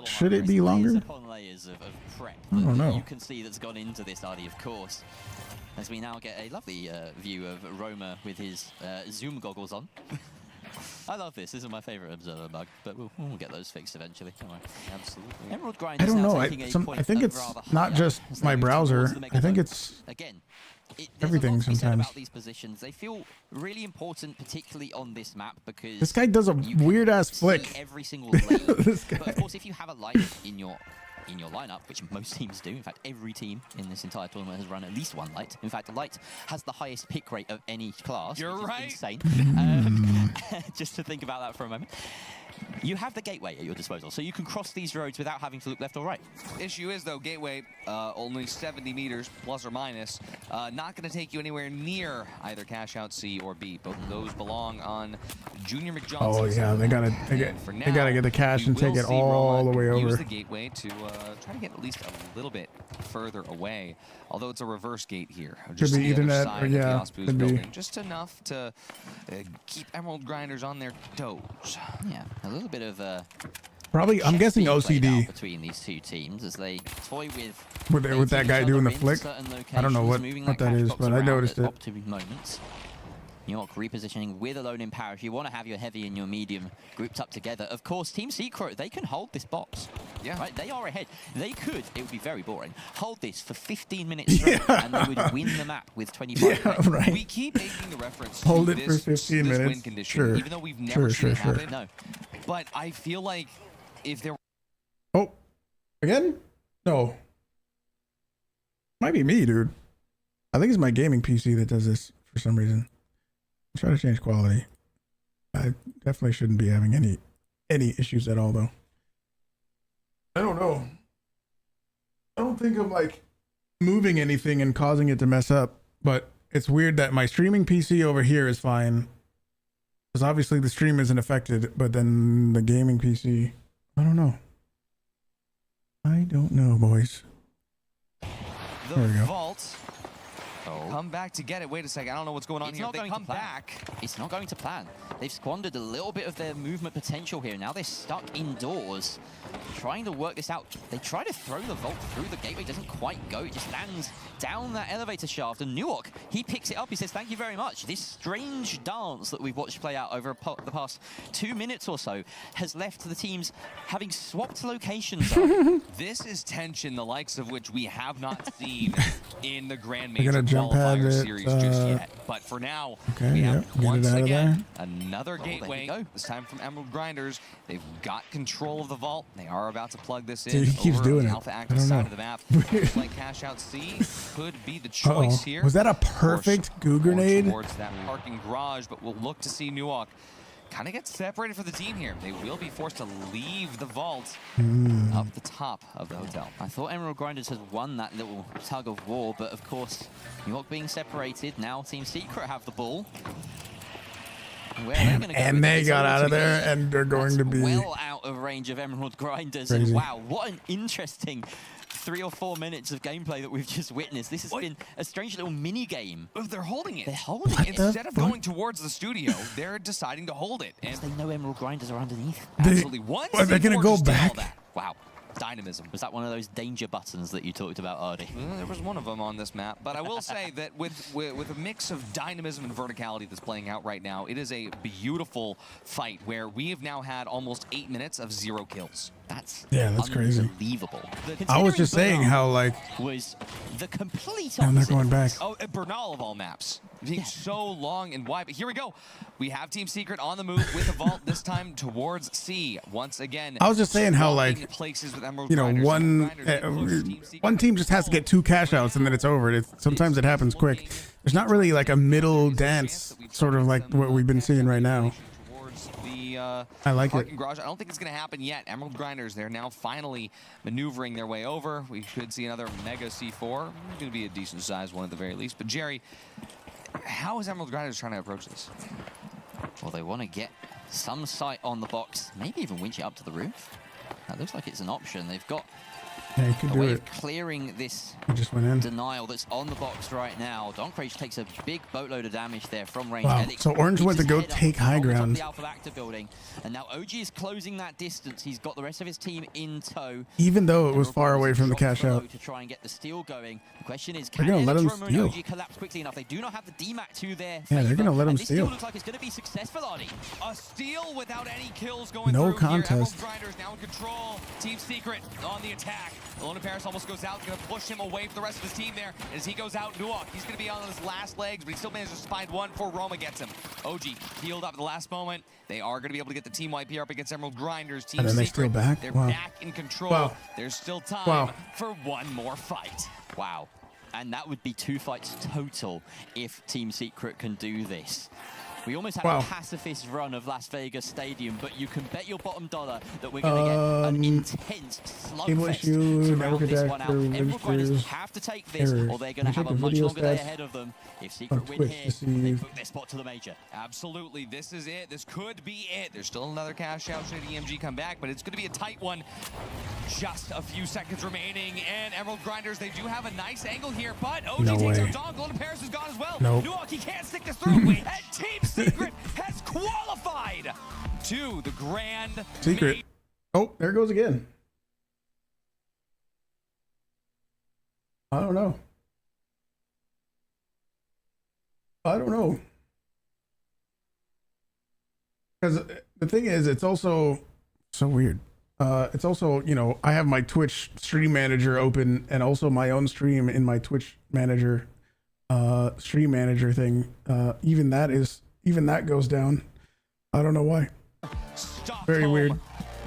Speaker 1: Should it be longer? I don't know.
Speaker 13: You can see that's gone into this, Artie, of course. As we now get a lovely view of Roma with his zoom goggles on. I love this. This is my favorite observer bug, but we'll get those fixed eventually. Don't worry. Absolutely. Emerald Grinders.
Speaker 1: I don't know. I think it's not just my browser. I think it's everything sometimes.
Speaker 13: About these positions, they feel really important, particularly on this map, because
Speaker 1: this guy does a weird ass flick.
Speaker 13: Every single lane. But of course, if you have a light in your lineup, which most teams do, in fact, every team in this entire tournament has run at least one light. In fact, the light has the highest pick rate of any class.
Speaker 2: You're right.
Speaker 13: Insane. Just to think about that for a moment. You have the gateway at your disposal, so you can cross these roads without having to look left or right.
Speaker 2: Issue is, though, gateway, only 70 meters, plus or minus, not going to take you anywhere near either cash out C or B. Both of those belong on Junior McJohnson.
Speaker 1: Oh yeah, they gotta get the cash and take it all the way over.
Speaker 2: Use the gateway to try to get at least a little bit further away. Although it's a reverse gate here, just
Speaker 1: could be Ethernet, or yeah, could be
Speaker 2: just enough to keep Emerald Grinders on their toes.
Speaker 13: Yeah, a little bit of
Speaker 1: probably. I'm guessing OCD
Speaker 13: between these two teams as they toy with
Speaker 1: that guy doing the flick. I don't know what that is, but I noticed it.
Speaker 13: Optimum moments. New York repositioning with Alone in Power. If you want to have your heavy and your medium grouped up together, of course, Team Secret, they can hold this box.
Speaker 2: Yeah.
Speaker 13: Right? They are ahead. They could, it would be very boring, hold this for 15 minutes straight, and they would win the map with 25 points.
Speaker 1: Right.
Speaker 2: We keep making the reference
Speaker 1: hold
Speaker 2: to
Speaker 1: it for 15 minutes.
Speaker 2: Win condition,
Speaker 1: sure.
Speaker 2: even though we've never seen it happen.
Speaker 13: No.
Speaker 2: But I feel like if there...
Speaker 1: Oh, again? No. Might be me, dude. I think it's my gaming PC that does this for some reason. I'm trying to change quality. I definitely shouldn't be having any issues at all, though. I don't know. I don't think I'm like moving anything and causing it to mess up, but it's weird that my streaming PC over here is fine. Because obviously the stream isn't affected, but then the gaming PC, I don't know. I don't know, boys.
Speaker 2: The
Speaker 1: There we go.
Speaker 2: vault come back to get it. Wait a second, I don't know what's going on here. They come back.
Speaker 13: It's not going to plan. They've squandered a little bit of their movement potential here. Now they're stuck indoors, trying to work this out. They try to throw the Vault through the gateway, doesn't quite go. It just lands down that elevator shaft, and Nuok, he picks it up. He says, thank you very much. This strange dance that we've watched play out over the past 2 minutes or so has left the teams having swapped locations.
Speaker 2: This is tension, the likes of which we have not seen in the Grand
Speaker 1: We're
Speaker 2: Major
Speaker 1: gonna jump pad
Speaker 2: Qualifier
Speaker 1: it,
Speaker 2: Series just yet. But for now, we have once again another gateway. This time from Emerald Grinders. They've got control of the vault. They are about to plug this in.
Speaker 1: Dude, he keeps
Speaker 2: over
Speaker 1: doing
Speaker 2: the
Speaker 1: it.
Speaker 2: Alpha
Speaker 1: I
Speaker 2: Active
Speaker 1: don't
Speaker 2: side
Speaker 1: know.
Speaker 2: of the map. Looks like Cash Out C could be the choice here.
Speaker 1: Was that a perfect goo grenade?
Speaker 2: Towards that parking garage, but we'll look to see Nuok kind of get separated for the team here. They will be forced to leave the vault up the top of the hotel.
Speaker 13: I thought Emerald Grinders had won that little tug of war, but of course, Nuok being separated. Now Team Secret have the ball.
Speaker 1: And they got out of there, and they're going to be
Speaker 13: well out of range of Emerald Grinders.
Speaker 1: Crazy.
Speaker 13: And wow, what an interesting 3 or 4 minutes of gameplay that we've just witnessed. This has been a strange little mini game.
Speaker 2: They're holding it.
Speaker 13: They're holding it.
Speaker 2: Instead of going towards the studio, they're deciding to hold it. And
Speaker 13: they know Emerald Grinders are underneath.
Speaker 2: Absolutely. Once
Speaker 1: are they going to go back?
Speaker 13: Wow. Dynamism. Was that one of those danger buttons that you talked about, Artie?
Speaker 2: There was one of them on this map, but I will say that with a mix of dynamism and verticality that's playing out right now, it is a beautiful fight where we have now had almost 8 minutes of 0 kills.
Speaker 13: That's
Speaker 1: crazy.
Speaker 13: Unbelievable.
Speaker 1: I was just saying how like
Speaker 13: was the complete
Speaker 1: and they're going back.
Speaker 2: Oh, Bernal of all maps. Being so long and wide, but here we go. We have Team Secret on the move with the vault, this time towards C. Once again,
Speaker 1: I was just saying how like
Speaker 2: places with Emerald
Speaker 1: you know
Speaker 2: Grinders,
Speaker 1: one team just has to get 2 cash outs and then it's over. Sometimes it happens quick. There's not really like a middle dance sort of like what we've been seeing right now. I like it.
Speaker 2: Garage. I don't think it's going to happen yet. Emerald Grinders, they're now finally maneuvering their way over. We should see another Mega C4. It's going to be a decent sized one at the very least. But Jerry, how is Emerald Grinders trying to approach this?
Speaker 13: Well, they want to get some sight on the box, maybe even winch it up to the roof. That looks like it's an option. They've got
Speaker 1: you could
Speaker 13: a
Speaker 1: do
Speaker 13: way
Speaker 1: it.
Speaker 13: of clearing this
Speaker 1: Just went in.
Speaker 13: denial that's on the box right now. Donkrage takes a big boatload of damage there from range.
Speaker 1: Wow. So Orange went to go take high ground.
Speaker 13: The Alpha Active building, and now OG is closing that distance. He's got the rest of his team in tow.
Speaker 1: Even though it was far away from the cash out.
Speaker 13: To try and get the steal going. The question is,
Speaker 1: They're
Speaker 13: can
Speaker 1: gonna let him
Speaker 13: Electromo and
Speaker 1: steal.
Speaker 13: OG collapse quickly enough? They do not have the DMAC to their
Speaker 1: Yeah, they're gonna let him
Speaker 13: this
Speaker 1: steal.
Speaker 13: looks like it's going to be successful, Artie.
Speaker 2: A steal without any kills going
Speaker 1: No
Speaker 2: through
Speaker 1: contest.
Speaker 2: here. Emerald Grinders now in control. Team Secret on the attack. Lone Paris almost goes out, going to push him away from the rest of his team there. As he goes out, Nuok, he's going to be on his last legs, but he still manages to find one before Roma gets him. OG healed up at the last moment. They are going to be able to get the Team YP up against Emerald Grinders. Team
Speaker 1: And then they
Speaker 2: Secret,
Speaker 1: steal back?
Speaker 2: they're
Speaker 1: Wow.
Speaker 2: back in control.
Speaker 1: Wow.
Speaker 2: There's still time
Speaker 1: Wow.
Speaker 2: for one more fight.
Speaker 13: Wow. And that would be 2 fights total if Team Secret can do this. We almost had a pacifist run of Las Vegas Stadium, but you can bet your bottom dollar that we're going to get an intense slugfest to round this one out. Emerald Grinders have to take this, or they're going to have a much longer day ahead of them. If Secret win here, they book their spot to the major.
Speaker 2: Absolutely, this is it. This could be it. There's still another cash out should EMG come back, but it's going to be a tight one. Just a few seconds remaining, and Emerald Grinders, they do have a nice angle here, but OG takes out Dog. Golden Paris is gone as well.
Speaker 1: Nope.
Speaker 2: Nuok, he can't stick this through. And Team Secret has qualified to the Grand
Speaker 1: Secret. Oh, there it goes again. I don't know. Because the thing is, it's also so weird. It's also, you know, I have my Twitch stream manager open and also my own stream in my Twitch manager, stream manager thing. Even that goes down. I don't know why. Very weird.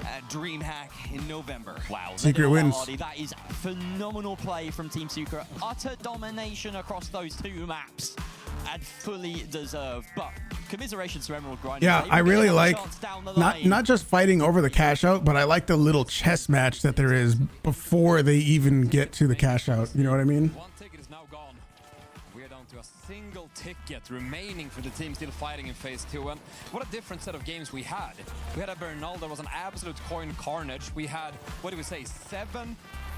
Speaker 2: At DreamHack in November.
Speaker 13: Wow.
Speaker 1: Secret wins.
Speaker 13: That is phenomenal play from Team Secret. Utter domination across those 2 maps. And fully deserved. But commiserations to Emerald Grinders.
Speaker 1: Yeah, I really like not just fighting over the cash out, but I like the little chess match that there is before they even get to the cash out. You know what I mean?
Speaker 4: One ticket is now gone. We're down to a single ticket remaining for the team still fighting in phase 2. And what a different set of games we had. We had a Bernal that was an absolute coin carnage. We had, what do we say, 7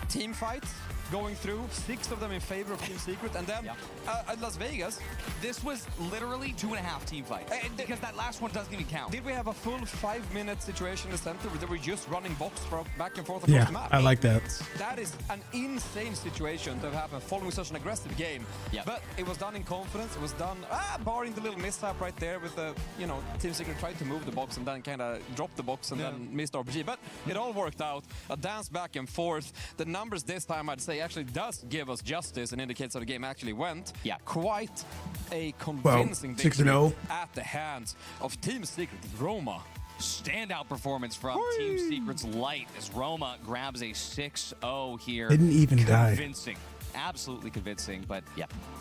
Speaker 4: team fights going through, 6 of them in favor of Team Secret, and then at Las Vegas.
Speaker 2: This was literally 2.5 team fights. Because that last one doesn't even count.
Speaker 4: Did we have a full 5-minute situation in the center where they were just running box back and forth across the map?
Speaker 1: I like that.
Speaker 4: That is an insane situation to have happened following such an aggressive game. But it was done in confidence. It was done, barring the little mishap right there with the, you know, Team Secret tried to move the box and then kind of dropped the box and then missed RPG. But it all worked out. A dance back and forth. The numbers this time, I'd say, actually does give us justice and indicates how the game actually went. Quite a convincing victory at the hands of Team Secret Roma.
Speaker 2: Standout performance from Team Secret's Light as Roma grabs a 6-0 here.
Speaker 1: Didn't even die.
Speaker 2: Convincing. Absolutely convincing, but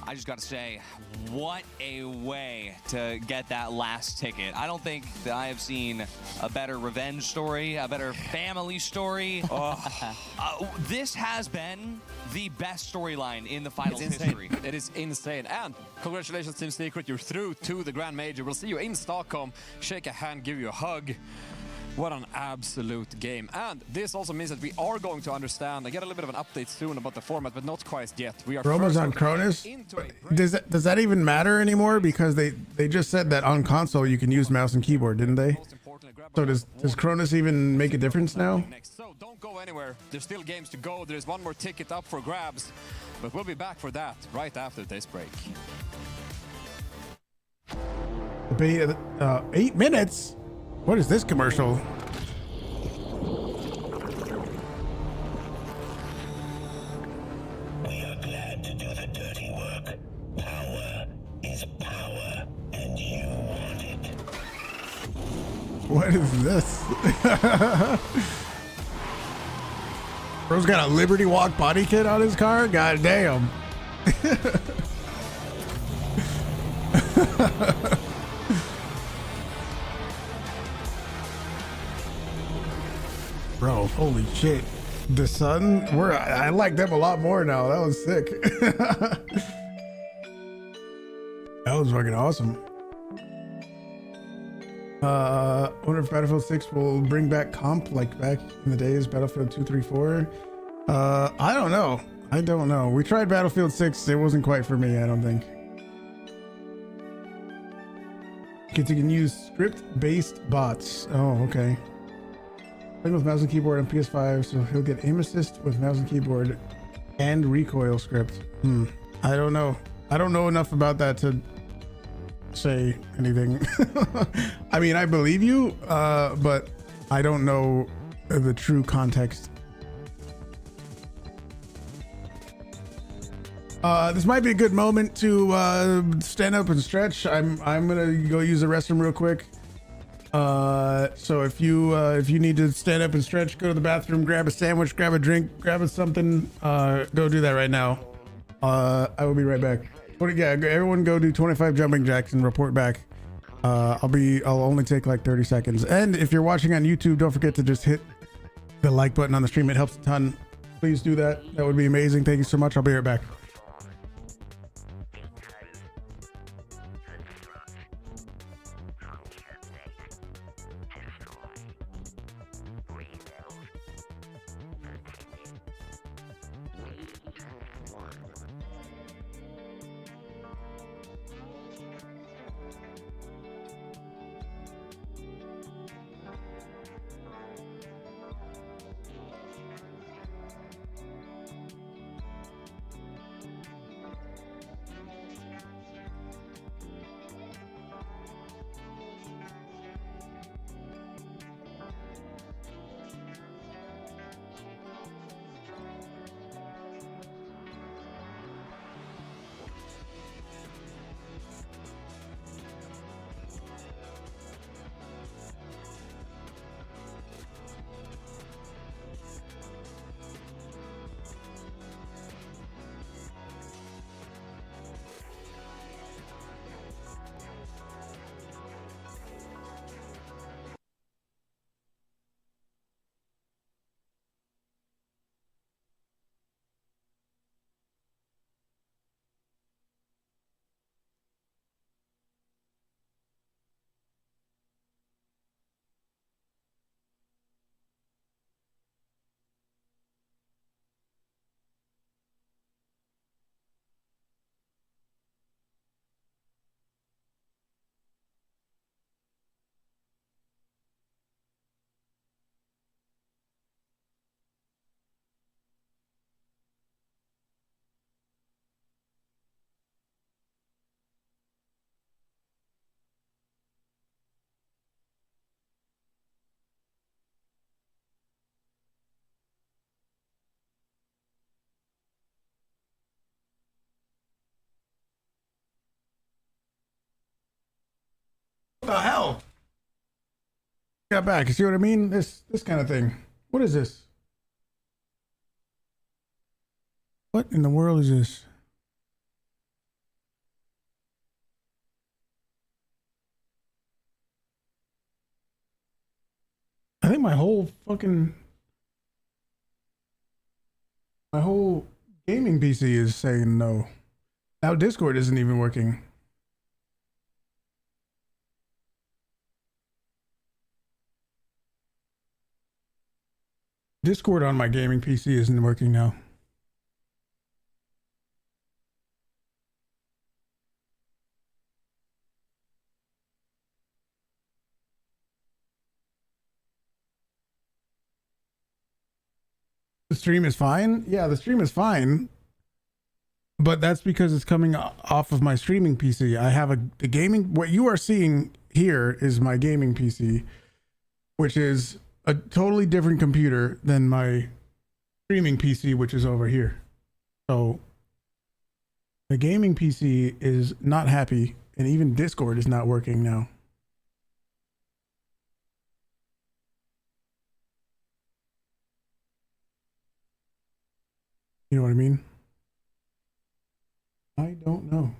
Speaker 2: I just got to say, what a way to get that last ticket. I don't think that I have seen a better revenge story, a better family story. This has been the best storyline in the finals history.
Speaker 4: It is insane. And congratulations, Team Secret. You're through to the Grand Major. We'll see you in Stockholm. Shake a hand, give you a hug. What an absolute game. And this also means that we are going to understand and get a little bit of an update soon about the format, but not quite yet. We are
Speaker 1: Roma's on Cronus. Does that even matter anymore? Because they just said that on console you can use mouse and keyboard, didn't they? So does Cronus even make a difference now?
Speaker 4: So don't go anywhere. There's still games to go. There's one more ticket up for grabs, but we'll be back for that right after this break.
Speaker 1: 8 minutes? What is this commercial?
Speaker 15: We are glad to do the dirty work. Power is power, and you want it.
Speaker 1: What is this? Bro's got a Liberty Walk body kit on his car? God damn. Bro, holy shit. The Sun, I like them a lot more now. That was sick. That was fucking awesome. Wonder if Battlefield 6 will bring back comp like back in the days, Battlefield 2, 3, 4. I don't know. We tried Battlefield 6. It wasn't quite for me, I don't think. Kids, you can use script-based bots. Oh, okay. Playing with mouse and keyboard on PS5, so he'll get aim assist with mouse and keyboard and recoil script. I don't know. I don't know enough about that to say anything. I mean, I believe you, but I don't know the true context. This might be a good moment to stand up and stretch. I'm gonna go use the restroom real quick. So if you need to stand up and stretch, go to the bathroom, grab a sandwich, grab a drink, grab something, go do that right now. I will be right back. Yeah, everyone go do 25 jumping jacks and report back. I'll only take like 30 seconds. And if you're watching on YouTube, don't forget to just hit the like button on the stream. It helps a ton. Please do that. That would be amazing. Thank you so much. I'll be right back. What the hell? Got back. You see what I mean? This kind of thing. What is this? What in the world is this? I think my whole gaming PC is saying no. Now Discord isn't even working. Discord on my gaming PC isn't working now. The stream is fine. Yeah, the stream is fine. But that's because it's coming off of my streaming PC. I have the gaming. What you are seeing here is my gaming PC, which is a totally different computer than my streaming PC, which is over here. So the gaming PC is not happy, and even Discord is not working now. You know what I mean? I don't know.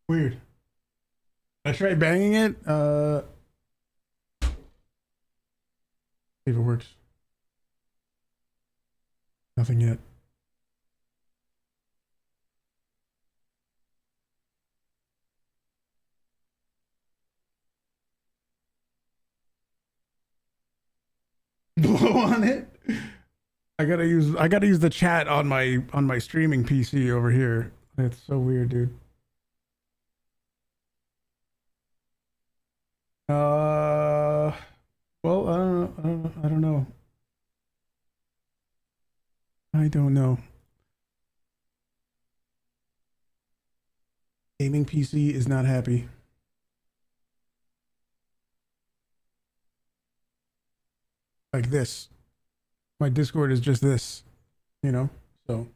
Speaker 1: Weird. I tried banging it. See if it works. Nothing yet. Blow on it. I gotta use the chat on my streaming PC over here. That's so weird, dude. Well, I don't know. I don't know. Gaming PC is not happy. Like this. My Discord is just this, you know? So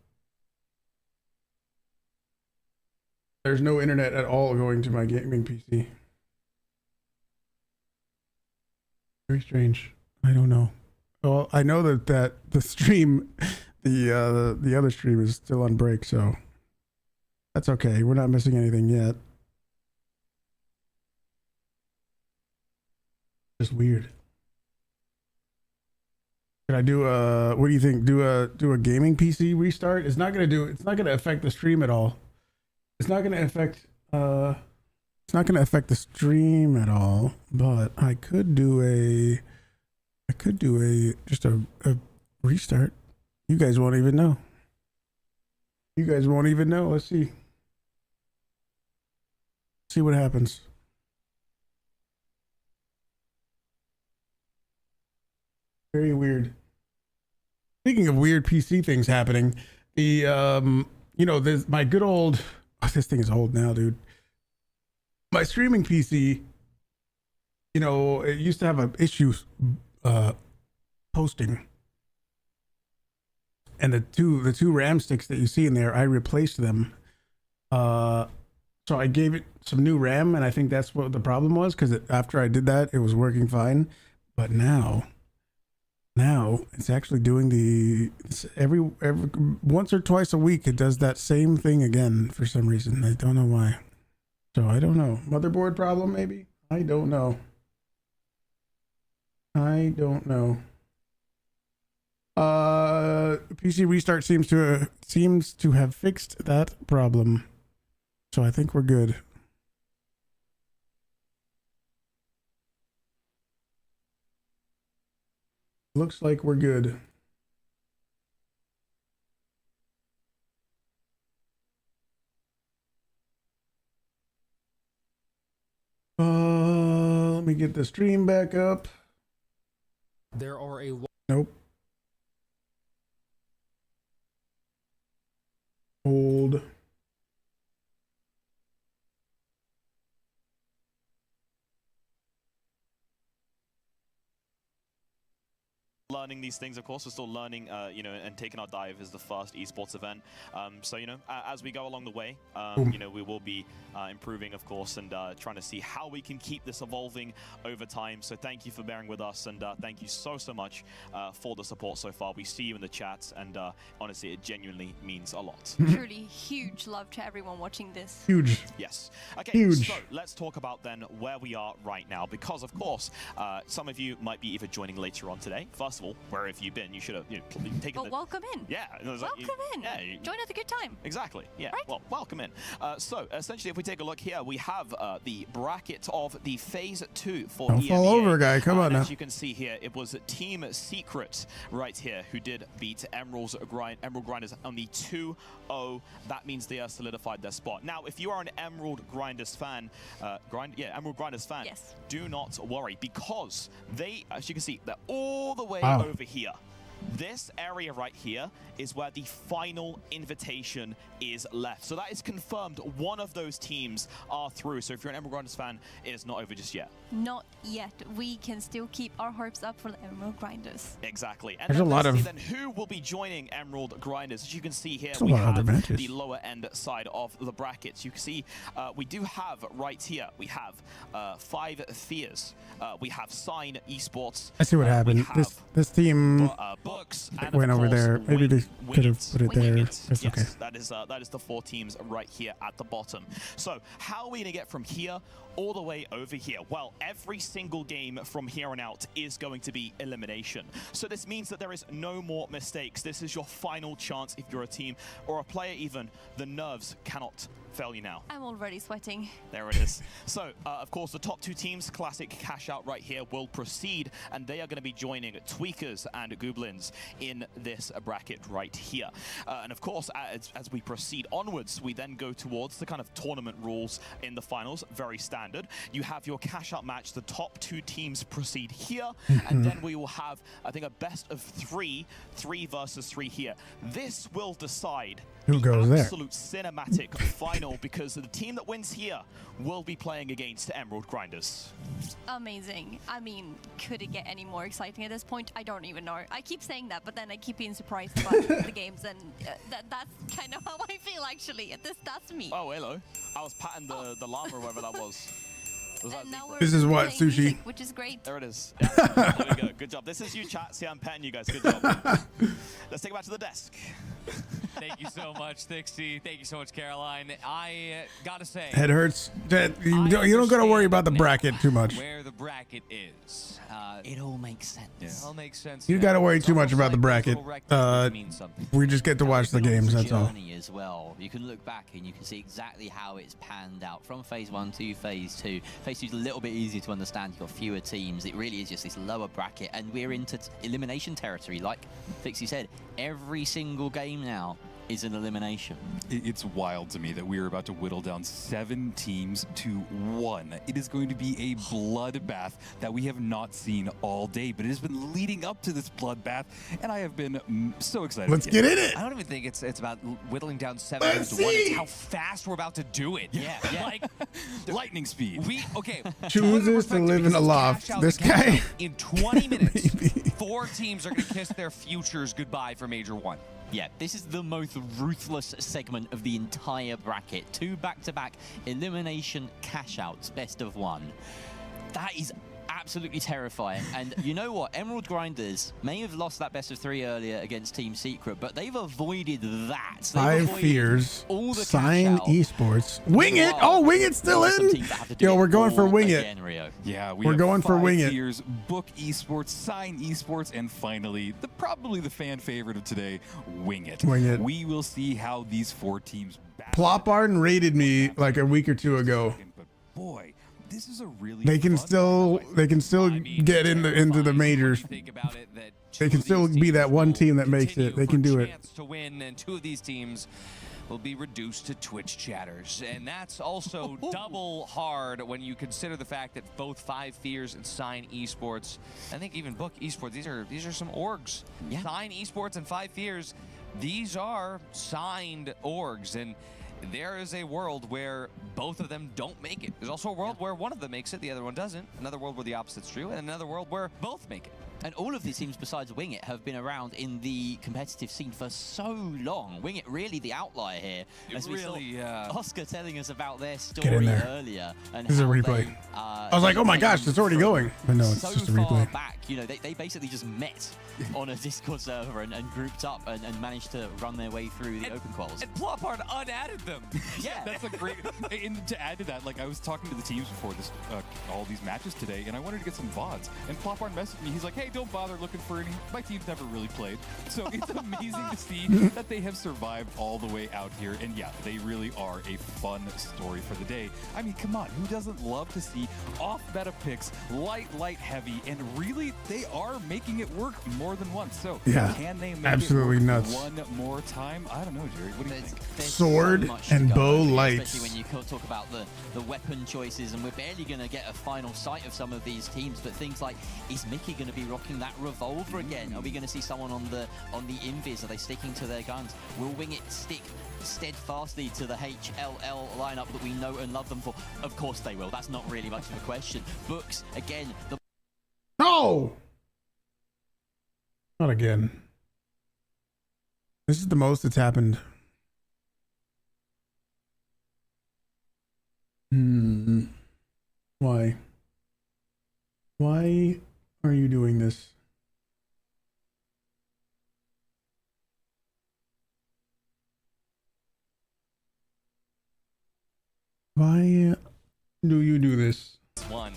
Speaker 1: there's no internet at all going to my gaming PC. Very strange. I don't know. Well, I know that the stream, the other stream is still on break, so that's okay. We're not missing anything yet. Just weird. Should I do what do you think? Do a gaming PC restart? It's not gonna affect the stream at all. It's not gonna affect the stream at all, but I could do just a restart. You guys won't even know. Let's see. See what happens. Very weird. Speaking of weird PC things happening, there's my good old, this thing is old now, dude. My streaming PC, it used to have an issue posting. And the two RAM sticks that you see in there, I replaced them. So I gave it some new RAM, and I think that's what the problem was, because after I did that, it was working fine. But now it's actually doing every once or twice a week, it does that same thing again for some reason. I don't know why. So I don't know. Motherboard problem, maybe? I don't know. PC restart seems to have fixed that problem. So I think we're good. Looks like we're good. Let me get the stream back up.
Speaker 16: There are
Speaker 1: Nope. Hold.
Speaker 5: learning these things, of course. We're still learning, you know, and taking our dive as the first esports event. So, you know, as we go along the way, you know, we will be improving, of course, and trying to see how we can keep this evolving over time. So thank you for bearing with us, and thank you so much for the support so far. We see you in the chats, and honestly, it genuinely means a lot.
Speaker 6: Truly huge love to everyone watching this.
Speaker 1: Huge.
Speaker 5: Yes. Okay,
Speaker 1: Huge.
Speaker 5: so let's talk about then where we are right now, because of course, some of you might be either joining later on today. First of all, where have you been? You should have, you know, taken
Speaker 6: But welcome in.
Speaker 5: Yeah.
Speaker 6: Welcome in.
Speaker 5: Yeah.
Speaker 6: Join at a good time.
Speaker 5: Exactly. Yeah.
Speaker 6: Right?
Speaker 5: Well, welcome in. So essentially, if we take a look here, we have the bracket of the Phase 2 for
Speaker 1: Don't
Speaker 5: EMEA.
Speaker 1: fall over, guy. Come on now.
Speaker 5: As you can see here, it was Team Secret right here who did beat Emerald Grinders on the 2-0. That means they are solidified their spot. Now, if you are an Emerald Grinders fan, Emerald Grinders fan,
Speaker 6: yes,
Speaker 5: do not worry, because they, as you can see, they're all the way
Speaker 1: Wow.
Speaker 5: over here. This area right here is where the final invitation is left. So that is confirmed. One of those teams are through. So if you're an Emerald Grinders fan, it is not over just yet.
Speaker 6: Not yet. We can still keep our hopes up for the Emerald Grinders.
Speaker 5: Exactly. And
Speaker 1: There's
Speaker 5: then
Speaker 1: a lot
Speaker 5: let's
Speaker 1: of-
Speaker 5: see then who will be joining Emerald Grinders. As you can see here,
Speaker 1: There's a
Speaker 5: we
Speaker 1: lot of other
Speaker 5: have
Speaker 1: matches.
Speaker 5: the lower end side of the brackets. You can see we do have right here, we have 5 Fears. We have Sign Esports.
Speaker 1: I see what happened. This team
Speaker 5: Books, and
Speaker 1: went
Speaker 5: of
Speaker 1: over
Speaker 5: course,
Speaker 1: there. Maybe they could have
Speaker 5: Wingit.
Speaker 1: put it there.
Speaker 5: Wingit.
Speaker 1: That's
Speaker 5: Yes,
Speaker 1: okay.
Speaker 5: that is the 4 teams right here at the bottom. So how are we going to get from here all the way over here? Well, every single game from here on out is going to be elimination. So this means that there is no more mistakes. This is your final chance if you're a team or a player even. The nerves cannot fail you now.
Speaker 6: I'm already sweating.
Speaker 5: There it is. So, of course, the top 2 teams, Classic Cash Out right here, will proceed, and they are going to be joining Tweakers and Goblins in this bracket right here. And of course, as we proceed onwards, we then go towards the kind of tournament rules in the finals, very standard. You have your Cash Out match, the top 2 teams proceed here, and then we will have, I think, a best of 3 versus 3 here. This will decide
Speaker 1: Who goes there?
Speaker 5: absolute cinematic final, because the team that wins here will be playing against Emerald Grinders.
Speaker 6: Amazing. I mean, could it get any more exciting at this point? I don't even know. I keep saying that, but then I keep being surprised about the games, and that's kind of how I feel, actually. That's me.
Speaker 5: Oh, hello. I was patting the llama or whatever that was. Was that
Speaker 6: Now
Speaker 5: zebra?
Speaker 6: we're
Speaker 1: This is what,
Speaker 6: playing
Speaker 1: Sushi?
Speaker 6: music, which is great.
Speaker 5: There it is. Yeah, there we go. Good job. This is you, chat. See, I'm patting you guys. Good job. Let's take it back to the desk.
Speaker 2: Thank you so much, Thixie. Thank you so much, Caroline. I gotta say,
Speaker 1: Head hurts. You don't got to worry about the bracket too much.
Speaker 2: where the bracket is.
Speaker 13: It all makes sense.
Speaker 2: It all makes sense.
Speaker 1: You
Speaker 2: now.
Speaker 1: got to worry
Speaker 2: It's
Speaker 1: too much
Speaker 2: almost
Speaker 1: about the
Speaker 2: like
Speaker 1: bracket.
Speaker 2: little rectangles mean something.
Speaker 1: We just get to watch the games. That's all.
Speaker 13: Journey as well. You can look back and you can see exactly how it's panned out from Phase 1 to Phase 2. Phase 2 is a little bit easier to understand. You've got fewer teams. It really is just this lower bracket, and we're into elimination territory. Like Fixie said, every single game now is an elimination.
Speaker 3: It's wild to me that we are about to whittle down 7 teams to 1. It is going to be a bloodbath that we have not seen all day, but it has been leading up to this bloodbath, and I have been so excited.
Speaker 1: Let's get in it.
Speaker 2: I don't even think it's about whittling down 7
Speaker 1: Let's
Speaker 2: to 1.
Speaker 1: see.
Speaker 2: It's how fast we're about to do it.
Speaker 13: Yeah.
Speaker 2: Like,
Speaker 3: lightning speed.
Speaker 2: Okay.
Speaker 1: Chooses to live in a loft. This guy.
Speaker 2: In 20 minutes, 4 teams are going to kiss their futures goodbye for Major 1.
Speaker 13: Yeah, this is the most ruthless segment of the entire bracket. 2 back-to-back elimination cash-outs, best of 1. That is absolutely terrifying. And you know what? Emerald Grinders may have lost that best of 3 earlier against Team Secret, but they've avoided that. So they've
Speaker 1: 5
Speaker 13: avoided
Speaker 1: Fears.
Speaker 13: all the
Speaker 1: Sign
Speaker 13: cash-out.
Speaker 1: Esports. Wing It. Oh, Wing It's still
Speaker 13: There are some
Speaker 1: in.
Speaker 13: teams that have to do
Speaker 1: Yo,
Speaker 13: it
Speaker 1: we're going for
Speaker 13: all
Speaker 1: Wing It.
Speaker 13: again, Rio.
Speaker 3: Yeah,
Speaker 1: We're
Speaker 3: have
Speaker 1: going for
Speaker 3: 5
Speaker 1: Wing It.
Speaker 3: Tiers, Book Esports, Sign Esports, and finally, probably the fan favorite of today, Wing It.
Speaker 1: Wing It.
Speaker 3: We will see how these 4 teams battle.
Speaker 1: Plop Arden raided me like a week or 2 ago.
Speaker 3: But boy, this is a really
Speaker 1: They can
Speaker 3: fun
Speaker 1: still get into the majors.
Speaker 2: Think about it, that
Speaker 1: They can still be that one team that makes it. They can do it.
Speaker 2: chance to win, and 2 of these teams will be reduced to Twitch chatters, and that's also double hard when you consider the fact that both 5 Fears and Sign Esports, I think even Book Esports, these are some orgs.
Speaker 13: Yeah.
Speaker 2: Sign Esports and 5 Fears, these are signed orgs, and there is a world where both of them don't make it. There's also a world where one of them makes it, the other one doesn't. Another world where the opposite's true, and another world where both make it.
Speaker 13: And all of these teams besides Wing It have been around in the competitive scene for so long. Wing It really the outlier here. As we saw Oscar telling us about their story earlier. And
Speaker 1: this is a replay. I was like, oh my gosh, it's already going. But no, it's
Speaker 13: so
Speaker 1: just a
Speaker 13: far
Speaker 1: replay.
Speaker 13: back, you know, they basically just met on a Discord server and grouped up and managed to run their way through the open quals.
Speaker 2: And Plopard unadded them.
Speaker 13: Yeah.
Speaker 3: That's a great... And to add to that, like, I was talking to the teams before this, all these matches today, and I wanted to get some VODs. And Plopard messaged me. He's like, hey, don't bother looking for any. My team's never really played. So it's amazing to see that they have survived all the way out here. And yeah, they really are a fun story for the day. I mean, come on, who doesn't love to see off-meta picks, light, heavy, and really, they are making it work more than once. So can they make
Speaker 1: absolutely
Speaker 3: it work
Speaker 1: nuts.
Speaker 3: one more time? I don't know, Jerry. What do you think?
Speaker 1: Sword and bow lights.
Speaker 13: Especially when you talk about the weapon choices, and we're barely going to get a final sight of some of these teams. But things like, is Mickey going to be rocking that revolver again? Are we going to see someone on the invis? Are they sticking to their guns? Will Wing It stick steadfastly to the HLL lineup that we know and love them for? Of course they will. That's not really much of a question. Books, again.
Speaker 1: No! Not again. This is the most it's happened. Why? Why are you doing this? Why do you do this?
Speaker 2: One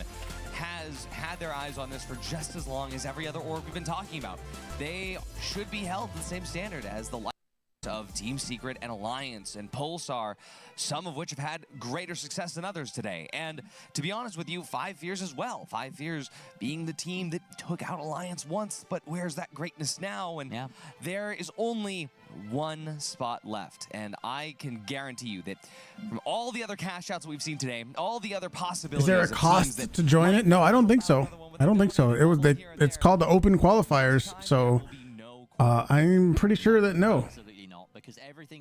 Speaker 2: has had their eyes on this for just as long as every other org we've been talking about. They should be held to the same standard as the likes of Team Secret and Alliance and Pulsar, some of which have had greater success than others today. And to be honest with you, 5 years as well. 5 years being the team that took out Alliance once, but where's that greatness now? And there is only one spot left. And I can guarantee you that from all the other cash outs we've seen today, all the other possibilities.
Speaker 1: Is there a cost to join it? No, I don't think so. I don't think so. It's called the open qualifiers. So I'm pretty sure that no.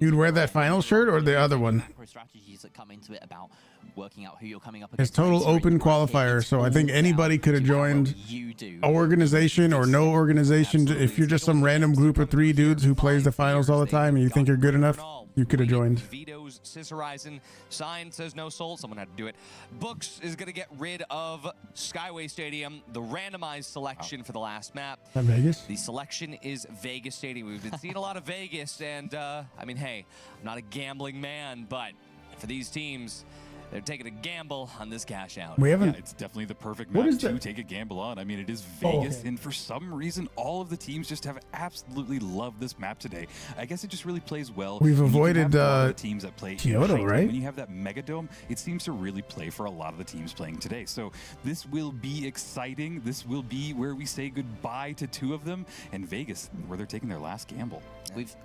Speaker 1: You'd wear that final shirt or the other one?
Speaker 13: Strategies that come into it about working out who you're coming up
Speaker 1: It's
Speaker 13: against.
Speaker 1: total open qualifier, so I think anybody could have joined an organization or no organization. If you're just some random group of 3 dudes who plays the finals all the time and you think you're good enough, you could have joined.
Speaker 2: Vetoes Cicerizon. Sign says no soul. Someone had to do it. Books is going to get rid of Skyway Stadium, the randomized selection for the last map.
Speaker 1: Is that Vegas?
Speaker 2: The selection is Vegas Stadium. We've been seeing a lot of Vegas, and I mean, hey, I'm not a gambling man, but for these teams, they're taking a gamble on this cash out.
Speaker 1: We haven't.
Speaker 3: Yeah, it's definitely the perfect map to take a gamble on. I mean, it is Vegas, and for some reason, all of the teams just have absolutely loved this map today. I guess it just really plays well.
Speaker 1: We've avoided
Speaker 3: the teams that play
Speaker 1: Kyoto, right?
Speaker 3: When you have that mega dome, it seems to really play for a lot of the teams playing today. So this will be exciting. This will be where we say goodbye to 2 of them, and Vegas, where they're taking their last gamble.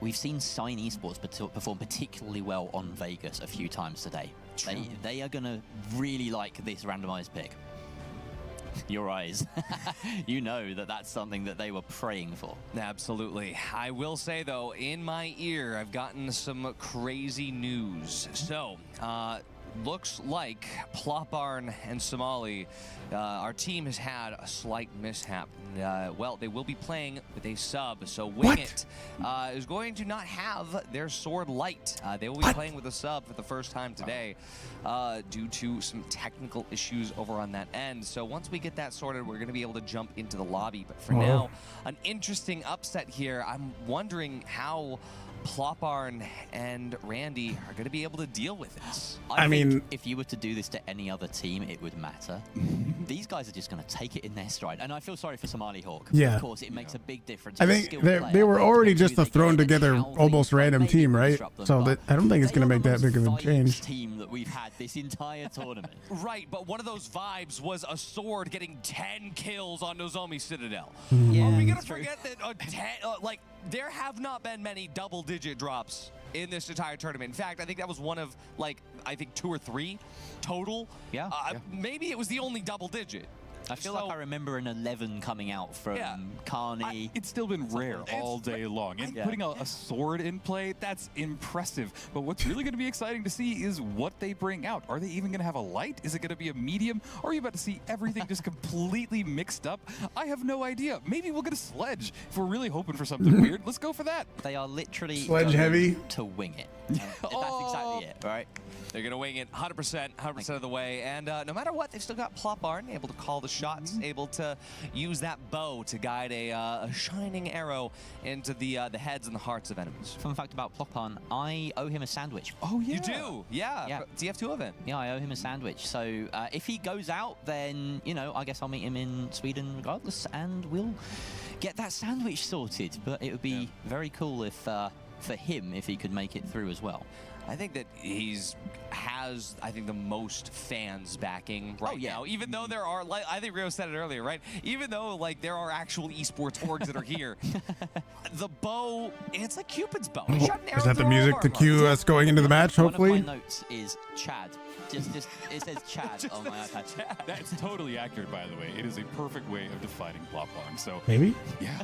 Speaker 13: We've seen Sign Esports perform particularly well on Vegas a few times today. They are going to really like this randomized pick. Your eyes. You know that that's something that they were praying for.
Speaker 2: Absolutely. I will say, though, in my ear, I've gotten some crazy news. So, looks like Plopbarn and Somali, our team has had a slight mishap. Well, they will be playing with a sub, so Wing It is going to not have their sword light. They will be playing with a sub for the first time today due to some technical issues over on that end. So once we get that sorted, we're going to be able to jump into the lobby. But for now, an interesting upset here. I'm wondering how Plopbarn and Randy are going to be able to deal with this.
Speaker 13: I mean, if you were to do this to any other team, it would matter. These guys are just going to take it in their stride. And I feel sorry for Somali Hawk.
Speaker 1: Yeah.
Speaker 13: Of course, it makes a big difference.
Speaker 1: I think they were already just a thrown together, almost random team, right? So that I don't think it's going to make that big of a change.
Speaker 13: Team that we've had this entire tournament.
Speaker 2: Right, but one of those vibes was a sword getting 10 kills on Nozomi Citadel.
Speaker 13: Yeah,
Speaker 2: are we going to forget that like there have not been many double-digit drops in this entire tournament? In fact, I think that was one of, like, I think 2 or 3 total.
Speaker 13: Yeah.
Speaker 2: Maybe it was the only double-digit.
Speaker 13: I feel like I remember an 11 coming out from Carney.
Speaker 3: It's still been rare all day long. And putting a sword in play, that's impressive. But what's really going to be exciting to see is what they bring out. Are they even going to have a light? Is it going to be a medium? Or are you about to see everything just completely mixed up? I have no idea. Maybe we'll get a sledge. If we're really hoping for something weird, let's go for that.
Speaker 13: They are literally
Speaker 1: sledge heavy
Speaker 13: to wing it. That's exactly it, right?
Speaker 2: They're going to wing it 100% of the way. And no matter what, they've still got Plopbarn, able to call the shots, able to use that bow to guide a shining arrow into the heads and the hearts of enemies.
Speaker 13: Fun fact about Plopbarn, I owe him a sandwich.
Speaker 2: Oh, yeah. You do? Yeah. Do you have 2 of him?
Speaker 13: Yeah, I owe him a sandwich. So if he goes out, then, you know, I guess I'll meet him in Sweden regardless, and we'll get that sandwich sorted. But it would be very cool if, for him, if he could make it through as well.
Speaker 2: I think that has the most fans backing right now, even though there are, like, I think Rio said it earlier, right? Even though, like, there are actual esports orgs that are here, the bow, it's like Cupid's bow.
Speaker 1: Is that the music to cue us going into the match, hopefully?
Speaker 13: One of my notes is Chad. Just it says Chad on my iPad.
Speaker 3: That's totally accurate, by the way. It is a perfect way of defining Plopbarn. So
Speaker 1: maybe?
Speaker 3: Yeah.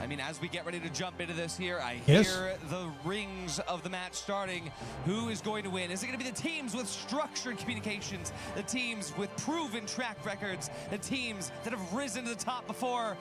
Speaker 2: I mean, as we get ready to jump into this here, I
Speaker 1: Yes.
Speaker 2: hear the rings of the match starting. Who is going to win? Is it going to be the teams with structured communications, the teams with proven track records, the teams that have risen to the top before,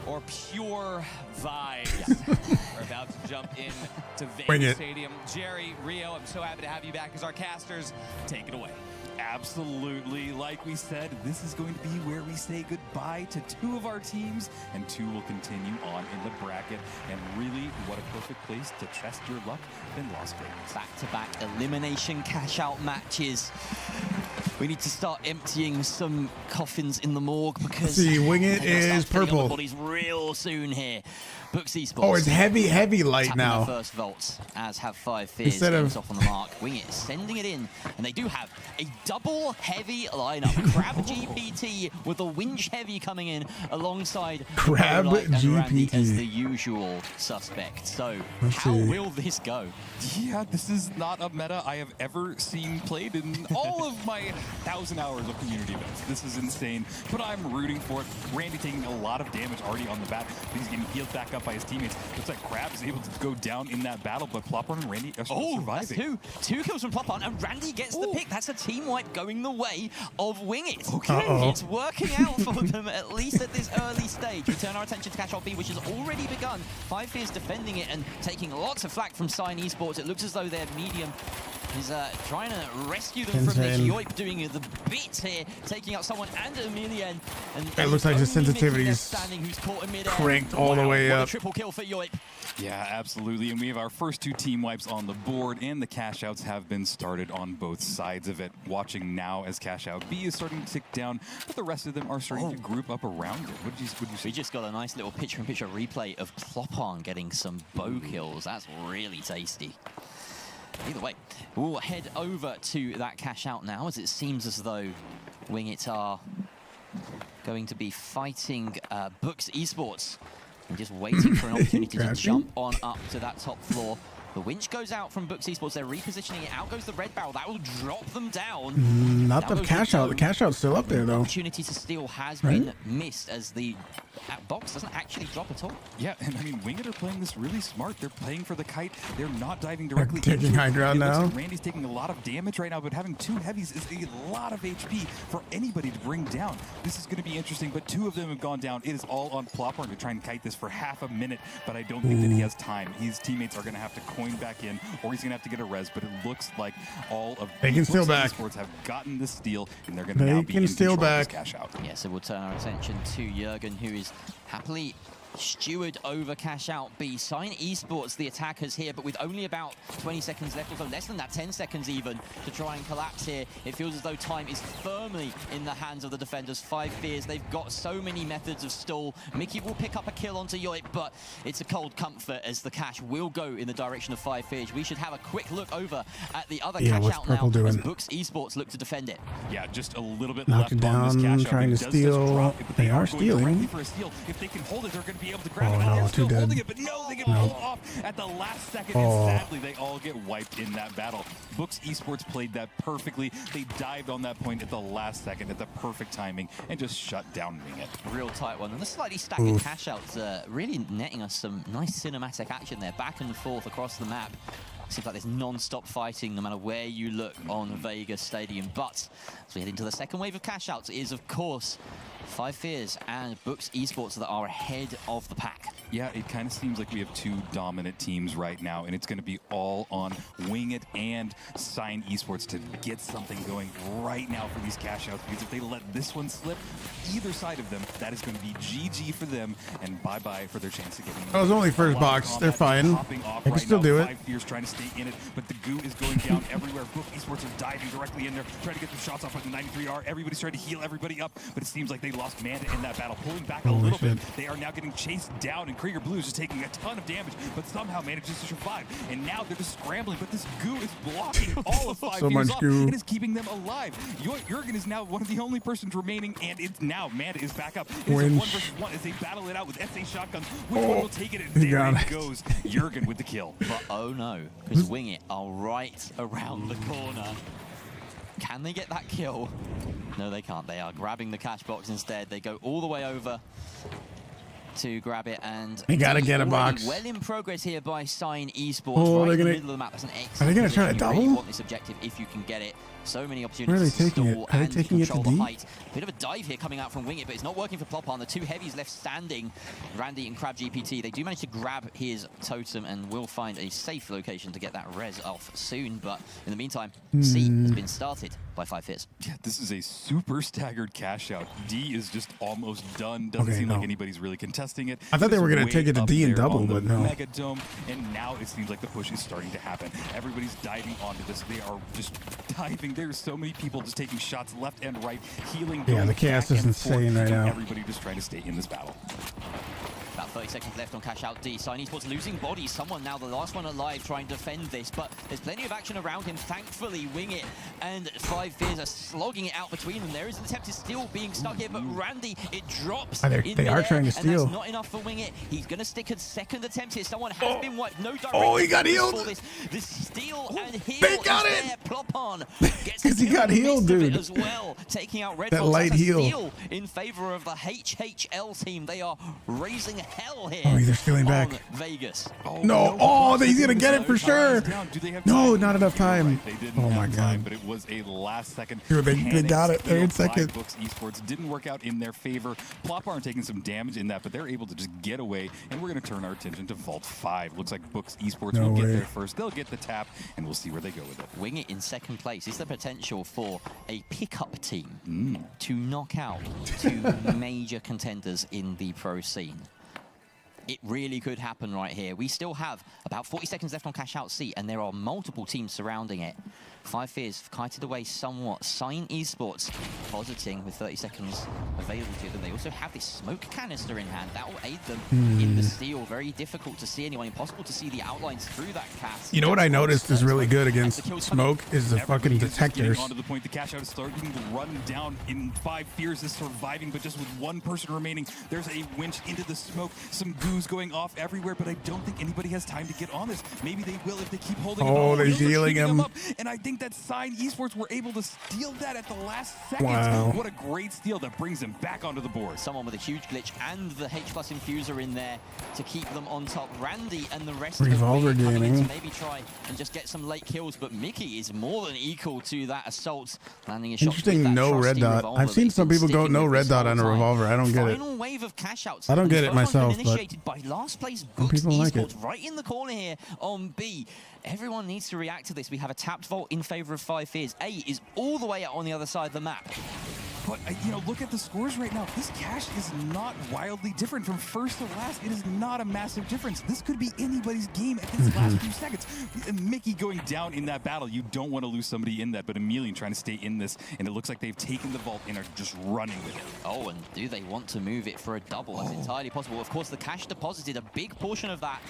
Speaker 2: or pure vibes? We're about to jump into Vegas Stadium. Jerry, Rio, I'm so happy to have you back as our casters. Take it away.
Speaker 3: Absolutely. Like we said, this is going to be where we say goodbye to 2 of our teams, and 2 will continue on in the bracket. And really, what a perfect place to test your luck in Las Vegas.
Speaker 13: Back-to-back elimination cash-out matches. We need to start emptying some coffins in the morgue because
Speaker 1: Wing It is purple.
Speaker 13: Bodies real soon here. Books Esports.
Speaker 1: Oh, it's heavy light now.
Speaker 13: The first vaults, as have 5 Fears.
Speaker 1: Instead of
Speaker 13: off on the mark. Wing It sending it in, and they do have a double heavy lineup. Crab GPT with the winch heavy coming in alongside
Speaker 1: Crab GPT
Speaker 13: as the usual suspect. So how will this go?
Speaker 3: Yeah, this is not a meta I have ever seen played in all of my 1,000 hours of community events. This is insane, but I'm rooting for it. Randy taking a lot of damage already on the bat, but he's getting healed back up by his teammates. Looks like Crab is able to go down in that battle, but Plopbarn and Randy are still surviving.
Speaker 13: That's 2 kills from Plopbarn, and Randy gets the pick. That's a team wipe going the way of Wing It. It's working out for them, at least at this early stage. We turn our attention to Cash Out B, which has already begun. 5 Fears defending it and taking lots of flack from Sign Esports. It looks as though their medium is trying to rescue them from this. Yoip doing the bits here, taking out someone and Emilian. And
Speaker 1: it looks like the sensitivity is cranked all the way up.
Speaker 13: Triple kill for Yoip.
Speaker 3: Yeah, absolutely. And we have our first 2 team wipes on the board, and the cash outs have been started on both sides of it. Watching now as cash out B is starting to tick down, but the rest of them are starting to group up around it. What did you see?
Speaker 13: We just got a nice little picture-in-picture replay of Plopbarn getting some bow kills. That's really tasty. Either way, we'll head over to that cash out now, as it seems as though Wing It are going to be fighting Books Esports and just waiting for an opportunity to jump on up to that top floor. The winch goes out from Books Esports. They're repositioning it. Out goes the red barrel. That will drop them down.
Speaker 1: Not the cash out. The cash out's still up there, though.
Speaker 13: Opportunity to steal has been missed as the box doesn't actually drop at all.
Speaker 3: Yeah, and I mean, Wing It are playing this really smart. They're playing for the kite. They're not diving directly
Speaker 1: taking high ground now.
Speaker 3: Like Randy's taking a lot of damage right now, but having 2 heavies is a lot of HP for anybody to bring down. This is going to be interesting, but 2 of them have gone down. It is all on Plopbarn to try and kite this for half a minute, but I don't think that he has time. His teammates are going to have to coin back in, or he's going to have to get a res, but it looks like all of
Speaker 1: they can steal back.
Speaker 3: Esports have gotten the steal, and they're going to now be in control of this cash out.
Speaker 13: Yeah, so we'll turn our attention to Jurgen, who is happily steward over cash out B. Sign Esports, the attackers here, but with only about 20 seconds left, although less than that, 10 seconds even, to try and collapse here. It feels as though time is firmly in the hands of the defenders. 5 Fears, they've got so many methods of stall. Mickey will pick up a kill onto Yoip, but it's a cold comfort as the cash will go in the direction of 5 Fears. We should have a quick look over at the other cash out now, as Books Esports look to defend it.
Speaker 3: Yeah, just a little bit
Speaker 1: knocked
Speaker 3: left
Speaker 1: down,
Speaker 3: on this cash out.
Speaker 1: trying to steal. They are stealing.
Speaker 3: For a steal. If they can hold it, they're going to be be able to grab
Speaker 1: Oh,
Speaker 3: it.
Speaker 1: no,
Speaker 3: They're
Speaker 1: too
Speaker 3: still
Speaker 1: dead.
Speaker 3: holding it, but no, they get pulled off at the last second, and sadly, they all get wiped in that battle. Books Esports played that perfectly. They dived on that point at the last second at the perfect timing and just shut down Wing It.
Speaker 13: Real tight one. And the slightly staggered cash outs really netting us some nice cinematic action there, back and forth across the map. Seems like there's non-stop fighting no matter where you look on Vegas Stadium. But as we head into the second wave of cash outs, it is, of course, Five Fears and Books Esports that are ahead of the pack.
Speaker 3: Yeah, it kind of seems like we have two dominant teams right now, and it's going to be all on Wing It and Sign Esports to get something going right now for these cash outs, because if they let this one slip, either side of them, that is going to be GG for them and bye-bye for their chance of getting.
Speaker 1: That was only first box. They're fine. They can still do it.
Speaker 3: Five Fears trying to stay in it, but the goo is going down everywhere. Book Esports are diving directly in there, trying to get the shots off at the 93R. Everybody's trying to heal everybody up, but it seems like they lost Manda in that battle, pulling back a little bit. They are now getting chased down, and Krieger Blue is just taking a ton of damage, but somehow manages to survive. And now they're just scrambling, but this goo is blocking all of Five Fears off.
Speaker 1: Goo.
Speaker 3: It is keeping them alive. Jurgen is now one of the only persons remaining, and it's now Manda is back up. It's a 1 versus 1 as they battle it out with SA shotguns. Which one will take it? And there it goes. Jurgen with the kill.
Speaker 13: But oh no, because Wing It are right around the corner. Can they get that kill? No, they can't. They are grabbing the cash box instead. They go all the way over to grab it, and
Speaker 1: they gotta get a box.
Speaker 13: Well in progress here by Sign Esports.
Speaker 1: Oh,
Speaker 13: right
Speaker 1: they're
Speaker 13: in the
Speaker 1: gonna,
Speaker 13: middle of the map. That's an excellent.
Speaker 1: are they gonna try to
Speaker 13: You
Speaker 1: double?
Speaker 13: really want this objective if you can get it. So many opportunities.
Speaker 1: Where are they taking
Speaker 13: to
Speaker 1: it?
Speaker 13: stall
Speaker 1: Are they
Speaker 13: and
Speaker 1: taking it to
Speaker 13: control the
Speaker 1: D?
Speaker 13: height. Bit of a dive here coming out from Wing It, but it's not working for Plopon. The two heavies left standing, Randy and Crab GPT. They do manage to grab his totem and will find a safe location to get that res off soon. But in the meantime, C has been started by Five Fears.
Speaker 3: Yeah, this is a super staggered cash out. D is just almost done. Doesn't seem like anybody's really contesting it.
Speaker 1: I thought they were going to take it to D and double, but no.
Speaker 3: Mega Dome, and now it seems like the push is starting to happen. Everybody's diving onto this. They are just diving. There's so many people just taking shots left and right, healing.
Speaker 1: Yeah, the chaos is insane right now.
Speaker 3: Everybody just trying to stay in this battle.
Speaker 13: About 30 seconds left on cash out D. Sign Esports losing bodies. Someone now the last one alive trying to defend this, but there's plenty of action around him. Thankfully, Wing It and Five Fears are slogging it out between them. There is an attempt to steal being stuck here, but Randy, it drops.
Speaker 1: They are trying to steal.
Speaker 13: And that's not enough for Wing It. He's going to stick a second attempt here. Someone has been wiped. No direct.
Speaker 1: Oh, he got healed.
Speaker 13: The steal and heal
Speaker 1: they got
Speaker 13: is
Speaker 1: it.
Speaker 13: there. Plopon gets
Speaker 1: because he got healed, dude.
Speaker 13: as well, taking out Red
Speaker 1: that
Speaker 13: Fox.
Speaker 1: light
Speaker 13: That's a
Speaker 1: heal
Speaker 13: steal in favor of the HHL team. They are raising hell here.
Speaker 1: Oh, they're stealing back.
Speaker 13: Vegas.
Speaker 1: No. Oh, he's gonna get it for sure. No, not enough time. Oh my god.
Speaker 3: But it was a last second.
Speaker 1: Dude, they got it. They're in second.
Speaker 3: Books Esports didn't work out in their favor. Plopon taking some damage in that, but they're able to just get away. And we're going to turn our attention to Vault 5. Looks like Books Esports will get there first. They'll get the tap, and we'll see where they go with it.
Speaker 13: Wing It in second place. Is the potential for a pickup team to knock out two major contenders in the pro scene. It really could happen right here. We still have about 40 seconds left on Cash Out C, and there are multiple teams surrounding it. Five Fears kited away somewhat. Sign Esports positing with 30 seconds available to them. They also have this smoke canister in hand. That will aid them in the steal. Very difficult to see anyone. Impossible to see the outlines through that cast.
Speaker 1: You know what I noticed is really good against smoke is the fucking detectors.
Speaker 3: Onto the point, the Cash Out is starting to run down. In Five Fears is surviving, but just with one person remaining. There's a winch into the smoke. Some goos going off everywhere, but I don't think anybody has time to get on this. Maybe they will if they keep holding it.
Speaker 1: Oh, they're healing him.
Speaker 3: Up. And I think that Sign Esports were able to steal that at the last second.
Speaker 1: Wow.
Speaker 3: What a great steal that brings them back onto the board.
Speaker 13: Someone with a huge glitch and the H+ infuser in there to keep them on top. Randy and the rest
Speaker 1: Revolver
Speaker 13: of the
Speaker 1: gaming.
Speaker 13: to maybe try and just get some late kills, but Mickey is more than equal to that assault. Landing a shot.
Speaker 1: Interesting, no red dot. I've seen some people go no red dot on a revolver. I don't get it.
Speaker 13: Final wave of cash outs.
Speaker 1: I don't get it myself, but
Speaker 13: initiated by last place Books
Speaker 1: people like it.
Speaker 13: Esports right in the corner here on B. Everyone needs to react to this. We have a tapped vault in favor of Five Fears. A is all the way out on the other side of the map.
Speaker 3: But, you know, look at the scores right now. This cash is not wildly different from first to last. It is not a massive difference. This could be anybody's game at this last few seconds. And Mickey going down in that battle. You don't want to lose somebody in that, but Emelian trying to stay in this, and it looks like they've taken the vault and are just running with it.
Speaker 13: Oh, and do they want to move it for a double? That's entirely possible. Of course, the cash deposited, a big portion of that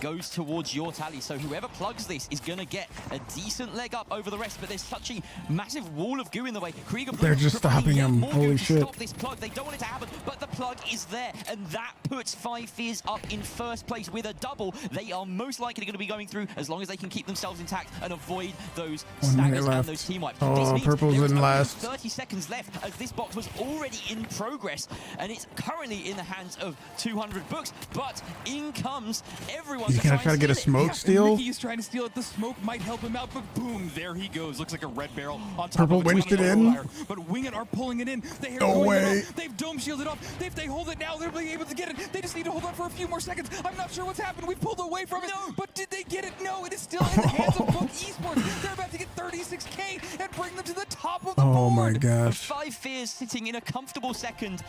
Speaker 13: goes towards your tally. So whoever plugs this is going to get a decent leg up over the rest, but there's such a massive wall of goo in the way. Krieger
Speaker 1: They're just stopping Damn, holy shit.
Speaker 13: Stop this plug. They don't want it to happen, but the plug is there, and that puts 5 Fears up in first place with a double. They are most likely going to be going through as long as they can keep themselves intact and avoid those staggers and those team wipes.
Speaker 1: Oh, Purple's in last.
Speaker 13: 30 seconds left as this box was already in progress, and it's currently in the hands of 200 books, but in comes everyone.
Speaker 1: He's gonna try to get a smoke steal.
Speaker 3: He's trying to steal it. The smoke might help him out, but boom, there he goes. Looks like a red barrel on top
Speaker 1: Purple
Speaker 3: of
Speaker 1: winched it in.
Speaker 3: But Wing It are pulling it in.
Speaker 1: No way.
Speaker 3: They've dome shielded off. If they hold it now, they'll be able to get it. They just need to hold on for a few more seconds. I'm not sure what's happened. We pulled away from it. But did they get it? No, it is still in the hands of Book Esports. They're about to get 36K and bring them to the top of the board.
Speaker 1: Oh my gosh.
Speaker 13: 5 Fears sitting in a comfortable second.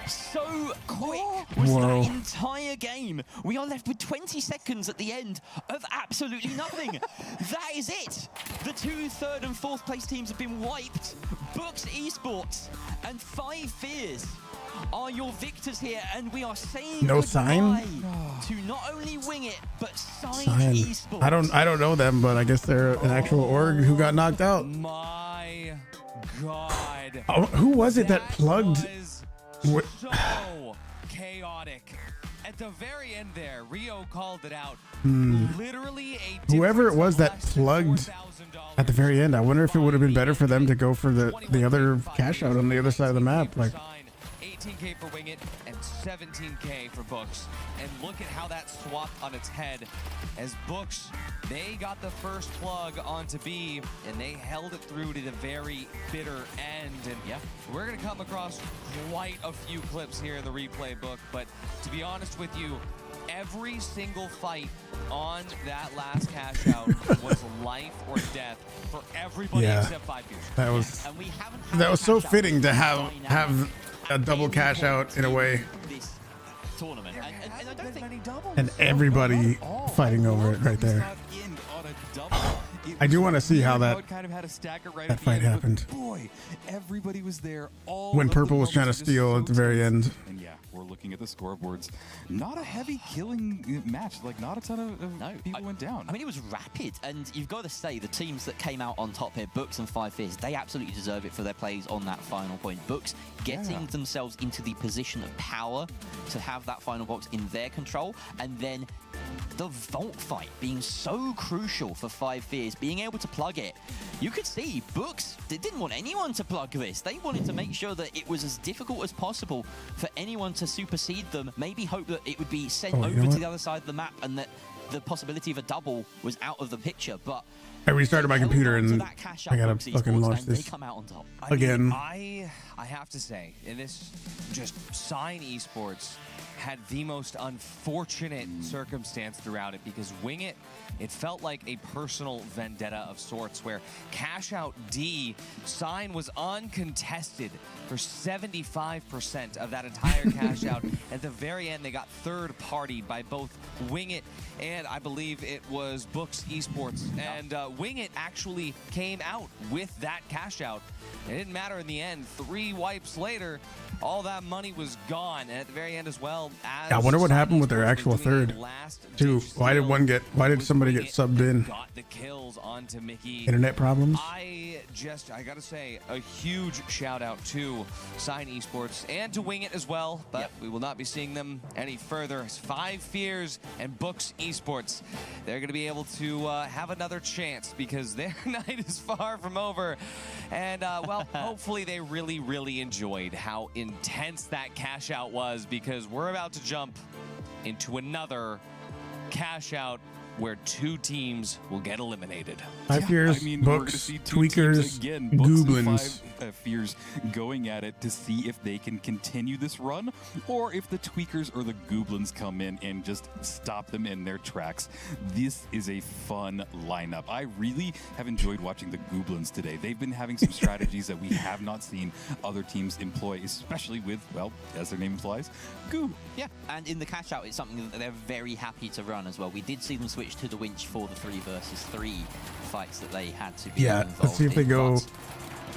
Speaker 13: So quick was that entire game. We are left with 20 seconds at the end of absolutely nothing. That is it. The 2 3rd and 4th place teams have been wiped. Books Esports and 5 Fears are your victors here, and we are saying
Speaker 1: No sign
Speaker 13: to not only Wing It but Sign Esports.
Speaker 1: I don't know them, but I guess they're an actual org who got knocked out.
Speaker 2: My God.
Speaker 1: Oh, who was it that plugged?
Speaker 2: So chaotic. At the very end there, Rio called it out. Literally a
Speaker 1: Whoever it was that plugged at the very end, I wonder if it would have been better for them to go for the other cash out on the other side of the map. Like
Speaker 2: 18K for Wing It and 17K for Books. And look at how that swapped on its head as Books, they got the first plug onto B and they held it through to the very bitter end. And yeah, we're going to come across quite a few clips here in the replay book. But to be honest with you, every single fight on that last cash out was life or death for everybody except 5 Fears.
Speaker 1: That was so fitting to have a double cash out in a way,
Speaker 13: tournament. And I don't think
Speaker 1: and everybody fighting over it right there. I do want to see how that fight happened.
Speaker 3: Boy, everybody was there. All
Speaker 1: When Purple was trying to steal at the very end.
Speaker 3: And yeah, we're looking at the scoreboards. Not a heavy killing match. Like, not a ton of people went down.
Speaker 13: I mean, it was rapid, and you've got to say the teams that came out on top here, Books and 5 Fears, they absolutely deserve it for their plays on that final point. Books getting themselves into the position of power to have that final box in their control, and then the vault fight being so crucial for 5 Fears, being able to plug it. You could see Books, they didn't want anyone to plug this. They wanted to make sure that it was as difficult as possible for anyone to supersede them, maybe hope that it would be sent over to the other side of the map and that the possibility of a double was out of the picture. But
Speaker 1: I restarted my computer and I gotta fucking launch this again.
Speaker 2: I have to say, in this, just Sign Esports had the most unfortunate circumstance throughout it, because Wing It, it felt like a personal vendetta of sorts, where cash out D, Sign was uncontested for 75% of that entire cash out. At the very end, they got third-partied by both Wing It and I believe it was Books Esports. And Wing It actually came out with that cash out. It didn't matter in the end. 3 wipes later, all that money was gone. And at the very end as well, as
Speaker 1: I wonder what happened with their actual third too. Why did somebody get subbed in?
Speaker 2: Got the kills onto Mickey.
Speaker 1: Internet problems?
Speaker 2: I gotta say, a huge shout out to Sign Esports and to Wing It as well, but we will not be seeing them any further. As 5 Fears and Books Esports, they're gonna be able to have another chance, because their night is far from over. And well, hopefully they really, really enjoyed how intense that cash out was, because we're about to jump into another cash out where 2 teams will get eliminated.
Speaker 1: 5 Fears,
Speaker 3: I mean,
Speaker 1: Books,
Speaker 3: we're going to see 2
Speaker 1: Tweakers,
Speaker 3: teams again, Books
Speaker 1: Goblins.
Speaker 3: and 5 Fears going at it to see if they can continue this run, or if the Tweakers or the Goblins come in and just stop them in their tracks. This is a fun lineup. I really have enjoyed watching the Goblins today. They've been having some strategies that we have not seen other teams employ, especially with, well, as their name implies, Goo.
Speaker 13: Yeah, and in the cash out, it's something that they're very happy to run as well. We did see them switch to the winch for the 3 versus 3 fights that they had to be involved
Speaker 1: let's see if they go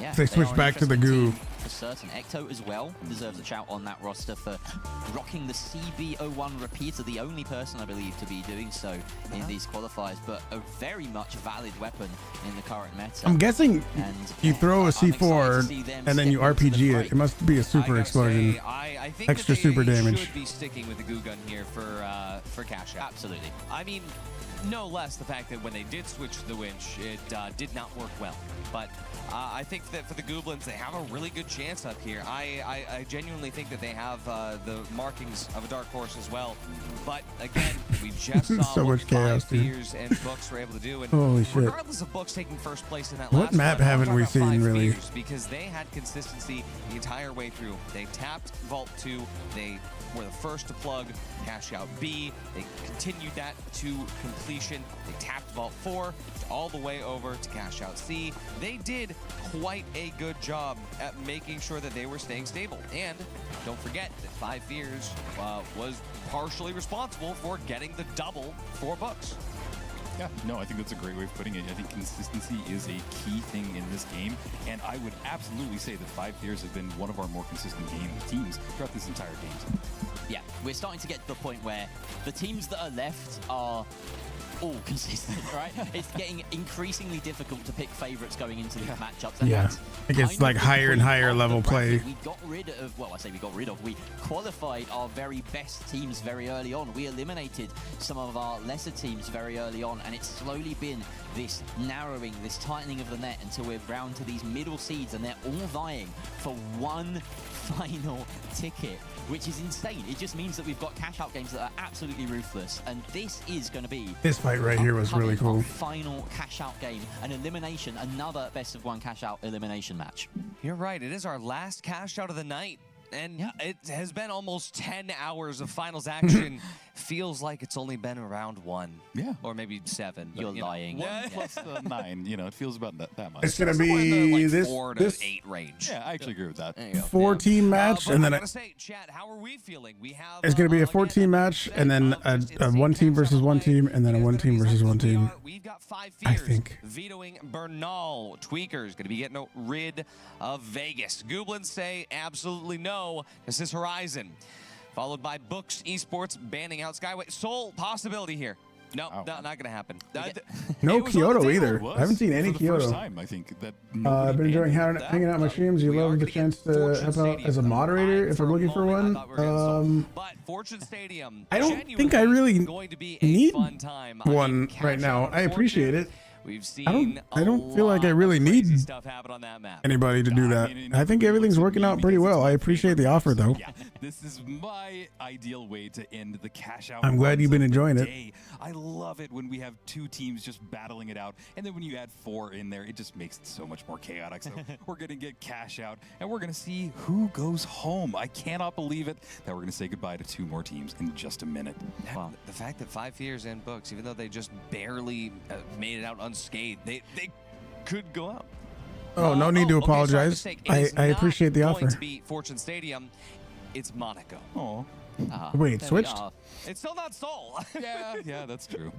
Speaker 13: Yeah,
Speaker 1: They switch
Speaker 13: are an
Speaker 1: back to the
Speaker 13: interesting
Speaker 1: goo.
Speaker 13: team For certain. Ecto as well deserves a shout on that roster for rocking the CB01 repeater, the only person I believe to be doing so in these qualifiers, but a very much valid weapon in the current meta.
Speaker 1: I'm guessing you throw a C4 and then you RPG it. It must be a super explosion.
Speaker 2: I think
Speaker 1: Extra
Speaker 2: that they
Speaker 1: super damage.
Speaker 2: should be sticking with the goo gun here for cash out.
Speaker 13: Absolutely.
Speaker 2: I mean, no less the fact that when they did switch to the winch, it did not work well. But I think that for the Goblins, they have a really good chance up here. I genuinely think that they have the markings of a dark horse as well. But again, we just saw
Speaker 1: So
Speaker 2: what
Speaker 1: much chaos,
Speaker 2: 5
Speaker 1: dude.
Speaker 2: Fears and Books were able to do. And
Speaker 1: Holy shit.
Speaker 2: regardless of Books taking first place in that
Speaker 1: What
Speaker 2: last
Speaker 1: map
Speaker 2: run,
Speaker 1: haven't
Speaker 2: I'm
Speaker 1: we
Speaker 2: talking about
Speaker 1: seen,
Speaker 2: 5
Speaker 1: really?
Speaker 2: Fears, because they had consistency the entire way through. They tapped Vault 2. They were the first to plug Cash Out B. They continued that to completion. They tapped Vault 4 all the way over to Cash Out C. They did quite a good job at making sure that they were staying stable. And don't forget that 5 Fears was partially responsible for getting the double for Books.
Speaker 3: Yeah, no, I think that's a great way of putting it. I think consistency is a key thing in this game, and I would absolutely say that 5 Fears have been one of our more consistent teams throughout this entire game.
Speaker 13: Yeah, we're starting to get to the point where the teams that are left are all consistent, right? It's getting increasingly difficult to pick favorites going into these matchups. And
Speaker 1: Yeah,
Speaker 13: that's
Speaker 1: it gets
Speaker 13: kind
Speaker 1: like
Speaker 13: of the
Speaker 1: higher and
Speaker 13: point
Speaker 1: higher
Speaker 13: of the
Speaker 1: level play.
Speaker 13: bracket. We got rid of, well, I say we got rid of, we qualified our very best teams very early on. We eliminated some of our lesser teams very early on, and it's slowly been this narrowing, this tightening of the net until we're down to these middle seeds, and they're all vying for one final ticket, which is insane. It just means that we've got cash out games that are absolutely ruthless, and this is going to be
Speaker 1: This fight right here was really
Speaker 13: upcoming,
Speaker 1: cool.
Speaker 13: our final cash out game, an elimination, another best of 1 cash out elimination match.
Speaker 2: You're right. It is our last cash out of the night. And it has been almost 10 hours of finals action. Feels like it's only been around 1.
Speaker 3: Yeah.
Speaker 2: Or maybe 7.
Speaker 13: You're lying.
Speaker 3: 1 plus 9, you know, it feels about that much.
Speaker 1: It's gonna
Speaker 2: Somewhere in
Speaker 1: be
Speaker 2: the, like,
Speaker 1: this
Speaker 2: 4 to
Speaker 1: this
Speaker 2: 8 range.
Speaker 3: Yeah, I actually agree with that.
Speaker 2: There you go.
Speaker 1: 4-team match,
Speaker 2: But
Speaker 1: and
Speaker 2: I
Speaker 1: then
Speaker 2: gotta say, chat, how are we feeling? We have
Speaker 1: it's gonna be a 4-team match, and then a 1 team versus 1 team, and then a 1 team versus 1 team.
Speaker 2: We've got 5
Speaker 1: I
Speaker 2: Fears
Speaker 1: think.
Speaker 2: vetoing Bernal. Tweaker's gonna be getting rid of Vegas. Goblins say absolutely no. This is Horizon. Followed by Books Esports banning out Skyway. Sole possibility here. No, not going to happen.
Speaker 1: No
Speaker 2: It was on the
Speaker 1: Kyoto
Speaker 2: table.
Speaker 1: either.
Speaker 3: It was
Speaker 1: I haven't seen any
Speaker 3: for the first
Speaker 1: Kyoto.
Speaker 3: time, I think, that
Speaker 1: I've been enjoying
Speaker 3: nobody
Speaker 1: hanging out on my streams. You love the chance to help out as a moderator if I'm looking for one.
Speaker 2: But Fortune Stadium,
Speaker 1: I don't think I really
Speaker 2: going to be a
Speaker 1: need
Speaker 2: fun time.
Speaker 1: one right now. I appreciate it.
Speaker 2: We've seen
Speaker 1: I don't feel like I really need
Speaker 2: stuff happen on that map.
Speaker 1: anybody to do that. I think everything's working out pretty well. I appreciate the offer though.
Speaker 3: Yeah, this is my ideal way to end the cash out.
Speaker 1: I'm glad you've been enjoying it.
Speaker 3: I love it when we have 2 teams just battling it out, and then when you add 4 in there, it just makes it so much more chaotic. So we're gonna get cash out, and we're gonna see who goes home. I cannot believe it that we're gonna say goodbye to 2 more teams in just a minute.
Speaker 2: Wow. The fact that 5 Fears and Books, even though they just barely made it out unscathed, they could go out.
Speaker 1: Oh, no need to
Speaker 2: okay, sorry,
Speaker 1: apologize.
Speaker 2: mistake. It is
Speaker 1: I
Speaker 2: not
Speaker 1: appreciate the
Speaker 2: going
Speaker 1: offer.
Speaker 2: to be Fortune Stadium. It's Monaco.
Speaker 3: Oh.
Speaker 1: Wait, it
Speaker 13: There we
Speaker 1: switched?
Speaker 13: are.
Speaker 2: It's still not Seoul.
Speaker 3: Yeah, that's true.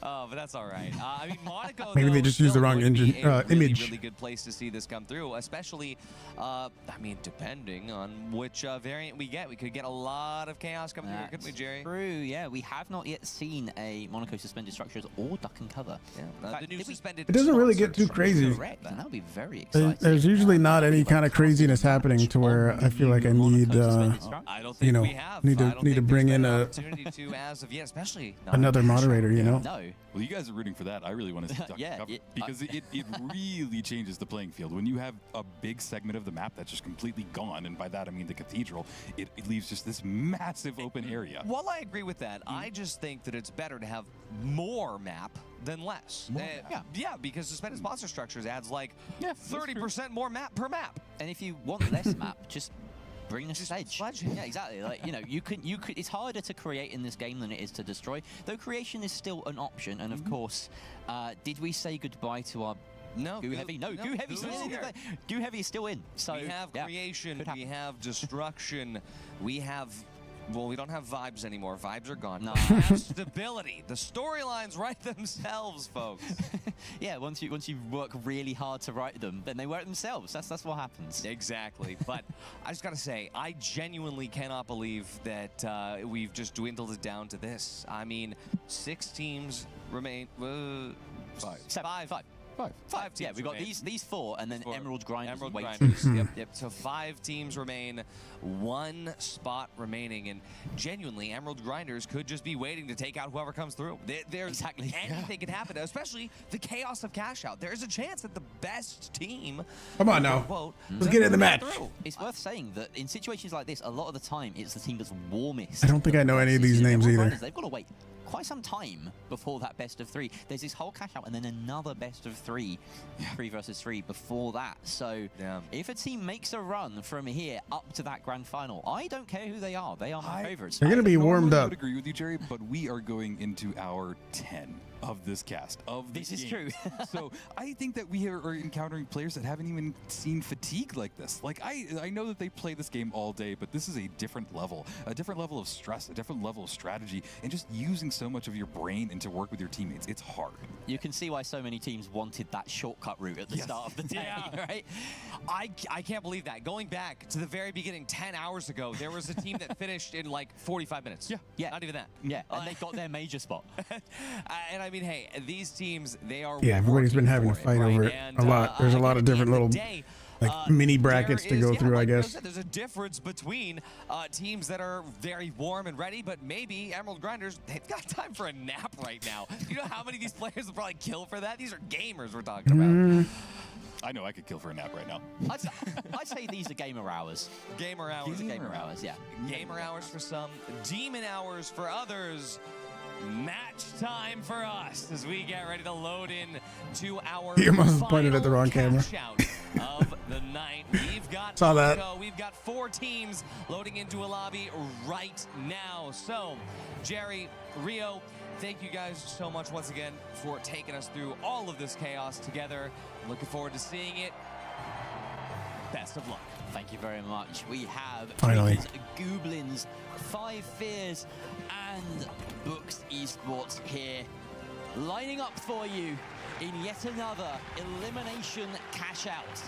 Speaker 2: But that's all right. I mean, Monaco.
Speaker 1: Maybe
Speaker 2: though,
Speaker 1: they just used the
Speaker 2: still
Speaker 1: wrong
Speaker 2: would be
Speaker 1: engine-
Speaker 2: a
Speaker 1: image.
Speaker 2: Really good place to see this come through, especially. I mean, depending on which variant we get, we could get a lot of chaos coming through, couldn't we, Jerry?
Speaker 13: True, yeah. We have not yet seen a Monaco suspended structures or duck and cover.
Speaker 2: Yeah,
Speaker 13: In fact,
Speaker 2: the new
Speaker 13: did we-
Speaker 2: suspended.
Speaker 1: It doesn't really get
Speaker 2: sponsors.
Speaker 1: too crazy.
Speaker 13: Correct, and that would be very exciting.
Speaker 1: There's usually not any kind of craziness happening to where I feel like I need,
Speaker 2: I don't think
Speaker 1: you know,
Speaker 2: we have.
Speaker 1: need
Speaker 2: I
Speaker 1: to
Speaker 2: don't
Speaker 1: need to
Speaker 2: think
Speaker 1: bring
Speaker 2: there's
Speaker 1: in
Speaker 2: been an
Speaker 1: a
Speaker 2: opportunity to as of yet, especially not
Speaker 1: another moderator, you know.
Speaker 13: No.
Speaker 3: Well, you guys are rooting for that. I really want to see duck
Speaker 13: Yeah,
Speaker 3: and cover,
Speaker 13: it-
Speaker 3: because it really changes the playing field. When you have a big segment of the map that's just completely gone, and by that I mean the cathedral, it leaves just this massive open area.
Speaker 2: While I agree with that, I just think that it's better to have more map than less. Yeah, because suspended sponsor structures adds like 30% more map per map.
Speaker 13: And if you want less map, just bring a sledge. Yeah, exactly. Like, you know, you could. It's harder to create in this game than it is to destroy. Though creation is still an option. And of course, did we say goodbye to our Goo Heavy? No, Goo Heavy still in. Goo Heavy is still in. So
Speaker 2: we have creation, we have destruction, we have Well, we don't have vibes anymore. Vibes are gone.
Speaker 13: No.
Speaker 2: We have stability. The storylines write themselves, folks.
Speaker 13: Yeah, once you work really hard to write them, then they write themselves. That's what happens.
Speaker 2: Exactly. But I just gotta say, I genuinely cannot believe that we've just dwindled it down to this. I mean, 6 teams remain. Five teams.
Speaker 13: Yeah, we've got
Speaker 2: remain.
Speaker 13: these 4, and then Emerald Grinders.
Speaker 2: Emerald
Speaker 13: waiting.
Speaker 2: Grinders. Yep. So 5 teams remain, 1 spot remaining, and genuinely, Emerald Grinders could just be waiting to take out whoever comes through. There's anything could happen, especially the chaos of cash out. There's a chance that the best team.
Speaker 1: Come on now. Let's get in the match.
Speaker 13: It's worth saying that in situations like this, a lot of the time, it's the team that's warmest.
Speaker 1: I don't think I know any of these names either.
Speaker 13: They've got to wait quite some time before that best of 3. There's this whole cash out and then another best of 3, 3 versus 3 before that. So if a team makes a run from here up to that grand final, I don't care who they are. They are my favorites.
Speaker 1: They're going to be warmed
Speaker 3: I
Speaker 1: up.
Speaker 3: would agree with you, Jerry, but we are going into our 10 of this cast.
Speaker 13: This is true.
Speaker 3: So I think that we are encountering players that haven't even seen fatigue like this. Like I know that they play this game all day, but this is a different level of stress, a different level of strategy, and just using so much of your brain and to work with your teammates. It's hard.
Speaker 13: You can see why so many teams wanted that shortcut route at the start of the day, right?
Speaker 2: I can't believe that. Going back to the very beginning, 10 hours ago, there was a team that finished in like 45 minutes.
Speaker 13: Yeah.
Speaker 2: Not even that.
Speaker 13: Yeah, and they got their major spot.
Speaker 2: And I mean, hey, these teams, they are.
Speaker 1: Yeah, everybody's been having to fight over it a lot. There's a lot of different little mini brackets to go through, I guess.
Speaker 2: There's a difference between teams that are very warm and ready, but maybe Emerald Grinders, they've got time for a nap right now. You know how many of these players will probably kill for that? These are gamers we're talking about.
Speaker 3: I know I could kill for a nap right now.
Speaker 13: I'd say these are gamer hours.
Speaker 2: Gamer hours.
Speaker 13: These are gamer hours, yeah.
Speaker 2: Gamer hours for some, demon hours for others. Match time for us as we get ready to load in to our
Speaker 1: He almost pointed at the wrong camera.
Speaker 2: Of the night. We've got
Speaker 1: Saw that.
Speaker 2: We've got 4 teams loading into a lobby right now. So, Jerry, Rio, thank you guys so much once again for taking us through all of this chaos together. Looking forward to seeing it. Best of luck.
Speaker 13: Thank you very much. We have
Speaker 1: Finally
Speaker 13: Goblins, 5 Fears, and Books Esports here, lining up for you in yet another elimination cash out.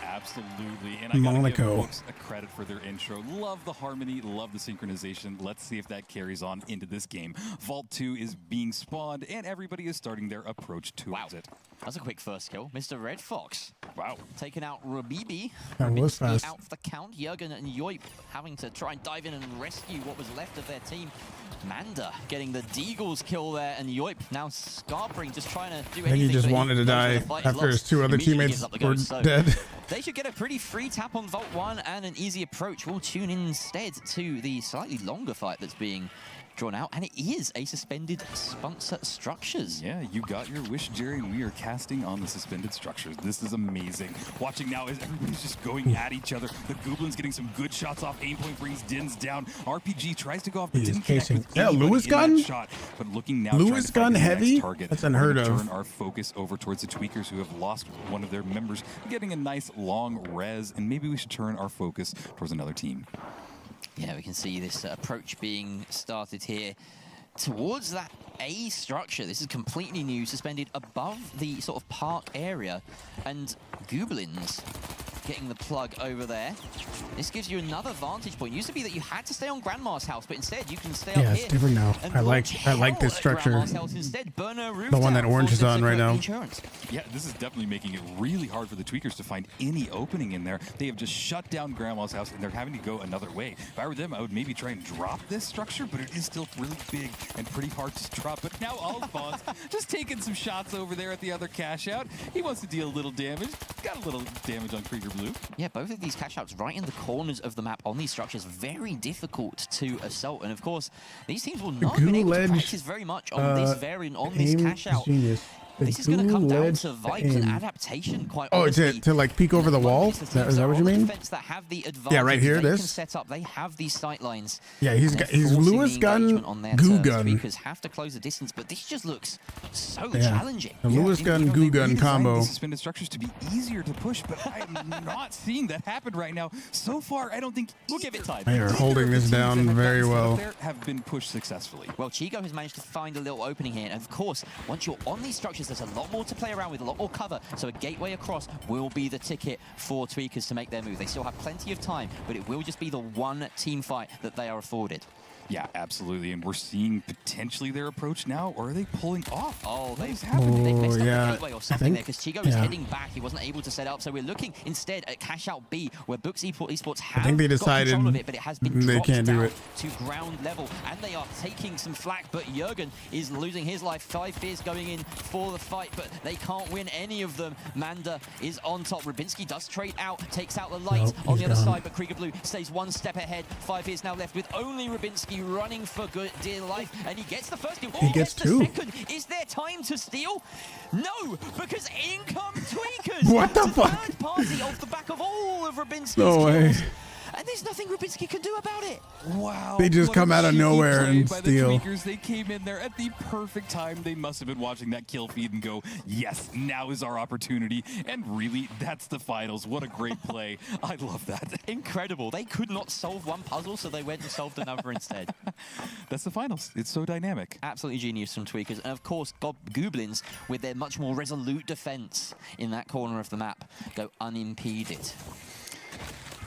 Speaker 3: Absolutely, and I gotta give Books a credit for their intro. Love the harmony, love the synchronization. Let's see if that carries on into this game. Vault 2 is being spawned, and everybody is starting their approach towards it.
Speaker 13: That's a quick first kill. Mr. Red Fox.
Speaker 3: Wow.
Speaker 13: Taking out Rabibi.
Speaker 1: That was fast.
Speaker 13: Out for the count. Jurgen and Yoip having to try and dive in and rescue what was left of their team. Manda getting the Deagles kill there, and Yoip now scarpering, just trying to do anything.
Speaker 1: I think he just wanted to die after his 2 other teammates were dead.
Speaker 13: They should get a pretty free tap on Vault 1 and an easy approach. We'll tune in instead to the slightly longer fight that's being drawn out, and it is a suspended sponsor structures.
Speaker 3: Yeah, you got your wish, Jerry, and we are casting on the suspended structures. This is amazing. Watching now as everybody's just going at each other. The Goblins getting some good shots off. Aimpoint brings Dins down. RPG tries to go off, but didn't connect with
Speaker 1: Lewis gun
Speaker 3: shot. But looking now,
Speaker 1: Lewis gun heavy. That's unheard of.
Speaker 3: Turn our focus over towards the Tweakers, who have lost one of their members, getting a nice long res, and maybe we should turn our focus towards another team.
Speaker 13: Yeah, we can see this approach being started here towards that A structure. This is completely new, suspended above the sort of park area, and Goblins getting the plug over there. This gives you another vantage point. It used to be that you had to stay on Grandma's house, but instead you can stay up here.
Speaker 1: Yeah, it's different now. I like this structure.
Speaker 13: Instead,
Speaker 1: the one that Orange is on right now.
Speaker 3: Yeah, this is definitely making it really hard for the Tweakers to find any opening in there. They have just shut down Grandma's house, and they're having to go another way. If I were them, I would maybe try and drop this structure, but it is still really big and pretty hard to drop. But now Alphonse just taking some shots over there at the other cash out. He wants to deal a little damage. Got a little damage on Krieger Blue.
Speaker 13: Yeah, both of these cash outs right in the corners of the map on these structures. Very difficult to assault. And of course, these teams will not be able to practice very much on this variant, on this cash out. This is going to come down to
Speaker 1: Lubed
Speaker 13: vibes and
Speaker 1: Filmed.
Speaker 13: adaptation, quite
Speaker 1: Oh,
Speaker 13: honestly.
Speaker 1: to like peek over the wall? Is that what you mean?
Speaker 13: That have the
Speaker 1: Yeah, right here,
Speaker 13: they
Speaker 1: this?
Speaker 13: Can set up. They have these sight lines.
Speaker 1: Yeah, he's Lewis gun, goo gun.
Speaker 13: Tweakers have to close the distance, but this just looks so challenging.
Speaker 1: The Lewis gun, goo gun combo.
Speaker 3: The suspended structures to be easier to push, but I'm not seeing that happen right now. So far, I don't think we'll give it time.
Speaker 1: They are holding this down very well.
Speaker 3: There have been pushed successfully.
Speaker 13: Well, Chico has managed to find a little opening here, and of course, once you're on these structures, there's a lot more to play around with, a lot more cover, so a gateway across will be the ticket for Tweakers to make their move. They still have plenty of time, but it will just be the one team fight that they are afforded.
Speaker 3: Yeah, absolutely, and we're seeing potentially their approach now, or are they pulling off?
Speaker 13: Oh, they've
Speaker 3: happened?
Speaker 13: messed up
Speaker 1: yeah,
Speaker 13: the gateway or something there, because Chico was
Speaker 1: yeah.
Speaker 13: heading back. He wasn't able to set up, so we're looking instead at Cash Out B, where Books Esports have
Speaker 1: I think they decided
Speaker 13: got control of it, but it has been
Speaker 1: they
Speaker 13: dropped
Speaker 1: can't do
Speaker 13: down
Speaker 1: it.
Speaker 13: to ground level, and they are taking some flack, but Jurgen is losing his life. 5 Fears going in for the fight, but they can't win any of them. Manda is on top. Rubinski does trade out, takes out the light on the other side, but Krieger Blue stays one step ahead. 5 Fears now left with only Rubinski running for good dear life, and he gets the first kill.
Speaker 1: He gets
Speaker 13: the
Speaker 1: two.
Speaker 13: second. Is there time to steal? No, because in come Tweakers.
Speaker 1: What the fuck?
Speaker 13: Third party off the back of all of Rubinski's
Speaker 1: No way.
Speaker 13: kills. And there's nothing Rubinski can do about it.
Speaker 3: Wow.
Speaker 1: They just
Speaker 3: what
Speaker 1: come
Speaker 3: a
Speaker 1: out of
Speaker 3: cheeky
Speaker 1: nowhere
Speaker 3: play
Speaker 1: and
Speaker 3: by
Speaker 1: steal.
Speaker 3: The Tweakers. They came in there at the perfect time. They must have been watching that kill feed and go, yes, now is our opportunity. And really, that's the finals. What a great play. I love that.
Speaker 13: Incredible. They could not solve one puzzle, so they went and solved another instead.
Speaker 3: That's the finals. It's so dynamic.
Speaker 13: Absolutely genius from Tweakers. And of course, Goblins, with their much more resolute defense in that corner of the map, go unimpeded.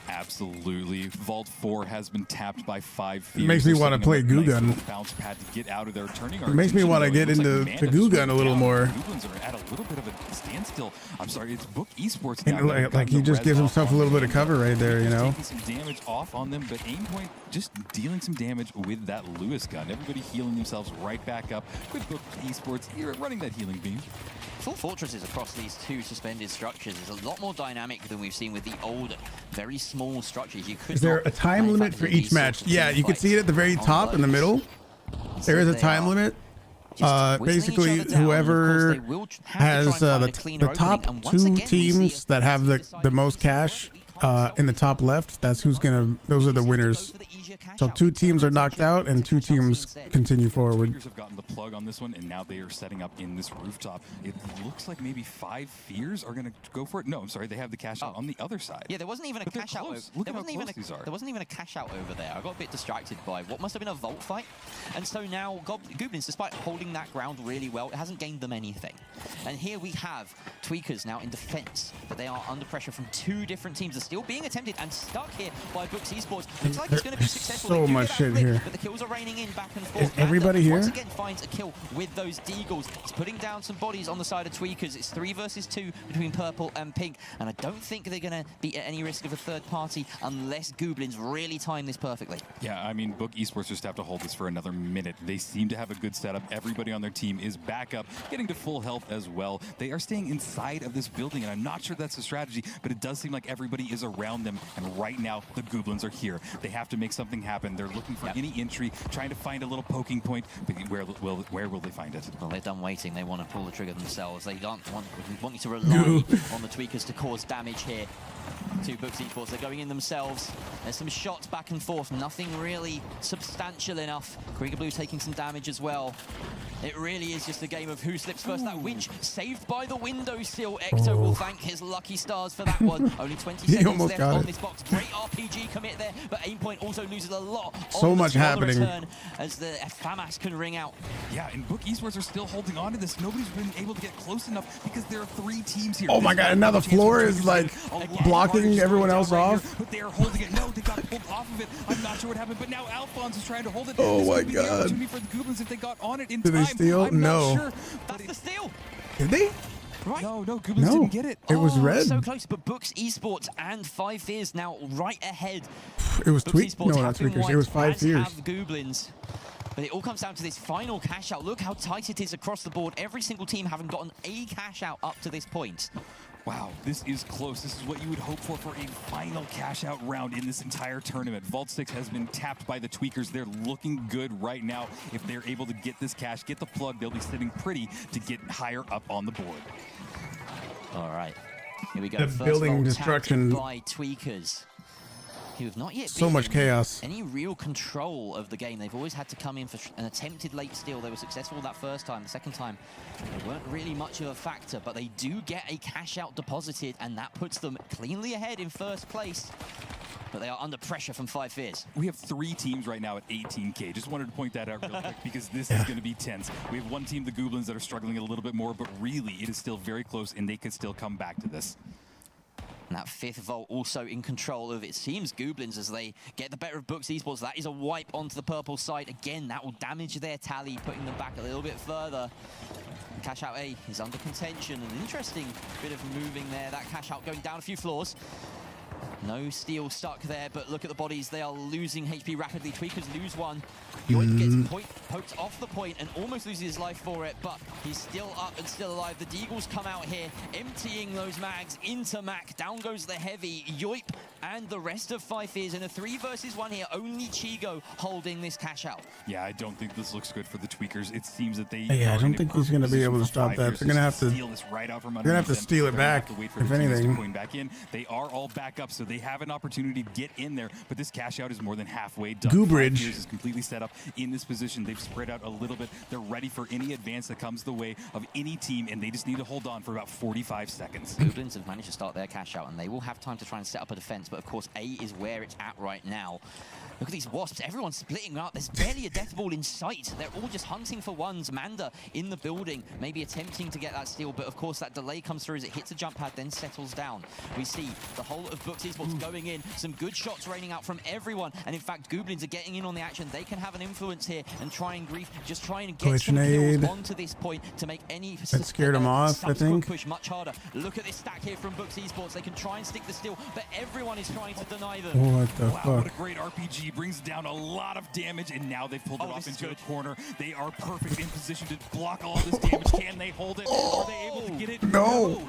Speaker 3: Absolutely. Vault 4 has been tapped by 5 Fears.
Speaker 1: It makes me want to play Goo Gun.
Speaker 3: Nice bounce pad to get out of there, turning
Speaker 1: It makes me want to get into the Goo Gun a little more.
Speaker 3: Goblins are at a little bit of a standstill. I'm sorry, it's Book Esports
Speaker 1: And
Speaker 3: now.
Speaker 1: like he just gives himself a little bit of cover right there, you know?
Speaker 3: Taking some damage off on them, but Aimpoint just dealing some damage with that Lewis gun. Everybody healing themselves right back up with Book Esports here running that healing beam.
Speaker 13: Full fortresses across these two suspended structures is a lot more dynamic than we've seen with the older, very small structures. You could
Speaker 1: Is there a time limit for each match? Yeah, you can see it at the very top in the middle. There is a time limit. Basically, whoever has the top 2 teams that have the most cash in the top left, those are the winners. So 2 teams are knocked out and 2 teams continue forward.
Speaker 3: Fears have gotten the plug on this one, and now they are setting up in this rooftop. It looks like maybe 5 Fears are going to go for it. No, I'm sorry, they have the cash out on the other side.
Speaker 13: Yeah, there wasn't even a cash out. There wasn't even a cash out over there. I got a bit distracted by what must have been a vault fight, and so now Goblins, despite holding that ground really well, it hasn't gained them anything. And here we have Tweakers now in defense, but they are under pressure from 2 different teams. They're still being attempted and stuck here by Books Esports. Looks like it's going to be successful.
Speaker 1: So much shit here.
Speaker 13: But the kills are raining in back and forth.
Speaker 1: Is everybody here?
Speaker 13: Once again finds a kill with those Deagles. He's putting down some bodies on the side of Tweakers. It's 3 versus 2 between purple and pink, and I don't think they're going to be at any risk of a third party unless Goblins really time this perfectly.
Speaker 3: Yeah, I mean, Book Esports just have to hold this for another minute. They seem to have a good setup. Everybody on their team is back up, getting to full health as well. They are staying inside of this building, and I'm not sure that's the strategy, but it does seem like everybody is around them, and right now, the Goblins are here. They have to make something happen. They're looking for any entry, trying to find a little poking point, but where will they find it?
Speaker 13: Well, they're done waiting. They want to pull the trigger themselves. They don't want you to rely on the Tweakers to cause damage here. 2 Books Esports, they're going in themselves. There's some shots back and forth, nothing really substantial enough. Krieger Blue taking some damage as well. It really is just a game of who slips first. That winch saved by the windowsill. Ecto will thank his lucky stars for that one. Only 20 seconds left on this box. Great RPG commit there, but Aimpoint also loses a lot.
Speaker 1: So much happening.
Speaker 13: As the FAMAS can ring out.
Speaker 3: Yeah, and Book Esports are still holding on to this. Nobody's been able to get close enough because there are 3 teams here.
Speaker 1: Oh my god, and now the floor is like blocking everyone else off.
Speaker 3: But they are holding it. No, they got pulled off of it. I'm not sure what happened, but now Alphonse is trying to hold it.
Speaker 1: Oh my
Speaker 3: would be the
Speaker 1: god.
Speaker 3: opportunity for the Goblins if they got on it in
Speaker 1: Did
Speaker 3: time.
Speaker 1: they steal?
Speaker 3: I'm
Speaker 1: No.
Speaker 3: not sure.
Speaker 13: That's the steal.
Speaker 1: Did they?
Speaker 13: Right.
Speaker 3: No, Goblins didn't get it.
Speaker 1: It was red.
Speaker 13: So close, but Books Esports and 5 Fears now right ahead.
Speaker 1: It was
Speaker 13: Books
Speaker 1: No, not Tweakers. It was 5 Fears.
Speaker 13: Have Goblins. But it all comes down to this final cash out. Look how tight it is across the board. Every single team having gotten a cash out up to this point.
Speaker 3: Wow, this is close. This is what you would hope for a final cash-out round in this entire tournament. Vault 6 has been tapped by the Tweakers. They're looking good right now. If they're able to get this cash, get the plug, they'll be sitting pretty to get higher up on the board.
Speaker 13: All right, here we go.
Speaker 1: The
Speaker 13: First
Speaker 1: building
Speaker 13: vault
Speaker 1: destruction.
Speaker 13: tapped by Tweakers, who have not yet
Speaker 1: So
Speaker 13: been
Speaker 1: much
Speaker 13: in
Speaker 1: chaos.
Speaker 13: any real control of the game. They've always had to come in for an attempted late steal. They were successful that first time. The second time, they weren't really much of a factor, but they do get a cash out deposited, and that puts them cleanly ahead in first place. But they are under pressure from 5 Fears.
Speaker 3: We have 3 teams right now at 18K. Just wanted to point that out real quick because this is going to be tense. We have one team, the Goblins, that are struggling a little bit more, but really it is still very close and they could still come back to this.
Speaker 13: And that 5th vault also in control of, it seems, Goblins as they get the better of Books Esports. That is a wipe onto the purple side. Again, that will damage their tally, putting them back a little bit further. Cash out A is under contention. An interesting bit of moving there. That cash out going down a few floors. No steel stuck there, but look at the bodies. They are losing HP rapidly. Tweakers lose one. Yoip gets poked off the point and almost loses his life for it, but he's still up and still alive. The Deagles come out here, emptying those mags into Mac. Down goes the heavy. Yoip and the rest of 5 Fears in a 3 versus 1 here. Only Chigo holding this cash out.
Speaker 3: Yeah, I don't think this looks good for the Tweakers. It seems that they...
Speaker 1: Yeah, I don't think he's going to be able to stop that. They're going to have to
Speaker 3: steal this right out from
Speaker 1: they're going to have to steal it back, if anything.
Speaker 3: Going back in. They are all back up, so they have an opportunity to get in there, but this cash out is more than halfway done.
Speaker 1: Goobridge
Speaker 3: 5 Fears is completely set up in this position. They've spread out a little bit. They're ready for any advance that comes the way of any team, and they just need to hold on for about 45 seconds.
Speaker 13: Goblins have managed to start their cash out, and they will have time to try and set up a defense, but of course A is where it's at right now. Look at these Wasps, everyone's splitting up. There's barely a death ball in sight. They're all just hunting for ones. Manda in the building, maybe attempting to get that steal, but of course that delay comes through as it hits a jump pad, then settles down. We see the whole of Books Esports going in, some good shots raining out from everyone, and in fact Goblins are getting in on the action. They can have an influence here and try and grief, just try and get some kills onto this point to make any
Speaker 1: that scared him off, I think.
Speaker 13: Push much harder. Look at this stack here from Books Esports. They can try and stick the steal, but everyone is trying to deny them.
Speaker 1: What the fuck?
Speaker 3: What a great RPG. Brings down a lot of damage, and now they've pulled it off into the corner. They are perfect in position to block all this damage. Can they hold it? Are they able to get it?
Speaker 1: No.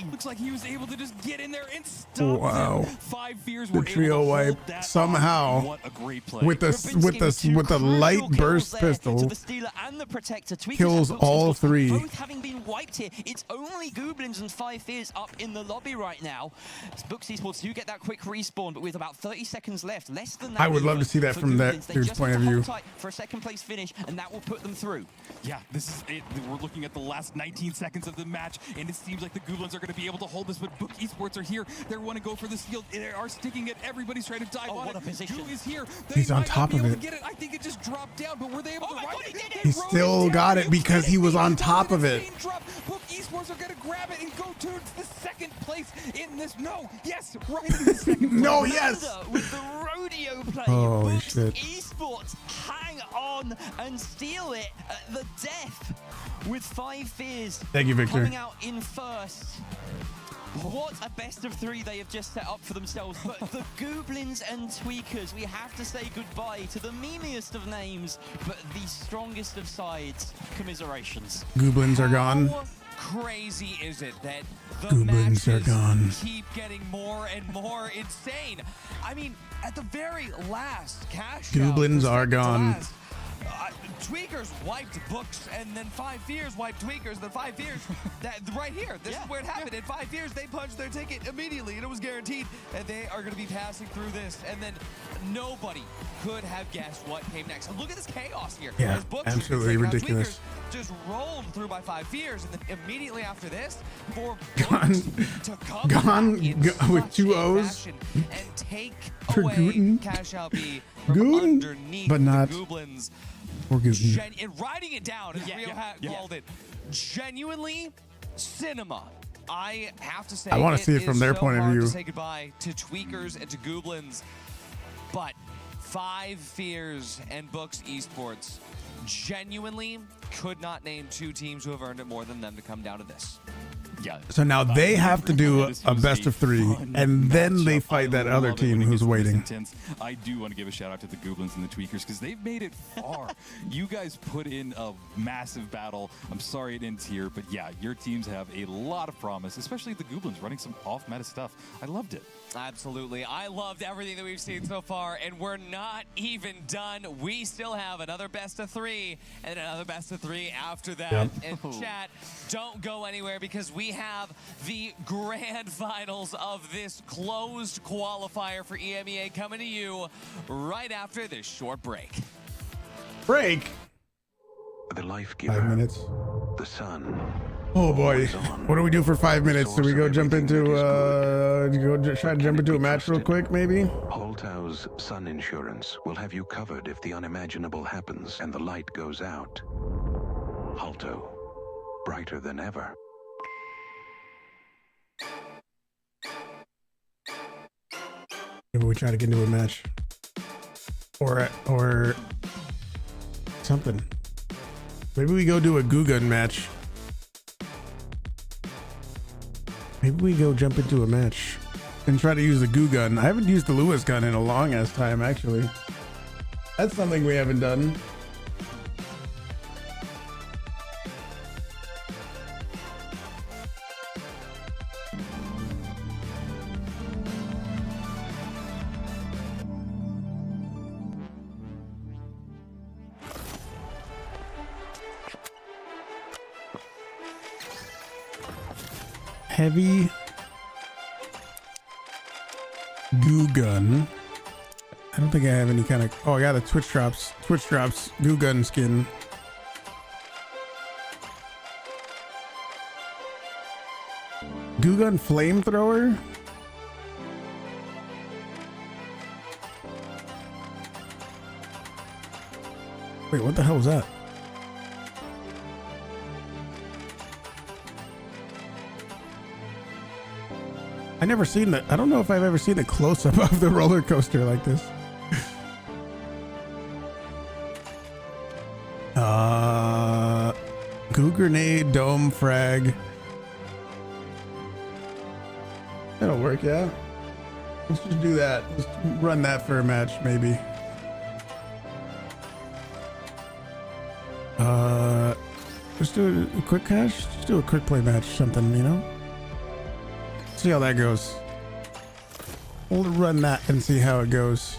Speaker 3: Looks like he was able to just get in there and stop
Speaker 1: wow.
Speaker 3: 5 Fears
Speaker 1: The
Speaker 3: were
Speaker 1: trio wipe
Speaker 3: somehow
Speaker 1: what a great play. with the light burst pistol
Speaker 13: the Stealer and the Protector.
Speaker 1: kills all 3.
Speaker 13: Both having been wiped here. It's only Goblins and 5 Fears up in the lobby right now. Books Esports do get that quick respawn, but with about 30 seconds left, less than that.
Speaker 1: I would love to see that from that dude's point of view.
Speaker 13: For a second place finish, and that will put them through.
Speaker 3: Yeah, this is it. We're looking at the last 19 seconds of the match, and it seems like the Goblins are going to be able to hold this, but Book Esports are here. They want to go for the steal. They are sticking it. Everybody's trying to dive on
Speaker 13: what
Speaker 3: it.
Speaker 13: a position.
Speaker 3: Who is here?
Speaker 1: He's on top of it.
Speaker 3: Get it. I think it just dropped down, but were they able to ride it?
Speaker 1: He still got it because he was on top of it.
Speaker 3: Book Esports are going to grab it and go to the second place in this. No, yes, right in the second place.
Speaker 1: No, yes.
Speaker 13: With the rodeo play,
Speaker 1: Holy
Speaker 13: Books
Speaker 1: shit.
Speaker 13: Esports hang on and steal it at the death with 5 Fears.
Speaker 1: Thank you, Victor.
Speaker 13: Coming out in first. What a best of 3 they have just set up for themselves. But the Goblins and Tweakers, we have to say goodbye to the memeiest of names, but the strongest of sides. Commiserations.
Speaker 1: Goblins are gone.
Speaker 2: How crazy is it that the
Speaker 1: Goblins are
Speaker 2: matches
Speaker 1: gone.
Speaker 2: keep getting more and more insane? I mean, at the very last cash
Speaker 1: Goblins are gone.
Speaker 2: Tweakers wiped Books, and then 5 Fears wiped Tweakers, and then 5 Fears, that right here, this is where it happened. In 5 Fears, they punched their ticket immediately, and it was guaranteed, and they are going to be passing through this, and then nobody could have guessed what came next. And look at this chaos here.
Speaker 1: Yeah,
Speaker 2: As Books
Speaker 1: absolutely ridiculous.
Speaker 2: just rolled through by 5 Fears, and then immediately after this, for
Speaker 1: Gone,
Speaker 2: to come
Speaker 1: with 2 O's
Speaker 2: and take
Speaker 1: for
Speaker 2: away
Speaker 1: Gooten.
Speaker 2: Cash Out B from
Speaker 1: Gooten,
Speaker 2: underneath
Speaker 1: but not
Speaker 2: the Goblins.
Speaker 1: for Gooten.
Speaker 2: And writing it down, as Rio called it, genuinely cinema. I have to say,
Speaker 1: I want to see it from their point of view.
Speaker 2: To say goodbye to Tweakers and to Goblins, but 5 Fears and Books Esports genuinely could not name 2 teams who have earned it more than them to come down to this.
Speaker 3: Yeah.
Speaker 1: So now they have to do a best of 3, and then they fight that other team who's waiting.
Speaker 3: I do want to give a shout out to the Goblins and the Tweakers because they've made it far. You guys put in a massive battle. I'm sorry it ends here, but yeah, your teams have a lot of promise, especially the Goblins running some off-meta stuff. I loved it.
Speaker 2: Absolutely. I loved everything that we've seen so far, and we're not even done. We still have another best of 3 and another best of 3 after that.
Speaker 1: Yep.
Speaker 2: And chat, don't go anywhere because we have the grand finals of this closed qualifier for EMEA coming to you right after this short break.
Speaker 1: Break?
Speaker 14: The life giver.
Speaker 1: 5 minutes.
Speaker 14: The sun.
Speaker 1: Oh boy. What do we do for 5 minutes? Do we go jump into, try to jump into a match real quick, maybe?
Speaker 14: Holtau's Sun Insurance will have you covered if the unimaginable happens and the light goes out. Holto, brighter than ever.
Speaker 1: Maybe we try to get into a match. Or something. Maybe we go do a goo gun match. Maybe we go jump into a match and try to use the goo gun. I haven't used the Lewis gun in a long ass time, actually. That's something we haven't done. Heavy goo gun. I don't think I have any kind of. Oh, I got a Twitch drops goo gun skin. Goo gun flamethrower. Wait, what the hell was that? I never seen that. I don't know if I've ever seen a close-up of the roller coaster like this. Goo grenade, dome frag. That'll work, yeah. Let's just do that. Let's run that for a match, maybe. Just do a quick cash. Just do a quick play match, something, you know. See how that goes. We'll run that and see how it goes.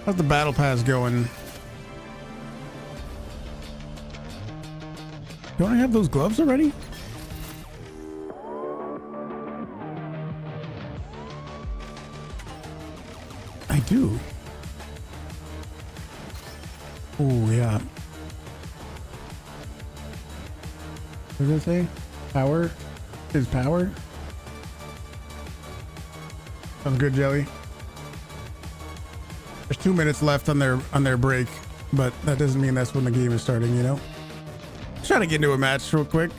Speaker 1: How's the battle pass going? Don't I have those gloves already? I do. Oh yeah. What does it say? Power is power. Sounds good, Jelly. There's 2 minutes left on their break, but that doesn't mean that's when the game is starting, you know? Let's try to get into a match real quick.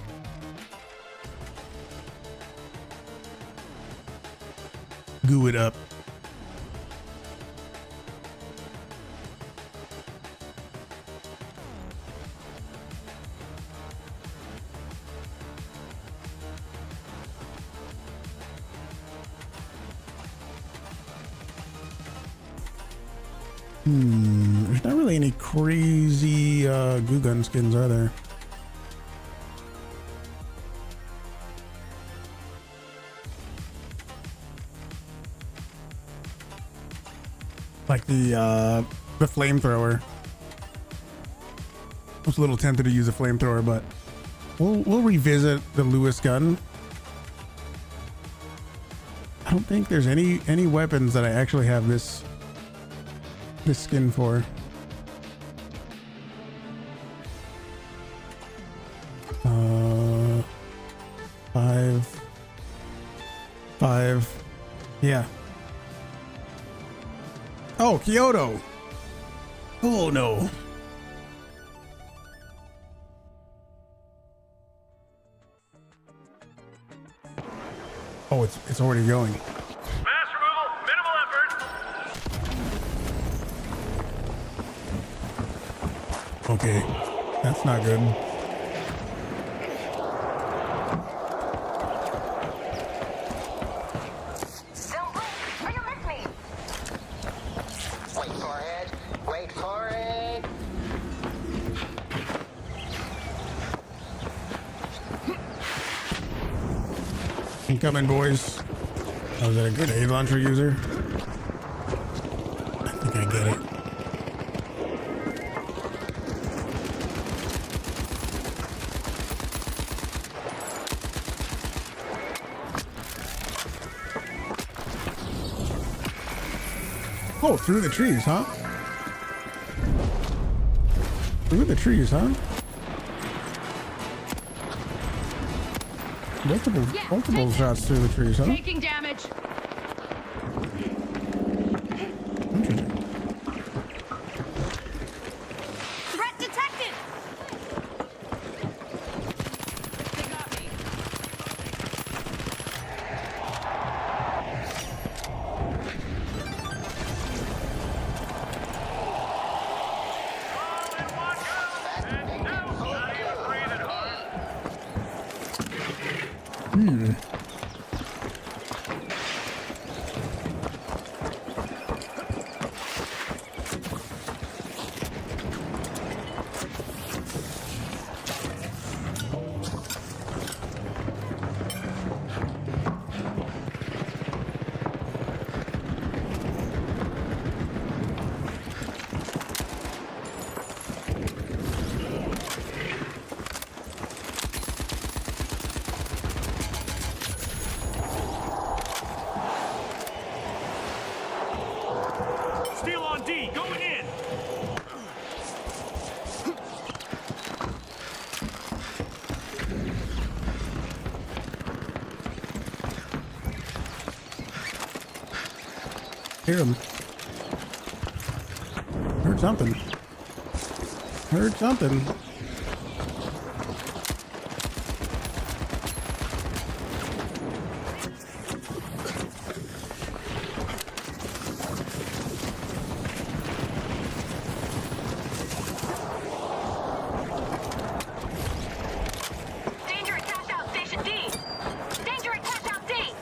Speaker 1: Goo it up. There's not really any crazy goo gun skins, are there? Like the flamethrower. I was a little tempted to use a flamethrower, but we'll revisit the Lewis gun. I don't think there's any weapons that I actually have this skin for. Five. Yeah. Oh, Kyoto. Oh no. Oh, it's already going.
Speaker 10: Mass removal, minimal effort.
Speaker 1: Okay, that's not good. Incoming, boys. Oh, is that a grenade launcher user? I think I get it. Oh, through the trees, huh? Through the trees, huh? Multiple shots through the trees, huh?
Speaker 17: Taking damage.
Speaker 1: Interesting.
Speaker 17: Threat detected. They got me.
Speaker 10: Steel on D, going in.
Speaker 1: Hear him. Heard something. Heard something.
Speaker 17: Danger at cash out station D. Danger at cash out D.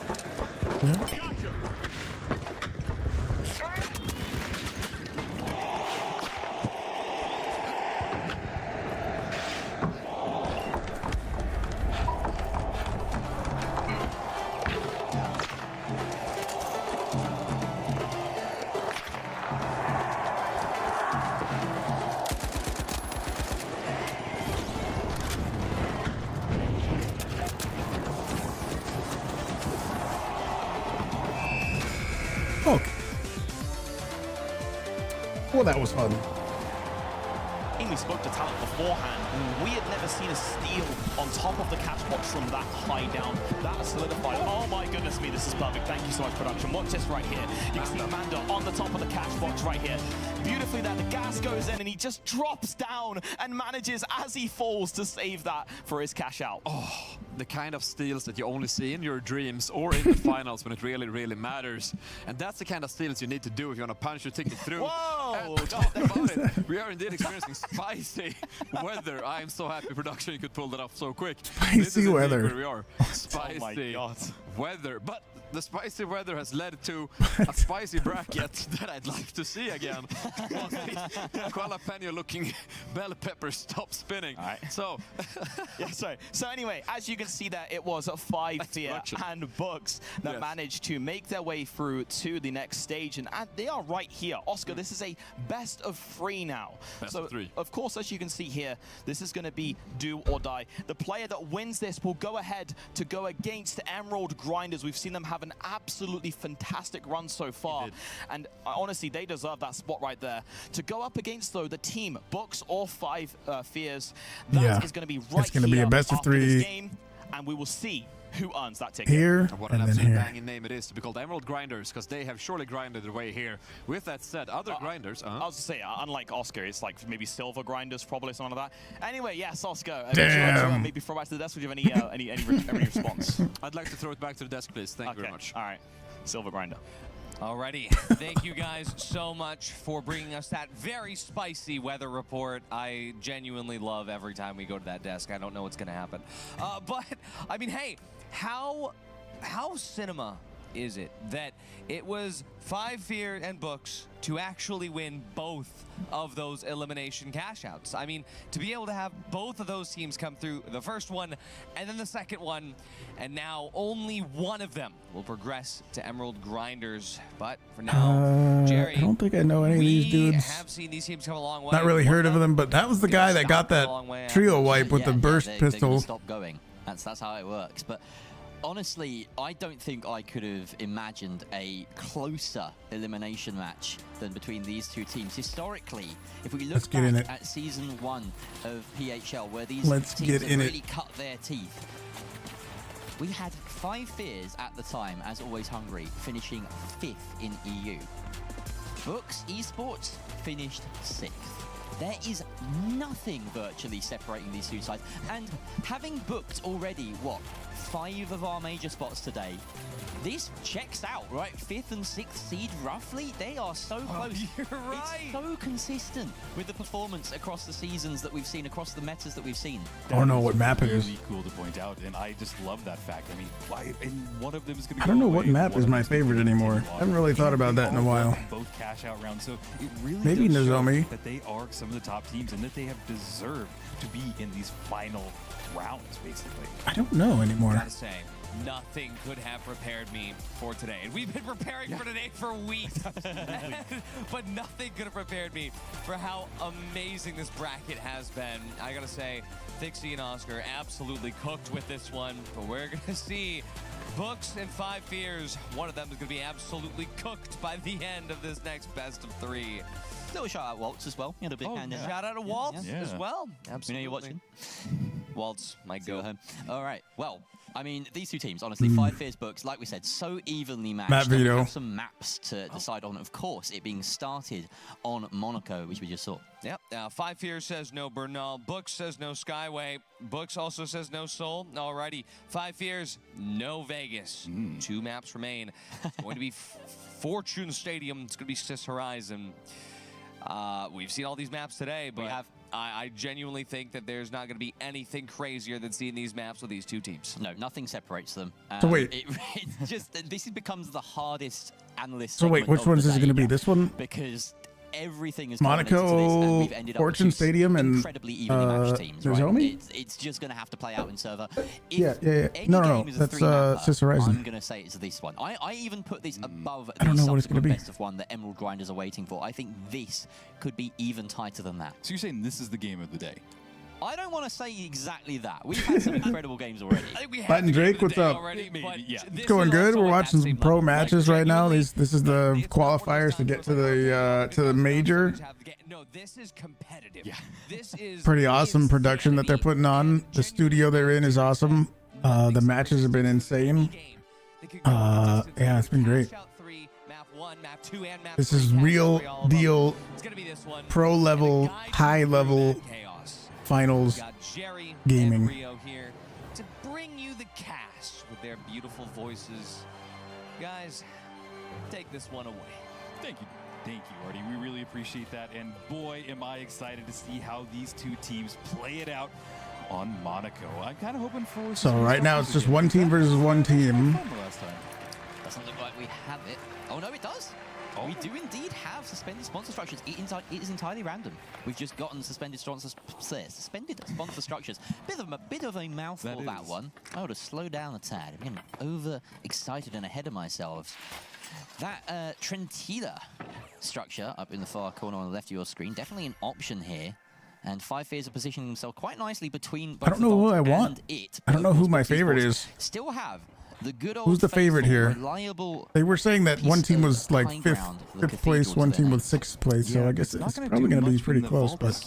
Speaker 1: Okay. Well, that was fun.
Speaker 5: We spoke to talent beforehand. We had never seen a steal on top of the cash box from that high down. That is solidified. Oh my goodness me, this is perfect. Thank you so much, production. Watch this right here. You can see Amanda on the top of the cash box right here. Beautifully there, the gas goes in and he just drops down and manages as he falls to save that for his cash out.
Speaker 4: Oh, the kind of steals that you only see in your dreams or in the finals when it really, really matters. And that's the kind of steals you need to do if you want to punch your ticket through.
Speaker 5: Whoa!
Speaker 4: And talk about it. We are indeed experiencing spicy weather. I am so happy production you could pull that off so quick.
Speaker 1: Spicy weather.
Speaker 4: Where we are. Spicy weather. But the spicy weather has led to a spicy bracket that I'd like to see again. Jalapeno looking bell pepper stop spinning.
Speaker 5: All right.
Speaker 4: So,
Speaker 5: yeah, sorry. So anyway, as you can see there, it was 5 Fear and Books that managed to make their way through to the next stage, and they are right here. Oscar, this is a best of 3 now.
Speaker 4: Best of 3.
Speaker 5: Of course, as you can see here, this is going to be do or die. The player that wins this will go ahead to go against Emerald Grinders. We've seen them have an absolutely fantastic run so far, and honestly, they deserve that spot right there. To go up against, though, the team, Books or 5 Fears, that is going to be right.
Speaker 1: It's going to be a best of 3
Speaker 5: game, and we will see who earns that ticket.
Speaker 1: Here
Speaker 4: and what an
Speaker 1: and then
Speaker 4: absolute
Speaker 1: here.
Speaker 4: banging name it is to be called Emerald Grinders, because they have surely grinded their way here. With that said, other grinders.
Speaker 5: I was going to say, unlike Oscar, it's like maybe Silver Grinders, probably something like that. Anyway, yes, Oscar.
Speaker 1: Damn.
Speaker 5: Maybe throw back to the desk. Would you have any response?
Speaker 4: I'd like to throw it back to the desk, please. Thank you very much.
Speaker 5: All right, Silver Grinder.
Speaker 2: Alrighty, thank you guys so much for bringing us that very spicy weather report. I genuinely love every time we go to that desk. I don't know what's gonna happen. But, I mean, hey, how cinema is it that it was 5 Fear and Books to actually win both of those elimination cash outs? I mean, to be able to have both of those teams come through, the first one and then the second one, and now only one of them will progress to Emerald Grinders. But for now, Jerry,
Speaker 1: I don't think I know any of these dudes.
Speaker 2: We have seen these teams come a long way.
Speaker 1: Not really heard of them, but that was the guy that got that trio wipe with the burst
Speaker 13: they're
Speaker 1: pistol.
Speaker 13: gonna stop going. That's how it works. But honestly, I don't think I could have imagined a closer elimination match than between these two teams. Historically, if we look back at Season 1 of PHL, where these teams have really cut their teeth, we had 5 Fears at the time, as always hungry, finishing 5th in EU. Books Esports finished 6th. There is nothing virtually separating these two sides. And having booked already, what, 5 of our major spots today, this checks out, right? 5th and 6th seed, roughly. They are so close.
Speaker 2: You're right.
Speaker 13: It's so consistent with the performance across the seasons that we've seen, across the metas that we've seen.
Speaker 1: I don't know what map it is.
Speaker 3: Really cool to point out, and I just love that fact. I mean, why? And one of them is going to.
Speaker 1: I don't know what map is my favorite anymore. I haven't really thought about that in a while.
Speaker 3: Both cash out rounds, so it really
Speaker 1: Maybe
Speaker 3: does show
Speaker 1: Nozomi.
Speaker 3: that they are some of the top teams and that they have deserved to be in these final rounds, basically.
Speaker 1: I don't know anymore.
Speaker 2: Gotta say, nothing could have prepared me for today. And we've been preparing for today for weeks. But nothing could have prepared me for how amazing this bracket has been. I gotta say, Thixie and Oscar absolutely cooked with this one. But we're gonna see Books and 5 Fears. One of them is gonna be absolutely cooked by the end of this next best of 3.
Speaker 13: Little shout out Waltz as well. He had a big hand in that.
Speaker 2: Shout out to Waltz as well. Absolutely.
Speaker 13: We know you're watching.
Speaker 2: Waltz, my go.
Speaker 13: All right. Well, I mean, these two teams, honestly, 5 Fears Books, like we said, so evenly matched.
Speaker 1: Matt
Speaker 13: We
Speaker 1: Vito.
Speaker 13: have some maps to decide on. Of course, it being started on Monaco, which we just saw.
Speaker 2: Yep. 5 Fears says no Bernal. Books says no Skyway. Books also says no Seoul. Alrighty. 5 Fears, no Vegas. 2 maps remain. It's going to be Fortune Stadium. It's going to be Sis Horizon. We've seen all these maps today, but I genuinely think that there's not going to be anything crazier than seeing these maps with these two teams.
Speaker 13: No, nothing separates them.
Speaker 1: So wait.
Speaker 13: It just this becomes the hardest analyst.
Speaker 1: So wait, which ones is it going to be? This one?
Speaker 13: Because everything is
Speaker 1: Monaco, Fortune Stadium, and
Speaker 13: incredibly evenly matched teams. Right?
Speaker 1: Nozomi?
Speaker 13: It's just going to have to play out in server.
Speaker 1: Yeah. No, that's Sis Horizon.
Speaker 13: I'm going to say it's this one. I even put this above
Speaker 1: I don't know
Speaker 13: the
Speaker 1: what it's gonna be.
Speaker 13: best of 1 that Emerald Grinders are waiting for. I think this could be even tighter than that.
Speaker 3: So you're saying this is the game of the day?
Speaker 13: I don't want to say exactly that. We've had some incredible games already.
Speaker 1: Button Drake, what's up? It's going good. We're watching some pro matches right now. This is the qualifiers to get to the major.
Speaker 2: No, this is competitive. Yeah. This is
Speaker 1: Pretty awesome production that they're putting on. The studio they're in is awesome. The matches have been insane. Yeah, it's been great. This is real deal pro level, high level finals gaming.
Speaker 2: Rio here to bring you the cast with their beautiful voices. Guys, take this one away.
Speaker 3: Thank you, Artie. We really appreciate that. And boy, am I excited to see how these two teams play it out on Monaco. I'm kind of hoping for.
Speaker 1: So right now it's just one team versus one team.
Speaker 13: Doesn't look like we have it. Oh no, it does. We do indeed have suspended sponsor structures. It is entirely random. We've just gotten suspended sponsor structures. Bit of a mouthful, that one. I ought to slow down a tad. I'm getting over-excited and ahead of myself. That Trentila structure up in the far corner on the left of your screen, definitely an option here. And 5 Fears are positioning themselves quite nicely between both
Speaker 1: I don't know who I want. I don't know who my favorite is.
Speaker 13: Still have the good old
Speaker 1: Who's the favorite here? They were saying that one team was like fifth place, one team was 6th place, so I guess it's probably going to be pretty close, but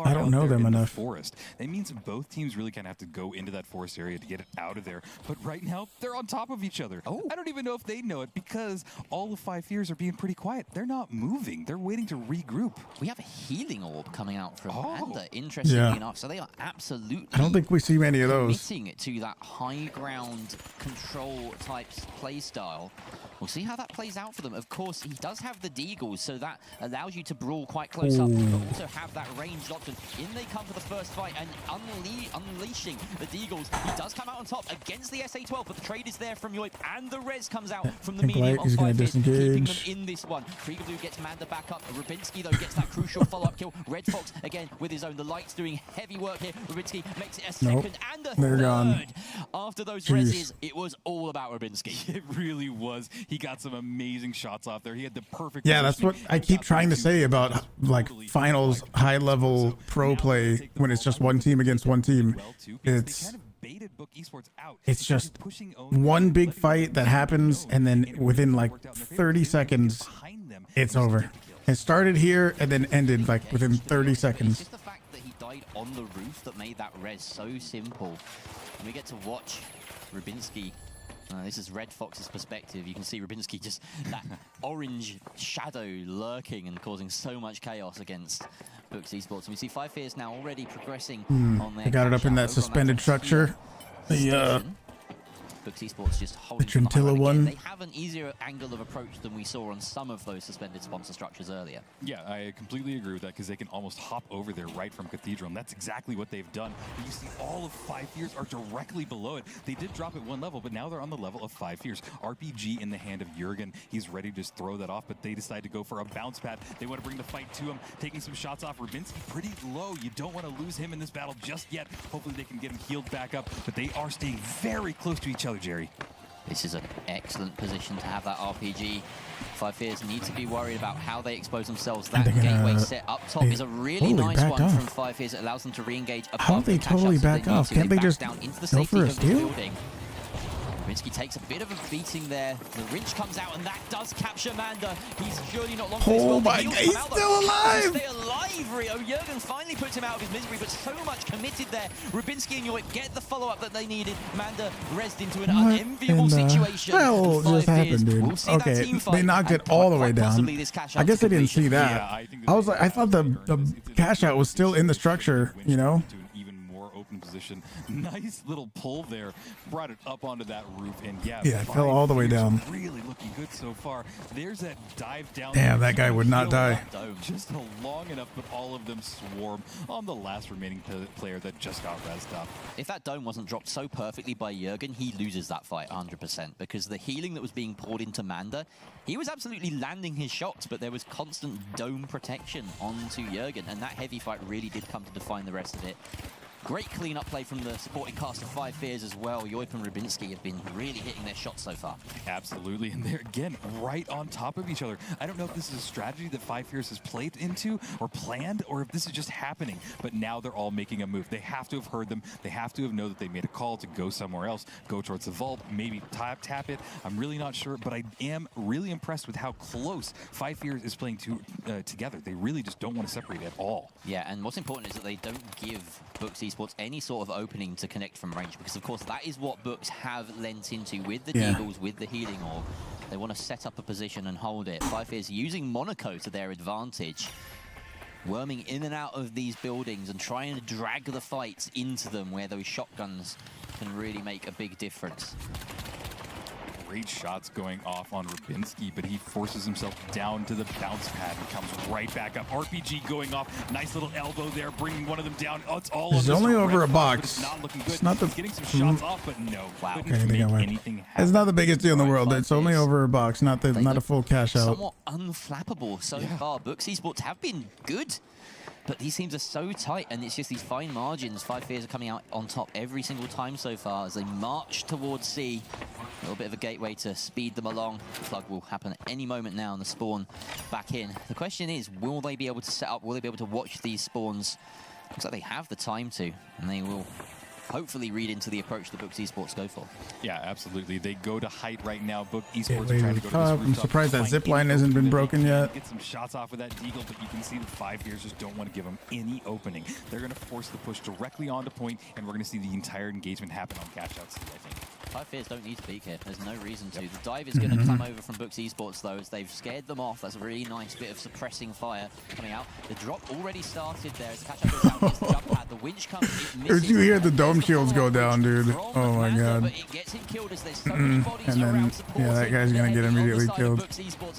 Speaker 1: I don't know them enough.
Speaker 3: That means both teams really kind of have to go into that forest area to get it out of there. But right now, they're on top of each other. I don't even know if they know it because all of 5 Fears are being pretty quiet. They're not moving. They're waiting to regroup.
Speaker 13: We have a healing orb coming out from Panda, interestingly enough. So they are absolutely
Speaker 1: I don't think we see many of those.
Speaker 13: committing to that high ground control type play style. We'll see how that plays out for them. Of course, he does have the Deagles, so that allows you to brawl quite close up, but also have that ranged option. In they come for the first fight, and unleashing the Deagles. He does come out on top against the SA-12, but the trade is there from Yoip, and the res comes out from the medium on 5 hits, keeping them in this one. Kriegel gets Manda back up. Rubinski, though, gets that crucial follow-up kill. Red Fox, again, with his own. The Light's doing heavy work here. Rubinski makes it a second and a third.
Speaker 1: Gone.
Speaker 13: After those reses, it was all about Rubinski.
Speaker 3: It really was. He got some amazing shots off there. He had the perfect.
Speaker 1: Yeah, that's what I keep trying to say about like finals high-level pro play when it's just one team against one team. It's just one big fight that happens, and then within like 30 seconds, it's over. It started here and then ended like within 30 seconds.
Speaker 13: It's just the fact that he died on the roof that made that res so simple. And we get to watch Rubinski. This is Red Fox's perspective. You can see Rubinski just that orange shadow lurking and causing so much chaos against Bwabcat Esports. And we see 5 Fears now already progressing on their.
Speaker 1: They got it up in that suspended structure. The
Speaker 13: Bwabcat Esports just holding
Speaker 1: the Trintilla one.
Speaker 13: They have an easier angle of approach than we saw on some of those suspended sponsor structures earlier.
Speaker 3: Yeah, I completely agree with that, because they can almost hop over there right from Cathedral, and that's exactly what they've done. But you see all of 5 Fears are directly below it. They did drop at one level, but now they're on the level of 5 Fears. RPG in the hand of Jurgen. He's ready to just throw that off, but they decide to go for a bounce pad. They want to bring the fight to him, taking some shots off. Rubinski pretty low. You don't want to lose him in this battle just yet. Hopefully they can get him healed back up, but they are staying very close to each other, Jerry.
Speaker 13: This is an excellent position to have that RPG. 5 Fears need to be worried about how they expose themselves. That gateway set up top is a really nice one from 5 Fears. It allows them to re-engage above.
Speaker 1: How they totally back off? Can't they just
Speaker 13: down into the
Speaker 1: go for a steal?
Speaker 13: Rubinski takes a bit of a beating there. The wrench comes out, and that does capture Manda. He's surely not long.
Speaker 1: Oh my God, he's still alive!
Speaker 13: Stay alive, Rio. Jurgen finally puts him out of his misery, but so much committed there. Rubinski and Yoip get the follow-up that they needed. Manda rezzed into an unenviable situation.
Speaker 1: What the hell just happened, dude? Okay, they knocked it all the way down. I guess I didn't see that. I thought the cash out was still in the structure, you know?
Speaker 3: Open position. Nice little pull there. Brought it up onto that roof, and yeah,
Speaker 1: it fell all the way down.
Speaker 3: Really looking good so far. There's that dive down.
Speaker 1: Damn, that guy would not die.
Speaker 3: Just long enough, but all of them swarm on the last remaining player that just got rezzed up.
Speaker 13: If that dome wasn't dropped so perfectly by Jurgen, he loses that fight 100%, because the healing that was being poured into Manda, he was absolutely landing his shots, but there was constant dome protection onto Jurgen, and that heavy fight really did come to define the rest of it. Great clean-up play from the supporting cast of 5 Fears as well. Yoip and Rubinski have been really hitting their shots so far.
Speaker 3: Absolutely, and they're, again, right on top of each other. I don't know if this is a strategy that 5 Fears has played into or planned, or if this is just happening, but now they're all making a move. They have to have heard them. They have to have known that they made a call to go somewhere else, go towards the vault, maybe tap it. I'm really not sure, but I am really impressed with how close 5 Fears is playing together. They really just don't want to separate at all.
Speaker 13: Yeah, and what's important is that they don't give Bwabcat Esports any sort of opening to connect from range, because of course that is what Books have lent into with the Deagles, with the healing orb. They want to set up a position and hold it. 5 Fears using Monaco to their advantage, worming in and out of these buildings and trying to drag the fights into them where those shotguns can really make a big difference.
Speaker 3: Great shots going off on Rubinski, but he forces himself down to the bounce pad and comes right back up. RPG going off. Nice little elbow there, bringing one of them down. Oh, it's all
Speaker 1: It's only over a box.
Speaker 3: It's not looking good.
Speaker 1: It's not the...
Speaker 3: He's getting some shots off, but no.
Speaker 13: Wow.
Speaker 1: It's not the biggest deal in the world. It's only over a box, not a full cash out.
Speaker 13: Somewhat unflappable so far. Bwabcat Esports have been good, but these teams are so tight, and it's just these fine margins. 5 Fears are coming out on top every single time so far as they march towards C. A little bit of a gateway to speed them along. The plug will happen at any moment now, and the spawn back in. The question is, will they be able to set up? Will they be able to watch these spawns? Looks like they have the time to, and they will hopefully read into the approach that Bwabcat Esports go for.
Speaker 3: Yeah, absolutely. They go to height right now. Bwabcat Esports are trying to go to this rooftop.
Speaker 1: I'm surprised that zip line hasn't been broken yet.
Speaker 3: Get some shots off with that Deagle, but you can see the 5 Fears just don't want to give them any opening. They're going to force the push directly onto point, and we're going to see the entire engagement happen on cash out C, I think.
Speaker 13: Five Fears don't need to peek here. There's no reason to. The dive is going to come over from Bwabcat Esports, though, as they've scared them off. That's a really nice bit of suppressing fire coming out. The drop already started there. As catch up goes out, the jump pad. The winch comes, it misses.
Speaker 1: Did you hear the dome shields go down, dude? Oh my god.
Speaker 13: But it gets him killed as there's so many bodies
Speaker 1: And then,
Speaker 13: around
Speaker 1: yeah, that guy's gonna get immediately killed.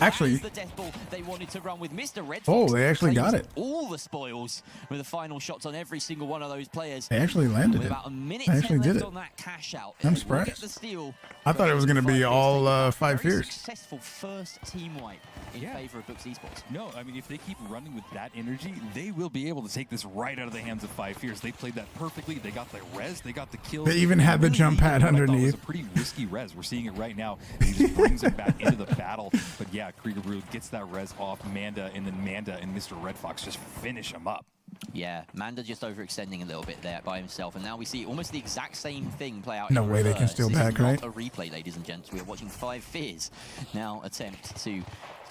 Speaker 1: Actually,
Speaker 13: the death ball they wanted to run with. Mr. Red
Speaker 1: oh,
Speaker 13: Fox
Speaker 1: they actually got it.
Speaker 13: all the spoils with the final shots on every single one of those players.
Speaker 1: They actually landed
Speaker 13: with
Speaker 1: it.
Speaker 13: about a minute
Speaker 1: They actually
Speaker 13: 10
Speaker 1: did
Speaker 13: left
Speaker 1: it.
Speaker 13: on that cash out.
Speaker 1: I'm
Speaker 13: We'll
Speaker 1: surprised.
Speaker 13: get the steal.
Speaker 1: I thought it was gonna be all 5
Speaker 13: Very
Speaker 1: Fears.
Speaker 13: Successful first team wipe in favor of Bwabcat Esports.
Speaker 3: No, I mean, if they keep running with that energy, they will be able to take this right out of the hands of 5 Fears. They played that perfectly. They got the res. They got the kill.
Speaker 1: They even had the jump pad underneath.
Speaker 3: It was a pretty risky res. We're seeing it right now. He just brings him back into the battle. But yeah, Krieger Brew gets that res off Manda, and then Manda and Mr. Red Fox just finish him up.
Speaker 13: Yeah, Manda just overextending a little bit there by himself, and now we see almost the exact same thing play out.
Speaker 1: No
Speaker 13: in
Speaker 1: way they can
Speaker 13: reverse.
Speaker 1: steal
Speaker 13: This
Speaker 1: back,
Speaker 13: is not
Speaker 1: right?
Speaker 13: a replay, ladies and gents. We are watching 5 Fears now attempt to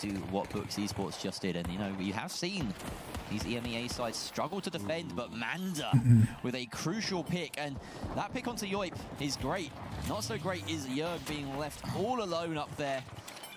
Speaker 13: do what Bwabcat Esports just did, and you know we have seen these EMEA sides struggle to defend, but Manda with a crucial pick, and that pick onto Yoip is great. Not so great is Jurg being left all alone up there.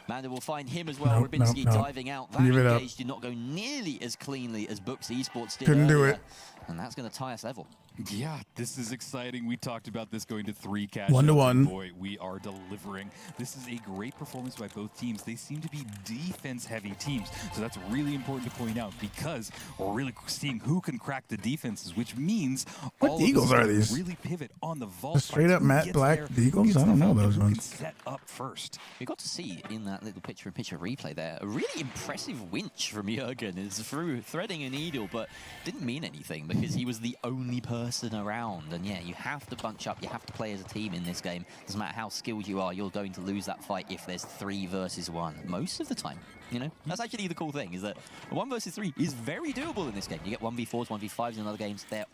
Speaker 13: Manda will find him as well. Rubinski diving out. That engage did not go nearly as cleanly as Bwabcat Esports did
Speaker 1: Couldn't do
Speaker 13: earlier,
Speaker 1: it.
Speaker 13: and that's going to tie us level.
Speaker 3: Yeah, this is exciting. We talked about this going to 3 cash.
Speaker 1: 1-1.
Speaker 3: Boy, we are delivering. This is a great performance by both teams. They seem to be defense-heavy teams, so that's really important to point out because we're really seeing who can crack the defenses, which means
Speaker 1: What Deagles are these?
Speaker 3: really pivot on the vault.
Speaker 1: The straight up matte black Deagles? I don't know those ones.
Speaker 3: Set up first.
Speaker 13: We got to see in that little picture-in-picture replay there a really impressive winch from Jurgen. It's through threading a needle, but didn't mean anything because he was the only person around. And yeah, you have to bunch up, you have to play as a team in this game. Doesn't matter how skilled you are, you're going to lose that fight if there's 3 versus 1 most of the time. You know, that's actually the cool thing, is that 1 versus 3 is very doable in this game. You get 1v4s, 1v5s in other games. They're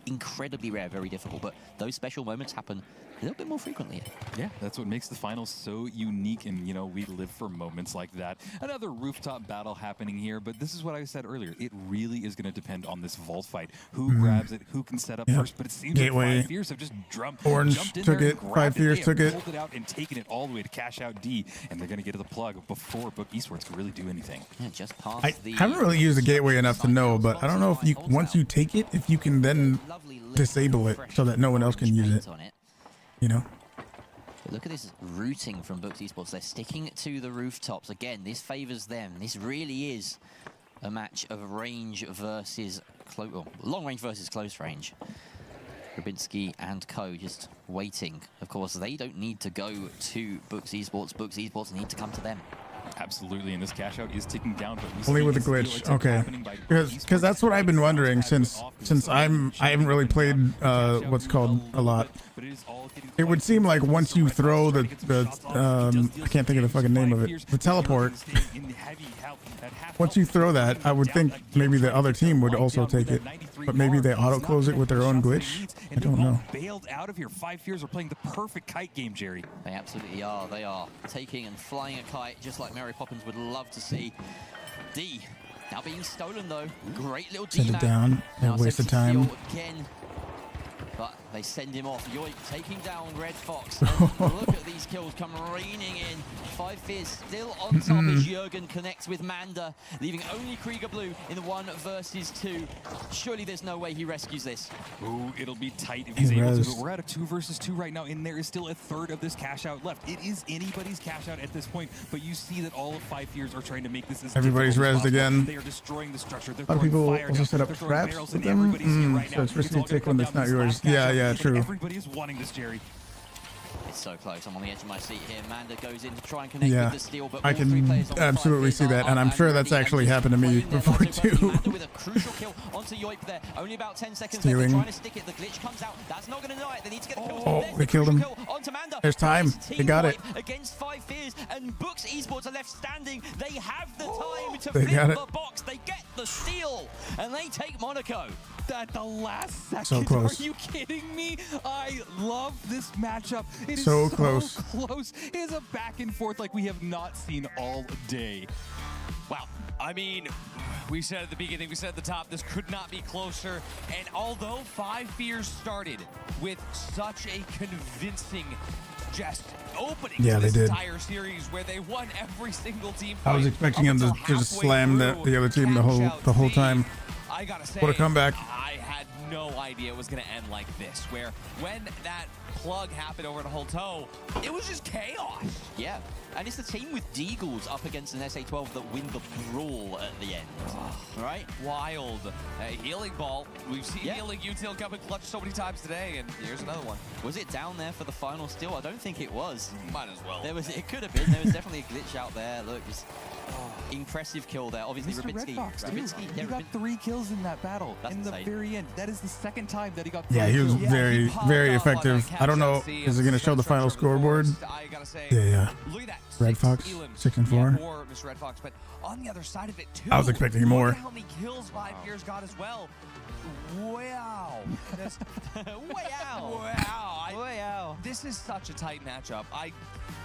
Speaker 13: incredibly rare, very difficult, but those special moments happen a little bit more frequently.
Speaker 3: Yeah, that's what makes the finals so unique, and you know, we live for moments like that. Another rooftop battle happening here, but this is what I said earlier. It really is going to depend on this vault fight. Who grabs it, who can set up first, but it seems
Speaker 1: Gateway.
Speaker 3: like 5 Fears have just
Speaker 1: Orange
Speaker 3: jumped in
Speaker 1: took
Speaker 3: there
Speaker 1: it,
Speaker 3: and
Speaker 1: 5 Fears took it.
Speaker 3: pulled it out and taken it all the way to cash out D, and they're going to get to the plug before Bwabcat Esports can really do anything.
Speaker 13: Yeah, just past
Speaker 1: I haven't really used the gateway enough to know, but I don't know if you once you take it, if you can then disable it so that no one else can use it. You know?
Speaker 13: But look at this routing from Bwabcat Esports. They're sticking to the rooftops. Again, this favors them. This really is a match of range versus long range versus close range. Rubinski and co just waiting. Of course, they don't need to go to Bwabcat Esports. Bwabcat Esports need to come to them.
Speaker 3: Absolutely, and this cash out is ticking down, but we
Speaker 1: Only
Speaker 3: see
Speaker 1: with a
Speaker 3: this
Speaker 1: glitch.
Speaker 3: steal
Speaker 1: Okay.
Speaker 3: happening by
Speaker 1: Because that's what I've been wondering since I haven't really played what's called a lot. It would seem like once you throw the I can't think of the fucking name of it, the teleport. Once you throw that, I would think maybe the other team would also take it, but maybe they auto close it with their own glitch. I don't know.
Speaker 3: Bailed out of here. 5 Fears are playing the perfect kite game, Jerry.
Speaker 13: They absolutely are. They are taking and flying a kite just like Mary Poppins would love to see. D now being stolen though. Great little D.
Speaker 1: Send it down.
Speaker 13: Now
Speaker 1: Waste of
Speaker 13: attempting to
Speaker 1: time.
Speaker 13: steal again. But they send him off. Yoip taking down Red Fox. And look at these kills come raining in. 5 Fears still on top as Jurgen connects with Manda, leaving only Krieger Blue in the 1 versus 2. Surely there's no way he rescues this.
Speaker 3: Ooh, it'll be tight if he's able to, but we're at a 2 versus 2 right now, and there is still a third of this cash out left. It is anybody's cash out at this point, but you see that all of 5 Fears are trying to make this as
Speaker 1: Everybody's
Speaker 3: difficult as
Speaker 1: rezzed
Speaker 3: possible.
Speaker 1: again.
Speaker 3: They are destroying the structure. They're
Speaker 1: A lot of
Speaker 3: throwing
Speaker 1: people
Speaker 3: fire
Speaker 1: also
Speaker 3: down.
Speaker 1: set up
Speaker 3: They're throwing
Speaker 1: traps
Speaker 3: barrels,
Speaker 1: with
Speaker 3: and
Speaker 1: them.
Speaker 3: everybody's here right
Speaker 1: So
Speaker 3: now.
Speaker 1: it's risky
Speaker 3: all
Speaker 1: to
Speaker 3: gonna
Speaker 1: take one
Speaker 3: come
Speaker 1: that's
Speaker 3: down
Speaker 1: not
Speaker 3: to this
Speaker 1: yours.
Speaker 3: last cash
Speaker 1: Yeah,
Speaker 3: out,
Speaker 1: yeah,
Speaker 3: but
Speaker 1: true.
Speaker 3: Everybody is wanting this, Jerry.
Speaker 13: It's so close. I'm on the edge of my seat here. Manda goes in to try and connect
Speaker 1: Yeah,
Speaker 13: with the steal, but
Speaker 1: I
Speaker 13: all 3
Speaker 1: can
Speaker 13: players on
Speaker 1: absolutely see that, and I'm sure that's actually happened to me before too.
Speaker 13: Manda with a crucial kill onto Yoip there. Only about 10 seconds left. They're
Speaker 1: Stealing.
Speaker 13: trying to stick it. The glitch comes out. That's not going to deny it. They need to get the kill.
Speaker 1: Oh,
Speaker 13: There's
Speaker 1: they
Speaker 13: the
Speaker 1: killed him.
Speaker 13: crucial kill onto Manda.
Speaker 1: There's time.
Speaker 13: Team
Speaker 1: They got it.
Speaker 13: wipe against 5 Fears, and Bwabcat Esports are left standing. They have the time to
Speaker 1: They
Speaker 13: flip
Speaker 1: got
Speaker 13: the
Speaker 1: it.
Speaker 13: box. They get the steal, and they take Monaco.
Speaker 3: At the last second.
Speaker 1: So close.
Speaker 3: Are you kidding me? I love this matchup. It is
Speaker 1: So close.
Speaker 3: close. It is a back and forth like we have not seen all day.
Speaker 2: Wow. I mean, we said at the beginning, we said at the top, this could not be closer. And although 5 Fears started with such a convincing just opening
Speaker 1: Yeah,
Speaker 2: this
Speaker 1: they did.
Speaker 2: entire series where they won every single team
Speaker 1: I was
Speaker 2: fight
Speaker 1: expecting him
Speaker 2: up
Speaker 1: to
Speaker 2: until
Speaker 1: just
Speaker 2: halfway
Speaker 1: slam
Speaker 2: through.
Speaker 1: the other team the whole time.
Speaker 2: I gotta say,
Speaker 1: What a comeback.
Speaker 2: I had no idea it was gonna end like this, where when that plug happened over to Holto, it was just chaos.
Speaker 13: Yeah, and it's the team with Deagles up against an SA-12 that win the brawl at the end, right?
Speaker 2: Wild. Healing ball. We've seen healing util come in clutch so many times today, and here's another one.
Speaker 13: Was it down there for the final still? I don't think it was.
Speaker 2: Might as well.
Speaker 13: It could have been. There was definitely a glitch out there. Look, just impressive kill there. Obviously,
Speaker 3: Mr. Red Fox, too.
Speaker 13: yeah,
Speaker 3: He got 3 kills in that battle.
Speaker 13: That's
Speaker 3: in the
Speaker 13: insane.
Speaker 3: very end. That is the second time that he got.
Speaker 1: Yeah, he was very, very effective. I don't know. Is it going to show the final scoreboard? Yeah.
Speaker 2: Look at that.
Speaker 1: Red Fox, 6 and 4.
Speaker 2: For Mr. Red Fox, but on the other side of it too.
Speaker 1: I was expecting more.
Speaker 2: Look at how many kills 5 years got as well. Wow.
Speaker 13: Wow.
Speaker 2: This is such a tight matchup.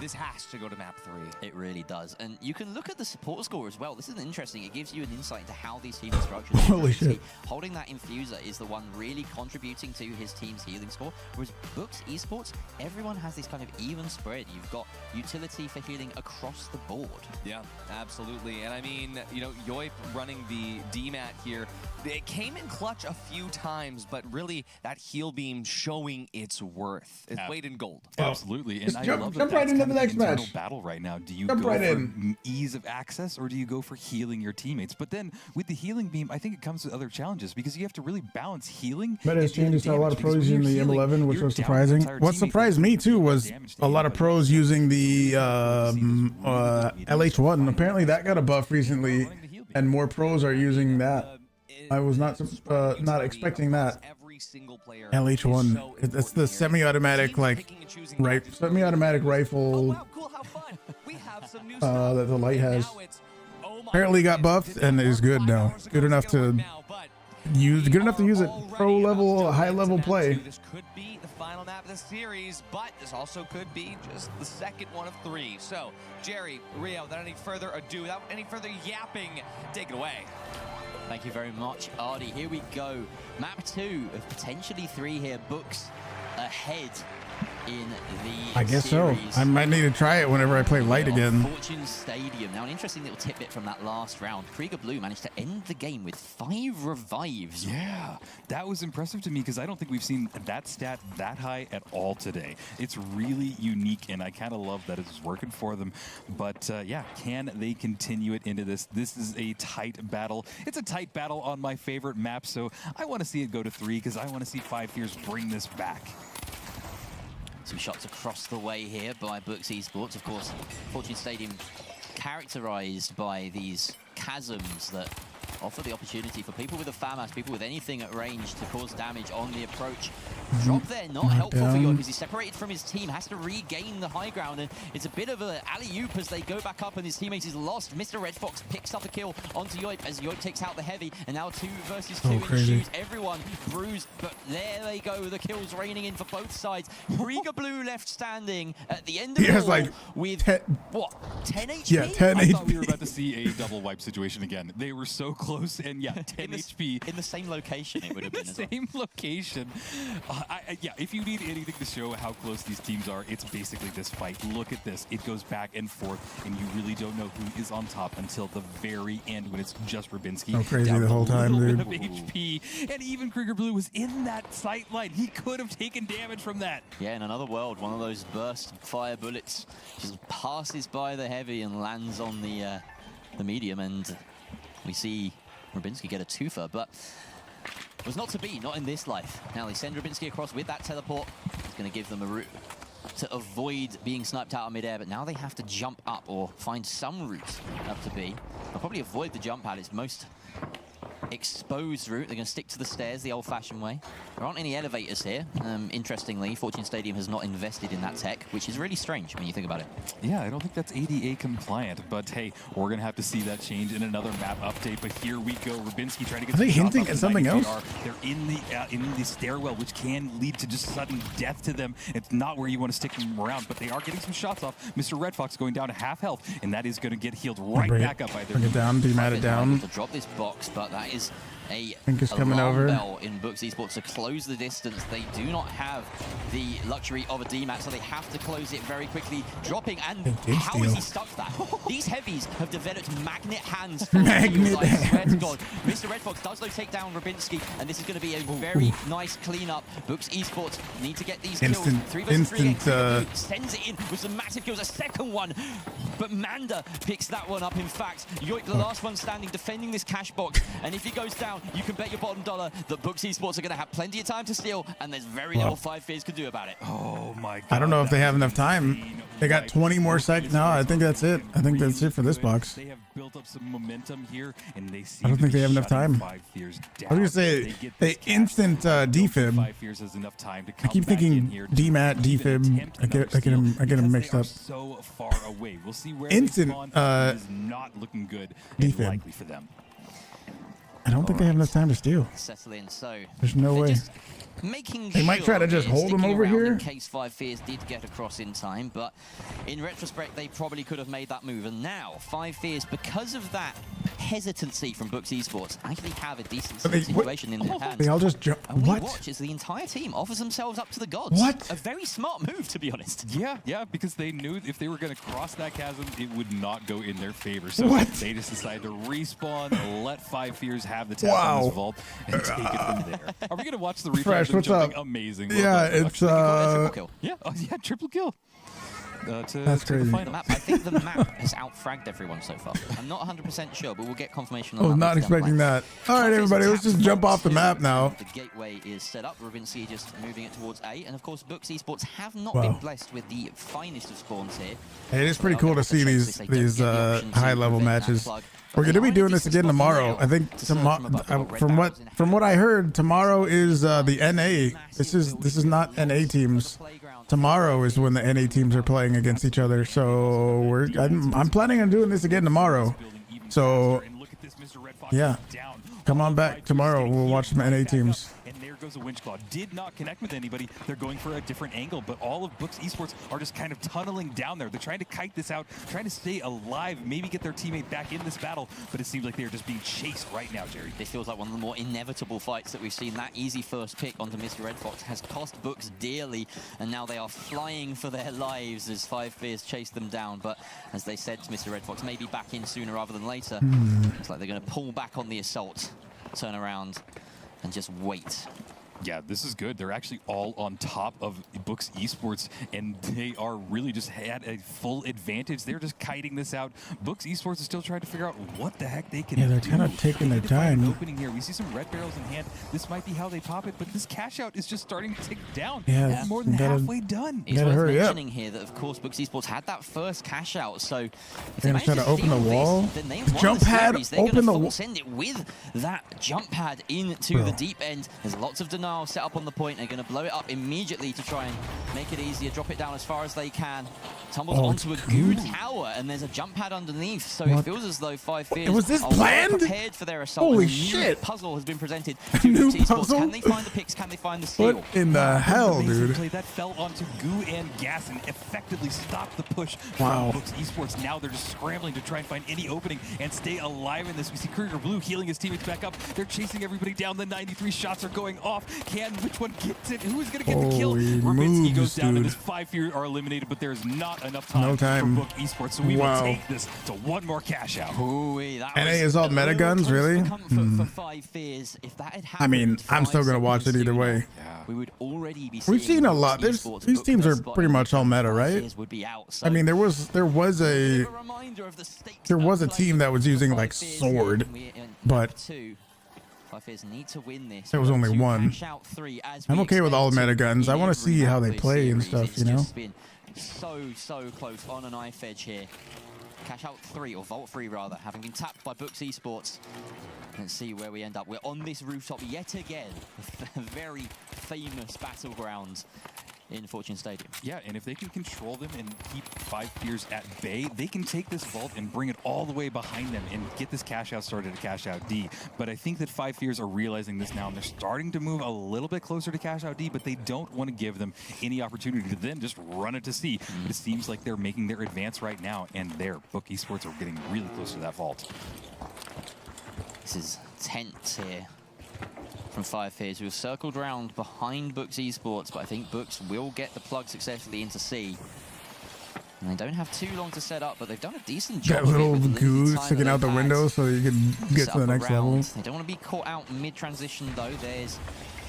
Speaker 2: This has to go to map 3.
Speaker 13: It really does. And you can look at the support score as well. This is interesting. It gives you an insight into how these teams are structured.
Speaker 1: Holy shit.
Speaker 13: Holding that infuser is the one really contributing to his team's healing score. Whereas Books Esports, everyone has this kind of even spread. You've got utility for healing across the board.
Speaker 2: Yeah, absolutely. And I mean, you know, Yoip running the DMAT here, it came in clutch a few times, but really that heal beam showing its worth. It's weighed in gold.
Speaker 3: Absolutely. And I love
Speaker 1: jump right into the next
Speaker 3: internal
Speaker 1: match.
Speaker 3: battle right now. Do you
Speaker 1: Jump
Speaker 3: go
Speaker 1: right
Speaker 3: for
Speaker 1: in.
Speaker 3: ease of access or do you go for healing your teammates? But then with the healing beam, I think it comes with other challenges because you have to really balance healing.
Speaker 1: But it's
Speaker 3: and
Speaker 1: changed. Saw a lot of
Speaker 3: damage,
Speaker 1: pros
Speaker 3: because when
Speaker 1: using the
Speaker 3: you're healing,
Speaker 1: M11, which
Speaker 3: you're
Speaker 1: was
Speaker 3: down
Speaker 1: surprising.
Speaker 3: entire
Speaker 1: What
Speaker 3: teammate.
Speaker 1: surprised me too was
Speaker 3: Damage to
Speaker 1: a lot of pros using the LH1. Apparently that got a buff recently, and more pros are using that. I was not expecting that. LH1. That's the semi-automatic semi-automatic rifle that the light has. Apparently got buffed and is good now. Good enough to use it pro level, high level play.
Speaker 2: This could be the final map of the series, but this also could be just the second one of 3. So, Jerry, Rio, without any further ado, without any further yapping, take it away.
Speaker 13: Thank you very much, Artie. Here we go. Map 2 of potentially 3 here. Books ahead in the
Speaker 1: I guess
Speaker 13: series.
Speaker 1: so. I might need to try it whenever I play light again.
Speaker 13: Fortune Stadium. Now, an interesting little tidbit from that last round. Krieger Blue managed to end the game with 5 revives.
Speaker 3: Yeah, that was impressive to me because I don't think we've seen that stat that high at all today. It's really unique, and I kind of love that it's working for them. But yeah, can they continue it into this? This is a tight battle. It's a tight battle on my favorite map, so I want to see it go to 3 because I want to see 5 Fears bring this back.
Speaker 13: Some shots across the way here by Books Esports. Of course, Fortune Stadium characterized by these chasms that offer the opportunity for people with a FAMAS, people with anything at range to cause damage on the approach. Drop there, not helpful for Yoip because he's separated from his team, has to regain the high ground, and it's a bit of an alley-oop as they go back up and his teammate is lost. Mr. Red Fox picks up a kill onto Yoip as Yoip takes out the heavy, and now 2 versus 2 ensues. Everyone bruised, but there they go, the kills raining in for both sides. Krieger Blue left standing at the end of the
Speaker 1: like
Speaker 13: with, 10 HP?
Speaker 1: Yeah, 10
Speaker 3: I
Speaker 1: HP.
Speaker 3: thought we were about to see a double wipe situation again. They were so close, and yeah, 10 HP.
Speaker 13: In the same location it would have been as well.
Speaker 3: Same location. Yeah, if you need anything to show how close these teams are, it's basically this fight. Look at this. It goes back and forth, and you really don't know who is on top until the very end when it's just Rubinski.
Speaker 1: Oh, crazy the whole time, dude.
Speaker 3: Of HP, and even Krieger Blue was in that sight line. He could have taken damage from that.
Speaker 13: Yeah, in another world, one of those burst fire bullets just passes by the heavy and lands on the medium, and we see Rubinski get a twofer, but was not to be, not in this life. Now they send Rubinski across with that teleport. It's going to give them a route to avoid being sniped out of midair, but now they have to jump up or find some route up to B. They'll probably avoid the jump pad. It's most exposed route. They're going to stick to the stairs the old-fashioned way. There aren't any elevators here. Interestingly, Fortune Stadium has not invested in that tech, which is really strange when you think about it.
Speaker 3: Yeah, I don't think that's ADA compliant, but hey, we're going to have to see that change in another map update. But here we go. Rubinski trying to get
Speaker 1: Are they hinting at something else?
Speaker 3: They're in the stairwell, which can lead to just sudden death to them. It's not where you want to stick them around, but they are getting some shots off. Mr. Red Fox going down to half health, and that is going to get healed right back up by their
Speaker 1: Bring it down, demat it down.
Speaker 13: To drop this box, but that is A
Speaker 1: Think it's coming
Speaker 13: alarm
Speaker 1: over.
Speaker 13: bell in Books Esports to close the distance. They do not have the luxury of a DMAT, so they have to close it very quickly. Dropping, and how is he stuck that? These heavies have developed magnet hands.
Speaker 1: Magnet
Speaker 13: I swear to
Speaker 1: hands.
Speaker 13: God. Mr. Red Fox does though take down Rabinski, and this is going to be a very nice cleanup. Books Esports need to get these kills. 3 versus 3 against Huuge, sends it in with some massive kills. A second one, but Manda picks that one up. In fact, Yoik, the last one standing, defending this cash box, and if he goes down, you can bet your bottom dollar that Books Esports are going to have plenty of time to steal, and there's very little 5 Fears can do about it.
Speaker 3: Oh my God.
Speaker 1: I don't know if they have enough time. They got 20 more seconds. No, I think that's it. I think that's it for this box.
Speaker 3: They have built up some momentum here, and they
Speaker 1: I don't think they have enough time. I was gonna say they instant defib. I keep thinking DMAT, defib. I get them mixed up.
Speaker 3: So far away. We'll see where
Speaker 1: Instant
Speaker 3: is not looking good.
Speaker 1: defib.
Speaker 3: Likely for them.
Speaker 1: I don't think they have enough time to steal.
Speaker 13: Settle in, so
Speaker 1: There's no way.
Speaker 13: making
Speaker 1: They might try to just hold them over here.
Speaker 13: in case 5 Fears did get across in time, but in retrospect they probably could have made that move, and now 5 Fears, because of that hesitancy from Books Esports, actually have a decent situation in their hands.
Speaker 1: They all just jump.
Speaker 13: And
Speaker 1: What?
Speaker 13: watch as the entire team offers themselves up to the gods.
Speaker 1: What?
Speaker 13: A very smart move, to be honest.
Speaker 3: Yeah, because they knew if they were going to cross that chasm, it would not go in their favor. So
Speaker 1: What?
Speaker 3: they just decided to respawn, let 5 Fears have the tap on this vault, and take it from there. Are we going to watch the replay?
Speaker 1: Fresh,
Speaker 3: of them
Speaker 1: what's
Speaker 3: jumping?
Speaker 1: up?
Speaker 3: Amazing.
Speaker 1: Yeah,
Speaker 3: Well done.
Speaker 1: it's
Speaker 13: Triple kill.
Speaker 3: Yeah, triple kill.
Speaker 1: That's crazy.
Speaker 13: The map, I think the map has outfragged everyone so far. I'm not 100% sure, but we'll get confirmation on
Speaker 1: I was
Speaker 13: that.
Speaker 1: not expecting that. All right, everybody, let's just jump off the map now.
Speaker 13: The gateway is set up. Rabinski just moving it towards A, and of course, Books Esports have not
Speaker 1: Wow.
Speaker 13: been blessed with the finest of spawns here.
Speaker 1: Hey, it's pretty cool to see these high-level matches. We're going to be doing this again tomorrow. I think from what I heard, tomorrow is the NA. This is not NA teams. Tomorrow is when the NA teams are playing against each other. So I'm planning on doing this again tomorrow. So yeah, come on back tomorrow. We'll watch some NA teams.
Speaker 3: And there goes a winch claw. Did not connect with anybody. They're going for a different angle, but all of Books Esports are just kind of tunneling down there. They're trying to kite this out, trying to stay alive, maybe get their teammate back in this battle, but it seems like they're just being chased right now, Jerry.
Speaker 13: This feels like one of the more inevitable fights that we've seen. That easy first pick onto Mr. Red Fox has cost Books dearly, and now they are flying for their lives as 5 Fears chase them down. But as they said to Mr. Red Fox, maybe back in sooner rather than later. It's like they're going to pull back on the assault, turn around, and just wait.
Speaker 3: Yeah, this is good. They're actually all on top of Books Esports, and they are really just had a full advantage. They're just kiting this out. Books Esports is still trying to figure out what the heck they can do.
Speaker 1: Yeah, they're kind of taking their time.
Speaker 3: Opening here, we see some red barrels in hand. This might be how they pop it, but this cash out is just starting to tick down.
Speaker 1: Yeah,
Speaker 3: It's more than halfway done.
Speaker 13: It's worth mentioning here that, of course, Books Esports had that first cash out, so if
Speaker 1: They're
Speaker 13: they
Speaker 1: gonna try to open the wall.
Speaker 13: then they
Speaker 1: The
Speaker 13: won
Speaker 1: jump
Speaker 13: the
Speaker 1: pad,
Speaker 13: series. They're
Speaker 1: open
Speaker 13: gonna
Speaker 1: the wall.
Speaker 13: send it with that jump pad into the deep end. There's lots of denial set up on the point. They're going to blow it up immediately to try and make it easier, drop it down as far as they can. Tumbles onto a goo tower, and there's a jump pad underneath, so it feels as though 5 Fears
Speaker 1: Was this
Speaker 13: are well
Speaker 1: planned?
Speaker 13: prepared for their assault.
Speaker 1: Holy
Speaker 13: and a new
Speaker 1: shit.
Speaker 13: puzzle has been presented
Speaker 1: A
Speaker 13: to
Speaker 1: new
Speaker 13: Books Esports.
Speaker 1: puzzle?
Speaker 13: Can they find the picks? Can they find the steal?
Speaker 1: What in the hell,
Speaker 3: Amazing
Speaker 1: dude?
Speaker 3: play. That fell onto goo and gas and effectively stopped the push
Speaker 1: Wow.
Speaker 3: from Books Esports. Now they're just scrambling to try and find any opening and stay alive in this. We see Krieger Blue healing his teammates back up. They're chasing everybody down. The 93 shots are going off. Which one gets it? Who is going to get the kill? Rabinski goes down, and his 5 Fears are eliminated, but there's not enough time, for Book Esports, so we will take this to one more cash out.
Speaker 1: NA is all meta guns, really?
Speaker 13: For 5 Fears, if that had
Speaker 1: I mean, I'm still gonna watch it either way.
Speaker 13: we would already be
Speaker 1: We've seen a lot.
Speaker 13: Books
Speaker 1: These
Speaker 13: Esports
Speaker 1: teams are
Speaker 13: book their
Speaker 1: pretty
Speaker 13: spot
Speaker 1: much all meta,
Speaker 13: and
Speaker 1: right?
Speaker 13: 5 Fears would be out, so
Speaker 1: I mean, there was a team that was using like sword, but
Speaker 13: 5 Fears need to win this.
Speaker 1: there was only one.
Speaker 13: Cash out 3 as
Speaker 1: I'm
Speaker 13: we
Speaker 1: okay with all
Speaker 13: expect
Speaker 1: meta guns. I want to see how they play and stuff, you know?
Speaker 13: It's been so close on a knife edge here. Cash out 3, or Vault 3 rather, having been tapped by Books Esports. Let's see where we end up. We're on this rooftop yet again. A very famous battleground in Fortune Stadium.
Speaker 3: Yeah, and if they can control them and keep 5 Fears at bay, they can take this vault and bring it all the way behind them and get this cash out started to cash out D. But I think that 5 Fears are realizing this now, and they're starting to move a little bit closer to cash out D, but they don't want to give them any opportunity to then just run it to C. But it seems like they're making their advance right now, and their Book Esports are getting really close to that vault.
Speaker 13: This is tense here from Five Fears, who have circled round behind Books Esports, but I think Books will get the plug successfully into C. And they don't have too long to set up, but they've done a decent job.
Speaker 1: Got little goo sticking out the window so you can get to the next level.
Speaker 13: They don't want to be caught out mid-transition, though. There's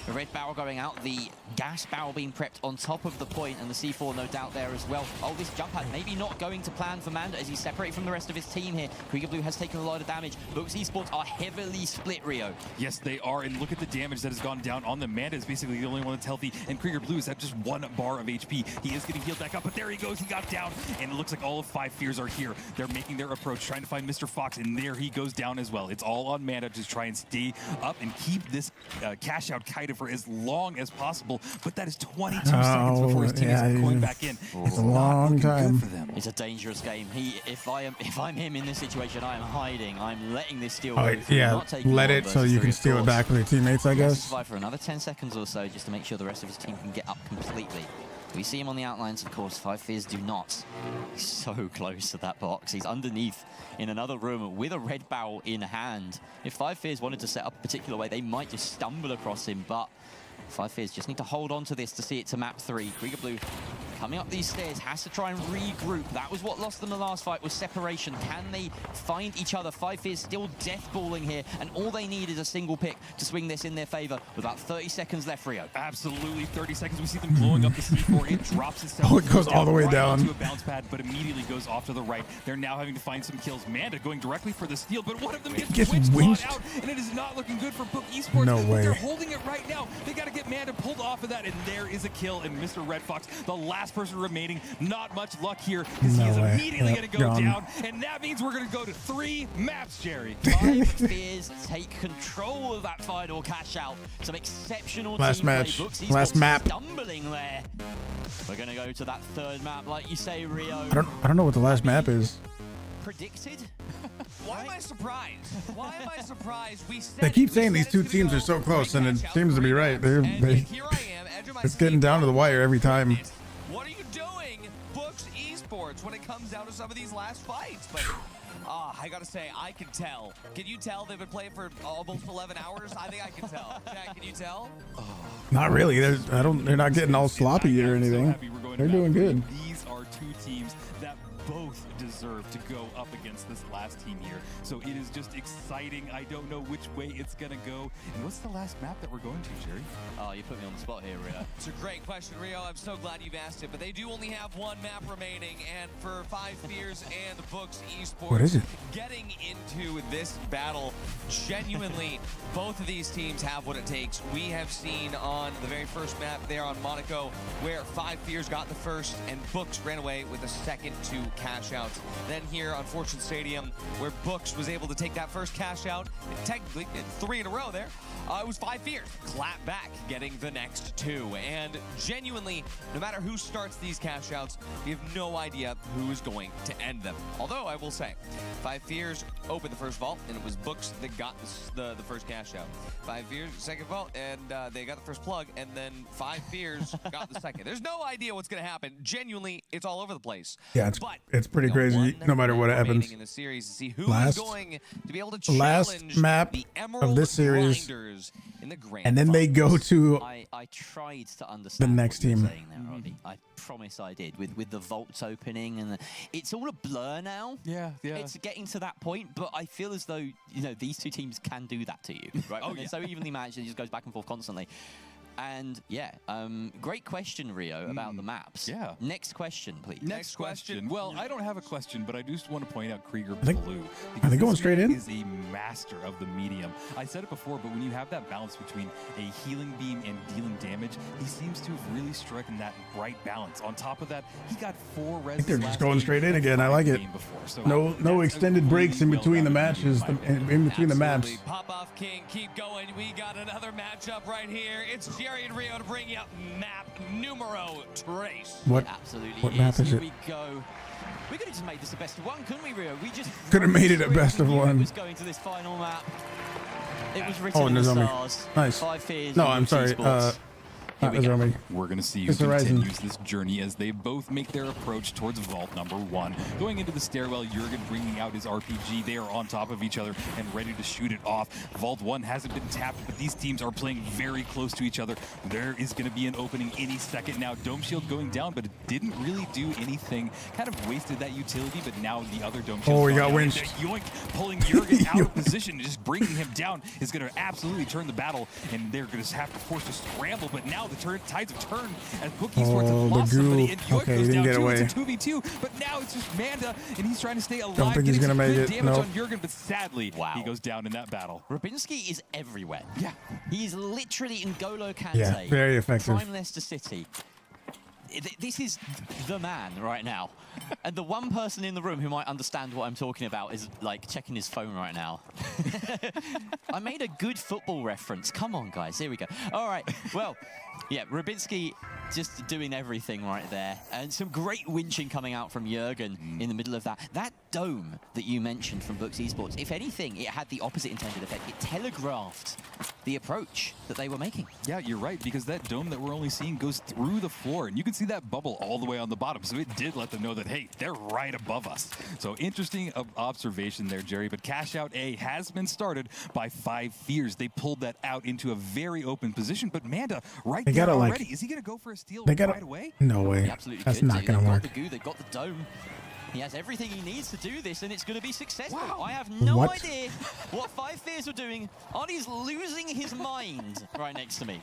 Speaker 13: the red barrel going out, the gas barrel being prepped on top of the point, and the C4 no doubt there as well. Oh, this jump pad maybe not going to plan for Manda as he's separated from the rest of his team here. Krieger Blue has taken a lot of damage. Books Esports are heavily split, Rio.
Speaker 3: Yes, they are, and look at the damage that has gone down on them. Manda is basically the only one that's healthy, and Krieger Blue is at just 1 bar of HP. He is getting healed back up, but there he goes. He got down, and it looks like all of Five Fears are here. They're making their approach, trying to find Mr. Fox, and there he goes down as well. It's all on Manda to try and stay up and keep this cash out kited for as long as possible, but that is 22 seconds before his team is going back in.
Speaker 1: It's a long time.
Speaker 13: It's a dangerous game. If I'm him in this situation, I am hiding. I'm letting this steal.
Speaker 1: Yeah, let it so you can steal it back with your teammates, I guess.
Speaker 13: Survive for another 10 seconds or so just to make sure the rest of his team can get up completely. We see him on the outlines, of course. Five Fears do not. He's so close to that box. He's underneath in another room with a red barrel in hand. If Five Fears wanted to set up a particular way, they might just stumble across him, but Five Fears just need to hold on to this to see it to map 3. Krieger Blue coming up these stairs, has to try and regroup. That was what lost them the last fight, was separation. Can they find each other? Five Fears still death-balling here, and all they need is a single pick to swing this in their favor with about 30 seconds left, Rio.
Speaker 3: Absolutely, 30 seconds. We see them blowing up the C4. It drops itself.
Speaker 1: Oh, it goes all the way down.
Speaker 3: Into a bounce pad, but immediately goes off to the right. They're now having to find some kills. Manda going directly for the steal, but one of them gets winched out, and it is not looking good for Book Esports.
Speaker 1: No way.
Speaker 3: They're holding it right now. They got to get Manda pulled off of that, and there is a kill. And Mr. Red Fox, the last person remaining, not much luck here, because he is immediately going to go down, and that means we're going to go to 3 maps, Jerry.
Speaker 13: Five Fears take control of that final cash out. Some exceptional
Speaker 1: last match, last map.
Speaker 13: Stumbling there. We're going to go to that 3rd map, like you say, Rio.
Speaker 1: I don't know what the last map is.
Speaker 13: Predicted?
Speaker 2: Why am I surprised? Why am I surprised?
Speaker 1: They keep saying these two teams are so close, and it seems to be right. It's getting down to the wire every time.
Speaker 2: What are you doing, Books Esports, when it comes down to some of these last fights? But I gotta say, I can tell. Can you tell they've been playing for almost 11 hours? I think I can tell. Jack, can you tell?
Speaker 1: Not really. They're not getting all sloppy or anything. They're doing good.
Speaker 3: These are 2 teams that both deserve to go up against this last team here. So it is just exciting. I don't know which way it's going to go. And what's the last map that we're going to, Jerry?
Speaker 13: Oh, you put me on the spot here, Rio.
Speaker 2: It's a great question, Rio. I'm so glad you've asked it. But they do only have 1 map remaining. And for Five Fears and the Books Esports,
Speaker 1: what is it?
Speaker 2: Getting into this battle, genuinely, both of these teams have what it takes. We have seen on the very first map there on Monaco, where Five Fears got the first and Books ran away with the second 2 cash outs. Then here on Fortune Stadium, where Books was able to take that first cash out, technically 3 in a row there, it was Five Fears. Clap back, getting the next 2. And genuinely, no matter who starts these cash outs, we have no idea who is going to end them. Although I will say, Five Fears opened the first vault, and it was Books that got the first cash out. Five Fears, second vault, and they got the first plug, and then Five Fears got the second. There's no idea what's going to happen. Genuinely, it's all over the place.
Speaker 1: Yeah, it's pretty crazy no matter what happens.
Speaker 2: In the series to see who is going to be able to challenge
Speaker 1: last map
Speaker 2: the Emerald
Speaker 1: of this series,
Speaker 2: in the grand
Speaker 1: and then they go to
Speaker 13: I tried to understand
Speaker 1: the next team.
Speaker 13: I promise I did, with the vaults opening, and it's all a blur now.
Speaker 3: Yeah.
Speaker 13: It's getting to that point, but I feel as though these 2 teams can do that to you, right? They're so evenly matched, it just goes back and forth constantly. And yeah, great question, Rio, about the maps.
Speaker 3: Yeah.
Speaker 13: Next question, please.
Speaker 3: Next question. Well, I don't have a question, but I just want to point out Krieger Blue.
Speaker 1: Are they going straight in?
Speaker 3: Is a master of the medium. I said it before, but when you have that balance between a healing beam and dealing damage, he seems to have really struck in that right balance. On top of that, he got 4 res.
Speaker 1: I think they're just going straight in again. I like it. No extended breaks in between the matches, in between the maps.
Speaker 2: Pop off King, keep going. We got another matchup right here. It's Jerry and Rio to bring you map numero 3.
Speaker 1: What?
Speaker 13: Absolutely.
Speaker 1: What map is it?
Speaker 13: We go. We could have just made this a best of 1, couldn't we, Rio? We just
Speaker 1: could have made it a best of 1.
Speaker 13: It was going to this final map. It was written in the stars.
Speaker 1: Nice.
Speaker 13: Five Fears.
Speaker 1: No, I'm sorry.
Speaker 3: We're going to see who continues this journey as they both make their approach towards vault number 1. Going into the stairwell, Jurgen bringing out his RPG. They are on top of each other and ready to shoot it off. Vault 1 hasn't been tapped, but these teams are playing very close to each other. There is going to be an opening any second now. Dome Shield going down, but it didn't really do anything. Kind of wasted that utility, but now the other Dome Shield.
Speaker 1: Oh, he got winched.
Speaker 3: Yoink, pulling Jurgen out of position, just bringing him down is going to absolutely turn the battle, and they're going to have to force to scramble, but now the tides have turned as Book Esports have lost somebody, and Yoik goes down too. It's a 2v2, but now it's just Manda, and he's trying to stay alive.
Speaker 1: Don't think he's gonna make it.
Speaker 3: Damage on Jurgen, but sadly, he goes down in that battle.
Speaker 13: Rubinski is everywhere.
Speaker 3: Yeah.
Speaker 13: He's literally N'Golo Kante.
Speaker 1: Yeah, very effective.
Speaker 13: Prime Leicester City. This is the man right now. And the one person in the room who might understand what I'm talking about is like checking his phone right now. I made a good football reference. Come on, guys. Here we go. All right. Well, yeah, Rubinski just doing everything right there. And some great winching coming out from Jurgen in the middle of that. That dome that you mentioned from Books Esports, if anything, it had the opposite intended effect. It telegraphed the approach that they were making.
Speaker 3: Yeah, you're right, because that dome that we're only seeing goes through the floor, and you can see that bubble all the way on the bottom, so it did let them know that, hey, they're right above us. So interesting observation there, Jerry, but Cash Out A has been started by 5 Fears. They pulled that out into a very open position, but Manda right there already. Is he going to go for a steal right away?
Speaker 1: No way. That's not going to work.
Speaker 13: They've got the dome. He has everything he needs to do this, and it's going to be successful. Wow. I have no idea what 5 Fears are doing. Arnie's losing his mind right next to me.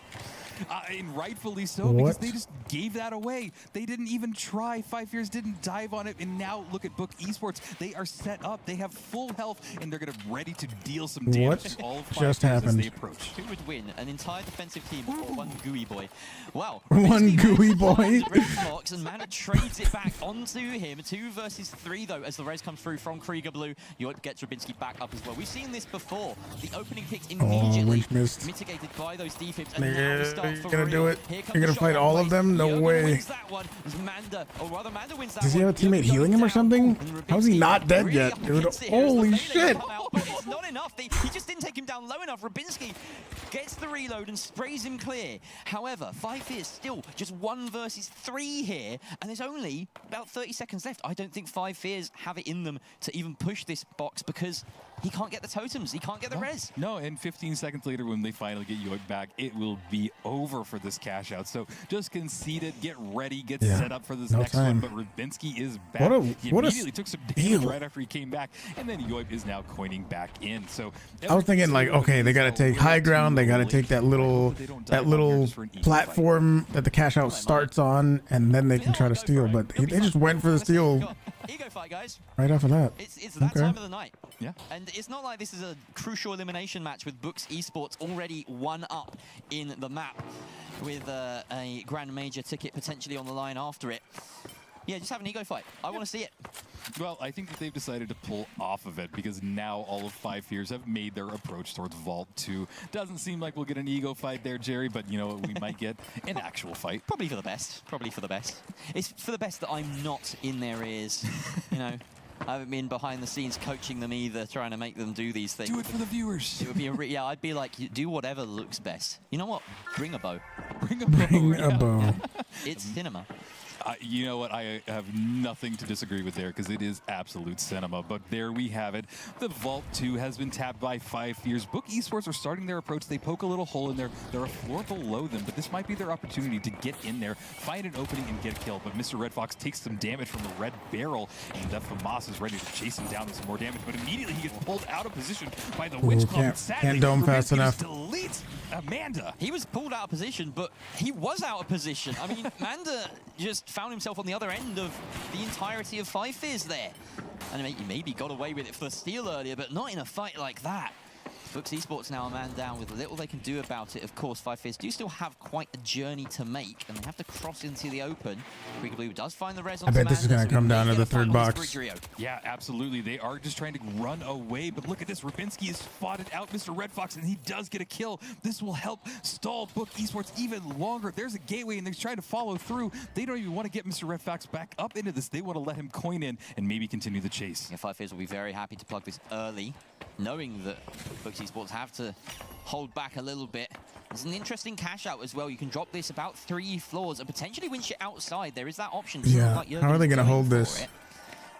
Speaker 3: And rightfully so, because they just gave that away. They didn't even try. 5 Fears didn't dive on it, and now look at Book Esports. They are set up. They have full health, and they're going to be ready to deal some damage to all 5 Fears as they approach.
Speaker 13: Who would win? An entire defensive team or one gooey boy? Wow.
Speaker 1: One gooey boy.
Speaker 13: And Manda trades it back onto him. 2 versus 3, though, as the res comes through from Krieger Blue. Yoip gets Rubinski back up as well. We've seen this before. The opening picks immediately mitigated by those defibs. And now the start for
Speaker 1: gonna do it. You're gonna fight all of them? No way. Does he have a teammate healing him or something? How's he not dead yet, dude? Holy shit!
Speaker 13: It's not enough. He just didn't take him down low enough. Rubinski gets the reload and sprays him clear. However, 5 Fears still just 1 versus 3 here, and there's only about 30 seconds left. I don't think 5 Fears have it in them to even push this box because he can't get the totems. He can't get the res.
Speaker 3: No, and 15 seconds later when they finally get Yoik back, it will be over for this cash out. So just concede it, get ready, get set up for this next one. But Rubinski is back. He immediately took some damage right after he came back, and then Yoip is now coining back in. So
Speaker 1: I was thinking like, okay, they got to take high ground. They got to take that little platform that the cash out starts on, and then they can try to steal. But they just went for the steal.
Speaker 13: Ego fight, guys.
Speaker 1: Right off of that.
Speaker 13: It's that time of the night.
Speaker 3: Yeah.
Speaker 13: And it's not like this is a crucial elimination match with Books Esports already 1 up in the map with a Grand Major ticket potentially on the line after it. Yeah, just have an ego fight. I want to see it.
Speaker 3: Well, I think that they've decided to pull off of it because now all of 5 Fears have made their approach towards Vault 2. Doesn't seem like we'll get an ego fight there, Jerry, but you know what? We might get an actual fight.
Speaker 13: Probably for the best. Probably for the best. It's for the best that I'm not in their ears, you know. I haven't been behind the scenes coaching them either, trying to make them do these things.
Speaker 3: Do it for the viewers.
Speaker 13: It would be yeah, I'd be like, do whatever looks best. You know what? Bring a bow.
Speaker 3: Bring a bow.
Speaker 1: Bring a bow.
Speaker 13: It's cinema.
Speaker 3: You know what? I have nothing to disagree with there because it is absolute cinema. But there we have it. The Vault 2 has been tapped by 5 Fears. Book Esports are starting their approach. They poke a little hole in there. They're a floor below them, but this might be their opportunity to get in there, find an opening, and get a kill. But Mr. Red Fox takes some damage from the red barrel, and FAMAS is ready to chase him down with some more damage. But immediately he gets pulled out of position by the Witch Club.
Speaker 1: Can't dome fast enough.
Speaker 3: Deletes Manda.
Speaker 13: He was pulled out of position, but he was out of position. I mean, Manda just found himself on the other end of the entirety of 5 Fears there. And he maybe got away with it for the steal earlier, but not in a fight like that. Books Esports now a man down with little they can do about it. Of course, 5 Fears do still have quite a journey to make, and they have to cross into the open. Krieger Blue does find the res on
Speaker 1: I bet this is going to come down to the 3rd box.
Speaker 3: Yeah, absolutely. They are just trying to run away, but look at this. Rubinski has spotted out Mr. Red Fox, and he does get a kill. This will help stall Book Esports even longer. There's a gateway, and they're trying to follow through. They don't even want to get Mr. Red Fox back up into this. They want to let him coin in and maybe continue the chase.
Speaker 13: Yeah, 5 Fears will be very happy to plug this early. knowing that Book Esports have to hold back a little bit. There's an interesting cash out as well. You can drop this about 3 floors and potentially winch it outside. There is that option.
Speaker 1: Yeah,
Speaker 13: Like
Speaker 1: how are they going to hold this?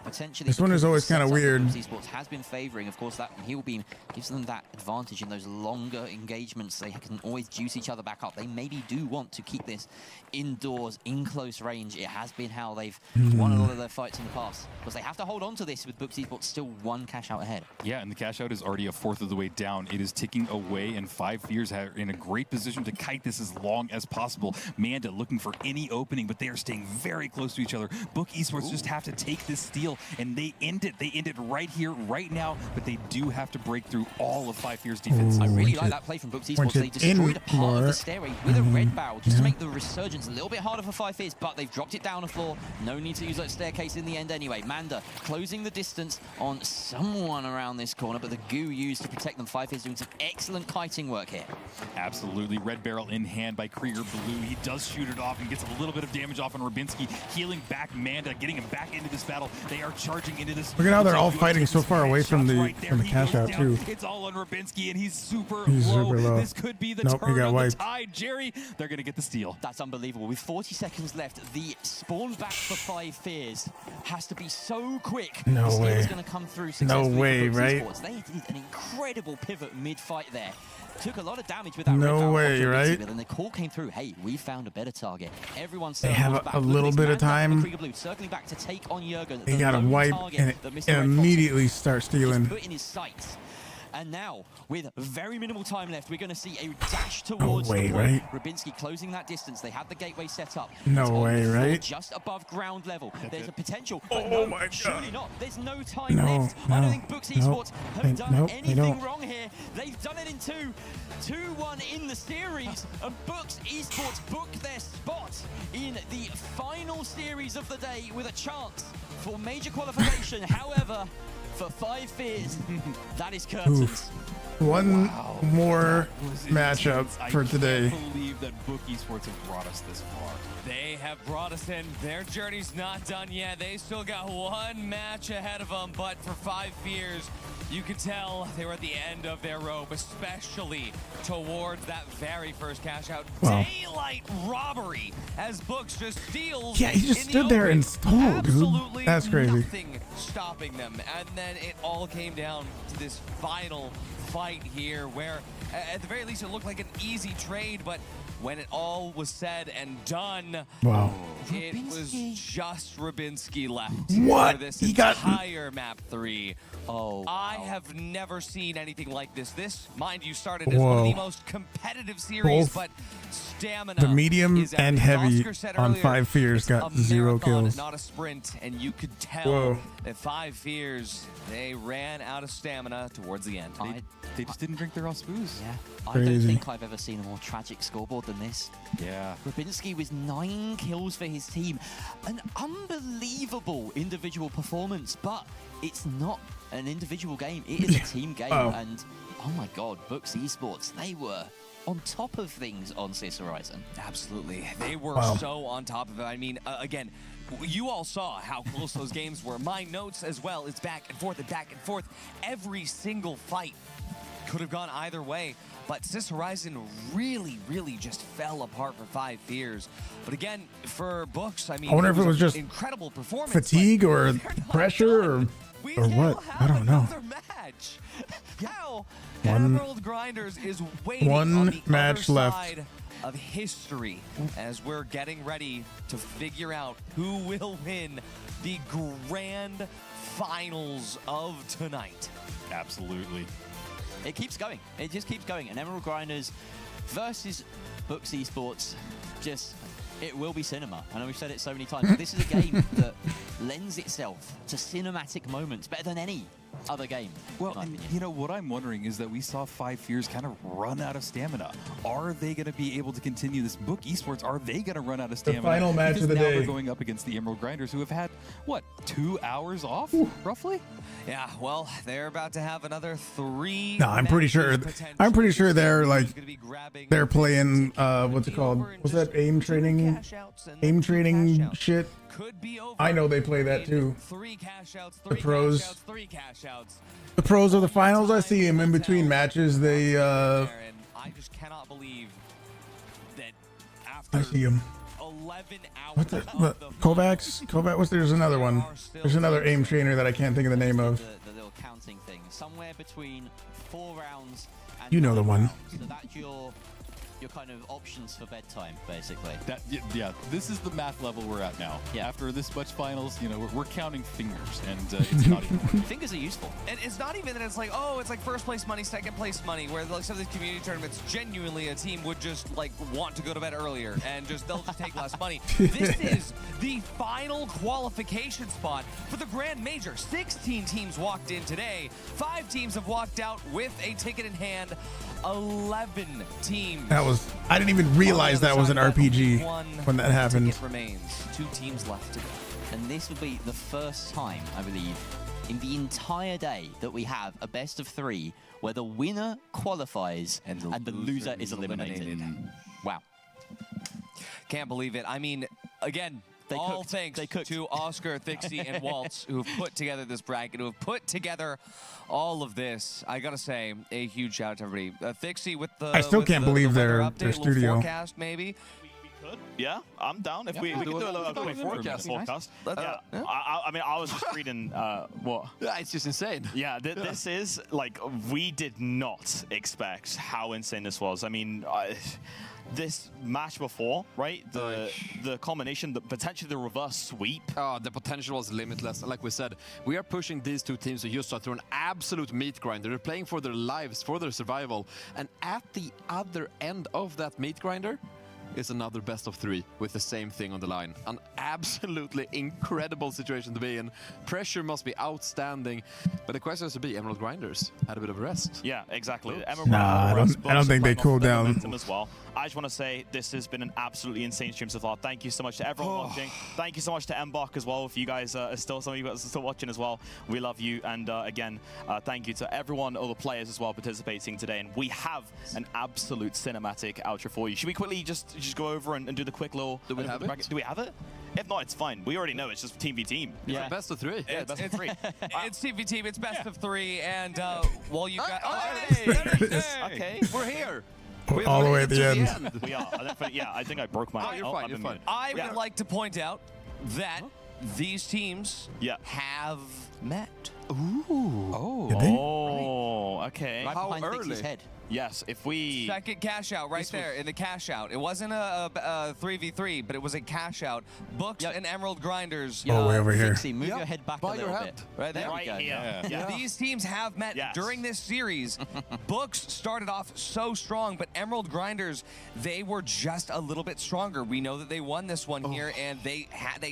Speaker 13: Potentially,
Speaker 1: this one is always kind of weird.
Speaker 13: Esports has been favoring, of course, that heal beam gives them that advantage in those longer engagements. They can always juice each other back up. They maybe do want to keep this indoors, in close range. It has been how they've won a lot of their fights in the past, because they have to hold on to this with Book Esports still 1 cash out ahead.
Speaker 3: Yeah, and the cash out is already a 1/4 of the way down. It is ticking away, and 5 Fears are in a great position to kite this as long as possible. Manda looking for any opening, but they are staying very close to each other. Book Esports just have to take this steal, and they end it. They end it right here, right now, but they do have to break through all of 5 Fears defense.
Speaker 13: I really like that play from Book Esports. They destroyed a part of the stairway with a red barrel just to make the resurgence a little bit harder for 5 Fears, but they've dropped it down a floor. No need to use that staircase in the end anyway. Manda closing the distance on someone around this corner, but the goo used to protect them. 5 Fears doing some excellent kiting work here.
Speaker 3: Absolutely. Red barrel in hand by Krieger Blue. He does shoot it off and gets a little bit of damage off on Rubinski, healing back Manda, getting him back into this battle. They are charging into this.
Speaker 1: Look at how they're all fighting so far away from the cash out too.
Speaker 3: It's all on Rubinski, and he's super
Speaker 1: low.
Speaker 3: This could be the
Speaker 1: Nope, he
Speaker 3: turn
Speaker 1: got
Speaker 3: of
Speaker 1: wiped.
Speaker 3: the tide. Jerry, they're going to get the steal.
Speaker 13: That's unbelievable. With 40 seconds left, the spawn back for 5 Fears has to be so quick.
Speaker 1: No
Speaker 13: the steal
Speaker 1: way.
Speaker 13: is going to come through
Speaker 1: No
Speaker 13: successfully
Speaker 1: way,
Speaker 13: for Book
Speaker 1: right?
Speaker 13: Esports. They did an incredible pivot mid-fight there. Took a lot of damage with that red
Speaker 1: No
Speaker 13: barrel
Speaker 1: way,
Speaker 13: off
Speaker 1: right?
Speaker 13: Rubinski, and the call came through. Hey, we found a better target. Everyone
Speaker 1: They have a little bit of time.
Speaker 13: Blue circling back to take on Jurgen.
Speaker 1: They got to wipe and immediately start stealing.
Speaker 13: Put in his sights. And now, with very minimal time left, we're going to see a dash towards
Speaker 1: way,
Speaker 13: the point.
Speaker 1: right?
Speaker 13: Rubinski closing that distance. They have the gateway set up.
Speaker 1: No
Speaker 13: It's on
Speaker 1: way,
Speaker 13: the floor,
Speaker 1: right?
Speaker 13: Just above ground level. There's a potential.
Speaker 1: Oh
Speaker 13: But no,
Speaker 1: my God.
Speaker 13: surely not. There's no time
Speaker 1: No,
Speaker 13: left. I
Speaker 1: no,
Speaker 13: don't think Books
Speaker 1: no,
Speaker 13: Esports have done
Speaker 1: they
Speaker 13: anything
Speaker 1: don't.
Speaker 13: wrong here. They've done it in 2. 2-1 in the series, and Books Esports book their spot in the final series of the day with a chance for major qualification. However, for 5 Fears, that is curtains.
Speaker 1: One more matchup for today.
Speaker 3: I can't believe that Book Esports have brought us this far.
Speaker 2: They have brought us in. Their journey's not done yet. They still got 1 match ahead of them, but for 5 Fears, you could tell they were at the end of their rope, especially towards that very first cash out.
Speaker 1: Wow.
Speaker 2: Daylight robbery as Books just steals.
Speaker 1: Yeah, he just
Speaker 2: in the
Speaker 1: stood there
Speaker 2: open.
Speaker 1: and stalled, dude.
Speaker 2: Absolutely
Speaker 1: That's crazy.
Speaker 2: nothing stopping them. And then it all came down to this final fight here where at the very least it looked like an easy trade, but when it all was said and done,
Speaker 1: wow,
Speaker 2: it was just Rubinski left
Speaker 1: What?
Speaker 2: for this
Speaker 1: He got-
Speaker 2: entire map 3.
Speaker 13: Oh,
Speaker 2: I have never seen anything like this. This, mind you, started as one of the
Speaker 1: Whoa.
Speaker 2: most competitive series,
Speaker 1: Both
Speaker 2: but stamina
Speaker 1: the medium
Speaker 2: is
Speaker 1: and
Speaker 2: everything.
Speaker 1: heavy
Speaker 2: Oscar said
Speaker 1: on
Speaker 2: earlier,
Speaker 1: 5 Fears got
Speaker 2: a
Speaker 1: 0
Speaker 2: marathon,
Speaker 1: kills.
Speaker 2: not a sprint, and you could tell
Speaker 1: Whoa.
Speaker 2: that 5 Fears, they ran out of stamina towards the end.
Speaker 3: They just didn't drink their own booze.
Speaker 13: Yeah, I
Speaker 1: Crazy.
Speaker 13: don't think I've ever seen a more tragic scoreboard than this.
Speaker 3: Yeah.
Speaker 13: Rubinski with 9 kills for his team. An unbelievable individual performance, but it's not an individual game. It is a team game.
Speaker 1: Oh.
Speaker 13: And oh my God, Books Esports, they were on top of things on CS Horizon.
Speaker 2: Absolutely. They were
Speaker 1: Wow.
Speaker 2: so on top of it. I mean, again, you all saw how close those games were. My notes as well, it's back and forth and back and forth. Every single fight could have gone either way. But CS Horizon really, really just fell apart for 5 Fears. But again, for Books, I mean,
Speaker 1: I wonder if it was just
Speaker 2: incredible performance.
Speaker 1: fatigue or pressure or what. I don't know.
Speaker 2: Another match. How
Speaker 1: One-
Speaker 2: Emerald Grinders is waiting
Speaker 1: one
Speaker 2: on the
Speaker 1: match
Speaker 2: other
Speaker 1: left.
Speaker 2: side of history as we're getting ready to figure out who will win the grand finals of tonight.
Speaker 3: Absolutely.
Speaker 13: It keeps going. It just keeps going. And Emerald Grinders versus Books Esports, just, it will be cinema. I know we've said it so many times, but this is a game that lends itself to cinematic moments better than any other game.
Speaker 3: Well, and you know, what I'm wondering is that we saw 5 Fears kind of run out of stamina. Are they going to be able to continue this? Book Esports, are they going to run out of stamina?
Speaker 1: final match
Speaker 3: Because
Speaker 1: of the
Speaker 3: now
Speaker 1: day.
Speaker 3: they're going up against the Emerald Grinders, who have had, what, 2 hours off, roughly?
Speaker 2: Yeah, well, they're about to have another 3.
Speaker 1: No, I'm pretty sure. I'm pretty sure they're like they're playing what's it called? What's that aim training? Aim training shit. I know they play that too.
Speaker 2: 3 cash outs,
Speaker 1: The
Speaker 2: 3
Speaker 1: pros.
Speaker 2: cash outs, 3 cash
Speaker 1: The pros of the finals, I see them in between matches. They
Speaker 2: And I just cannot believe that after
Speaker 1: I see them.
Speaker 2: 11 hours
Speaker 1: What the Kovacs? What's there's another one. There's another aim trainer that I can't think of the name of.
Speaker 13: The little counting thing. Somewhere between 4 rounds and
Speaker 1: You know the
Speaker 13: 9
Speaker 1: one.
Speaker 13: rounds. So that's your kind of options for bedtime, basically.
Speaker 3: That, yeah, this is the math level we're at now.
Speaker 13: Yeah.
Speaker 3: After this much finals, you know, we're counting fingers, and it's not even working.
Speaker 13: Fingers are useful.
Speaker 2: And it's not even that it's like, oh, it's like first place money, second place money, where like some of these community tournaments, genuinely a team would just like want to go to bed earlier and they'll just take less money. This is the final qualification spot for the Grand Major. 16 teams walked in today. 5 teams have walked out with a ticket in hand. 11 teams.
Speaker 1: I didn't even realize that was an RPG when that happened.
Speaker 2: It remains 2 teams left to go.
Speaker 13: And this will be the first time, I believe, in the entire day that we have a best of 3 where the winner qualifies and the loser is eliminated. Wow.
Speaker 2: Can't believe it. I mean, again, all thanks to Oscar, Thixie, and Waltz, who have put together this bracket, who have put together all of this. I gotta say, a huge shout out to everybody. Thixie with the.
Speaker 1: I still can't believe their studio.
Speaker 2: Forecast, maybe.
Speaker 5: Yeah, I'm down. If we could do a little forecast. Yeah. I mean, I was just reading what?
Speaker 4: Yeah, it's just insane.
Speaker 5: Yeah, this is like, we did not expect how insane this was. I mean, this match before, right? The combination, potentially the reverse sweep.
Speaker 4: Oh, the potential was limitless. Like we said, we are pushing these 2 teams to Houston through an absolute meat grinder. They're playing for their lives, for their survival. And at the other end of that meat grinder is another best of 3 with the same thing on the line. An absolutely incredible situation to be in. Pressure must be outstanding. But the question has to be, Emerald Grinders had a bit of a rest.
Speaker 5: Yeah, exactly.
Speaker 1: Nah, I don't think they cooled down.
Speaker 5: As well. I just want to say this has been an absolutely insane stream so far. Thank you so much to everyone watching. Thank you so much to Mbok as well. If you guys are still, some of you guys are still watching as well, we love you. And again, thank you to everyone, all the players as well, participating today. And we have an absolute cinematic outro for you. Should we quickly just go over and do the quick little?
Speaker 4: Do we have it?
Speaker 5: Do we have it? If not, it's fine. We already know it's just team v team.
Speaker 4: Yeah, best of 3.
Speaker 5: Yeah, best of 3.
Speaker 2: It's team v team. It's best of 3. And while you got,
Speaker 5: okay,
Speaker 4: we're here.
Speaker 1: All the way at the end.
Speaker 5: We are. I think I broke my.
Speaker 4: Oh, you're fine. You're fine.
Speaker 2: I would like to point out that these teams have met.
Speaker 1: Ooh.
Speaker 5: Oh, okay.
Speaker 13: Right behind Thixie's head.
Speaker 5: Yes, if we...
Speaker 2: Second cash out right there in the cash out. It wasn't a 3v3, but it was a cash out. Books and Emerald Grinders.
Speaker 1: Oh, way over here.
Speaker 13: Thixie, move your head back a little bit.
Speaker 2: Right there.
Speaker 5: Right here. Yeah.
Speaker 2: These teams have met during this series. Books started off so strong, but Emerald Grinders, they were just a little bit stronger. We know that they won this one here, and they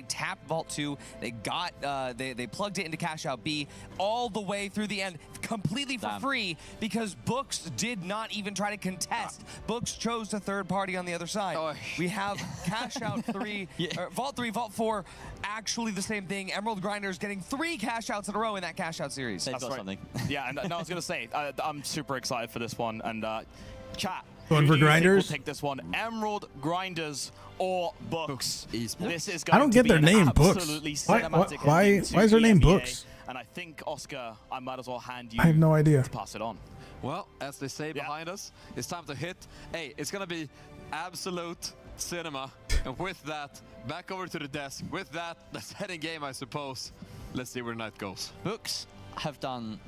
Speaker 2: tapped Vault 2. They got they plugged it into cash out B all the way through the end, completely for free, because Books did not even try to contest. Books chose a third party on the other side. We have cash out 3, Vault 3, Vault 4, actually the same thing. Emerald Grinders getting 3 cash outs in a row in that cash out series.
Speaker 13: They've got something.
Speaker 5: Yeah, and no, I was gonna say, I'm super excited for this one, and chat.
Speaker 1: Going for Grinders?
Speaker 5: We'll take this one. Emerald Grinders or Books. This is going
Speaker 1: I don't get their name, Books. Why is their name Books?
Speaker 5: And I think, Oscar, I might as well hand you.
Speaker 1: I have no idea.
Speaker 5: To pass it on.
Speaker 4: Well, as they say behind us, it's time to hit. Hey, it's gonna be absolute cinema. And with that, back over to the desk. With that, let's head in game, I suppose. Let's see where the night goes.
Speaker 13: Books have done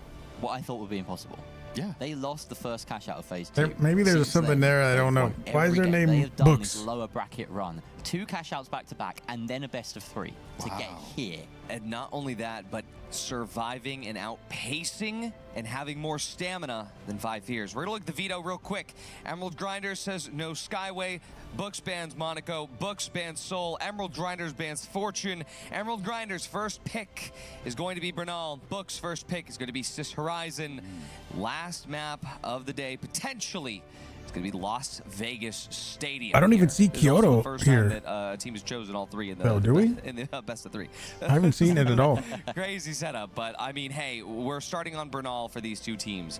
Speaker 13: what I thought would be impossible.
Speaker 4: Yeah.
Speaker 13: They lost the first cash out of phase 2.
Speaker 1: Maybe there's something there I don't know. Why is their name
Speaker 13: They have done
Speaker 1: Books?
Speaker 13: this lower bracket run. 2 cash outs back to back, and then a best of 3 to get here.
Speaker 2: And not only that, but surviving and outpacing and having more stamina than 5 years. We're gonna look at the veto real quick. Emerald Grinders says no Skyway. Books bans Monaco. Books bans Seoul. Emerald Grinders bans Fortune. Emerald Grinders' first pick is going to be Bernal. Books' first pick is going to be Cis Horizon. Last map of the day, potentially It's going to be Las Vegas Stadium.
Speaker 1: I don't even
Speaker 2: here.
Speaker 1: see
Speaker 2: This is also
Speaker 1: Kyoto
Speaker 2: the first
Speaker 1: here.
Speaker 2: time that a team has chosen all three in the,
Speaker 1: Oh, do we?
Speaker 2: in the best of three.
Speaker 1: I haven't seen it at all.
Speaker 2: Crazy setup, but I mean, hey, we're starting on Bernal for these two teams.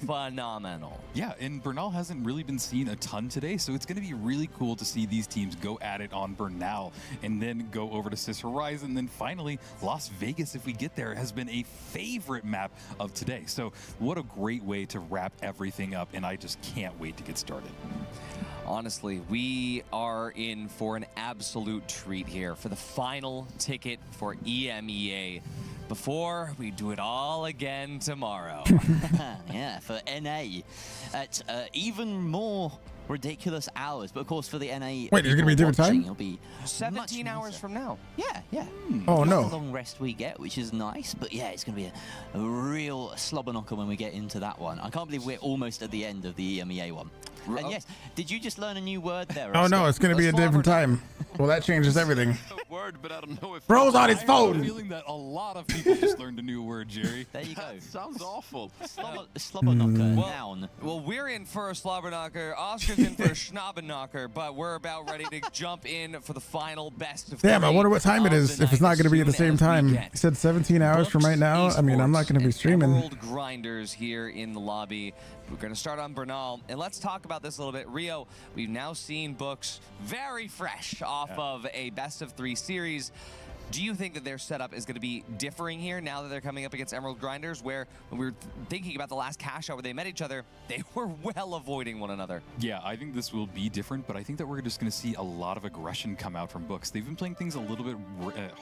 Speaker 2: Phenomenal.
Speaker 3: Yeah, and Bernal hasn't really been seen a ton today, so it's going to be really cool to see these teams go at it on Bernal and then go over to Sis Horizon. Then finally, Las Vegas, if we get there, has been a favorite map of today. So what a great way to wrap everything up, and I just can't wait to get started.
Speaker 2: Honestly, we are in for an absolute treat here for the final ticket for EMEA before we do it all again tomorrow.
Speaker 13: Yeah, for NA at even more ridiculous hours, but of course for the NA.
Speaker 1: Wait, there's gonna be a different time?
Speaker 13: It'll be
Speaker 2: 17 hours from now.
Speaker 13: Yeah, yeah.
Speaker 1: Oh,
Speaker 13: Not
Speaker 1: no.
Speaker 13: the long rest we get, which is nice, but yeah, it's gonna be a real slobber knocker when we get into that one. I can't believe we're almost at the end of the EMEA one. And yes, did you just learn a new word there?
Speaker 1: Oh no, it's gonna be a different time. Well, that changes everything.
Speaker 3: Word, but I don't know if
Speaker 1: Bro's on his
Speaker 3: I have
Speaker 1: phone.
Speaker 3: a feeling that a lot of people just learned a new word, Jerry.
Speaker 13: There you go.
Speaker 12: Sounds awful.
Speaker 13: Slobber knocker, noun.
Speaker 2: Well, we're in for a slobber knocker. Oscar's in for a schnobber knocker, but we're about ready to jump in for the final best of
Speaker 1: Damn, I
Speaker 2: three
Speaker 1: wonder what time it
Speaker 2: of
Speaker 1: is.
Speaker 2: the
Speaker 1: If it's
Speaker 2: night
Speaker 1: not going to be at the
Speaker 2: as soon
Speaker 1: same
Speaker 2: as we
Speaker 1: time.
Speaker 2: get
Speaker 1: He said 17 hours from right now. I mean, I'm not going to be streaming.
Speaker 2: Emerald Grinders here in the lobby. We're going to start on Bernal, and let's talk about this a little bit. Rio, we've now seen Books very fresh off of a best-of-3 series. Do you think that their setup is going to be differing here now that they're coming up against Emerald Grinders, where when we were thinking about the last cash out where they met each other, they were well avoiding one another?
Speaker 3: Yeah, I think this will be different, but I think that we're just going to see a lot of aggression come out from Books. They've been playing things a little bit.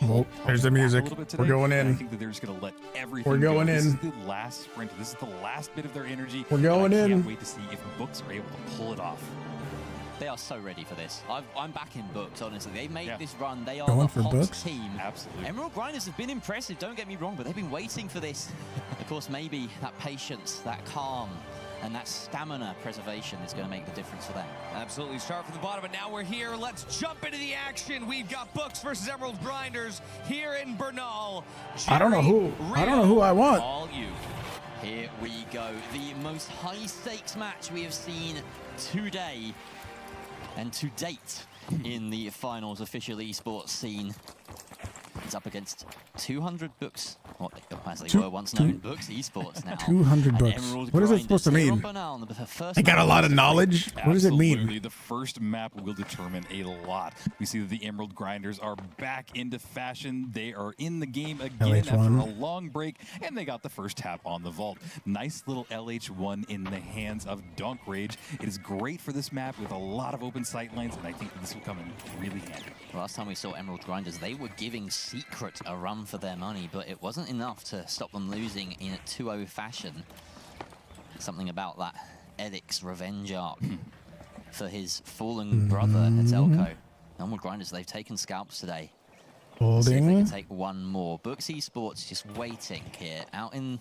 Speaker 1: Oh, there's the music. We're going in.
Speaker 3: I think that they're just going to let everything.
Speaker 1: We're going
Speaker 3: This
Speaker 1: in.
Speaker 3: is the last sprint. This is the last bit of their energy.
Speaker 1: We're going
Speaker 3: and I
Speaker 1: in.
Speaker 3: can't wait to see if Books are able to pull it off.
Speaker 13: They are so ready for this. I'm back in Books, honestly. They made this run. They are
Speaker 1: Going
Speaker 13: the
Speaker 1: for
Speaker 13: hot
Speaker 1: Books?
Speaker 13: team.
Speaker 3: Absolutely.
Speaker 13: Emerald Grinders have been impressive, don't get me wrong, but they've been waiting for this. Of course, maybe that patience, that calm, and that stamina preservation is going to make the difference for them.
Speaker 2: Absolutely. Start from the bottom, but now we're here. Let's jump into the action. We've got Books versus Emerald Grinders here in Bernal.
Speaker 1: I don't know who I want.
Speaker 13: All you. Here we go. The most high-stakes match we have seen today and to date in the finals official esports scene. He's up against 200 Books, as they were once known, Books esports now.
Speaker 1: 200 Books. What is it supposed to mean? I got a lot of knowledge. What does it mean?
Speaker 3: Absolutely. The first map will determine a lot. We see that the Emerald Grinders are back into fashion. They are in the game again after a long break, and they got the first tap on the vault. Nice little LH1 in the hands of Donk Rage. It is great for this map with a lot of open sight lines, and I think this will come in really handy.
Speaker 13: Last time we saw Emerald Grinders, they were giving Secret a run for their money, but it wasn't enough to stop them losing in a 2-0 fashion. Something about that Elix revenge arc for his fallen brother at Zelko. Emerald Grinders, they've taken scalps today. See if they can take one more. Books Esports just waiting here out in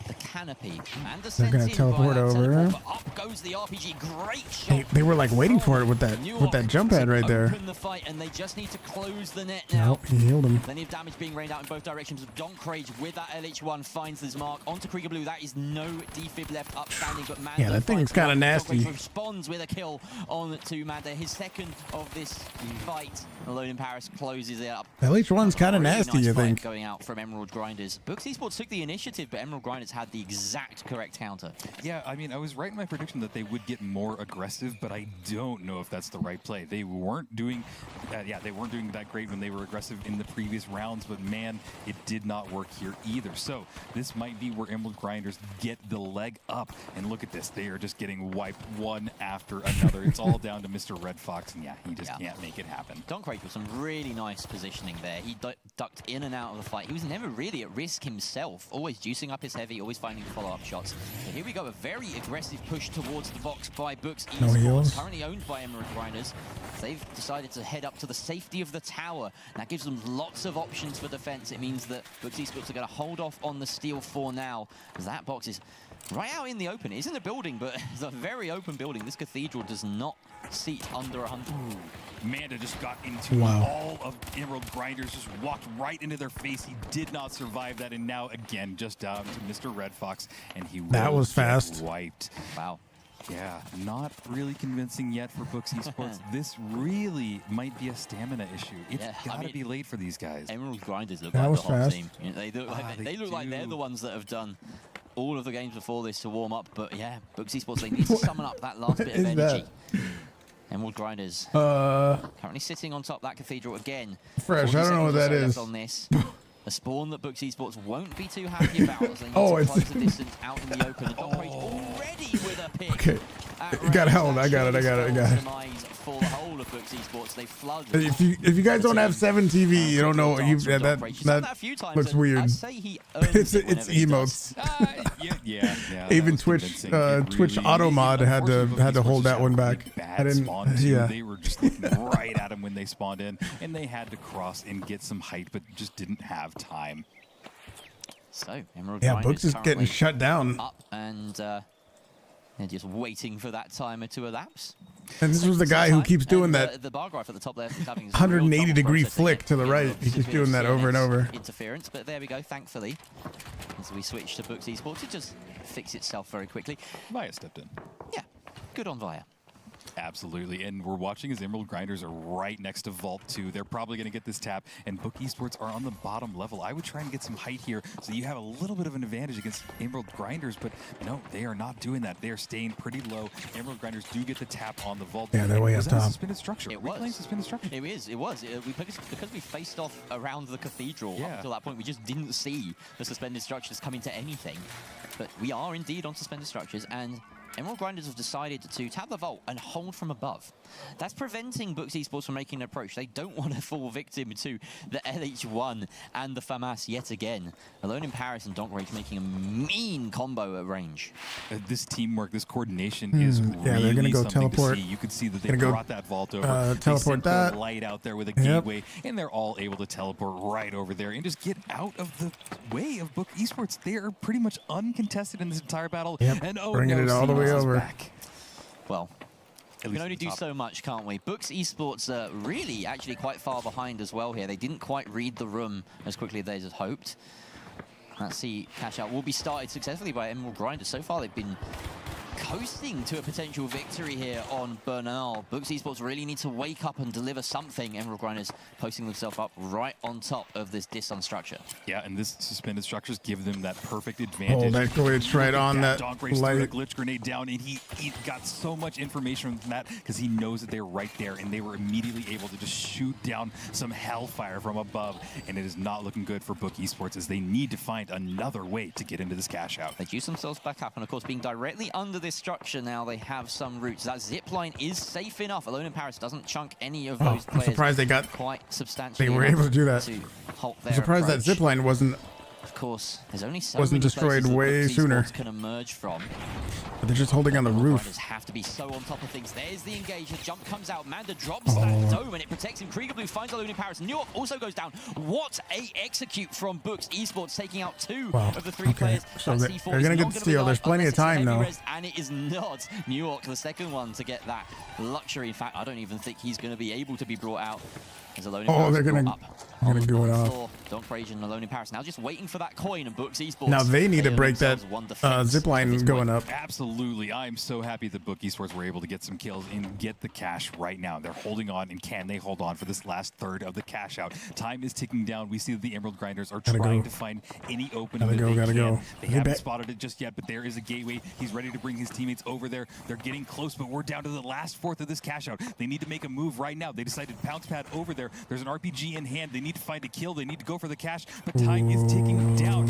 Speaker 13: the canopy. And
Speaker 1: They're gonna teleport over.
Speaker 13: Up goes the RPG. Great shot.
Speaker 1: They were like waiting for it with that jump pad right there.
Speaker 13: Open the fight, and they just need to close the net now.
Speaker 1: Nope, he healed him.
Speaker 13: Plenty of damage being rained out in both directions. Donk Rage with that LH1 finds his mark onto Krieger Blue. That is no defib left upstanding, but Mando.
Speaker 1: Yeah, that thing's kind of nasty.
Speaker 13: Responds with a kill on to Mando. His second of this fight. Alone in Paris closes it up.
Speaker 1: LH1's kind of
Speaker 13: Really
Speaker 1: nasty,
Speaker 13: nice
Speaker 1: I
Speaker 13: fight
Speaker 1: think.
Speaker 13: going out from Emerald Grinders. Books Esports took the initiative, but Emerald Grinders had the exact correct counter.
Speaker 3: Yeah, I mean, I was right in my prediction that they would get more aggressive, but I don't know if that's the right play. They weren't doing, they weren't doing that great when they were aggressive in the previous rounds, but man, it did not work here either. So this might be where Emerald Grinders get the leg up. And look at this, they are just getting wiped one after another. It's all down to Mr. Red Fox, and yeah, he just can't make it happen.
Speaker 13: Donk Rage with some really nice positioning there. He ducked in and out of the fight. He was never really at risk himself, always juicing up his heavy, always finding follow-up shots. So here we go, a very aggressive push towards the box by Books Esports, currently owned by Emerald Grinders. They've decided to head up to the safety of the tower, and that gives them lots of options for defense. It means that Books Esports are going to hold off on the steal for now, as that box is right out in the open. It is in a building, but it's a very open building. This cathedral does not seat under 100.
Speaker 3: Manda just got into all of Emerald Grinders, just walked right into their face. He did not survive that, and now again just down to Mr. Red Fox, and he
Speaker 1: was fast.
Speaker 3: Wiped.
Speaker 13: Wow.
Speaker 3: Yeah, not really convincing yet for Books Esports. This really might be a stamina issue. It's gotta be late for these guys.
Speaker 13: Emerald Grinders look
Speaker 1: That
Speaker 13: like
Speaker 1: was
Speaker 13: the whole
Speaker 1: fast.
Speaker 13: team. You know, they look like they're the ones that have done all of the games before this to warm up. But yeah, Books Esports, they need to summon up that last bit of energy. Emerald Grinders currently sitting on top of that cathedral again.
Speaker 1: Fresh, I don't know what that is.
Speaker 13: On this. A spawn that Books Esports won't be too happy about as they need to close the distance out in the open. And Dockrage already with a pick.
Speaker 1: Okay. You got held. I got it.
Speaker 13: For the whole of Books Esports, they flooded.
Speaker 1: If you guys don't have 7 TV, you don't know what you that looks weird. It's emotes. Even Twitch auto mod had to hold that one back. I didn't. Yeah.
Speaker 3: They were just looking right at him when they spawned in, and they had to cross and get some height, but just didn't have time.
Speaker 13: So Emerald
Speaker 1: Books is getting shut down.
Speaker 13: Up and they're just waiting for that timer to elapse.
Speaker 1: And this was the guy who keeps doing that
Speaker 13: the bar graph at the top left is having
Speaker 1: 180-degree flick to the right. He keeps doing that over and over.
Speaker 13: Interference, but there we go, thankfully. As we switch to Books Esports, it just fixed itself very quickly.
Speaker 3: Via stepped in.
Speaker 13: Yeah, good on Via.
Speaker 3: Absolutely, and we're watching as Emerald Grinders are right next to Vault 2. They're probably going to get this tap, and Book Esports are on the bottom level. I would try and get some height here, so you have a little bit of an advantage against Emerald Grinders, but no, they are not doing that. They are staying pretty low. Emerald Grinders do get the tap on the Vault.
Speaker 1: Yeah, they're way up top.
Speaker 3: Suspended structure.
Speaker 13: It was. Suspended structure. It was. Because we faced off around the cathedral up until that point, we just didn't see the suspended structures come into anything. But we are indeed on suspended structures, and Emerald Grinders have decided to tap the vault and hold from above. That's preventing Books Esports from making an approach. They don't want to fall victim to the LH1 and the FAMAS yet again. Alone in Paris and Dockrage making a mean combo at range.
Speaker 3: This teamwork, this coordination is really
Speaker 1: they're gonna go teleport.
Speaker 3: To see. You can see that they brought that vault over.
Speaker 1: Teleport
Speaker 3: that light out there with a gateway, and they're all able to teleport right over there and just get out of the way of Book Esports. They are pretty much uncontested in this entire battle. And
Speaker 1: bringing it all the way over.
Speaker 3: Back.
Speaker 13: Well, we can only do so much, can't we? Books Esports are really actually quite far behind as well here. They didn't quite read the room as quickly as they had hoped. Let's see, cash out will be started successfully by Emerald Grinders. So far, they've been coasting to a potential victory here on Bernal. Books Esports really need to wake up and deliver something. Emerald Grinders posting themselves up right on top of this dis-on structure.
Speaker 3: Yeah, and this suspended structures give them that perfect advantage.
Speaker 1: Oh, that glitch right on that
Speaker 3: light. A glitch grenade down, and he got so much information from that because he knows that they're right there, and they were immediately able to just shoot down some hellfire from above, and it is not looking good for Book Esports as they need to find another way to get into this cash out.
Speaker 13: They juice themselves back up, and of course, being directly under this structure now, they have some routes. That zip line is safe enough. Alone in Paris doesn't chunk any of those players.
Speaker 1: I'm surprised they got
Speaker 13: quite substantially.
Speaker 1: They were able to do that.
Speaker 13: I'm
Speaker 1: surprised that zip line wasn't.
Speaker 13: Of course, there's only so
Speaker 1: wasn't destroyed way sooner.
Speaker 13: Can emerge from.
Speaker 1: But they're just holding on the roof.
Speaker 13: Have to be so on top of things. There's the engage. The jump comes out. Manda drops that dome and it protects him. Krieger Blue finds Alone in Paris. New York also goes down. What a execute from Books Esports, taking out 2 of the 3 players.
Speaker 1: So they're going to get the steal. There's plenty of time though.
Speaker 13: And it is not New York, the second one to get that luxury. In fact, I don't even think he's going to be able to be brought out.
Speaker 1: They're gonna go it off.
Speaker 13: Dockrage and Alone in Paris now just waiting for that coin, and Books Esports.
Speaker 1: Now they need to break that zip line going up.
Speaker 3: Absolutely. I'm so happy that Book Esports were able to get some kills and get the cash right now. They're holding on, and can they hold on for this last third of the cash out? Time is ticking down. We see that the Emerald Grinders are trying to find any opening that they can. They haven't spotted it just yet, but there is a gateway. He's ready to bring his teammates over there. They're getting close, but we're down to the last fourth of this cash out. They need to make a move right now. They decided to pounce pad over there. There's an RPG in hand. They need to find a kill. They need to go for the cash, but time is ticking down.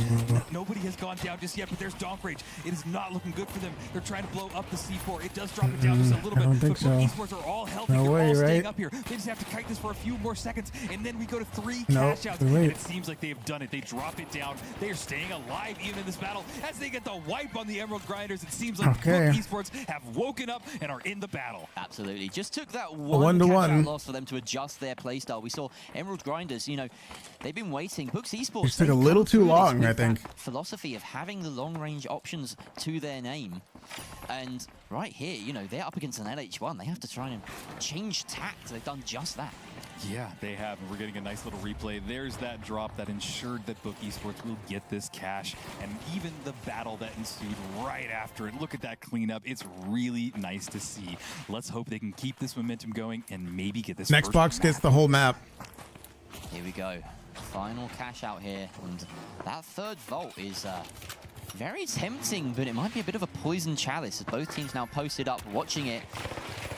Speaker 3: Nobody has gone down just yet, but there's Dockrage. It is not looking good for them. They're trying to blow up the C4. It does drop it down just a little bit.
Speaker 1: I don't think so.
Speaker 3: Esports are all healthy.
Speaker 1: No way,
Speaker 3: all staying
Speaker 1: right?
Speaker 3: up here. They just have to kite this for a few more seconds, and then we go to 3 cash outs. And it seems like they have done it. They drop it down. They are staying alive even in this battle as they get the wipe on the Emerald Grinders. It seems like Book Esports have woken up and are in the battle.
Speaker 13: Absolutely. Just took that one cash out loss for them to adjust their playstyle. We saw Emerald Grinders, you know, they've been waiting. Books Esports.
Speaker 1: It took a little too long, I think.
Speaker 13: Philosophy of having the long-range options to their name. And right here, you know, they're up against an LH1. They have to try and change tact. They've done just that.
Speaker 3: Yeah, they have. And we're getting a nice little replay. There's that drop that ensured that Book Esports will get this cash. And even the battle that ensued right after it. Look at that cleanup. It's really nice to see. Let's hope they can keep this momentum going and maybe get this
Speaker 1: Next box gets the whole map.
Speaker 13: Here we go. Final cash out here. And that third vault is very tempting, but it might be a bit of a poison chalice as both teams now posted up watching it.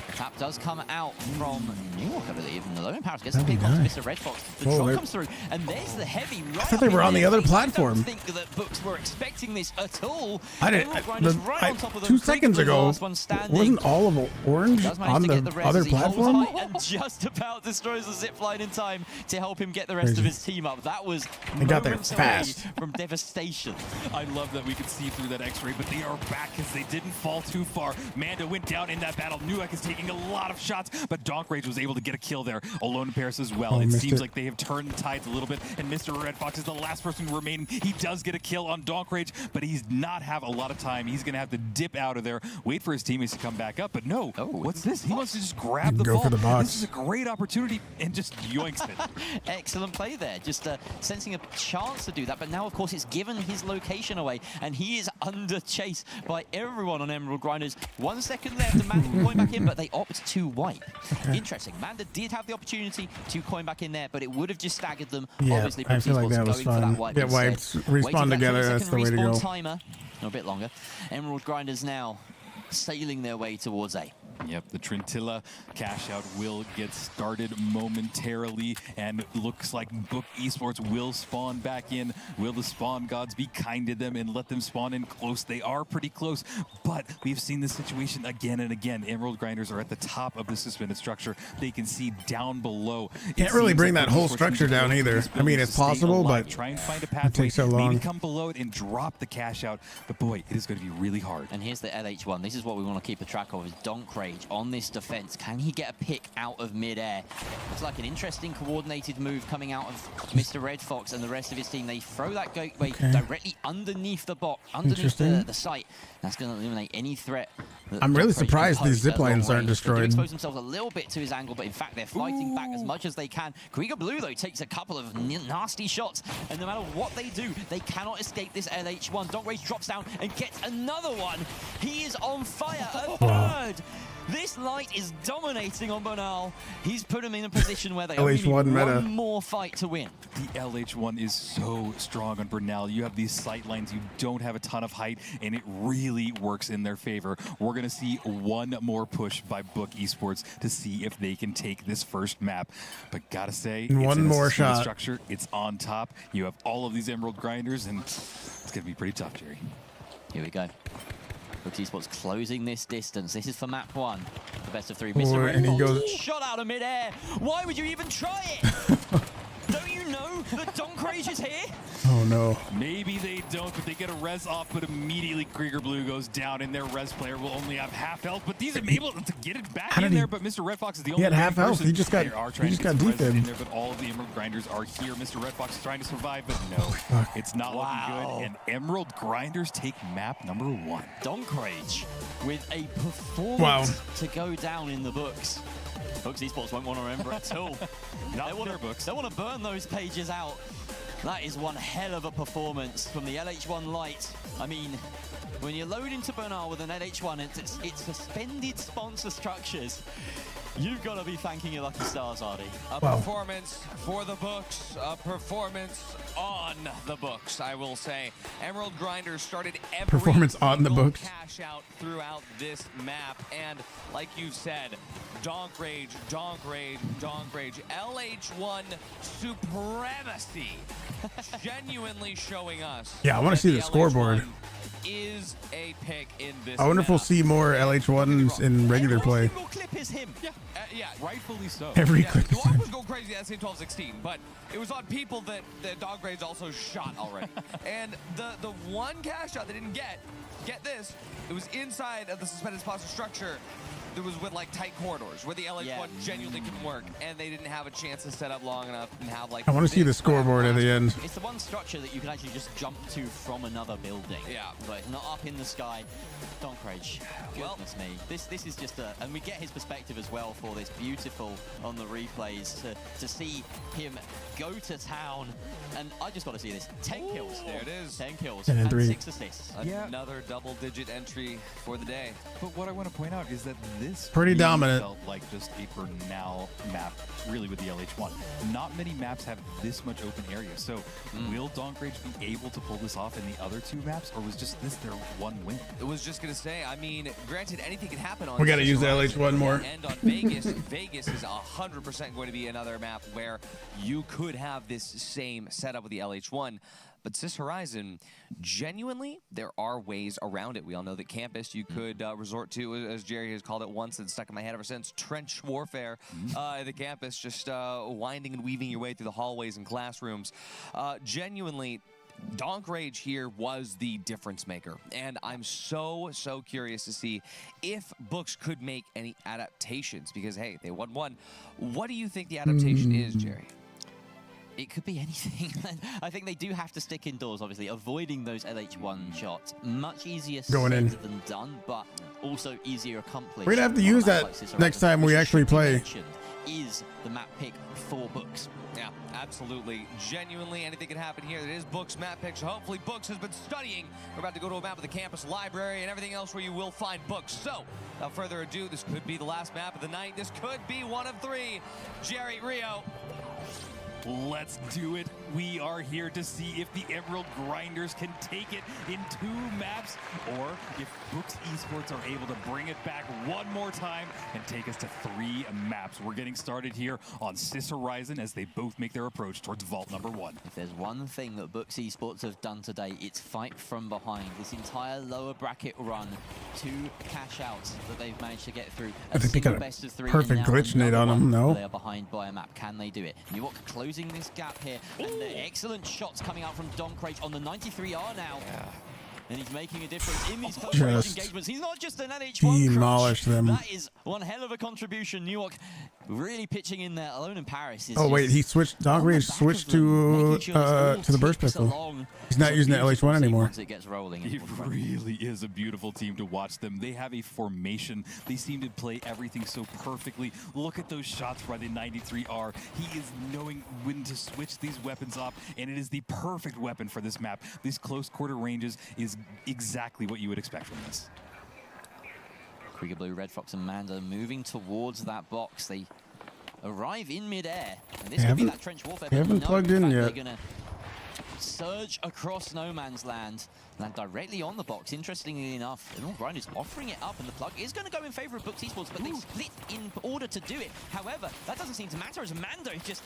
Speaker 13: The tap does come out from New York, I believe, and the Lone Paris gets the pick off to Mr. Red Fox. The drop comes through, and there's the heavy right.
Speaker 1: I thought they were on the other platform.
Speaker 13: I don't think that Books were expecting this at all.
Speaker 1: I didn't. 2 seconds ago, wasn't all of orange on the other platform?
Speaker 13: And just about destroys the zip line in time to help him get the rest of his team up. That was
Speaker 1: they got there
Speaker 13: moments
Speaker 1: fast
Speaker 13: away from devastation.
Speaker 3: I love that we could see through that X-ray, but they are back because they didn't fall too far. Manda went down in that battle. Nuak is taking a lot of shots, but Donk Rage was able to get a kill there. Alone in Paris as well. It seems like they have turned the tides a little bit, and Mr. Red Fox is the last person remaining. He does get a kill on Donk Rage, but he's not have a lot of time. He's going to have to dip out of there, wait for his teammates to come back up, but no. What's this? He wants to just grab the ball.
Speaker 1: For the box.
Speaker 3: This is a great opportunity, and just yoinks it.
Speaker 13: Excellent play there. Just sensing a chance to do that, but now, of course, it's given his location away, and he is under chase by everyone on Emerald Grinders. 1 second left, and Manda can coin back in, but they opt to wipe. Okay. Interesting. Manda did have the opportunity to coin back in there, but it would have just staggered them.
Speaker 1: Yeah,
Speaker 13: obviously,
Speaker 1: I feel like that was fun. Get wiped, respawn together, that's the way to go.
Speaker 13: Timer, or a bit longer. Emerald Grinders now sailing their way towards A.
Speaker 3: Yep, the Trintilla cash out will get started momentarily, and looks like Book Esports will spawn back in. Will the spawn gods be kind to them and let them spawn in close? They are pretty close, but we've seen this situation again and again. Emerald Grinders are at the top of the suspended structure. They can see down below.
Speaker 1: Can't really bring that whole structure down either. I mean, it's possible, but
Speaker 3: try and find a pathway.
Speaker 1: It takes so long.
Speaker 3: Maybe come below it and drop the cash out, but boy, it is going to be really hard.
Speaker 13: And here's the LH1. This is what we want to keep a track of, is Donk Rage on this defense. Can he get a pick out of midair? Looks like an interesting coordinated move coming out of Mr. Red Fox and the rest of his team. They throw that gateway directly underneath the box, underneath the site. That's going to eliminate any threat.
Speaker 1: I'm really surprised these zip lines aren't destroyed.
Speaker 13: They do expose themselves a little bit to his angle, but in fact they're fighting back as much as they can. Krieger Blue, though, takes a couple of nasty shots, and no matter what they do, they cannot escape this LH1. Donk Rage drops down and gets another one. He is on fire. A third. This light is dominating on Bernal. He's put him in a position where they only need one more fight to win.
Speaker 3: The LH1 is so strong on Bernal. You have these sight lines, you don't have a ton of height, and it really works in their favor. We're going to see one more push by Book Esports to see if they can take this first map. But gotta say,
Speaker 1: one more shot.
Speaker 3: Structure, it's on top. You have all of these Emerald Grinders, and it's going to be pretty tough, Jerry.
Speaker 13: Here we go. Book Esports closing this distance. This is for map 1. The best of 3. Mr. Red Fox shot out of midair. Why would you even try it? Don't you know that Donk Rage is here?
Speaker 1: Oh no.
Speaker 3: Maybe they don't, but they get a res off, but immediately Krieger Blue goes down, and their res player will only have half health, but these are able to get it back in there, but Mr. Red Fox is the only
Speaker 1: one. He had half health. He just got deep in
Speaker 3: there, but all of the Emerald Grinders are here. Mr. Red Fox is trying to survive, but no, it's not looking good, and Emerald Grinders take map number 1.
Speaker 13: Donk Rage with a performance to go down in the books. Books Esports won't want to remember it at all.
Speaker 3: Not their books.
Speaker 13: They want to burn those pages out. That is one hell of a performance from the LH1 Light. I mean, when you load into Bernal with an LH1, it's suspended sponsor structures. You've got to be thanking your lucky stars, Artie.
Speaker 2: A performance for the books, a performance on the books, I will say. Emerald Grinders started every
Speaker 1: performance on the books
Speaker 2: cash out throughout this map, and like you said, Donk Rage, Donk Rage, Donk Rage, LH1 supremacy, genuinely showing us.
Speaker 1: Yeah, I want to see the scoreboard.
Speaker 2: Is a pick in this.
Speaker 1: I wonder if we'll see more LH1s in regular play.
Speaker 13: Every clip is him.
Speaker 2: Yeah,
Speaker 3: rightfully so.
Speaker 1: Every clip.
Speaker 2: The one was going crazy at same 12-16, but it was on people that Donk Rage also shot already. And the one cash shot they didn't get this, it was inside of the suspended sponsor structure. there was with like tight corridors where the LH1 genuinely couldn't work, and they didn't have a chance to set up long enough and have like.
Speaker 1: I want to see the scoreboard at the end.
Speaker 13: It's the one structure that you can actually just jump to from another building.
Speaker 2: Yeah,
Speaker 13: but not up in the sky. Donkrage, goodness me. This is just a, and we get his perspective as well for this beautiful on the replays to see him go to town, and I just got to see this. 10 kills.
Speaker 2: There it is.
Speaker 13: 10 kills
Speaker 1: 10 and 3.
Speaker 13: 6 assists.
Speaker 2: Another double-digit entry for the day.
Speaker 3: But what I want to point out is that this
Speaker 1: pretty
Speaker 3: really
Speaker 1: dominant.
Speaker 3: felt like just a Bernal map, really, with the LH1. Not many maps have this much open area. So will Donkrage be able to pull this off in the other 2 maps, or was just this their one win?
Speaker 2: It was just going to say, I mean, granted, anything can happen on.
Speaker 1: We got to use the LH1 more.
Speaker 2: And on Vegas, Vegas is 100% going to be another map where you could have this same setup with the LH1. But Sis Horizon, genuinely, there are ways around it. We all know that campus you could resort to, as Jerry has called it once and stuck in my head ever since, trench warfare at the campus, just winding and weaving your way through the hallways and classrooms. Genuinely, Donkrage here was the difference maker, and I'm so curious to see if Books could make any adaptations, because hey, they won one. What do you think the adaptation is, Jerry?
Speaker 13: It could be anything. I think they do have to stick indoors, obviously, avoiding those LH1 shots. Much easier
Speaker 1: Going in.
Speaker 13: said than done, but also easier accomplished.
Speaker 1: We're gonna have to use that next time we actually play.
Speaker 13: Is the map pick for Books.
Speaker 2: Yeah, absolutely. Genuinely, anything can happen here. It is Books map picks. Hopefully, Books has been studying. We're about to go to a map of the campus library and everything else where you will find Books. So, without further ado, this could be the last map of the night. This could be one of 3. Jerry, Rio.
Speaker 3: Let's do it. We are here to see if the Emerald Grinders can take it in 2 maps, or if Books Esports are able to bring it back one more time and take us to 3 maps. We're getting started here on Sis Horizon as they both make their approach towards vault number 1.
Speaker 13: If there's one thing that Books Esports have done today, it's fight from behind. This entire lower bracket run, 2 cash outs that they've managed to get through.
Speaker 1: I think they got a perfect glitch nade on them. No.
Speaker 13: They are behind by a map. Can they do it? Newark closing this gap here, and the excellent shots coming out from Donkrage on the 93R now. And he's making a difference in these close range engagements. He's not just an NH1
Speaker 1: demolish them.
Speaker 13: That is one hell of a contribution. Newark really pitching in there. Alone in Paris is
Speaker 1: he switched. Donkrage switched to the burst pistol. He's not using the LH1 anymore.
Speaker 13: It gets rolling.
Speaker 3: It really is a beautiful team to watch them. They have a formation. They seem to play everything so perfectly. Look at those shots by the 93R. He is knowing when to switch these weapons up, and it is the perfect weapon for this map. These close quarter ranges is exactly what you would expect from this.
Speaker 13: Krieger Blue, Red Fox, and Manda moving towards that box. They arrive in midair, and this could be that trench warfare.
Speaker 1: They haven't plugged in yet.
Speaker 13: They're gonna surge across no man's land, land directly on the box. Interestingly enough, Emerald Grind is offering it up, and the plug is going to go in favor of Books Esports, but they split in order to do it. However, that doesn't seem to matter as Mando is just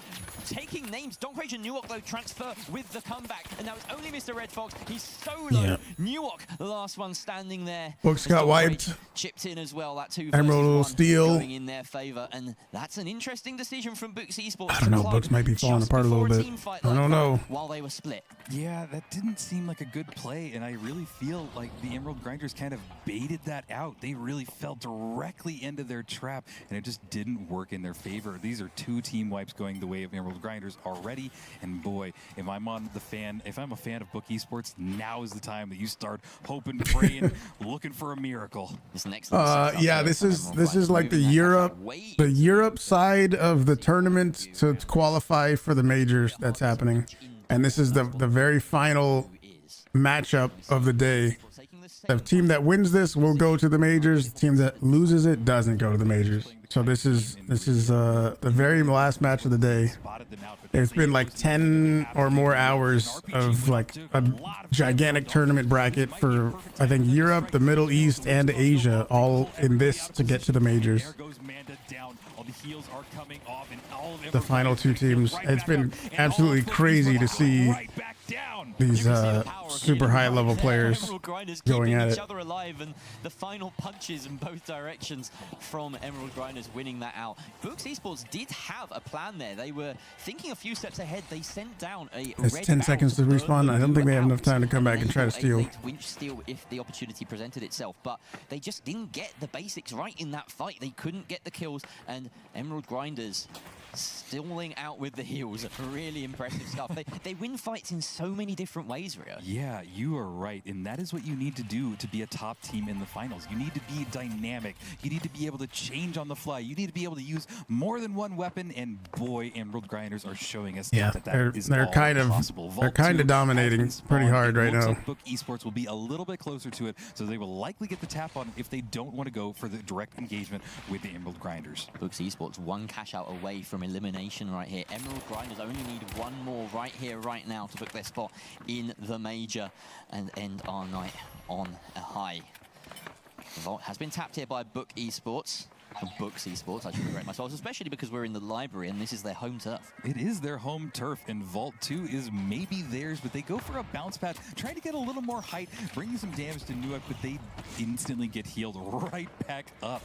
Speaker 13: taking names. Donkrage and Newark, though, transfer with the comeback, and now it's only Mr. Red Fox. He's solo.
Speaker 1: Yeah.
Speaker 13: Newark, the last one standing there.
Speaker 1: Books got wiped.
Speaker 13: Chipped in as well. That 2
Speaker 1: Emerald steal
Speaker 13: going in their favor, and that's an interesting decision from Books Esports.
Speaker 1: I don't know. Books might be falling apart a little bit. I don't know.
Speaker 13: While they were split.
Speaker 3: Yeah, that didn't seem like a good play, and I really feel like the Emerald Grinders kind of baited that out. They really fell directly into their trap, and it just didn't work in their favor. These are 2 team wipes going the way of Emerald Grinders already, and boy, if I'm a fan of Book Esports, now is the time that you start hoping, praying, looking for a miracle.
Speaker 13: This next
Speaker 1: yeah, this is like the Europe side of the tournament to qualify for the majors that's happening. And this is the very final matchup of the day. The team that wins this will go to the majors. The team that loses it doesn't go to the majors. So this is the very last match of the day. It's been like 10 or more hours of like a gigantic tournament bracket for, I think, Europe, the Middle East, and Asia, all in this to get to the majors. The final 2 teams. It's been absolutely crazy to see these super high level players
Speaker 13: Emerald Grinders
Speaker 1: going
Speaker 13: keeping
Speaker 1: at
Speaker 13: each
Speaker 1: it.
Speaker 13: other alive, and the final punches in both directions from Emerald Grinders winning that out. Bwabcat Esports did have a plan there. They were thinking a few steps ahead. They sent down a
Speaker 1: It's
Speaker 13: red
Speaker 1: 10
Speaker 13: barrel
Speaker 1: seconds to
Speaker 13: burn
Speaker 1: respawn. I don't
Speaker 13: the
Speaker 1: think they have
Speaker 13: out,
Speaker 1: enough time to come back and try to
Speaker 13: enable a
Speaker 1: steal.
Speaker 13: late winch steal if the opportunity presented itself, but they just didn't get the basics right in that fight. They couldn't get the kills, and Emerald Grinders stalling out with the heals. Really impressive stuff. They win fights in so many different ways, Rio.
Speaker 3: Yeah, you are right, and that is what you need to do to be a top team in the finals. You need to be dynamic. You need to be able to change on the fly. You need to be able to use more than one weapon, and boy, Emerald Grinders are showing us
Speaker 1: Yeah,
Speaker 3: that is
Speaker 1: they're
Speaker 3: all
Speaker 1: kind of
Speaker 3: possible.
Speaker 1: they're
Speaker 3: Vault
Speaker 1: kind
Speaker 3: 2
Speaker 1: of dominating
Speaker 3: has been
Speaker 1: pretty
Speaker 3: spawned.
Speaker 1: hard
Speaker 3: It
Speaker 1: right
Speaker 3: looks
Speaker 1: now.
Speaker 3: like Bwabcat Esports will be a little bit closer to it, so they will likely get the tap on if they don't want to go for the direct engagement with the Emerald Grinders.
Speaker 13: Bwabcat Esports one cash out away from elimination right here. Emerald Grinders only need one more right here, right now to book their spot in the major and end our night on a high. The vault has been tapped here by Bwabcat Esports. Bwabcat Esports, I should correct myself, especially because we're in the library and this is their home turf.
Speaker 3: It is their home turf, and Vault 2 is maybe theirs, but they go for a bounce pad, trying to get a little more height, bringing some damage to Nuuk, but they instantly get healed right back up.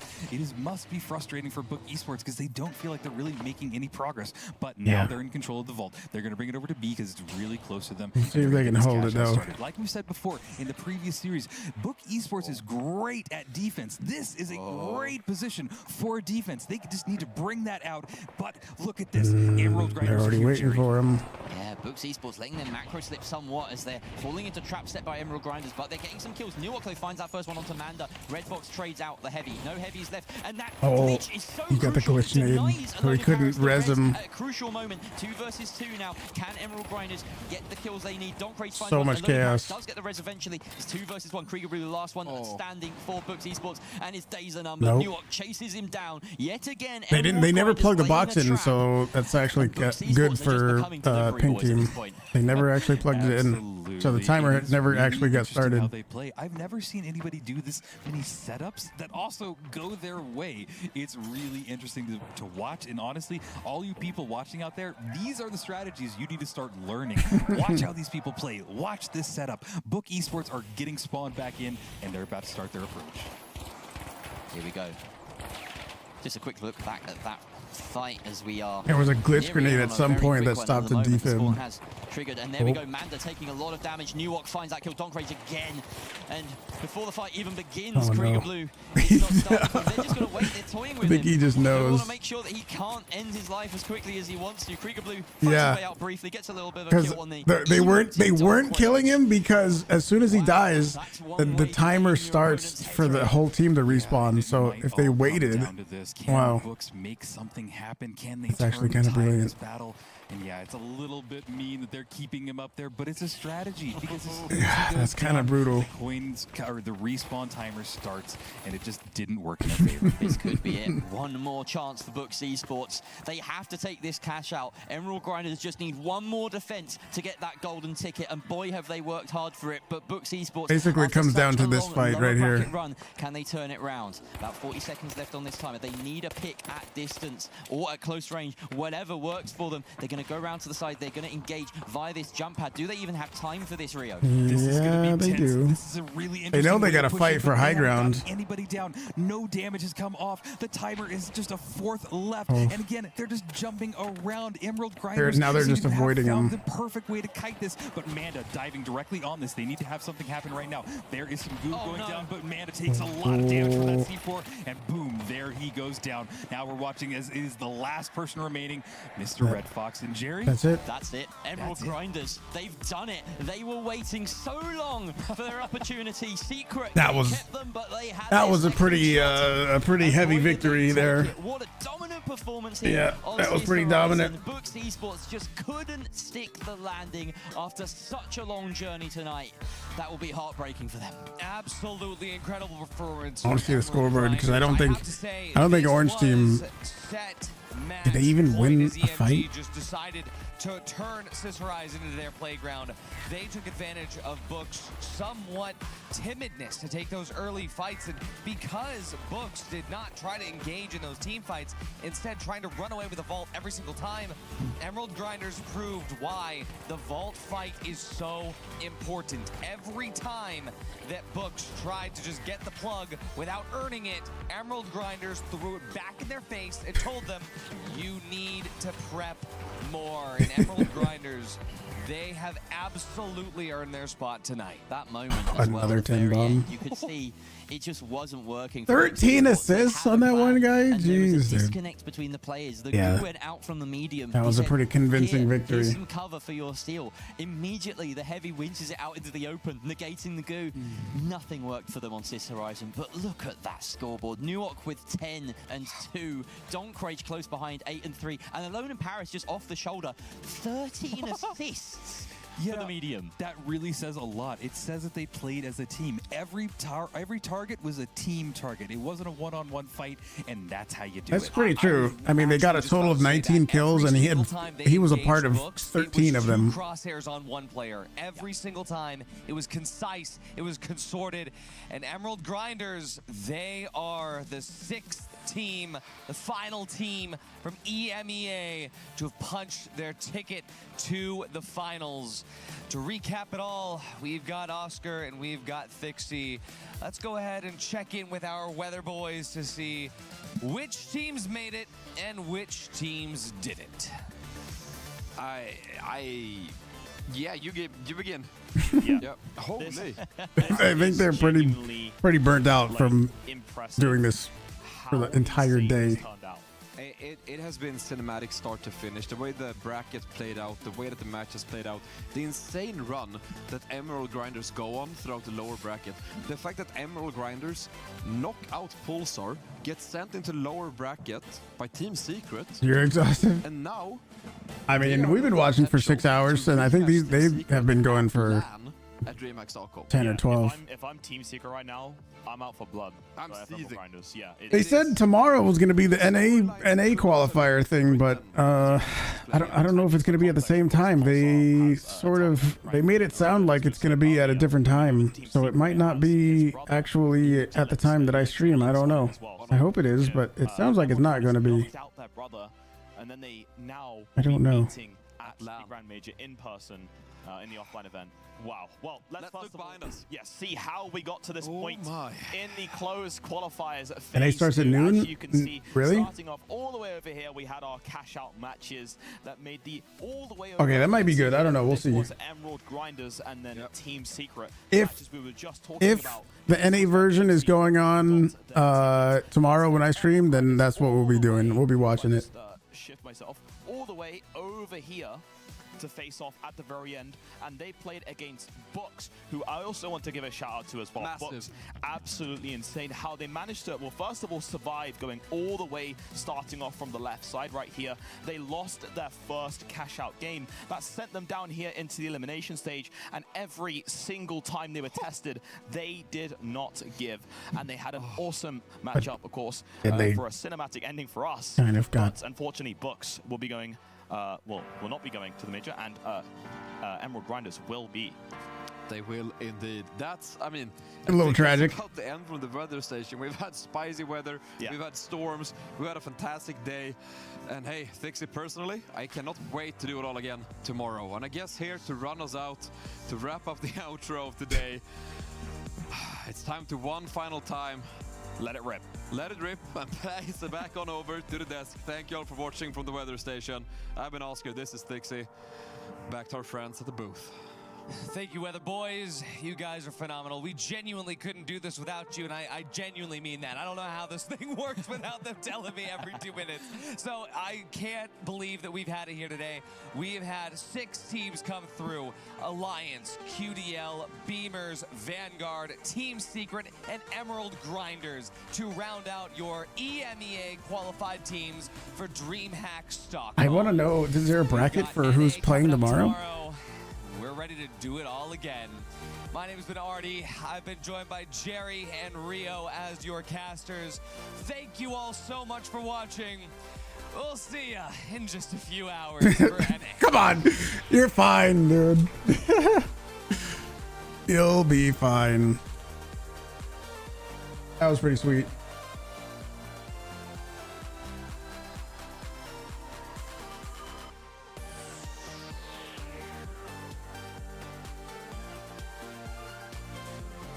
Speaker 3: Must be frustrating for Bwabcat Esports because they don't feel like they're really making any progress, but now they're in control of the Vault. They're going to bring it over to B because it's really close to them.
Speaker 1: See if they can hold it, though.
Speaker 3: Like we said before in the previous series, Bwabcat Esports is great at defense. This is a great position for defense. They just need to bring that out, but look at this. Emerald Grinders
Speaker 1: They're already waiting for him.
Speaker 13: Yeah, Bwabcat Esports letting them macro slip somewhat as they're falling into trap set by Emerald Grinders, but they're getting some kills. Nuuk though finds that first one onto Manda. Redbox trades out the heavy. No heavies left, and that glitch is so
Speaker 1: he got the glitch nade, so he couldn't res him.
Speaker 13: At a crucial moment, 2 versus 2 now. Can Emerald Grinders get the kills they need? Doncrate finds
Speaker 1: So
Speaker 13: one.
Speaker 1: much
Speaker 13: Alone
Speaker 1: chaos.
Speaker 13: does get the res eventually. It's 2 versus 1. Krieger Blue, the last one standing for Bwabcat Esports, and his days are numbered.
Speaker 1: Nope.
Speaker 13: Nuuk chases him down yet again.
Speaker 1: They never plugged the box in, so that's actually good for pink team. They never actually plugged it in, so the timer never actually got started.
Speaker 3: How they play. I've never seen anybody do this many setups that also go their way. It's really interesting to watch, and honestly, all you people watching out there, these are the strategies you need to start learning. Watch how these people play. Watch this setup. Bwabcat Esports are getting spawned back in, and they're about to start their approach.
Speaker 13: Here we go. Just a quick look back at that fight as we are.
Speaker 1: There was a glitch grenade at some point that stopped the defib.
Speaker 13: Has triggered, and there we go. Manda taking a lot of damage. Nuuk finds that kill. Doncrate again, and before the fight even begins, Krieger Blue is not starting. They're just going to wait. They're toying with
Speaker 1: I think
Speaker 13: him.
Speaker 1: he just
Speaker 13: They
Speaker 1: knows.
Speaker 13: want to make sure that he can't end his life as quickly as he wants to. Krieger Blue fights his way out briefly, gets a little bit of a
Speaker 1: Because
Speaker 13: kill on the.
Speaker 1: they weren't killing him because as soon as he dies, the timer starts for the whole team to respawn. So if they waited, wow,
Speaker 3: Books make something happen. Can they
Speaker 1: it's actually
Speaker 3: turn
Speaker 1: kind of
Speaker 3: the tide
Speaker 1: brilliant.
Speaker 3: this battle? And yeah, it's a little bit mean that they're keeping him up there, but it's a strategy because
Speaker 1: That's kind of brutal.
Speaker 3: The coins or the respawn timer starts, and it just didn't work in their favor.
Speaker 13: This could be it. One more chance for Bwabcat Esports. They have to take this cash out. Emerald Grinders just need one more defense to get that golden ticket, and boy, have they worked hard for it. But Bwabcat Esports
Speaker 1: Basically
Speaker 13: after
Speaker 1: comes down
Speaker 13: such
Speaker 1: to
Speaker 13: a
Speaker 1: this
Speaker 13: long
Speaker 1: fight
Speaker 13: lower
Speaker 1: right here.
Speaker 13: bracket run, can they turn it round? About 40 seconds left on this timer. They need a pick at distance or at close range. Whatever works for them. They're going to go around to the side. They're going to engage via this jump pad. Do they even have time for this, Rio?
Speaker 1: Yeah, they do.
Speaker 3: This is a really
Speaker 1: They know
Speaker 3: interesting
Speaker 1: they
Speaker 3: way
Speaker 1: got to
Speaker 3: push
Speaker 1: fight
Speaker 3: it,
Speaker 1: for
Speaker 3: but
Speaker 1: high
Speaker 3: they haven't
Speaker 1: ground.
Speaker 3: gotten anybody down. No damage has come off. The timer is just a 4th left.
Speaker 1: Oh.
Speaker 3: And again, they're just jumping around. Emerald Grinders
Speaker 1: Now they're just
Speaker 3: seem to have
Speaker 1: avoiding
Speaker 3: found
Speaker 1: him.
Speaker 3: the perfect way to kite this, but Manda diving directly on this. They need to have something happen right now. There is some goo going down, but Manda takes a lot of damage from that C4, and boom, there he goes down. Now we're watching as is the last person remaining, Mr. Red Fox and Jerry.
Speaker 1: That's it.
Speaker 13: That's it. Emerald Grinders, they've done it. They were waiting so long for their opportunity. Secret
Speaker 1: That was
Speaker 13: kept them, but they had
Speaker 1: that was a pretty heavy victory there.
Speaker 13: What a dominant performance here.
Speaker 1: Yeah,
Speaker 13: on
Speaker 1: that was
Speaker 13: Space
Speaker 1: pretty
Speaker 13: Horizon.
Speaker 1: dominant.
Speaker 13: Bwabcat Esports just couldn't stick the landing after such a long journey tonight. That will be heartbreaking for them.
Speaker 2: Absolutely incredible performance.
Speaker 1: I want to see the scoreboard because I don't think
Speaker 2: this
Speaker 1: Orange team.
Speaker 2: set match.
Speaker 1: Did they even
Speaker 2: Boy,
Speaker 1: win
Speaker 2: does
Speaker 1: a
Speaker 2: EMG
Speaker 1: fight?
Speaker 2: just decided to turn Cis Horizon into their playground. They took advantage of Book's somewhat timidness to take those early fights, and because Books did not try to engage in those team fights, instead instead trying to run away with the vault every single time. Emerald Grinders proved why the vault fight is so important. Every time that Books tried to just get the plug without earning it, Emerald Grinders threw it back in their face and told them, you need to prep more. And Emerald Grinders, they have absolutely earned their spot tonight.
Speaker 13: That moment as well,
Speaker 1: Another 10 bomb.
Speaker 13: you could see it just wasn't working.
Speaker 1: 13 assists on that one guy.
Speaker 13: And there was a
Speaker 1: Jeez, dude.
Speaker 13: disconnect between the players. The
Speaker 1: Yeah.
Speaker 13: goo went out from the medium.
Speaker 1: That
Speaker 13: He
Speaker 1: was a
Speaker 13: said,
Speaker 1: pretty convincing
Speaker 13: "Here,
Speaker 1: victory."
Speaker 13: Here's some cover for your steal. Immediately, the heavy winches it out into the open, negating the goo. Nothing worked for them on Sis Horizon, but look at that scoreboard. Newark with 10 and 2. Donkrage close behind 8 and 3. And Alone in Paris just off the shoulder. 13 assists.
Speaker 3: Yeah, the medium. That really says a lot. It says that they played as a team. Every target was a team target. It wasn't a one-on-one fight, and that's how you do
Speaker 1: That's
Speaker 3: it.
Speaker 1: pretty true. I mean, they got a total of 19 kills, and he was a part of 13 of them.
Speaker 2: Crosshairs on one player. Every single time, it was concise, it was consorted, and Emerald Grinders, they are the 6th team, the final team from EMEA to have punched their ticket to the finals. To recap it all, we've got Oscar and we've got Thixie. Let's go ahead and check in with our weather boys to see which teams made it and which teams didn't.
Speaker 4: Yeah, you begin.
Speaker 5: Yeah.
Speaker 4: Holy.
Speaker 1: I think they're pretty burnt out from doing this for the entire day.
Speaker 4: It has been cinematic start to finish. The way the bracket played out, the way that the matches played out, the insane run that Emerald Grinders go on throughout the lower bracket. The fact that Emerald Grinders knock out Pulsar, get sent into lower bracket by Team Secret.
Speaker 1: You're exhausted.
Speaker 4: And now,
Speaker 1: I mean, we've been watching for 6 hours, and I think they have been going for
Speaker 4: at DreamHack Stockholm.
Speaker 1: 10 or 12.
Speaker 5: If I'm Team Secret right now, I'm out for blood.
Speaker 4: I'm seething.
Speaker 5: Grinders. Yeah.
Speaker 1: They said tomorrow was going to be the NA qualifier thing, but I don't know if it's going to be at the same time. They made it sound like it's going to be at a different time, so it might not be actually at the time that I stream. I don't know. I hope it is, but it sounds like it's not going to be.
Speaker 5: And then they now
Speaker 1: I don't know.
Speaker 5: meeting at the Grand Major in person in the offline event. Wow. Well, let's first of all, see how we got to this point in the closed qualifiers.
Speaker 1: And it starts at noon?
Speaker 5: As you can see,
Speaker 1: Really?
Speaker 5: starting off all the way over here, we had our cash out matches that made the all the way over.
Speaker 1: Okay, that might be good. I don't know. We'll see.
Speaker 5: Was Emerald Grinders and then Team Secret.
Speaker 1: If
Speaker 5: matches we were just talking about.
Speaker 1: the NA version is going on tomorrow when I stream, then that's what we'll be doing. We'll be watching it.
Speaker 5: Shift myself all the way over here to face off at the very end, and they played against Books, who I also want to give a shout out to as well.
Speaker 4: Massive.
Speaker 5: Books, absolutely insane how they managed to, well, first of all, survive going all the way, starting off from the left side right here. They lost their first cash out game. That sent them down here into the elimination stage, and every single time they were tested, they did not give. And they had an awesome matchup, of course, for a cinematic ending for us.
Speaker 1: Kind of got.
Speaker 5: But unfortunately, Books will be going will not be going to the major, and Emerald Grinders will be.
Speaker 4: They will indeed. That's, I mean,
Speaker 1: A little tragic.
Speaker 4: About the end from the weather station. We've had spicy weather, we've had storms, we've had a fantastic day. And hey, Thixie, personally, I cannot wait to do it all again tomorrow. And I guess here to run us out, to wrap up the outro of today, it's time to one final time.
Speaker 5: Let it rip.
Speaker 4: Let it rip and pass it back on over to the desk. Thank you all for watching from the weather station. I've been Oscar, this is Thixie. Back to our friends at the booth.
Speaker 2: Thank you, Weather Boys. You guys are phenomenal. We genuinely couldn't do this without you, and I genuinely mean that. I don't know how this thing works without them telling me every 2 minutes. So I can't believe that we've had it here today. We have had 6 teams come through. Alliance, QDL, Beamers, Vanguard, Team Secret, and Emerald Grinders to round out your EMEA qualified teams for DreamHack Stock.
Speaker 1: I want to know, is there a bracket for who's playing tomorrow?
Speaker 2: We're ready to do it all again. My name has been Artie. I've been joined by Jerry and Rio as your casters. Thank you all so much for watching. We'll see ya in just a few hours for NA.
Speaker 1: Come on. You're fine, dude. You'll be fine. That was pretty sweet.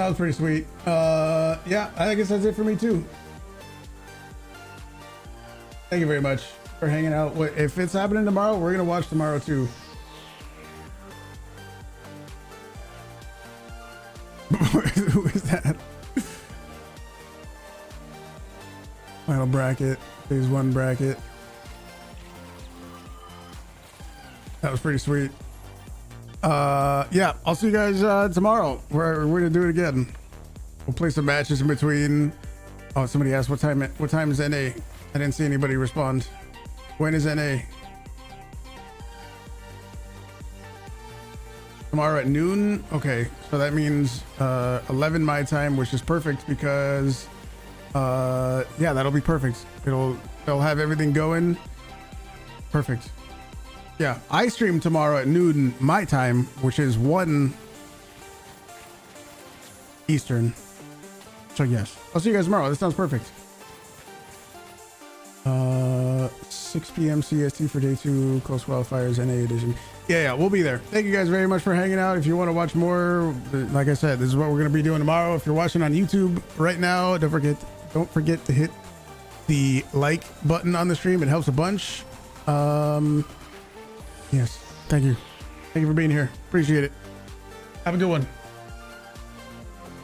Speaker 1: That was pretty sweet. Yeah, I guess that's it for me too. Thank you very much for hanging out. If it's happening tomorrow, we're gonna watch tomorrow too. Who is that? Final bracket, phase 1 bracket. That was pretty sweet. Yeah, I'll see you guys tomorrow. We're gonna do it again. We'll play some matches in between. Oh, somebody asked what time is NA? I didn't see anybody respond. When is NA? Tomorrow at noon. Okay, so that means 11 my time, which is perfect because yeah, that'll be perfect. It'll have everything going. Perfect. Yeah, I stream tomorrow at noon my time, which is 1 Eastern. So yes, I'll see you guys tomorrow. That sounds perfect. 6 p.m. CST for day 2 Close Wildfires NA edition. Yeah, we'll be there. Thank you guys very much for hanging out. If you want to watch more, like I said, this is what we're going to be doing tomorrow. If you're watching on YouTube right now, don't forget to hit the like button on the stream. It helps a bunch. Yes, thank you for being here. Appreciate it. Have a good one.